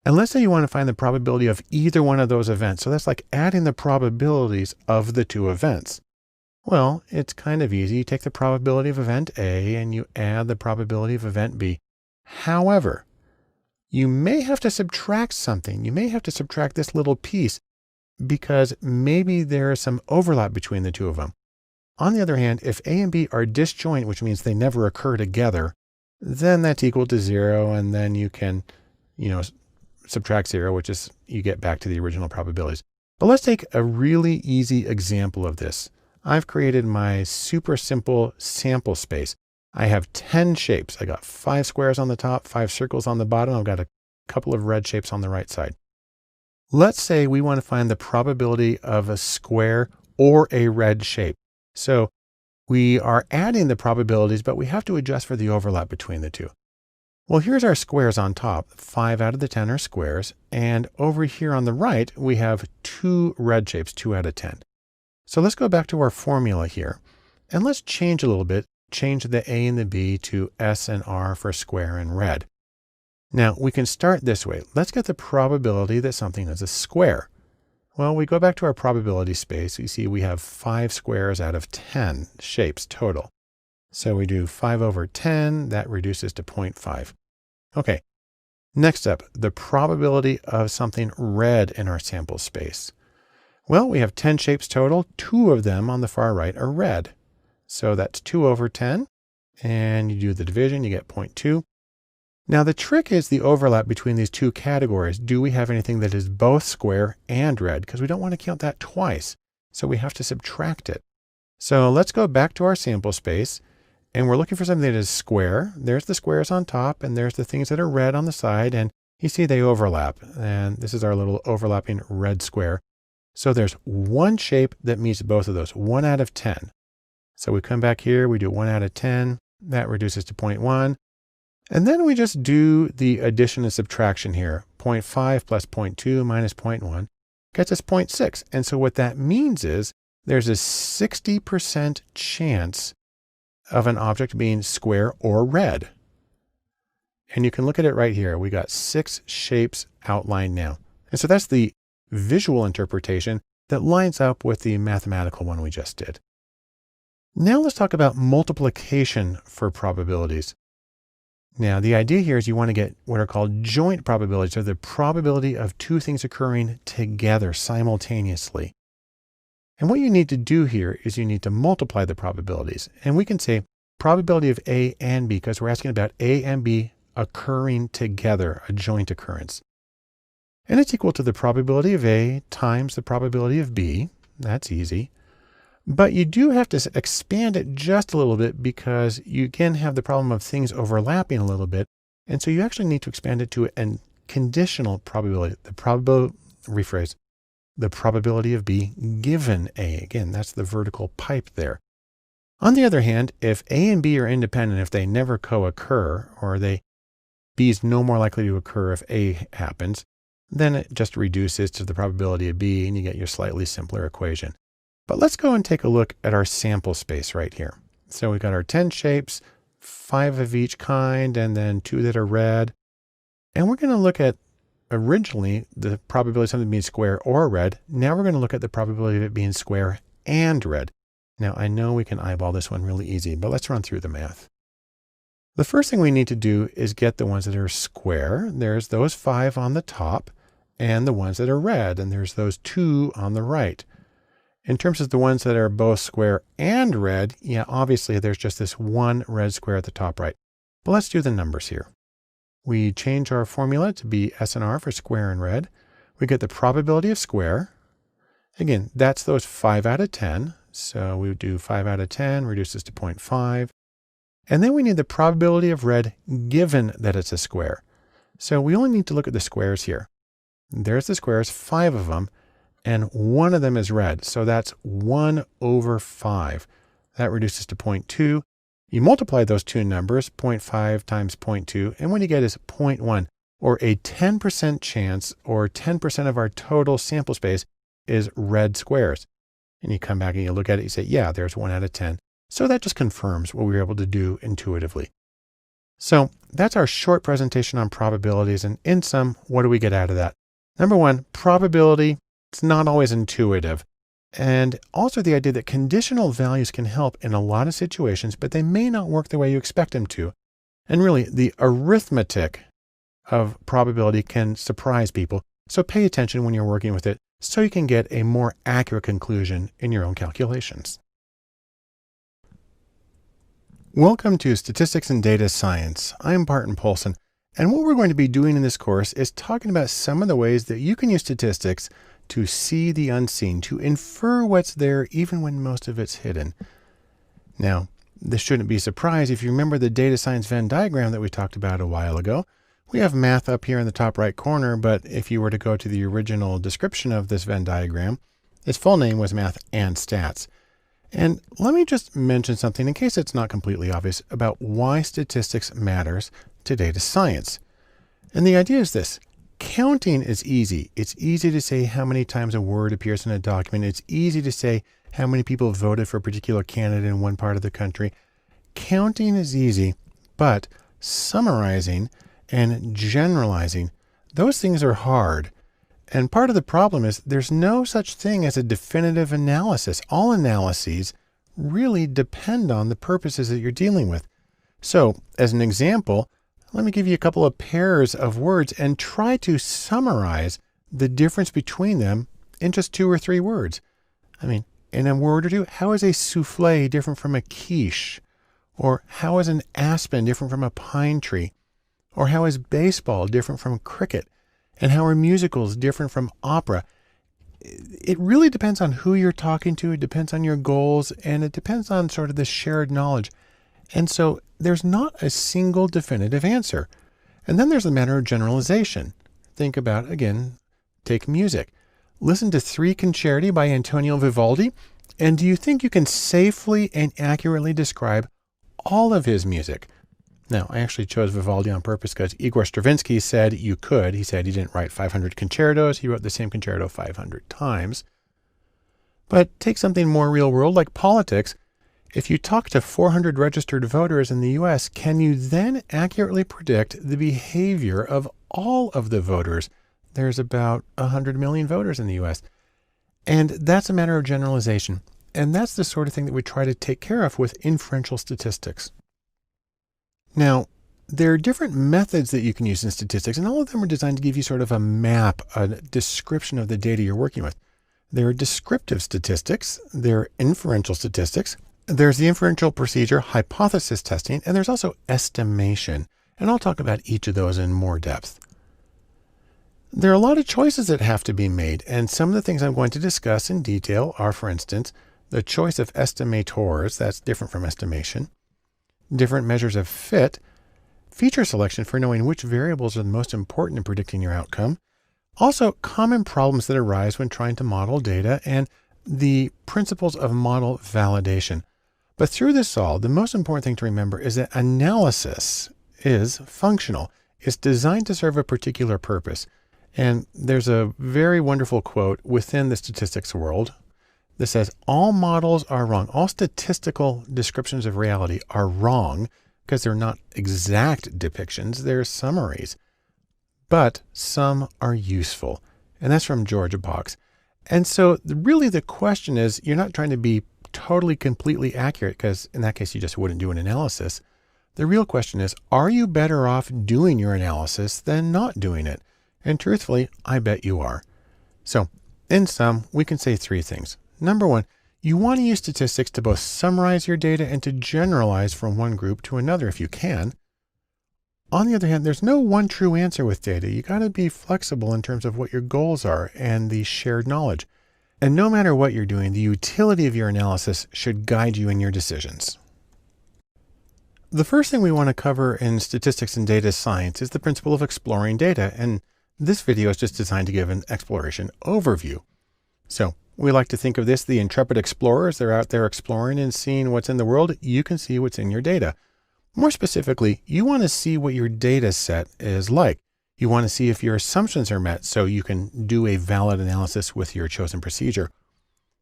And let's say you want to find the probability of either one of those events. So that's like adding the probabilities of the two events. Well, it's kind of easy. You take the probability of event A and you add the probability of event B. However, you may have to subtract something. You may have to subtract this little piece because maybe there is some overlap between the two of them. On the other hand, if A and B are disjoint, which means they never occur together, then that's equal to 0. And then you can, subtract 0, which is you get back to the original probabilities. But let's take a really easy example of this. I've created my super simple sample space. I have 10 shapes. I got 5 squares on the top, 5 circles on the bottom. I've got a couple of red shapes on the right side. Let's say we want to find the probability of a square or a red shape. So we are adding the probabilities, but we have to adjust for the overlap between the two. Well, here's our squares on top. 5 out of the 10 are squares. And over here on the right, we have 2 red shapes, 2 out of 10. So let's go back to our formula here and let's change a little bit. Change the A and the B to S and R for square and red. Now we can start this way. Let's get the probability that something is a square. Well, we go back to our probability space. You see we have 5 squares out of 10 shapes total. So we do 5 over 10, that reduces to 0.5. Okay, next up, the probability of something red in our sample space. Well, we have 10 shapes total. 2 of them on the far right are red. So that's 2 over 10. And you do the division, you get 0.2. Now the trick is the overlap between these two categories. Do we have anything that is both square and red? Because we don't want to count that twice. So we have to subtract it. So let's go back to our sample space. And we're looking for something that is square. There's the squares on top, and there's the things that are red on the side. And you see they overlap. And this is our little overlapping red square. So there's one shape that meets both of those, 1 out of 10. So we come back here, we do 1 out of 10. That reduces to 0.1. And then we just do the addition and subtraction here. 0.5 plus 0.2 minus 0.1 gets us 0.6. And so what that means is there's a 60% chance of an object being square or red. And you can look at it right here. We got 6 shapes outlined now. And so that's the visual interpretation that lines up with the mathematical one we just did. Now let's talk about multiplication for probabilities. Now the idea here is you want to get what are called joint probabilities, or the probability of 2 things occurring together simultaneously. And what you need to do here is you need to multiply the probabilities. And we can say probability of A and B because we're asking about A and B occurring together, a joint occurrence. And it's equal to the probability of A times the probability of B. That's easy. But you do have to expand it just a little bit because you again have the problem of things overlapping a little bit. And so you actually need to expand it to a conditional probability. The probability of B given A. Again, that's the vertical pipe there. On the other hand, if A and B are independent, if they never co-occur, or B is no more likely to occur if A happens, then it just reduces to the probability of B and you get your slightly simpler equation. But let's go and take a look at our sample space right here. So we've got our 10 shapes, 5 of each kind, and then 2 that are red. And we're going to look at originally the probability of something being square or red. Now we're going to look at the probability of it being square and red. Now I know we can eyeball this one really easy, but let's run through the math. The first thing we need to do is get the ones that are square. There's those 5 on the top, and the ones that are red, and there's those 2 on the right. In terms of the ones that are both square and red, yeah, obviously there's just this one red square at the top right. But let's do the numbers here. We change our formula to be S and R for square and red. We get the probability of square. Again, that's those 5 out of 10. So we do 5 out of 10, reduces to 0.5. And then we need the probability of red given that it's a square. So we only need to look at the squares here. There's the squares, 5 of them, and 1 of them is red. So that's 1 over 5. That reduces to 0.2. You multiply those two numbers, 0.5 times 0.2, and what you get is 0.1, or a 10% chance, or 10% of our total sample space is red squares. And you come back and you look at it, you say, yeah, there's 1 out of 10. So that just confirms what we were able to do intuitively. So that's our short presentation on probabilities. And in sum, what do we get out of that? Number one, probability, it's not always intuitive. And also the idea that conditional values can help in a lot of situations, but they may not work the way you expect them to. And really, the arithmetic of probability can surprise people. So pay attention when you're working with it so you can get a more accurate conclusion in your own calculations. Welcome to Statistics and Data Science. I'm Barton Poulson, and what we're going to be doing in this course is talking about some of the ways that you can use statistics to see the unseen, to infer what's there even when most of it's hidden. Now, this shouldn't be a surprise if you remember the data science Venn diagram that we talked about a while ago. We have math up here in the top right corner, but if you were to go to the original description of this Venn diagram, its full name was Math and Stats. And let me just mention something in case it's not completely obvious about why statistics matters to data science. And the idea is this: counting is easy. It's easy to say how many times a word appears in a document. It's easy to say how many people voted for a particular candidate in one part of the country. Counting is easy, but summarizing and generalizing, those things are hard. And part of the problem is there's no such thing as a definitive analysis. All analyses really depend on the purposes that you're dealing with. So as an example, let me give you a couple of pairs of words and try to summarize the difference between them in just 2 or 3 words. I mean, in a word or two, how is a souffle different from a quiche? Or how is an aspen different from a pine tree? Or how is baseball different from cricket? And how are musicals different from opera? It really depends on who you're talking to. It depends on your goals, and it depends on sort of the shared knowledge. And so there's not a single definitive answer. And then there's the matter of generalization. Think about, again, take music. Listen to 3 Concerti by Antonio Vivaldi, and do you think you can safely and accurately describe all of his music? Now, I actually chose Vivaldi on purpose because Igor Stravinsky said you could. He said he didn't write 500 concertos. He wrote the same concerto 500 times. But take something more real world like politics. If you talk to 400 registered voters in the US, can you then accurately predict the behavior of all of the voters? There's about 100 million voters in the US. And that's a matter of generalization. And that's the sort of thing that we try to take care of with inferential statistics. Now, there are different methods that you can use in statistics, and all of them are designed to give you sort of a map, a description of the data you're working with. There are descriptive statistics, there are inferential statistics, there's the inferential procedure hypothesis testing, and there's also estimation. And I'll talk about each of those in more depth. There are a lot of choices that have to be made, and some of the things I'm going to discuss in detail are, for instance, the choice of estimators, that's different from estimation, different measures of fit, feature selection for knowing which variables are the most important in predicting your outcome, also common problems that arise when trying to model data, and the principles of model validation. But through this all, the most important thing to remember is that analysis is functional. It's designed to serve a particular purpose. And there's a very wonderful quote within the statistics world that says, all models are wrong. All statistical descriptions of reality are wrong because they're not exact depictions, they're summaries. But some are useful. And that's from George Box. And so really the question is, you're not trying to be totally completely accurate, because in that case you just wouldn't do an analysis. The real question is, are you better off doing your analysis than not doing it? And truthfully, I bet you are. So in sum, we can say 3 things. Number 1, you want to use statistics to both summarize your data and to generalize from one group to another if you can. On the other hand, there's no one true answer with data. You got to be flexible in terms of what your goals are and the shared knowledge. And no matter what you're doing, the utility of your analysis should guide you in your decisions. The first thing we want to cover in statistics and data science is the principle of exploring data. And this video is just designed to give an exploration overview. So we like to think of this, the intrepid explorers. They're out there exploring and seeing what's in the world. You can see what's in your data. More specifically, you want to see what your data set is like. You want to see if your assumptions are met so you can do a valid analysis with your chosen procedure.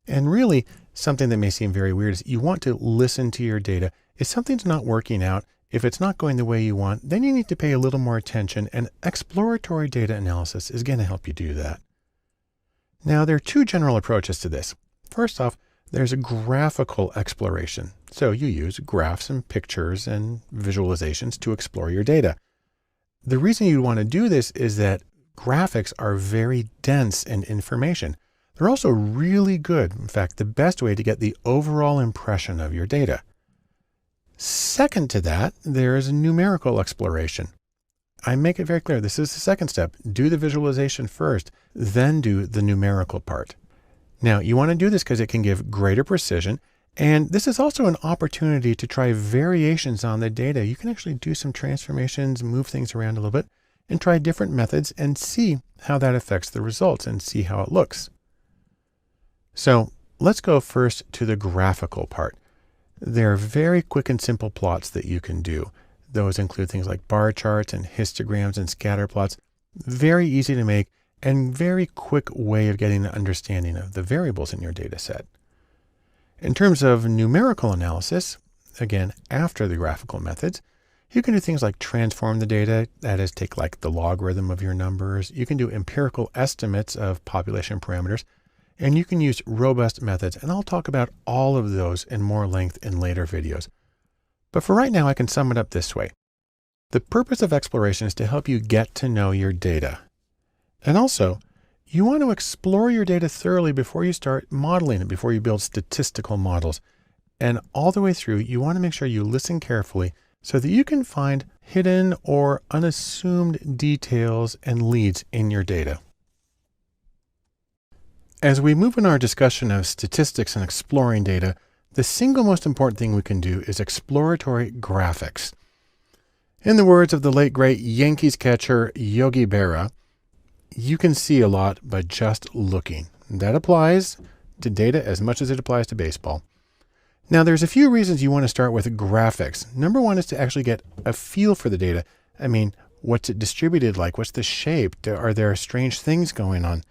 And really, something that may seem very weird is you want to listen to your data. If something's not working out, If it's not going the way you want, then you need to pay a little more attention, and exploratory data analysis is going to help you do that. Now, there are two general approaches to this. First off, there's a graphical exploration. So you use graphs and pictures and visualizations to explore your data. The reason you want to do this is that graphics are very dense in information. They're also really good, in fact, the best way to get the overall impression of your data. Second to that, there is a numerical exploration. I make it very clear, this is the second step. Do the visualization first, then do the numerical part. Now, you want to do this because it can give greater precision, and this is also an opportunity to try variations on the data. You can actually do some transformations, move things around a little bit, and try different methods and see how that affects the results and see how it looks. So let's go first to the graphical part. There are very quick and simple plots that you can do. Those include things like bar charts and histograms and scatter plots. Very easy to make and very quick way of getting an understanding of the variables in your data set. In terms of numerical analysis, again, after the graphical methods, you can do things like transform the data, that is, take like the logarithm of your numbers. You can do empirical estimates of population parameters, and you can use robust methods, and I'll talk about all of those in more length in later videos. But for right now, I can sum it up this way. The purpose of exploration is to help you get to know your data. And also, you want to explore your data thoroughly before you start modeling it, before you build statistical models. And all the way through, you want to make sure you listen carefully so that you can find hidden or unassumed details and leads in your data. As we move in our discussion of statistics and exploring data, the single most important thing we can do is exploratory graphics. In the words of the late great Yankees catcher Yogi Berra, you can see a lot by just looking. That applies to data as much as it applies to baseball. Now, there's a few reasons you want to start with graphics. Number one is to actually get a feel for the data. I mean, what's it distributed like? What's the shape? Are there strange things going on?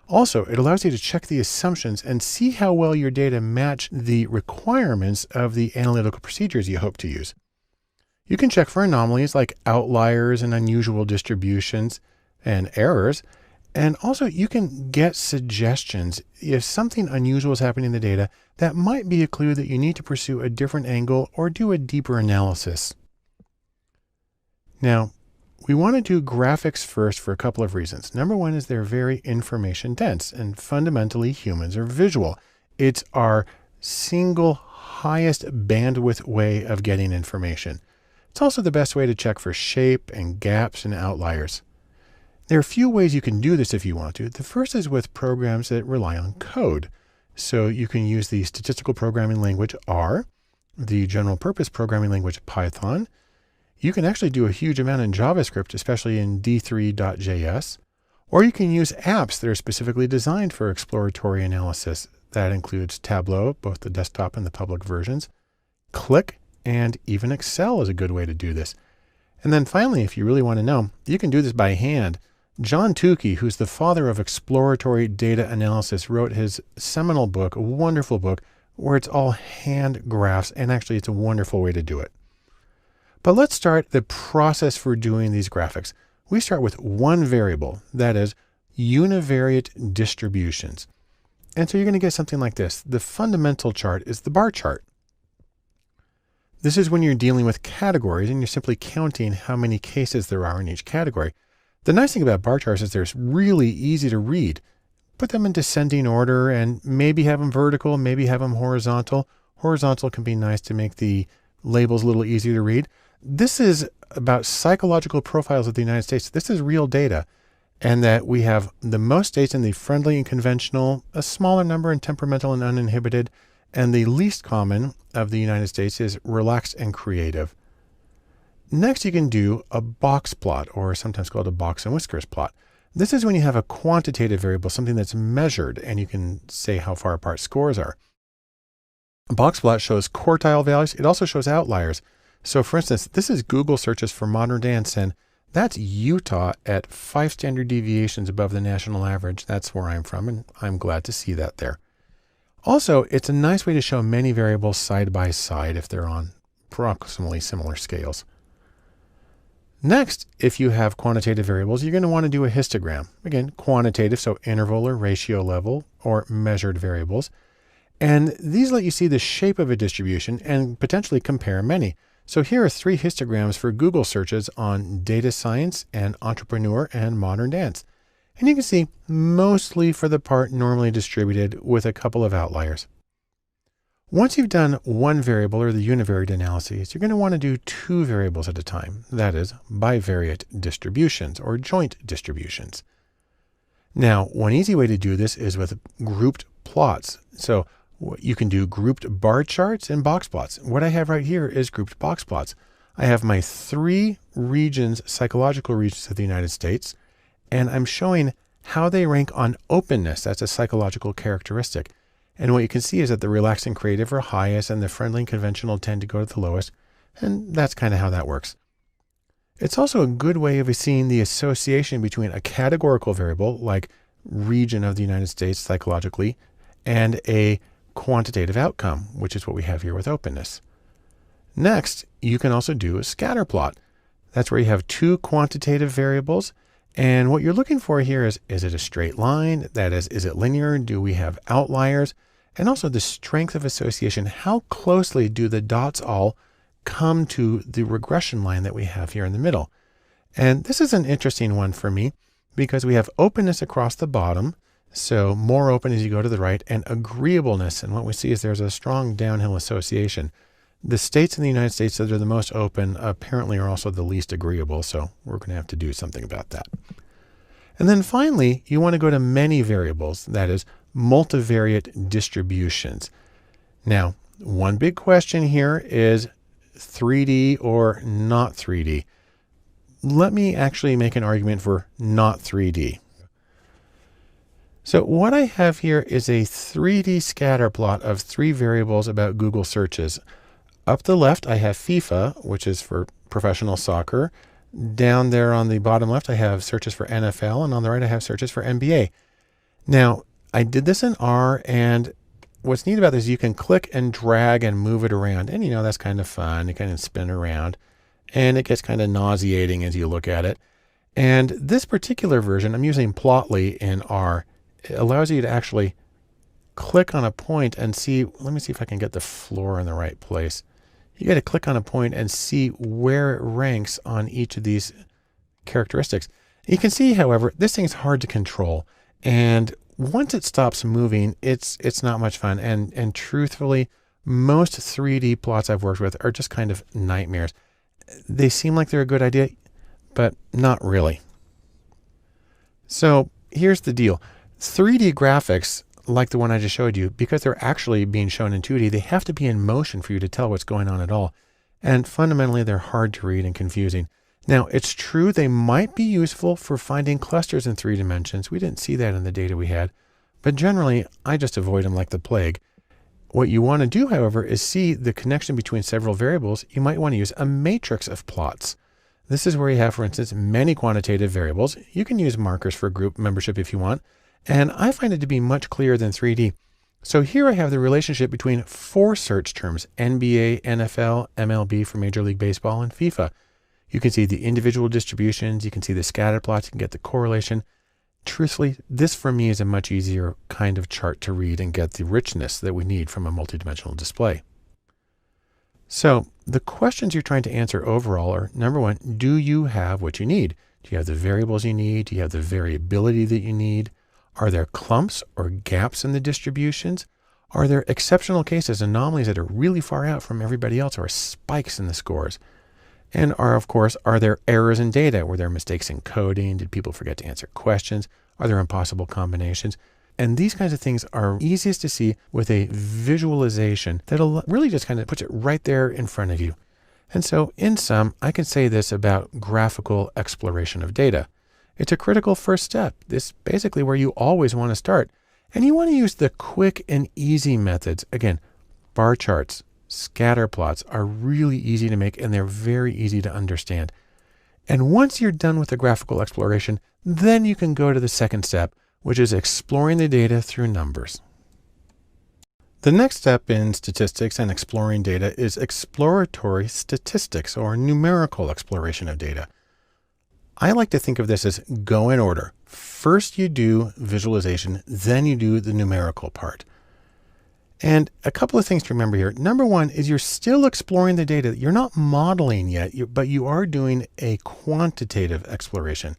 Also, it allows you to check the assumptions and see how well your data match the requirements of the analytical procedures you hope to use. You can check for anomalies like outliers and unusual distributions and errors. And also you can get suggestions. If something unusual is happening in the data, that might be a clue that you need to pursue a different angle or do a deeper analysis. Now, we want to do graphics first for a couple of reasons. Number one is they're very information dense, and fundamentally humans are visual. It's our single highest bandwidth way of getting information. It's also the best way to check for shape and gaps and outliers. There are a few ways you can do this if you want to. The first is with programs that rely on code. So you can use the statistical programming language R, the general purpose programming language Python. You can actually do a huge amount in JavaScript, especially in d3.js, or you can use apps that are specifically designed for exploratory analysis. That includes Tableau, both the desktop and the public versions, Click, and even Excel is a good way to do this. And then finally, if you really want to know, you can do this by hand. John Tukey, who's the father of exploratory data analysis, wrote his seminal book, a wonderful book, where it's all hand graphs, and actually it's a wonderful way to do it. But let's start the process for doing these graphics. We start with one variable, that is univariate distributions. And so you're going to get something like this. The fundamental chart is the bar chart. This is when you're dealing with categories and you're simply counting how many cases there are in each category. The nice thing about bar charts is they're really easy to read. Put them in descending order and maybe have them vertical, maybe have them horizontal. Horizontal can be nice to make the labels a little easier to read. This is about psychological profiles of the United States. This is real data, and that we have the most states in the friendly and conventional, a smaller number in temperamental and uninhibited, and the least common of the United States is relaxed and creative. Next, you can do a box plot, or sometimes called a box and whiskers plot. This is when you have a quantitative variable, something that's measured, and you can say how far apart scores are. A box plot shows quartile values. It also shows outliers. So for instance, this is Google searches for modern dance, and that's Utah at 5 standard deviations above the national average. That's where I'm from, and I'm glad to see that there. Also, it's a nice way to show many variables side by side if they're on approximately similar scales. Next, if you have quantitative variables, you're going to want to do a histogram. Again, quantitative, so interval or ratio level or measured variables. And these let you see the shape of a distribution and potentially compare many. So here are 3 histograms for Google searches on data science and entrepreneur and modern dance. And you can see mostly for the part normally distributed with a couple of outliers. Once you've done one variable or the univariate analyses, you're going to want to do 2 variables at a time. That is bivariate distributions or joint distributions. Now, one easy way to do this is with grouped plots. So you can do grouped bar charts and box plots. What I have right here is grouped box plots. I have my 3 regions, psychological regions of the United States, and I'm showing how they rank on openness. That's a psychological characteristic. And what you can see is that the relaxed and creative are highest and the friendly and conventional tend to go to the lowest. And that's kind of how that works. It's also a good way of seeing the association between a categorical variable like region of the United States psychologically and a quantitative outcome, which is what we have here with openness. Next, you can also do a scatter plot. That's where you have 2 quantitative variables. And what you're looking for here is it a straight line? That is it linear? Do we have outliers? And also the strength of association. How closely do the dots all come to the regression line that we have here in the middle? And this is an interesting one for me because we have openness across the bottom. So more open as you go to the right, and agreeableness. And what we see is there's a strong downhill association. The states in the United States that are the most open apparently are also the least agreeable. So we're going to have to do something about that. And then finally, you want to go to many variables, that is multivariate distributions. Now, one big question here is 3D or not 3D. Let me actually make an argument for not 3D. So what I have here is a 3D scatter plot of 3 variables about Google searches. Up the left, I have FIFA, which is for professional soccer. Down there on the bottom left, I have searches for NFL, and on the right, I have searches for NBA. Now, I did this in R, and what's neat about this is you can click and drag and move it around. And that's kind of fun. You kind of spin around, and it gets kind of nauseating as you look at it. And this particular version, I'm using Plotly in R. It allows you to actually click on a point and see, let me see if I can get the floor in the right place. You got to click on a point and see where it ranks on each of these characteristics. You can see, however, this thing's hard to control. And once it stops moving, it's not much fun. And truthfully, most 3D plots I've worked with are just kind of nightmares. They seem like they're a good idea, but not really. So here's the deal. 3D graphics, like the one I just showed you, because they're actually being shown in 2D, they have to be in motion for you to tell what's going on at all. And fundamentally, they're hard to read and confusing. Now, it's true they might be useful for finding clusters in 3 dimensions. We didn't see that in the data we had, but generally, I just avoid them like the plague. What you want to do, however, is see the connection between several variables. You might want to use a matrix of plots. This is where you have, for instance, many quantitative variables. You can use markers for group membership if you want. And I find it to be much clearer than 3D. So here I have the relationship between 4 search terms, NBA, NFL, MLB for Major League Baseball, and FIFA. You can see the individual distributions. You can see the scatter plots. You can get the correlation. Truthfully, this for me is a much easier kind of chart to read and get the richness that we need from a multidimensional display. So the questions you're trying to answer overall are, number 1, do you have what you need? Do you have the variables you need? Do you have the variability that you need? Are there clumps or gaps in the distributions? Are there exceptional cases, anomalies that are really far out from everybody else, or spikes in the scores? And are there errors in data? Were there mistakes in coding? Did people forget to answer questions? Are there impossible combinations? And these kinds of things are easiest to see with a visualization that'll really just kind of puts it right there in front of you. And so in sum, I can say this about graphical exploration of data. It's a critical first step. This is basically where you always want to start. And you want to use the quick and easy methods. Again, bar charts, scatter plots are really easy to make, and they're very easy to understand. And once you're done with the graphical exploration, then you can go to the second step, which is exploring the data through numbers. The next step in statistics and exploring data is exploratory statistics, or numerical exploration of data. I like to think of this as go in order. First you do visualization, then you do the numerical part. And a couple of things to remember here. Number one is you're still exploring the data. You're not modeling yet, but you are doing a quantitative exploration.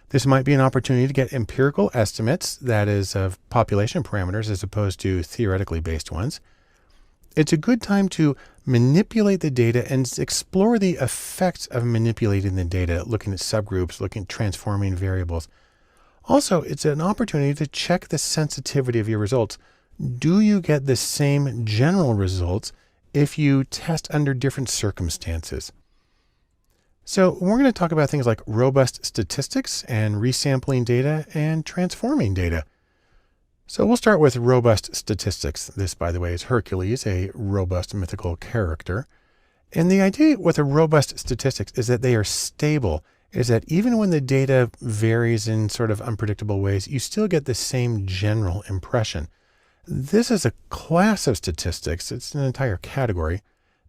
This might be an opportunity to get empirical estimates, that is, of population parameters as opposed to theoretically based ones. It's a good time to manipulate the data and explore the effects of manipulating the data, looking at subgroups, looking at transforming variables. Also, it's an opportunity to check the sensitivity of your results. Do you get the same general results if you test under different circumstances? So we're going to talk about things like robust statistics and resampling data and transforming data. So we'll start with robust statistics. This, by the way, is Hercules, a robust mythical character. And the idea with a robust statistics is that they are stable, is that even when the data varies in sort of unpredictable ways, you still get the same general impression. This is a class of statistics, it's an entire category,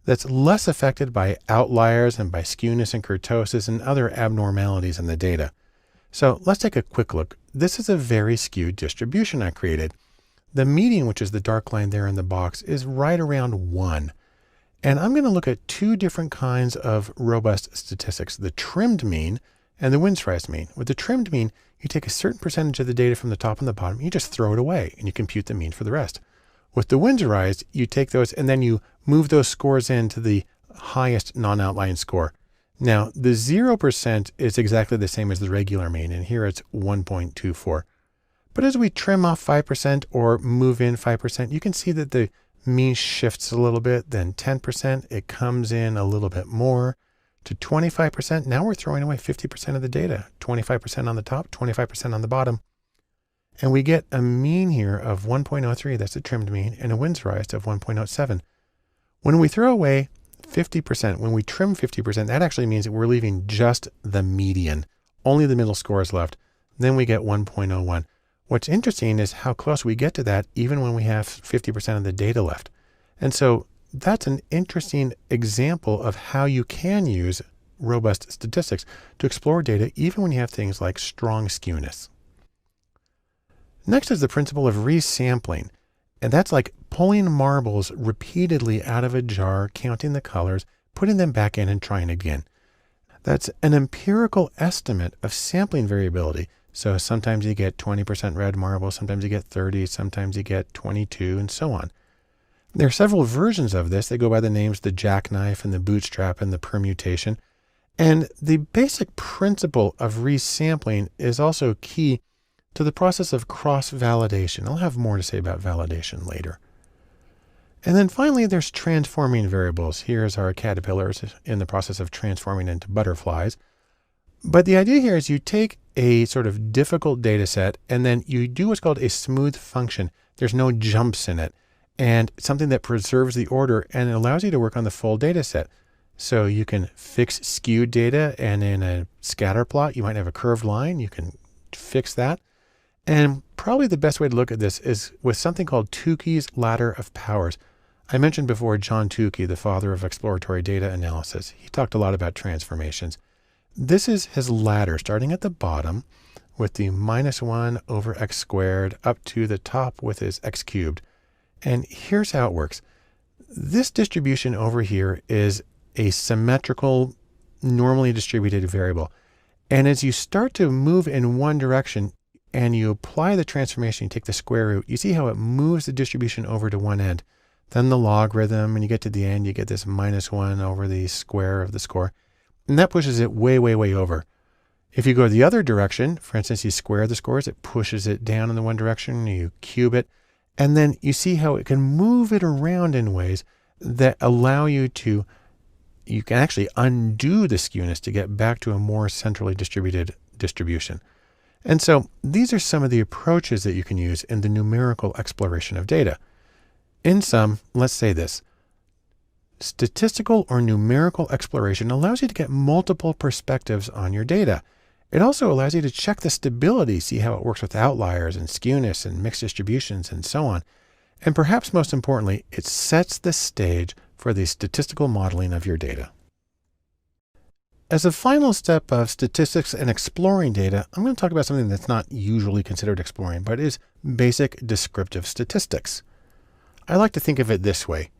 that's less affected by outliers and by skewness and kurtosis and other abnormalities in the data. So let's take a quick look. This is a very skewed distribution I created. The median, which is the dark line there in the box, is right around 1. And I'm going to look at two different kinds of robust statistics, the trimmed mean and the Windsorized mean. With the trimmed mean, you take a certain percentage of the data from the top and the bottom, you just throw it away and you compute the mean for the rest. With the Windsorized, you take those and then you move those scores into the highest non-outlying score. Now, the 0% is exactly the same as the regular mean, and here it's 1.24. But as we trim off 5% or move in 5%, you can see that the mean shifts a little bit. Then 10%, it comes in a little bit more to 25%. Now we're throwing away 50% of the data, 25% on the top, 25% on the bottom. And we get a mean here of 1.03, that's a trimmed mean, and a Windsorized of 1.07. When we throw away 50%, when we trim 50%, that actually means that we're leaving just the median. Only the middle score is left. Then we get 1.01. What's interesting is how close we get to that even when we have 50% of the data left. And so that's an interesting example of how you can use robust statistics to explore data even when you have things like strong skewness. Next is the principle of resampling. And that's like pulling marbles repeatedly out of a jar, counting the colors, putting them back in and trying again. That's an empirical estimate of sampling variability. So sometimes you get 20% red marbles, sometimes you get 30, sometimes you get 22, and so on. There are several versions of this. They go by the names the jackknife and the bootstrap and the permutation. And the basic principle of resampling is also key to the process of cross-validation. I'll have more to say about validation later. And then finally, there's transforming variables. Here's our caterpillars in the process of transforming into butterflies. But the idea here is you take a sort of difficult data set and then you do what's called a smooth function. There's no jumps in it, and something that preserves the order and it allows you to work on the full data set. So you can fix skewed data, and in a scatter plot, you might have a curved line. You can fix that. And probably the best way to look at this is with something called Tukey's ladder of powers. I mentioned before John Tukey, the father of exploratory data analysis. He talked a lot about transformations. This is his ladder starting at the bottom with the -1 over x squared up to the top with his x cubed. And here's how it works. This distribution over here is a symmetrical, normally distributed variable. And as you start to move in one direction, and you apply the transformation, you take the square root, you see how it moves the distribution over to one end. Then the logarithm, and you get to the end, you get this -1 over the square of the score. And that pushes it way, way, way over. If you go the other direction, for instance, you square the scores, it pushes it down in the one direction, you cube it, and then you see how it can move it around in ways that allow you can actually undo the skewness to get back to a more centrally distributed distribution. And so these are some of the approaches that you can use in the numerical exploration of data. In sum, let's say this. Statistical or numerical exploration allows you to get multiple perspectives on your data. It also allows you to check the stability, see how it works with outliers and skewness and mixed distributions and so on. And perhaps most importantly, it sets the stage for the statistical modeling of your data. As a final step of statistics and exploring data, I'm going to talk about something that's not usually considered exploring, but is basic descriptive statistics. I like to think of it this way.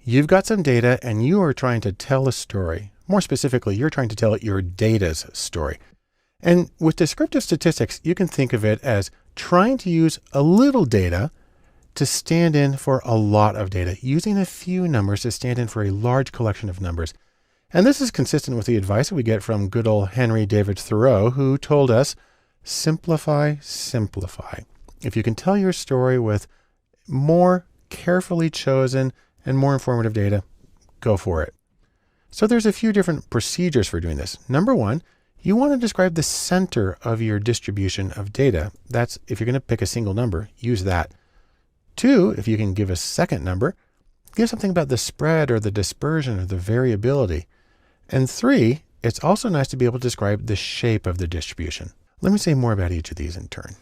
You've got some data and you are trying to tell a story. More specifically, you're trying to tell your data's story. And with descriptive statistics, you can think of it as trying to use a little data to stand in for a lot of data, using a few numbers to stand in for a large collection of numbers. And this is consistent with the advice that we get from good old Henry David Thoreau, who told us, simplify, simplify. If you can tell your story with more carefully chosen and more informative data, go for it. So there's a few different procedures for doing this. Number one, you want to describe the center of your distribution of data. That's if you're going to pick a single number, use that. Two, if you can give a second number, give something about the spread or the dispersion or the variability. And three, it's also nice to be able to describe the shape of the distribution. Let me say more about each of these in turn.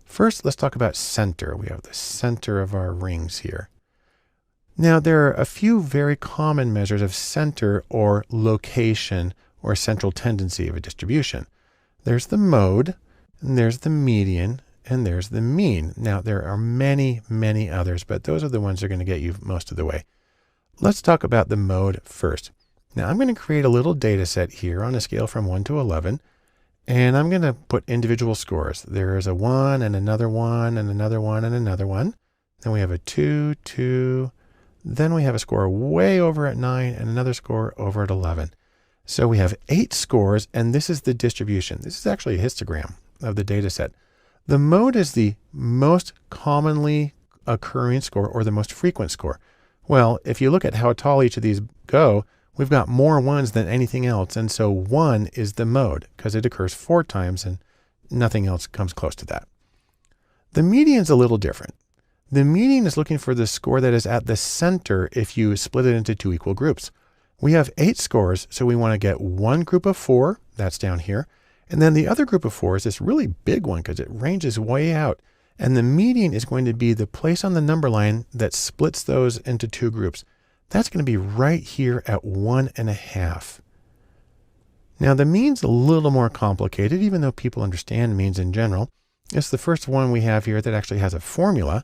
First, let's talk about center. We have the center of our rings here. Now, there are a few very common measures of center or location or central tendency of a distribution. There's the mode, and there's the median, and there's the mean. Now, there are many, many others, but those are the ones that are going to get you most of the way. Let's talk about the mode first. Now, I'm going to create a little data set here on a scale from 1 to 11, and I'm going to put individual scores. There is a 1 and another 1 and another 1 and another 1. Then we have a 2, 2. Then we have a score way over at 9 and another score over at 11. So we have 8 scores, and this is the distribution. This is actually a histogram of the data set. The mode is the most commonly occurring score or the most frequent score. Well, if you look at how tall each of these go, we've got more ones than anything else. And so 1 is the mode because it occurs 4 times and nothing else comes close to that. The median is a little different. The median is looking for the score that is at the center if you split it into 2 equal groups. We have 8 scores, so we want to get one group of 4, that's down here. And then the other group of 4 is this really big one because it ranges way out. And the median is going to be the place on the number line that splits those into 2 groups. That's going to be right here at 1.5. Now the mean's a little more complicated, even though people understand means in general. It's the first one we have here that actually has a formula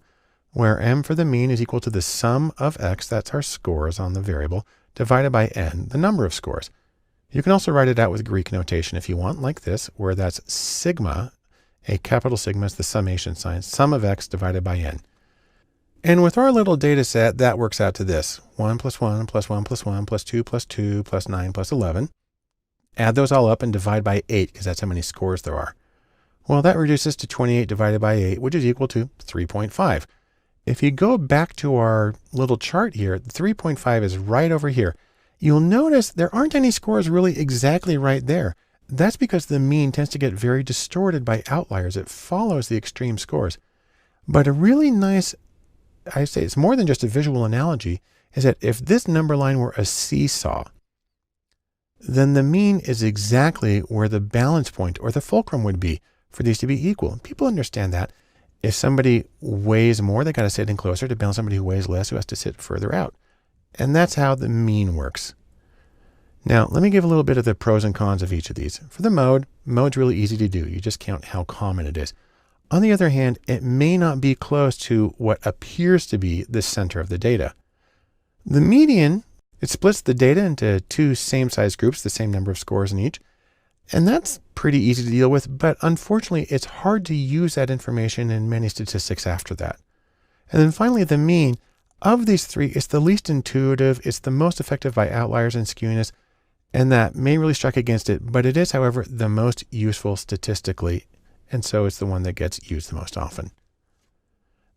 where m for the mean is equal to the sum of x, that's our scores on the variable, divided by n, the number of scores. You can also write it out with Greek notation if you want, like this, where that's sigma, a capital sigma is the summation sign, sum of x divided by n. And with our little data set, that works out to this, 1 plus 1 plus 1 plus 1 plus 2 plus 2 plus 9 plus 11. Add those all up and divide by 8, because that's how many scores there are. Well, that reduces to 28 divided by 8, which is equal to 3.5. If you go back to our little chart here, 3.5 is right over here. You'll notice there aren't any scores really exactly right there. That's because the mean tends to get very distorted by outliers. It follows the extreme scores. But a really nice, I say it's more than just a visual analogy, is that if this number line were a seesaw, then the mean is exactly where the balance point or the fulcrum would be for these to be equal. People understand that. If somebody weighs more, they got to sit in closer to balance somebody who weighs less, who has to sit further out. And that's how the mean works. Now, let me give a little bit of the pros and cons of each of these. For the mode's really easy to do. You just count how common it is. On the other hand, it may not be close to what appears to be the center of the data. The median, it splits the data into 2 same-sized groups, the same number of scores in each. And that's pretty easy to deal with, but unfortunately, it's hard to use that information in many statistics after that. And then finally, the mean. Of these 3, it's the least intuitive, it's the most effective by outliers and skewness, and that may really strike against it, but it is, however, the most useful statistically, and so it's the one that gets used the most often.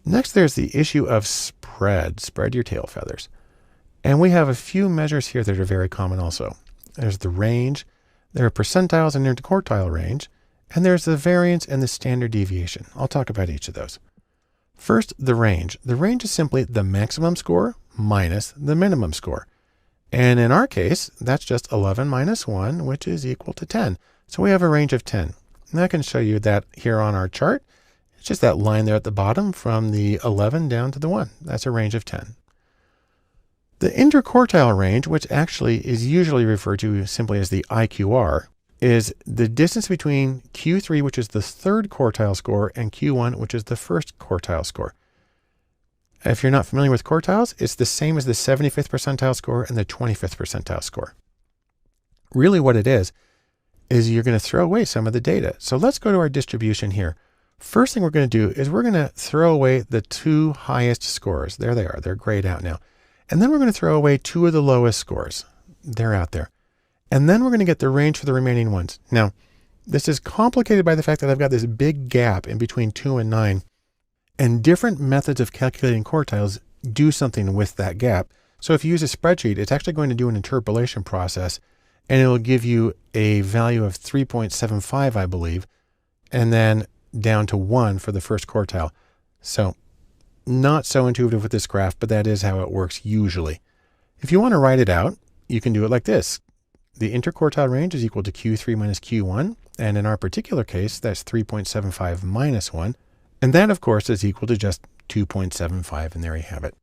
Next, there's the issue of spread. Spread your tail feathers. And we have a few measures here that are very common also. There's the range, there are percentiles and interquartile range, and there's the variance and the standard deviation. I'll talk about each of those. First, the range. The range is simply the maximum score minus the minimum score. And in our case, that's just 11 minus 1, which is equal to 10. So we have a range of 10. And I can show you that here on our chart. It's just that line there at the bottom from the 11 down to the 1. That's a range of 10. The interquartile range, which actually is usually referred to simply as the IQR, is the distance between Q3, which is the third quartile score, and Q1, which is the first quartile score. If you're not familiar with quartiles, it's the same as the 75th percentile score and the 25th percentile score. Really what it is you're going to throw away some of the data. So let's go to our distribution here. First thing we're going to do is we're going to throw away the two highest scores. There they are. They're grayed out now. And then we're going to throw away two of the lowest scores. They're out there. And then we're going to get the range for the remaining ones. Now, this is complicated by the fact that I've got this big gap in between 2 and 9. And different methods of calculating quartiles do something with that gap. So if you use a spreadsheet, it's actually going to do an interpolation process, and it'll give you a value of 3.75, I believe, and then down to 1 for the first quartile. So not so intuitive with this graph, but that is how it works usually. If you want to write it out, you can do it like this. The interquartile range is equal to Q3 minus Q1. And in our particular case, that's 3.75 minus 1. And that, of course, is equal to just 2.75. And there you have it.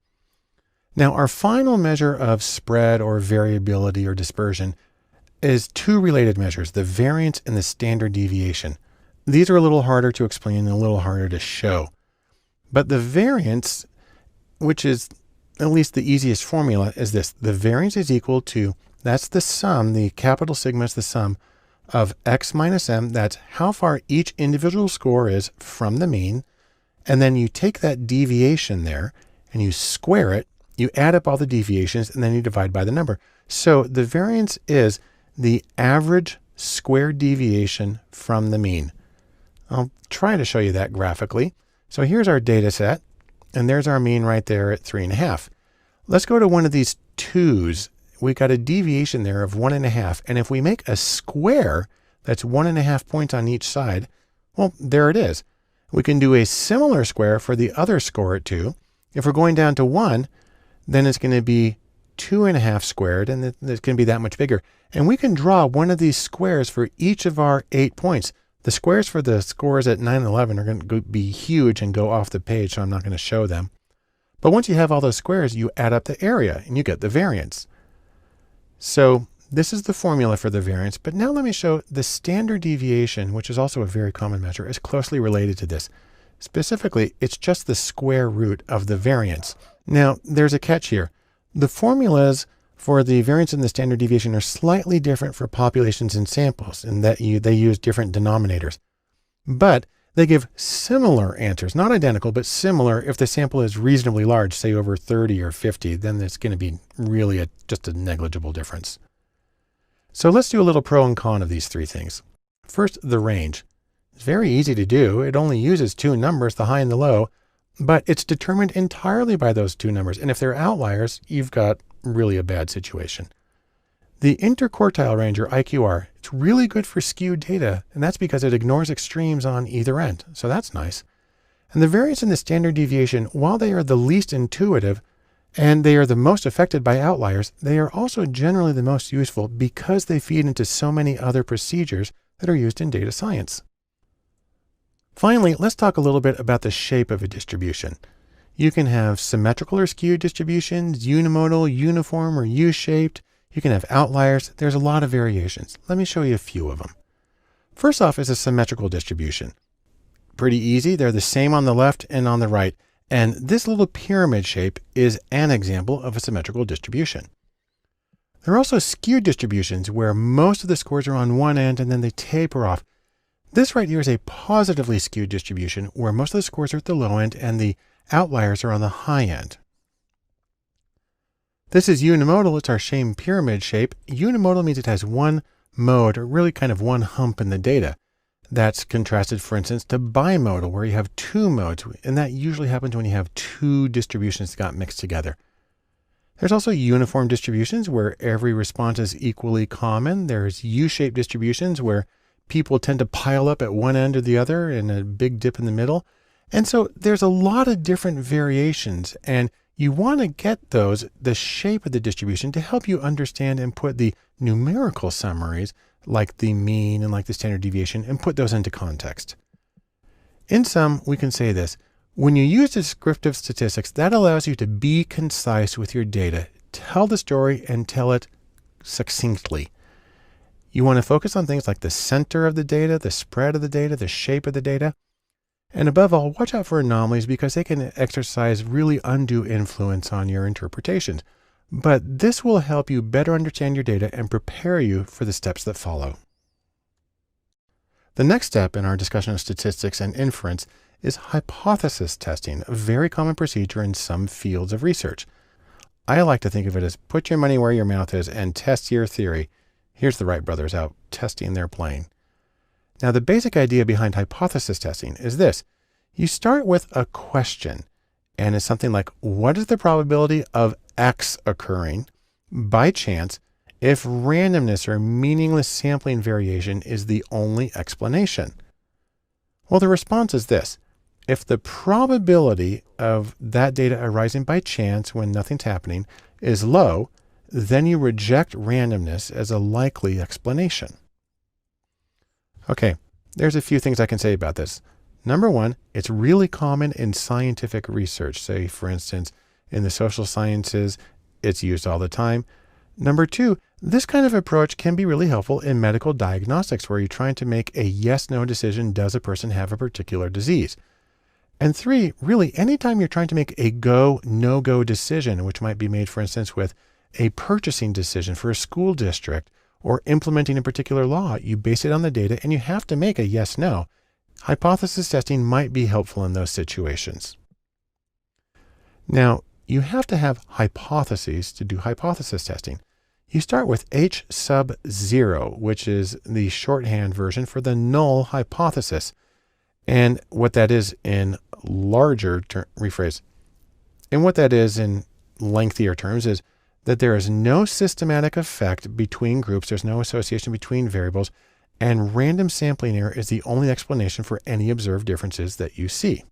Now, our final measure of spread or variability or dispersion is two related measures, the variance and the standard deviation. These are a little harder to explain and a little harder to show. But the variance, which is at least the easiest formula, is this. The variance is equal to, that's the sum, the capital sigma is the sum of x minus m. That's how far each individual score is from the mean. And then you take that deviation there and you square it, you add up all the deviations, and then you divide by the number. So the variance is the average squared deviation from the mean. I'll try to show you that graphically. So here's our data set, and there's our mean right there at 3.5. Let's go to one of these 2's. We got a deviation there of 1.5. And if we make a square that's 1.5 points on each side, well, there it is. We can do a similar square for the other score at 2. If we're going down to 1, then it's going to be 2.5 squared, and it's going to be that much bigger. And we can draw one of these squares for each of our 8 points. The squares for the scores at 9 and 11 are going to be huge and go off the page, so I'm not going to show them. But once you have all those squares, you add up the area and you get the variance. So this is the formula for the variance. But now let me show the standard deviation, which is also a very common measure, is closely related to this. Specifically, it's just the square root of the variance. Now, there's a catch here. The formulas for the variance and the standard deviation are slightly different for populations and samples in that they use different denominators. But they give similar answers, not identical, but similar if the sample is reasonably large, say over 30 or 50, then it's going to be really just a negligible difference. So let's do a little pro and con of these three things. First, the range. It's very easy to do. It only uses two numbers, the high and the low, but it's determined entirely by those two numbers. And if they're outliers, you've got really a bad situation. The interquartile range, or IQR, it's really good for skewed data, and that's because it ignores extremes on either end. So that's nice. And the variance and the standard deviation, while they are the least intuitive and they are the most affected by outliers, they are also generally the most useful because they feed into so many other procedures that are used in data science. Finally, let's talk a little bit about the shape of a distribution. You can have symmetrical or skewed distributions, unimodal, uniform, or U-shaped. You can have outliers. There's a lot of variations. Let me show you a few of them. First off is a symmetrical distribution. Pretty easy. They're the same on the left and on the right. And this little pyramid shape is an example of a symmetrical distribution. There are also skewed distributions where most of the scores are on one end and then they taper off. This right here is a positively skewed distribution where most of the scores are at the low end and the outliers are on the high end. This is unimodal. It's our same pyramid shape. Unimodal means it has one mode, or really kind of one hump in the data. That's contrasted, for instance, to bimodal, where you have two modes, and that usually happens when you have two distributions that got mixed together. There's also uniform distributions where every response is equally common. There's U-shaped distributions where people tend to pile up at one end or the other and a big dip in the middle. And so there's a lot of different variations, and you want to get the shape of the distribution to help you understand and put the numerical summaries like the mean and like the standard deviation and put those into context. In sum, we can say this. When you use descriptive statistics, that allows you to be concise with your data, tell the story and tell it succinctly. You want to focus on things like the center of the data, the spread of the data, the shape of the data. And above all, watch out for anomalies because they can exercise really undue influence on your interpretations. But this will help you better understand your data and prepare you for the steps that follow. The next step in our discussion of statistics and inference is hypothesis testing, a very common procedure in some fields of research. I like to think of it as put your money where your mouth is and test your theory. Here's the Wright brothers out testing their plane. Now, the basic idea behind hypothesis testing is this. You start with a question, and it's something like, what is the probability of X occurring by chance if randomness or meaningless sampling variation is the only explanation? Well, the response is this. If the probability of that data arising by chance when nothing's happening is low, then you reject randomness as a likely explanation. Okay, there's a few things I can say about this. Number one, it's really common in scientific research. Say, for instance, in the social sciences, it's used all the time. Number two, this kind of approach can be really helpful in medical diagnostics where you're trying to make a yes-no decision. Does a person have a particular disease? And three, really, anytime you're trying to make a go, no-go decision, which might be made, for instance, with a purchasing decision for a school district or implementing a particular law, you base it on the data and you have to make a yes-no. Hypothesis testing might be helpful in those situations. Now, you have to have hypotheses to do hypothesis testing. You start with H sub 0, which is the shorthand version for the null hypothesis. And what that is in larger rephrase. And what that is in lengthier terms is that there is no systematic effect between groups. There's no association between variables, and random sampling error is the only explanation for any observed differences that you see.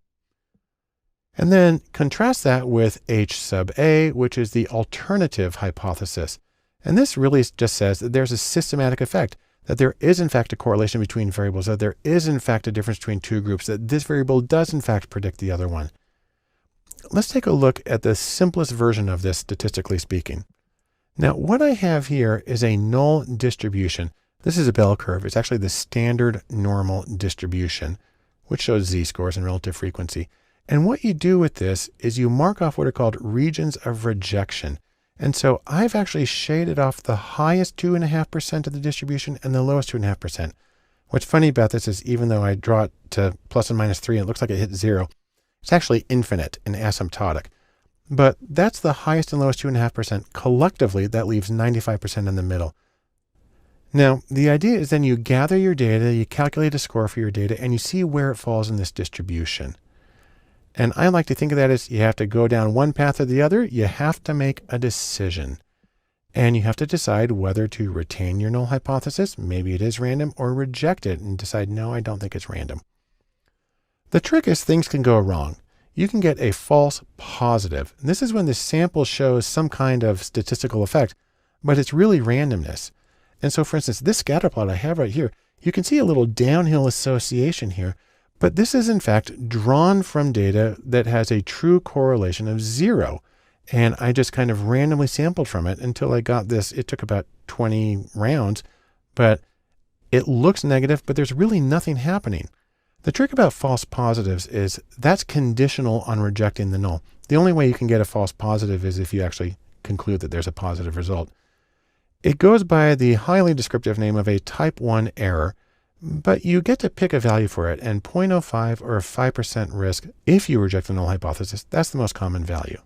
And then contrast that with H sub A, which is the alternative hypothesis. And this really just says that there's a systematic effect, that there is in fact a correlation between variables, that there is in fact a difference between two groups, that this variable does in fact predict the other one. Let's take a look at the simplest version of this, statistically speaking. Now, what I have here is a null distribution. This is a bell curve. It's actually the standard normal distribution, which shows z-scores and relative frequency. And what you do with this is you mark off what are called regions of rejection. And so I've actually shaded off the highest 2.5% of the distribution and the lowest 2.5%. What's funny about this is even though I draw it to plus and minus 3 and it looks like it hits 0, it's actually infinite and asymptotic. But that's the highest and lowest 2.5%. Collectively, that leaves 95% in the middle. Now, the idea is then you gather your data, you calculate a score for your data, and you see where it falls in this distribution. And I like to think of that as you have to go down one path or the other. You have to make a decision. And you have to decide whether to retain your null hypothesis, maybe it is random, or reject it and decide, no, I don't think it's random. The trick is things can go wrong. You can get a false positive. And this is when the sample shows some kind of statistical effect, but it's really randomness. And so, for instance, this scatter plot I have right here, you can see a little downhill association here, but this is in fact drawn from data that has a true correlation of 0. And I just kind of randomly sampled from it until I got this. It took about 20 rounds, but it looks negative, but there's really nothing happening. The trick about false positives is that's conditional on rejecting the null. The only way you can get a false positive is if you actually conclude that there's a positive result. It goes by the highly descriptive name of a type 1 error, but you get to pick a value for it, and 0.05 or a 5% risk if you reject the null hypothesis. That's the most common value.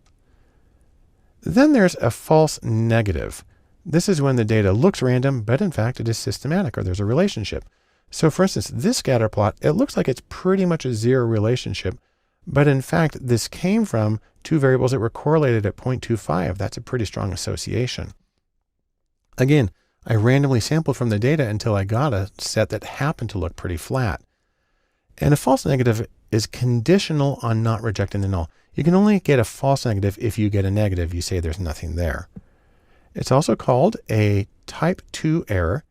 Then there's a false negative. This is when the data looks random, but in fact it is systematic or there's a relationship. So for instance, this scatter plot, it looks like it's pretty much a 0 relationship, but in fact this came from two variables that were correlated at 0.25. That's a pretty strong association. Again, I randomly sampled from the data until I got a set that happened to look pretty flat. And a false negative is conditional on not rejecting the null. You can only get a false negative if you get a negative. You say there's nothing there. It's also called a type 2 error.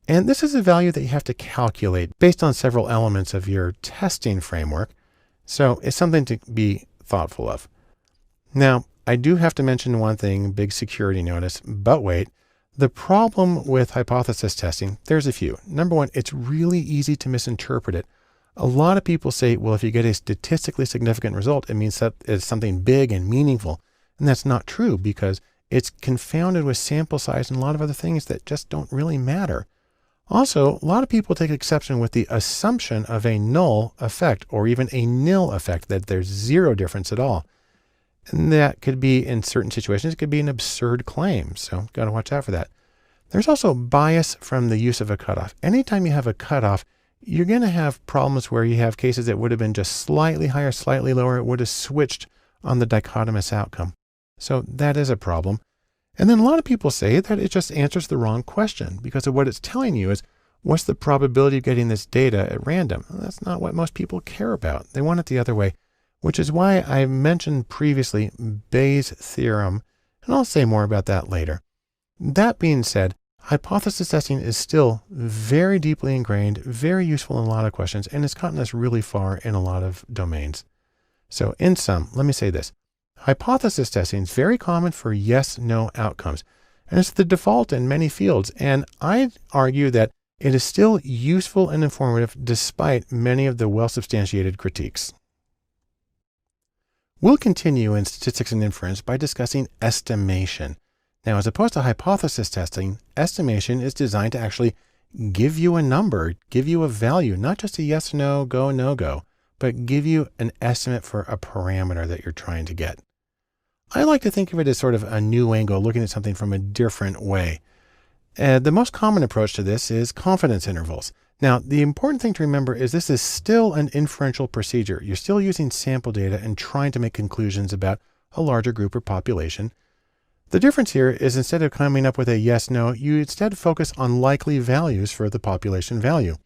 And this is a value that you have to calculate based on several elements of your testing framework. So it's something to be thoughtful of. Now, I do have to mention one thing, big security notice, but wait. The problem with hypothesis testing, there's a few. Number one, it's really easy to misinterpret it. A lot of people say, well, if you get a statistically significant result, it means that it's something big and meaningful. And that's not true because it's confounded with sample size and a lot of other things that just don't really matter. Also, a lot of people take exception with the assumption of a null effect or even a nil effect, that there's zero difference at all. And that could be, in certain situations, it could be an absurd claim. So got to watch out for that. There's also bias from the use of a cutoff. Anytime you have a cutoff, you're going to have problems where you have cases that would have been just slightly higher, slightly lower. It would have switched on the dichotomous outcome. So that is a problem. And then a lot of people say that it just answers the wrong question because of what it's telling you is, what's the probability of getting this data at random? Well, that's not what most people care about. They want it the other way, which is why I mentioned previously Bayes' theorem, and I'll say more about that later. That being said, hypothesis testing is still very deeply ingrained, very useful in a lot of questions, and it's gotten us really far in a lot of domains. So in sum, let me say this. Hypothesis testing is very common for yes-no outcomes, and it's the default in many fields, and I'd argue that it is still useful and informative despite many of the well-substantiated critiques. We'll continue in statistics and inference by discussing estimation. Now, as opposed to hypothesis testing, estimation is designed to actually give you a number, give you a value, not just a yes, no, go, no go, but give you an estimate for a parameter that you're trying to get. I like to think of it as sort of a new angle, looking at something from a different way. The most common approach to this is confidence intervals. Now, the important thing to remember is this is still an inferential procedure. You're still using sample data and trying to make conclusions about a larger group or population. The difference here is instead of coming up with a yes, no, you instead focus on likely values for the population value.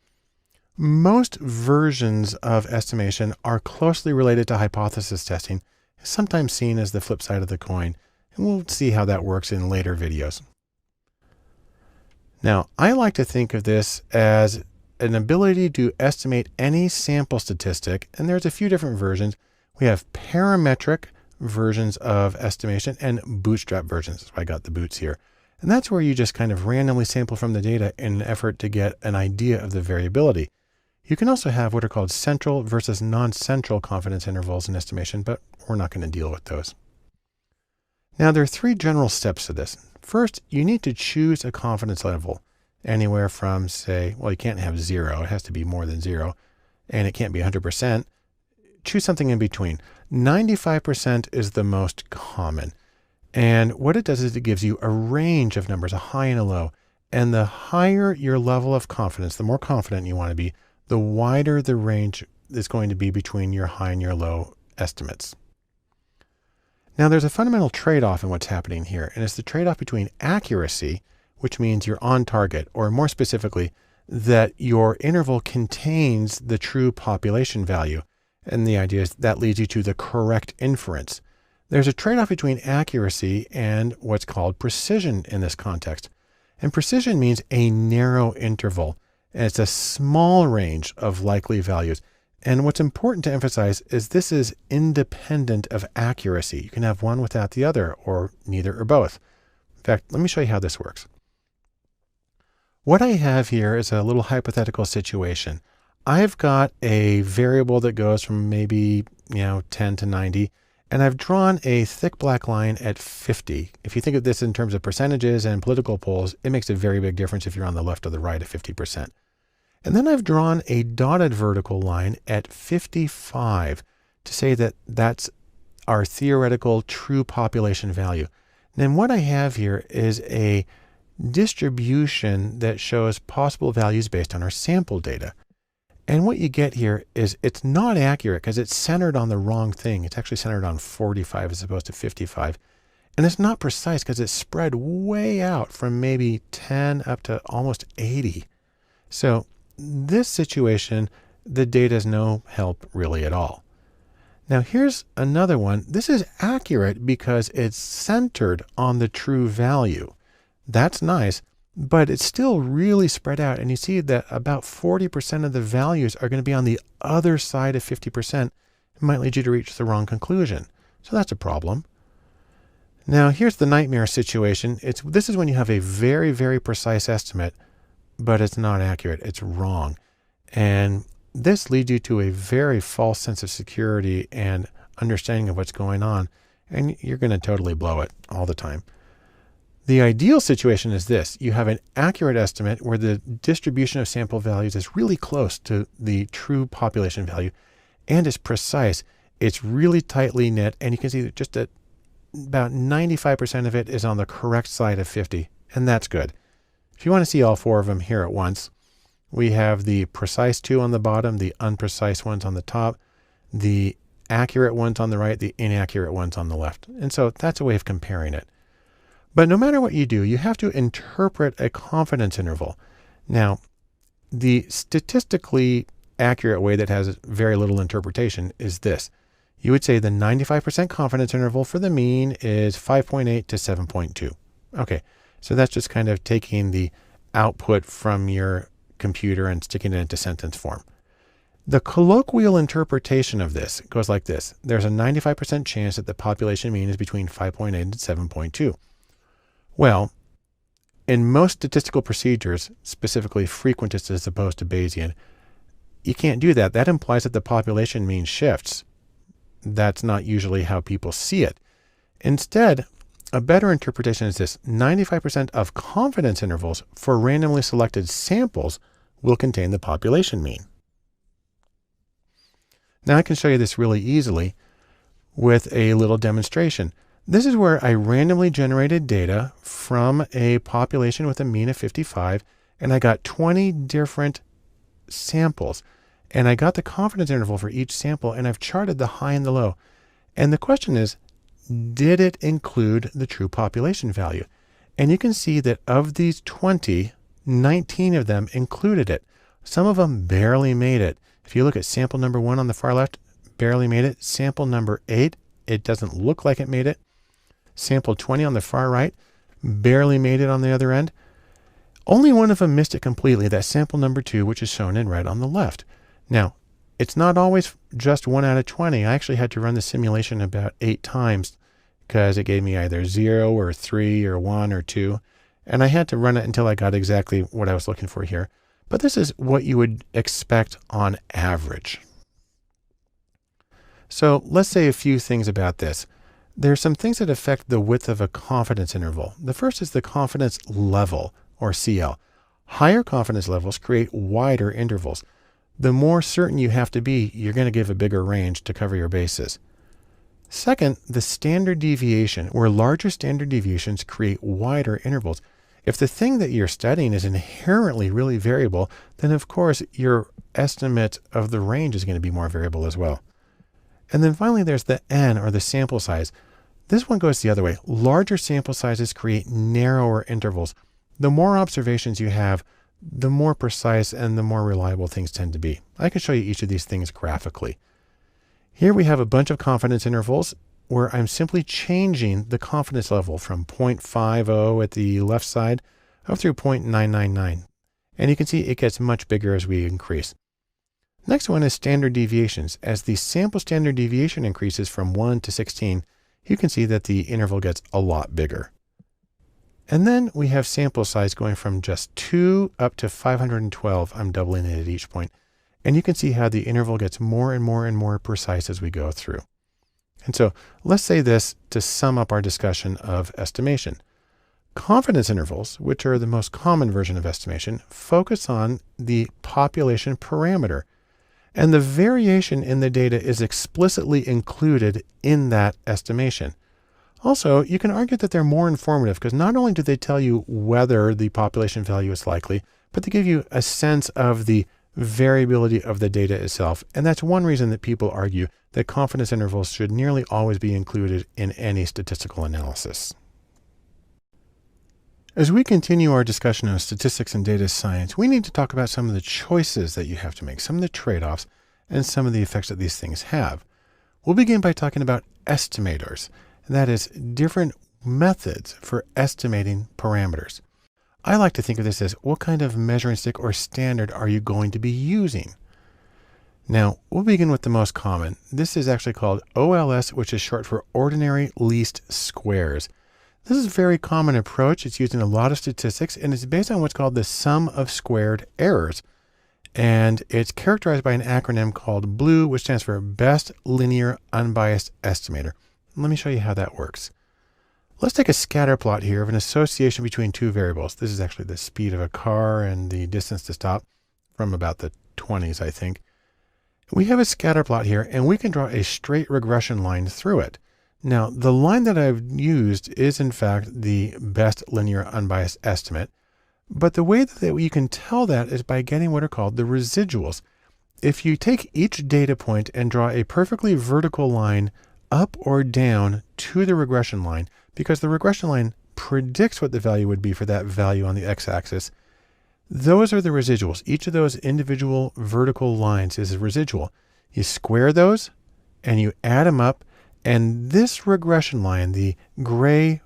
Most versions of estimation are closely related to hypothesis testing, sometimes seen as the flip side of the coin, and we'll see how that works in later videos. Now, I like to think of this as an ability to estimate any sample statistic, and there's a few different versions. We have parametric versions of estimation and bootstrap versions. That's why I got the boots here. And that's where you just kind of randomly sample from the data in an effort to get an idea of the variability. You can also have what are called central versus non-central confidence intervals in estimation, but we're not going to deal with those. Now, there are three general steps to this. First, you need to choose a confidence level, anywhere from, say, well, you can't have 0. It has to be more than 0, and it can't be 100%. Choose something in between. 95% is the most common. And what it does is it gives you a range of numbers, a high and a low. And the higher your level of confidence, the more confident you want to be, the wider the range is going to be between your high and your low estimates. Now, there's a fundamental trade-off in what's happening here, and it's the trade-off between accuracy, which means you're on target, or more specifically, that your interval contains the true population value. And the idea is that leads you to the correct inference. There's a trade-off between accuracy and what's called precision in this context. And precision means a narrow interval, and it's a small range of likely values. And what's important to emphasize is this is independent of accuracy. You can have one without the other, or neither or both. In fact, let me show you how this works. What I have here is a little hypothetical situation. I've got a variable that goes from maybe 10 to 90, and I've drawn a thick black line at 50. If you think of this in terms of percentages and political polls, it makes a very big difference if you're on the left or the right of 50%. And then I've drawn a dotted vertical line at 55 to say that that's our theoretical true population value. And then what I have here is a distribution that shows possible values based on our sample data. And what you get here is it's not accurate because it's centered on the wrong thing. It's actually centered on 45 as opposed to 55. And it's not precise because it's spread way out from maybe 10 up to almost 80. So this situation, the data is no help really at all. Now here's another one. This is accurate because it's centered on the true value. That's nice, but it's still really spread out. And you see that about 40% of the values are going to be on the other side of 50%. It might lead you to reach the wrong conclusion. So that's a problem. Now, here's the nightmare situation. This is when you have a very, very precise estimate, but it's not accurate. It's wrong. And this leads you to a very false sense of security and understanding of what's going on. And you're going to totally blow it all the time. The ideal situation is this. You have an accurate estimate where the distribution of sample values is really close to the true population value and is precise. It's really tightly knit, and you can see that just about 95% of it is on the correct side of 50, and that's good. If you want to see all four of them here at once, we have the precise two on the bottom, the unprecise ones on the top, the accurate ones on the right, the inaccurate ones on the left. And so that's a way of comparing it. But no matter what you do, you have to interpret a confidence interval. Now, the statistically accurate way that has very little interpretation is this. You would say the 95% confidence interval for the mean is 5.8 to 7.2. Okay, so that's just kind of taking the output from your computer and sticking it into sentence form. The colloquial interpretation of this goes like this. There's a 95% chance that the population mean is between 5.8 and 7.2. Well, in most statistical procedures, specifically frequentist as opposed to Bayesian, you can't do that. That implies that the population mean shifts. That's not usually how people see it. Instead, a better interpretation is this. 95% of confidence intervals for randomly selected samples will contain the population mean. Now I can show you this really easily with a little demonstration. This is where I randomly generated data from a population with a mean of 55, and I got 20 different samples. And I got the confidence interval for each sample, and I've charted the high and the low. And the question is, did it include the true population value? And you can see that of these 20, 19 of them included it. Some of them barely made it. If you look at sample number 1 on the far left, barely made it. Sample number 8, it doesn't look like it made it. Sample 20 on the far right, barely made it on the other end. Only one of them missed it completely, that's sample number 2, which is shown in red on the left. Now, it's not always just 1 out of 20. I actually had to run the simulation about 8 times because it gave me either 0 or 3 or 1 or 2. And I had to run it until I got exactly what I was looking for here. But this is what you would expect on average. So let's say a few things about this. There are some things that affect the width of a confidence interval. The first is the confidence level, or CL. Higher confidence levels create wider intervals. The more certain you have to be, you're going to give a bigger range to cover your bases. Second, the standard deviation, where larger standard deviations create wider intervals. If the thing that you're studying is inherently really variable, then of course your estimate of the range is going to be more variable as well. And then finally, there's the N, or the sample size. This one goes the other way. Larger sample sizes create narrower intervals. The more observations you have, the more precise and the more reliable things tend to be. I can show you each of these things graphically. Here we have a bunch of confidence intervals where I'm simply changing the confidence level from 0.50 at the left side up through 0.999. And you can see it gets much bigger as we increase. Next one is standard deviations. As the sample standard deviation increases from 1 to 16, you can see that the interval gets a lot bigger. And then we have sample size going from just 2 up to 512. I'm doubling it at each point. And you can see how the interval gets more and more and more precise as we go through. And so let's say this to sum up our discussion of estimation. Confidence intervals, which are the most common version of estimation, focus on the population parameter. And the variation in the data is explicitly included in that estimation. Also, you can argue that they're more informative because not only do they tell you whether the population value is likely, but they give you a sense of the variability of the data itself. And that's one reason that people argue that confidence intervals should nearly always be included in any statistical analysis. As we continue our discussion of statistics and data science, we need to talk about some of the choices that you have to make, some of the trade-offs, and some of the effects that these things have. We'll begin by talking about estimators. That is, different methods for estimating parameters. I like to think of this as what kind of measuring stick or standard are you going to be using? Now, we'll begin with the most common. This is actually called OLS, which is short for ordinary least squares. This is a very common approach. It's used in a lot of statistics, and it's based on what's called the sum of squared errors. And it's characterized by an acronym called BLUE, which stands for Best Linear Unbiased Estimator. Let me show you how that works. Let's take a scatter plot here of an association between two variables. This is actually the speed of a car and the distance to stop from about the 20s, I think. We have a scatter plot here, and we can draw a straight regression line through it. Now, the line that I've used is in fact the best linear unbiased estimate, but the way that you can tell that is by getting what are called the residuals. If you take each data point and draw a perfectly vertical line up or down to the regression line, because the regression line predicts what the value would be for that value on the x-axis, those are the residuals. Each of those individual vertical lines is a residual. You square those and you add them up, and this regression line, the gray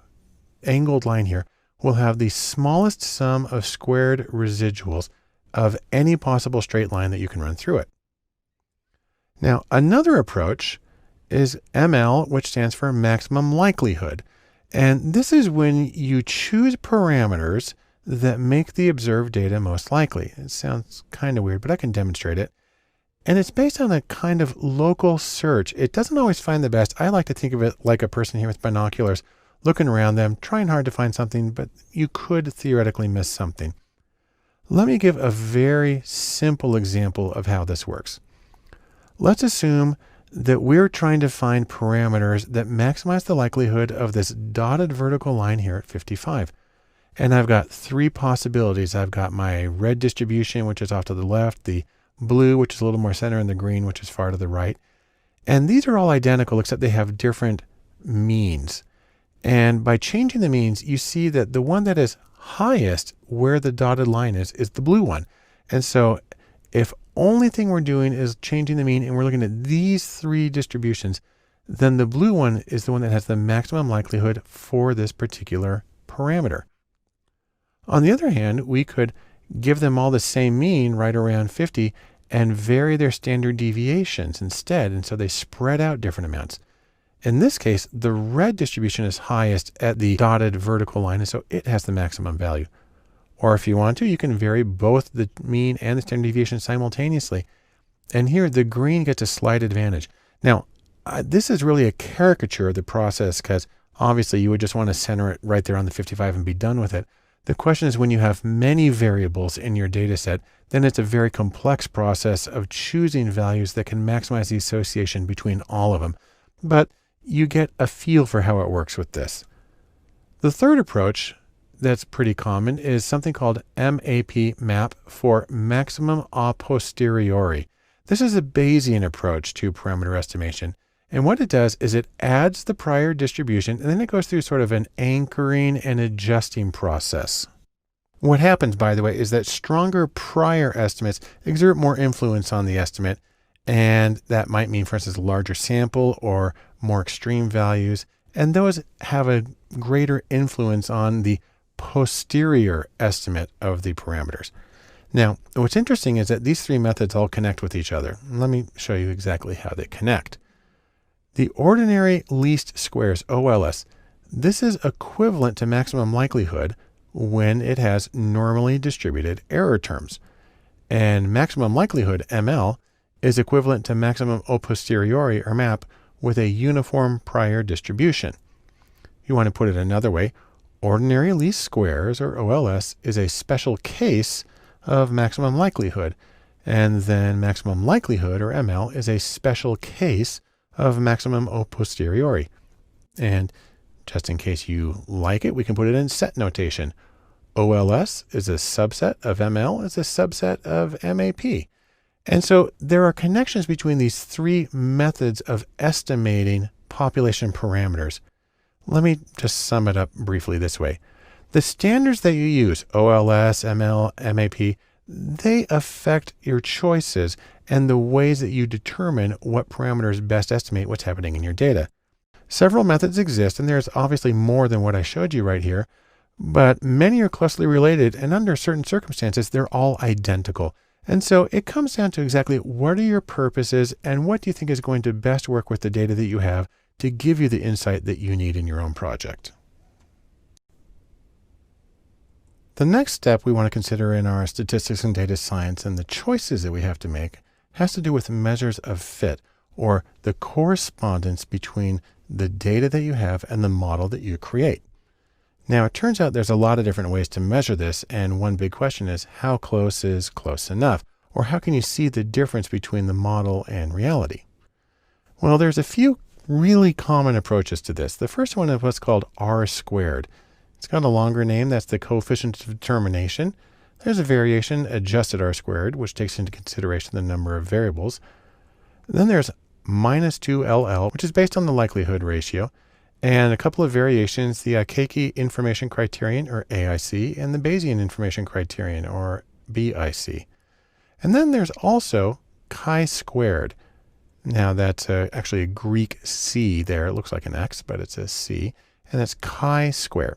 angled line here, will have the smallest sum of squared residuals of any possible straight line that you can run through it. Now, another approach is ML, which stands for maximum likelihood. And this is when you choose parameters that make the observed data most likely. It sounds kind of weird, but I can demonstrate it. And it's based on a kind of local search. It doesn't always find the best. I like to think of it like a person here with binoculars, looking around them, trying hard to find something, but you could theoretically miss something. Let me give a very simple example of how this works. Let's assume that we're trying to find parameters that maximize the likelihood of this dotted vertical line here at 55. And I've got three possibilities. I've got my red distribution, which is off to the left, the blue, which is a little more center, and the green, which is far to the right. And these are all identical, except they have different means. And by changing the means, you see that the one that is highest where the dotted line is the blue one. And so if only thing we're doing is changing the mean and we're looking at these three distributions, then the blue one is the one that has the maximum likelihood for this particular parameter. On the other hand, we could give them all the same mean right around 50 and vary their standard deviations instead. And so they spread out different amounts. In this case, the red distribution is highest at the dotted vertical line, and so it has the maximum value. Or if you want to, you can vary both the mean and the standard deviation simultaneously. And here the green gets a slight advantage. Now, this is really a caricature of the process because obviously you would just want to center it right there on the 55 and be done with it. The question is when you have many variables in your data set, then it's a very complex process of choosing values that can maximize the association between all of them. But you get a feel for how it works with this. The third approach that's pretty common is something called map for maximum a posteriori. This is a Bayesian approach to parameter estimation. And what it does is it adds the prior distribution, and then it goes through sort of an anchoring and adjusting process. What happens, by the way, is that stronger prior estimates exert more influence on the estimate. And that might mean, for instance, a larger sample or more extreme values. And those have a greater influence on the posterior estimate of the parameters. Now, what's interesting is that these three methods all connect with each other. Let me show you exactly how they connect. The ordinary least squares, OLS, this is equivalent to maximum likelihood when it has normally distributed error terms. And maximum likelihood, ML, is equivalent to maximum a posteriori, or MAP, with a uniform prior distribution. You want to put it another way, ordinary least squares, or OLS, is a special case of maximum likelihood. And then maximum likelihood, or ML, is a special case of maximum a posteriori. And just in case you like it, we can put it in set notation. OLS is a subset of ML, is a subset of MAP. And so there are connections between these three methods of estimating population parameters. Let me just sum it up briefly this way. The standards that you use, OLS, ML, MAP, they affect your choices and the ways that you determine what parameters best estimate what's happening in your data. Several methods exist, and there's obviously more than what I showed you right here, but many are closely related, and under certain circumstances, they're all identical. And so it comes down to exactly what are your purposes and what do you think is going to best work with the data that you have to give you the insight that you need in your own project. The next step we want to consider in our statistics and data science and the choices that we have to make has to do with measures of fit, or the correspondence between the data that you have and the model that you create. Now, it turns out there's a lot of different ways to measure this, and one big question is how close is close enough? Or how can you see the difference between the model and reality? Well, there's a few really common approaches to this. The first one is what's called R squared. It's got a longer name. That's the coefficient of determination. There's a variation, adjusted R squared, which takes into consideration the number of variables. Then there's minus 2LL, which is based on the likelihood ratio, and a couple of variations, the Akeki information criterion, or AIC, and the Bayesian information criterion, or BIC. And then there's also chi-squared. Now that's actually a Greek C there. It looks like an X, but it's a C, and that's chi-squared.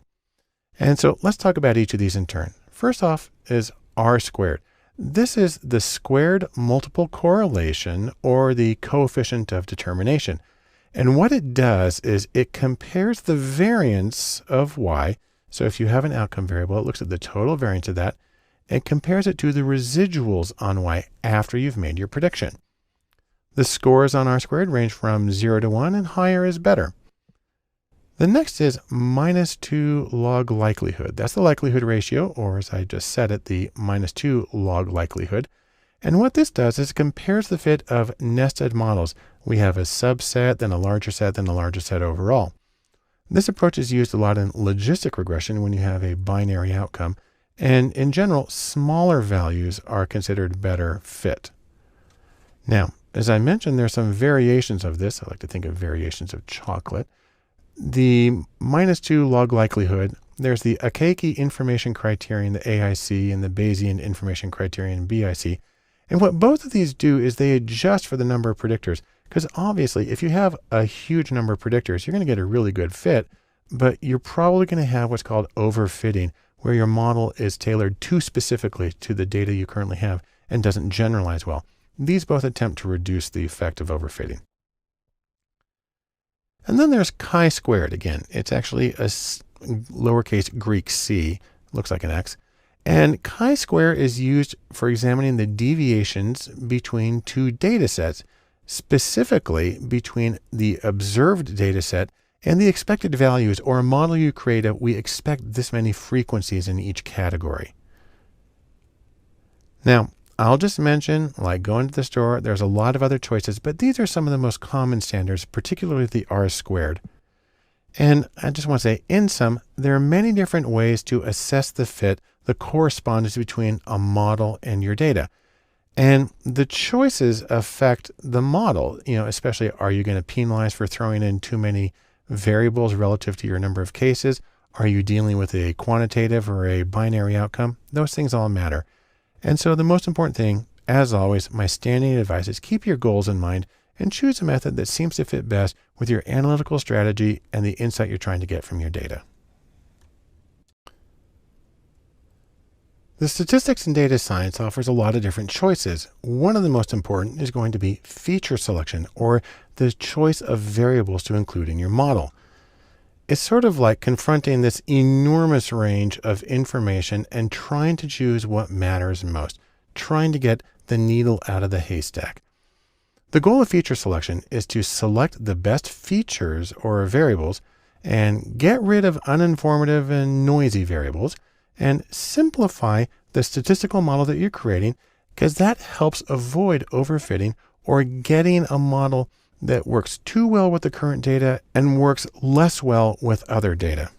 And so let's talk about each of these in turn. First off is R squared. This is the squared multiple correlation, or the coefficient of determination. And what it does is it compares the variance of Y. So if you have an outcome variable, it looks at the total variance of that and compares it to the residuals on Y after you've made your prediction. The scores on R squared range from 0 to 1, and higher is better. The next is minus 2 log likelihood. That's the likelihood ratio, or as I just said it, the minus 2 log likelihood. And what this does is it compares the fit of nested models. We have a subset, then a larger set, then a larger set overall. This approach is used a lot in logistic regression when you have a binary outcome. And in general, smaller values are considered better fit. Now, as I mentioned, there's some variations of this. I like to think of variations of chocolate. The minus 2 log likelihood, there's the Akeki information criterion, the AIC, and the Bayesian information criterion, BIC. And what both of these do is they adjust for the number of predictors. Because obviously, if you have a huge number of predictors, you're going to get a really good fit, but you're probably going to have what's called overfitting, where your model is tailored too specifically to the data you currently have and doesn't generalize well. These both attempt to reduce the effect of overfitting. And then there's chi-squared again. It's actually a lowercase Greek c, looks like an X. And chi-square is used for examining the deviations between two data sets, specifically between the observed data set and the expected values, or a model you create of we expect this many frequencies in each category. Now, I'll just mention, like going to the store, there's a lot of other choices, but these are some of the most common standards, particularly the R squared. And I just want to say, in sum, there are many different ways to assess the fit, the correspondence between a model and your data. And the choices affect the model, especially are you going to penalize for throwing in too many variables relative to your number of cases? Are you dealing with a quantitative or a binary outcome? Those things all matter. And so the most important thing, as always, my standing advice is keep your goals in mind and choose a method that seems to fit best with your analytical strategy and the insight you're trying to get from your data. The statistics and data science offers a lot of different choices. One of the most important is going to be feature selection, or the choice of variables to include in your model. It's sort of like confronting this enormous range of information and trying to choose what matters most, trying to get the needle out of the haystack. The goal of feature selection is to select the best features or variables and get rid of uninformative and noisy variables and simplify the statistical model that you're creating, because that helps avoid overfitting or getting a model that works too well with the current data and works less well with other data.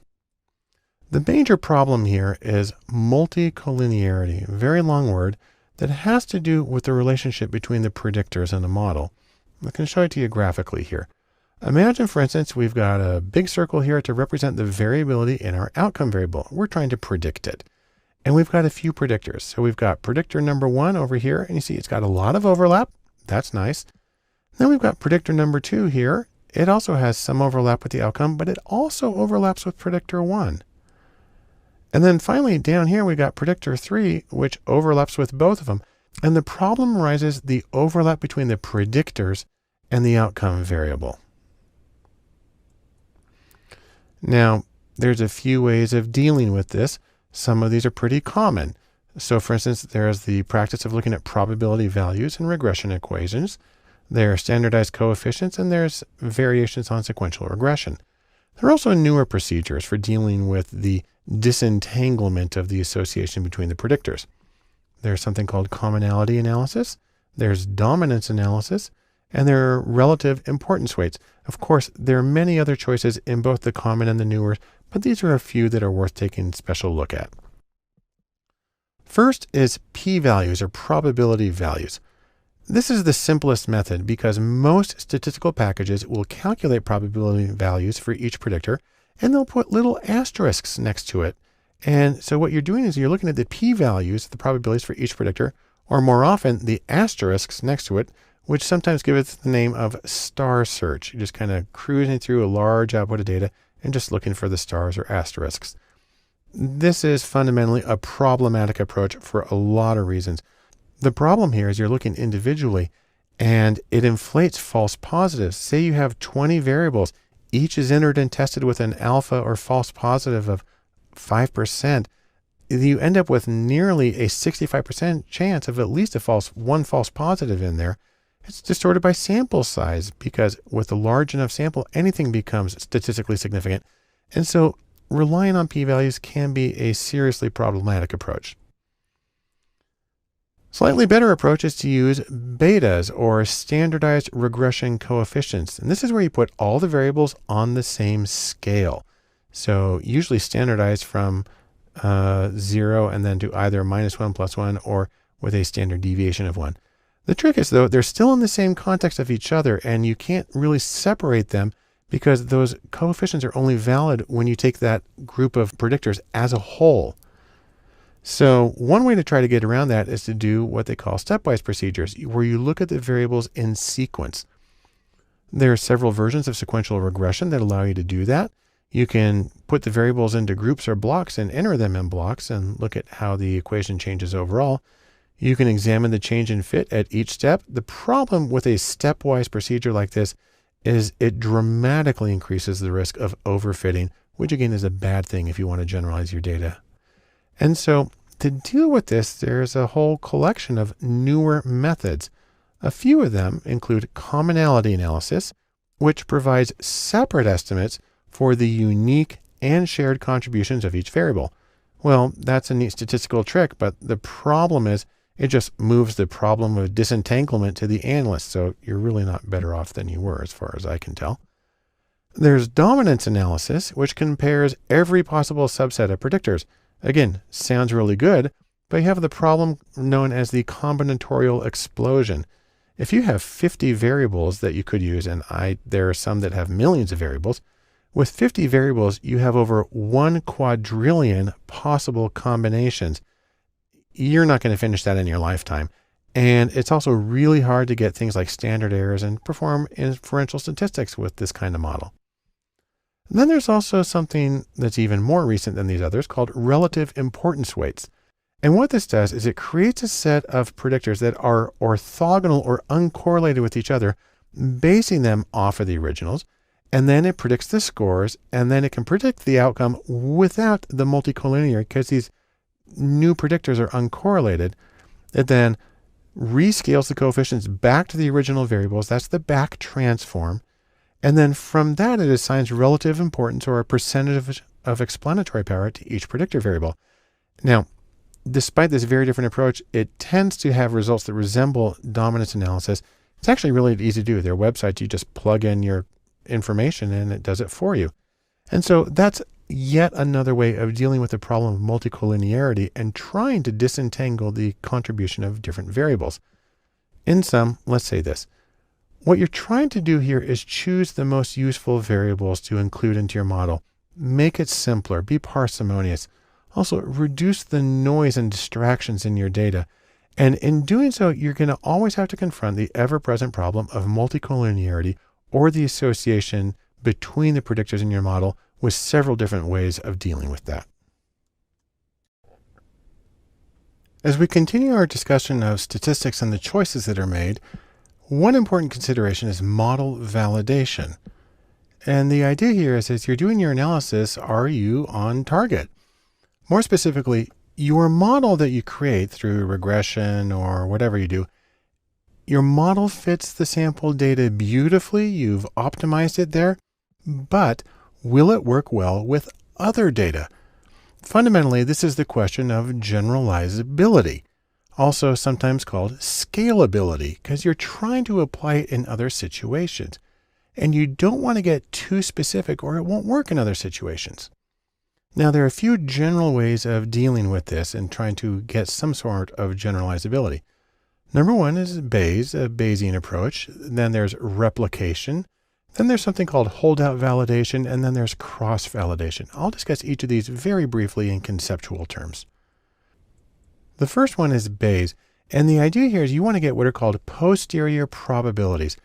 The major problem here is multicollinearity, a very long word that has to do with the relationship between the predictors and the model. I can show it to you graphically here. Imagine, for instance, we've got a big circle here to represent the variability in our outcome variable. We're trying to predict it. And we've got a few predictors. So we've got predictor number 1 over here, and you see it's got a lot of overlap. That's nice. Then we've got predictor number 2 here. It also has some overlap with the outcome, but it also overlaps with predictor 1. And then finally down here, we've got predictor 3, which overlaps with both of them. And the problem arises the overlap between the predictors and the outcome variable. Now, there's a few ways of dealing with this. Some of these are pretty common. So for instance, there's the practice of looking at probability values in regression equations. There are standardized coefficients, and there's variations on sequential regression. There are also newer procedures for dealing with the disentanglement of the association between the predictors. There's something called commonality analysis, there's dominance analysis, and there are relative importance weights. Of course, there are many other choices in both the common and the newer, but these are a few that are worth taking a special look at. First is p-values, or probability values. This is the simplest method because most statistical packages will calculate probability values for each predictor, and they'll put little asterisks next to it. And so what you're doing is you're looking at the p-values, the probabilities for each predictor, or more often the asterisks next to it, which sometimes give it the name of star search. You're just kind of cruising through a large output of data and just looking for the stars or asterisks. This is fundamentally a problematic approach for a lot of reasons. The problem here is you're looking individually and it inflates false positives. Say you have 20 variables, each is entered and tested with an alpha or false positive of 5%. You end up with nearly a 65% chance of at least one false positive in there. It's distorted by sample size because with a large enough sample, anything becomes statistically significant. And so relying on p-values can be a seriously problematic approach. Slightly better approach is to use betas, or standardized regression coefficients. And this is where you put all the variables on the same scale. So usually standardized from 0 and then to either -1, +1, or with a standard deviation of 1. The trick is, though, they're still in the same context of each other, and you can't really separate them because those coefficients are only valid when you take that group of predictors as a whole. So one way to try to get around that is to do what they call stepwise procedures, where you look at the variables in sequence. There are several versions of sequential regression that allow you to do that. You can put the variables into groups or blocks and enter them in blocks and look at how the equation changes overall. You can examine the change in fit at each step. The problem with a stepwise procedure like this is it dramatically increases the risk of overfitting, which again is a bad thing if you want to generalize your data. And so to deal with this, there's a whole collection of newer methods. A few of them include commonality analysis, which provides separate estimates for the unique and shared contributions of each variable. Well, that's a neat statistical trick, but the problem is it just moves the problem of disentanglement to the analyst, so you're really not better off than you were as far as I can tell. There's dominance analysis, which compares every possible subset of predictors. Again, sounds really good, but you have the problem known as the combinatorial explosion. If you have 50 variables that you could use, and there are some that have millions of variables, with 50 variables, you have over 1 quadrillion possible combinations. You're not going to finish that in your lifetime. And it's also really hard to get things like standard errors and perform inferential statistics with this kind of model. And then there's also something that's even more recent than these others called relative importance weights. And what this does is it creates a set of predictors that are orthogonal or uncorrelated with each other, basing them off of the originals. And then it predicts the scores, and then it can predict the outcome without the multicollinear because these new predictors are uncorrelated. It then rescales the coefficients back to the original variables. That's the back transform. And then from that, it assigns relative importance or a percentage of explanatory power to each predictor variable. Now, despite this very different approach, it tends to have results that resemble dominance analysis. It's actually really easy to do. Their websites, you just plug in your information and it does it for you. And so that's yet another way of dealing with the problem of multicollinearity and trying to disentangle the contribution of different variables. In sum, let's say this. What you're trying to do here is choose the most useful variables to include into your model. Make it simpler, be parsimonious. Also, reduce the noise and distractions in your data. And in doing so, you're going to always have to confront the ever-present problem of multicollinearity or the association between the predictors in your model with several different ways of dealing with that. As we continue our discussion of statistics and the choices that are made, one important consideration is model validation. And the idea here is as you're doing your analysis, are you on target? More specifically, your model that you create through regression or whatever you do, your model fits the sample data beautifully, you've optimized it there, but will it work well with other data? Fundamentally, this is the question of generalizability, also sometimes called scalability, because you're trying to apply it in other situations. And you don't want to get too specific or it won't work in other situations. Now, there are a few general ways of dealing with this and trying to get some sort of generalizability. Number one is Bayes, a Bayesian approach. Then there's replication. Then there's something called holdout validation, and then there's cross-validation. I'll discuss each of these very briefly in conceptual terms. The first one is Bayes, and the idea here is you want to get what are called posterior probabilities.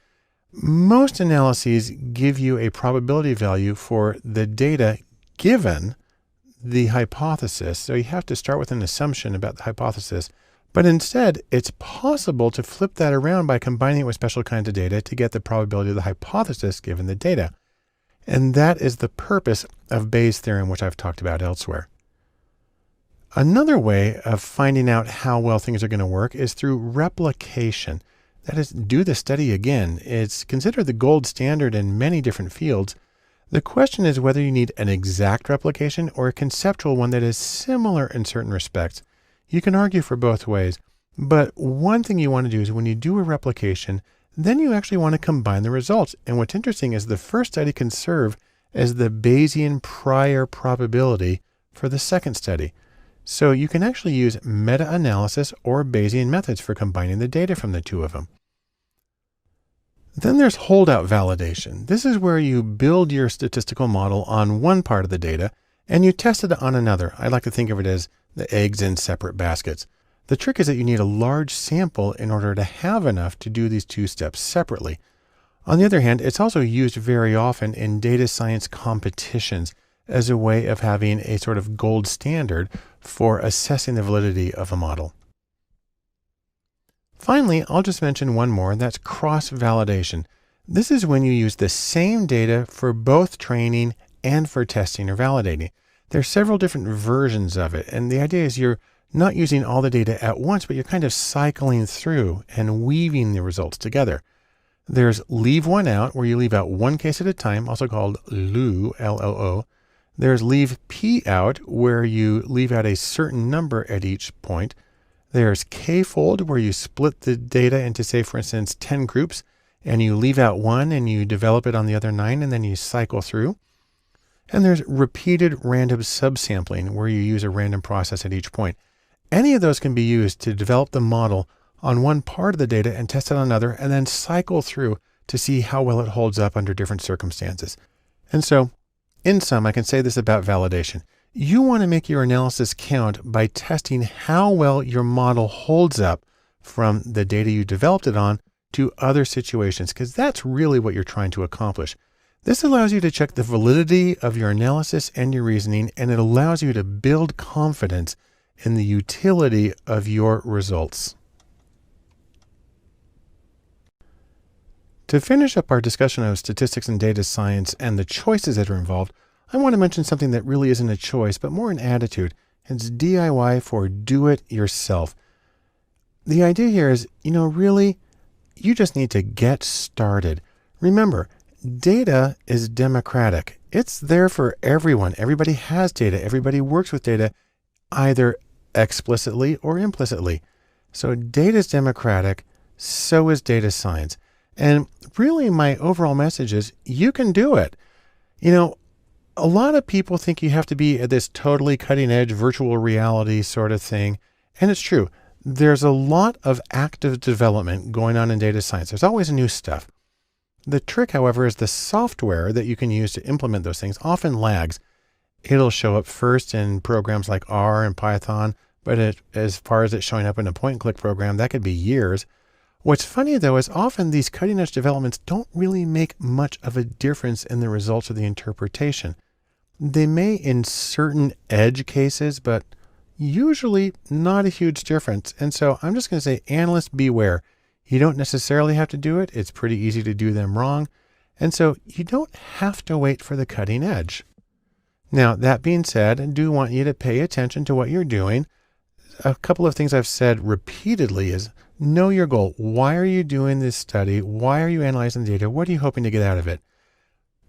Most analyses give you a probability value for the data given the hypothesis, so you have to start with an assumption about the hypothesis. But instead, it's possible to flip that around by combining it with special kinds of data to get the probability of the hypothesis given the data. And that is the purpose of Bayes' theorem, which I've talked about elsewhere. Another way of finding out how well things are going to work is through replication. That is, do the study again. It's considered the gold standard in many different fields. The question is whether you need an exact replication or a conceptual one that is similar in certain respects. You can argue for both ways, but one thing you want to do is when you do a replication, then you actually want to combine the results. And what's interesting is the first study can serve as the Bayesian prior probability for the second study. So you can actually use meta-analysis or Bayesian methods for combining the data from the two of them. Then there's holdout validation. This is where you build your statistical model on one part of the data and you test it on another. I like to think of it as the eggs in separate baskets. The trick is that you need a large sample in order to have enough to do these two steps separately. On the other hand, it's also used very often in data science competitions as a way of having a sort of gold standard for assessing the validity of a model. Finally, I'll just mention one more, and that's cross-validation. This is when you use the same data for both training and for testing or validating. There are several different versions of it, and the idea is you're not using all the data at once, but you're kind of cycling through and weaving the results together. There's leave one out, where you leave out one case at a time, also called LOO, L-O-O. There's leave P out, where you leave out a certain number at each point. There's K-fold, where you split the data into, say, for instance, 10 groups, and you leave out one and you develop it on the other 9, and then you cycle through. And there's repeated random subsampling, where you use a random process at each point. Any of those can be used to develop the model on one part of the data and test it on another, and then cycle through to see how well it holds up under different circumstances. And so, in sum, I can say this about validation. You want to make your analysis count by testing how well your model holds up from the data you developed it on to other situations, because that's really what you're trying to accomplish. This allows you to check the validity of your analysis and your reasoning, and it allows you to build confidence in the utility of your results. To finish up our discussion of statistics and data science and the choices that are involved, I want to mention something that really isn't a choice, but more an attitude. It's DIY for do it yourself. The idea here is, really, you just need to get started. Remember, data is democratic. It's there for everyone. Everybody has data. Everybody works with data, either explicitly or implicitly. So data is democratic. So is data science. And really, my overall message is you can do it. A lot of people think you have to be at this totally cutting edge virtual reality sort of thing. And it's true. There's a lot of active development going on in data science. There's always new stuff. The trick, however, is the software that you can use to implement those things often lags. It'll show up first in programs like R and Python, but as far as it showing up in a point-and-click program, that could be years. What's funny, though, is often these cutting-edge developments don't really make much of a difference in the results of the interpretation. They may in certain edge cases, but Usually not a huge difference. And so I'm just going to say, analysts beware. You don't necessarily have to do it. It's pretty easy to do them wrong. And so you don't have to wait for the cutting edge. Now, that being said, I do want you to pay attention to what you're doing. A couple of things I've said repeatedly is know your goal. Why are you doing this study? Why are you analyzing the data? What are you hoping to get out of it?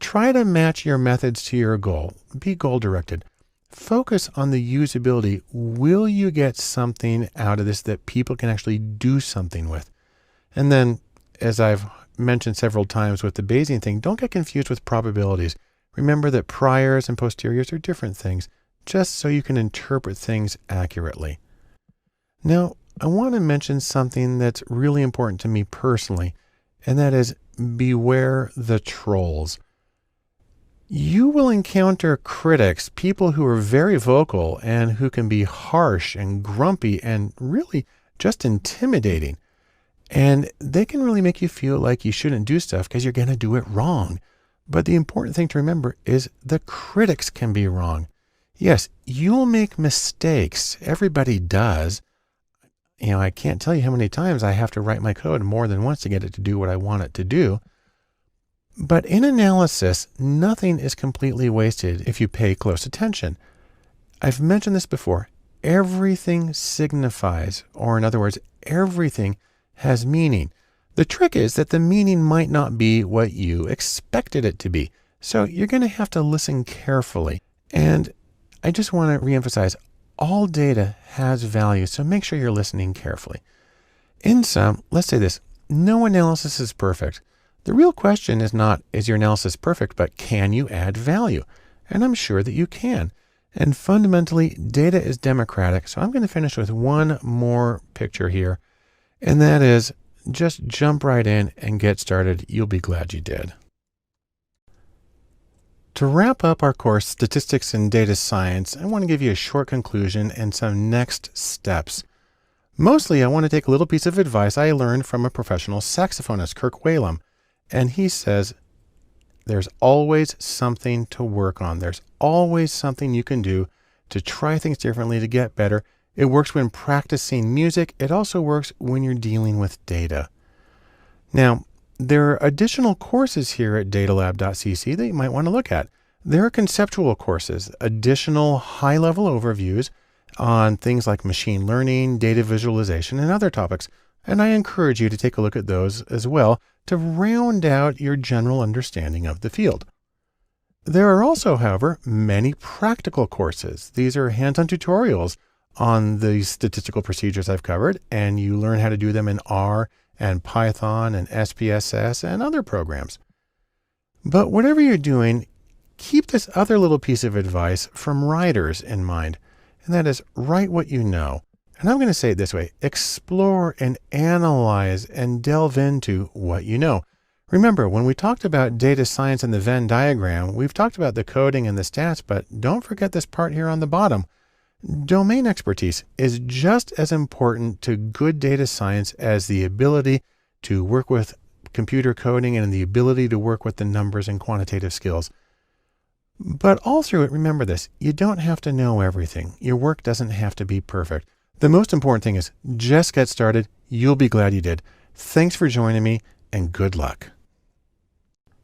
Try to match your methods to your goal. Be goal directed. Focus on the usability. Will you get something out of this that people can actually do something with? And then, as I've mentioned several times with the Bayesian thing, don't get confused with probabilities. Remember that priors and posteriors are different things, just so you can interpret things accurately. Now, I want to mention something that's really important to me personally, and that is beware the trolls. You will encounter critics, people who are very vocal and who can be harsh and grumpy and really just intimidating. And they can really make you feel like you shouldn't do stuff because you're going to do it wrong. But the important thing to remember is the critics can be wrong. Yes, you'll make mistakes. Everybody does. I can't tell you how many times I have to write my code more than once to get it to do what I want it to do. But in analysis, nothing is completely wasted if you pay close attention. I've mentioned this before. Everything signifies, or in other words, everything has meaning. The trick is that the meaning might not be what you expected it to be. So you're going to have to listen carefully. And I just want to reemphasize, all data has value, so make sure you're listening carefully. In sum, let's say this, no analysis is perfect. The real question is not, is your analysis perfect, but can you add value? And I'm sure that you can. And fundamentally, data is democratic. So I'm going to finish with one more picture here. And that is, just jump right in and get started. You'll be glad you did. To wrap up our course, Statistics and Data Science, I want to give you a short conclusion and some next steps. Mostly, I want to take a little piece of advice I learned from a professional saxophonist, Kirk Whalum. And he says, there's always something to work on. There's always something you can do to try things differently, to get better. It works when practicing music. It also works when you're dealing with data. Now, there are additional courses here at datalab.cc that you might want to look at. There are conceptual courses, additional high-level overviews on things like machine learning, data visualization, and other topics. And I encourage you to take a look at those as well to round out your general understanding of the field. There are also, however, many practical courses. These are hands-on tutorials on the statistical procedures I've covered, and you learn how to do them in R and Python and SPSS and other programs. But whatever you're doing, keep this other little piece of advice from writers in mind, and that is write what you know. And I'm going to say it this way, explore and analyze and delve into what you know. Remember, when we talked about data science and the Venn diagram, we've talked about the coding and the stats, but don't forget this part here on the bottom. Domain expertise is just as important to good data science as the ability to work with computer coding and the ability to work with the numbers and quantitative skills. But all through it, remember this, you don't have to know everything. Your work doesn't have to be perfect. The most important thing is just get started. You'll be glad you did. Thanks for joining me and good luck.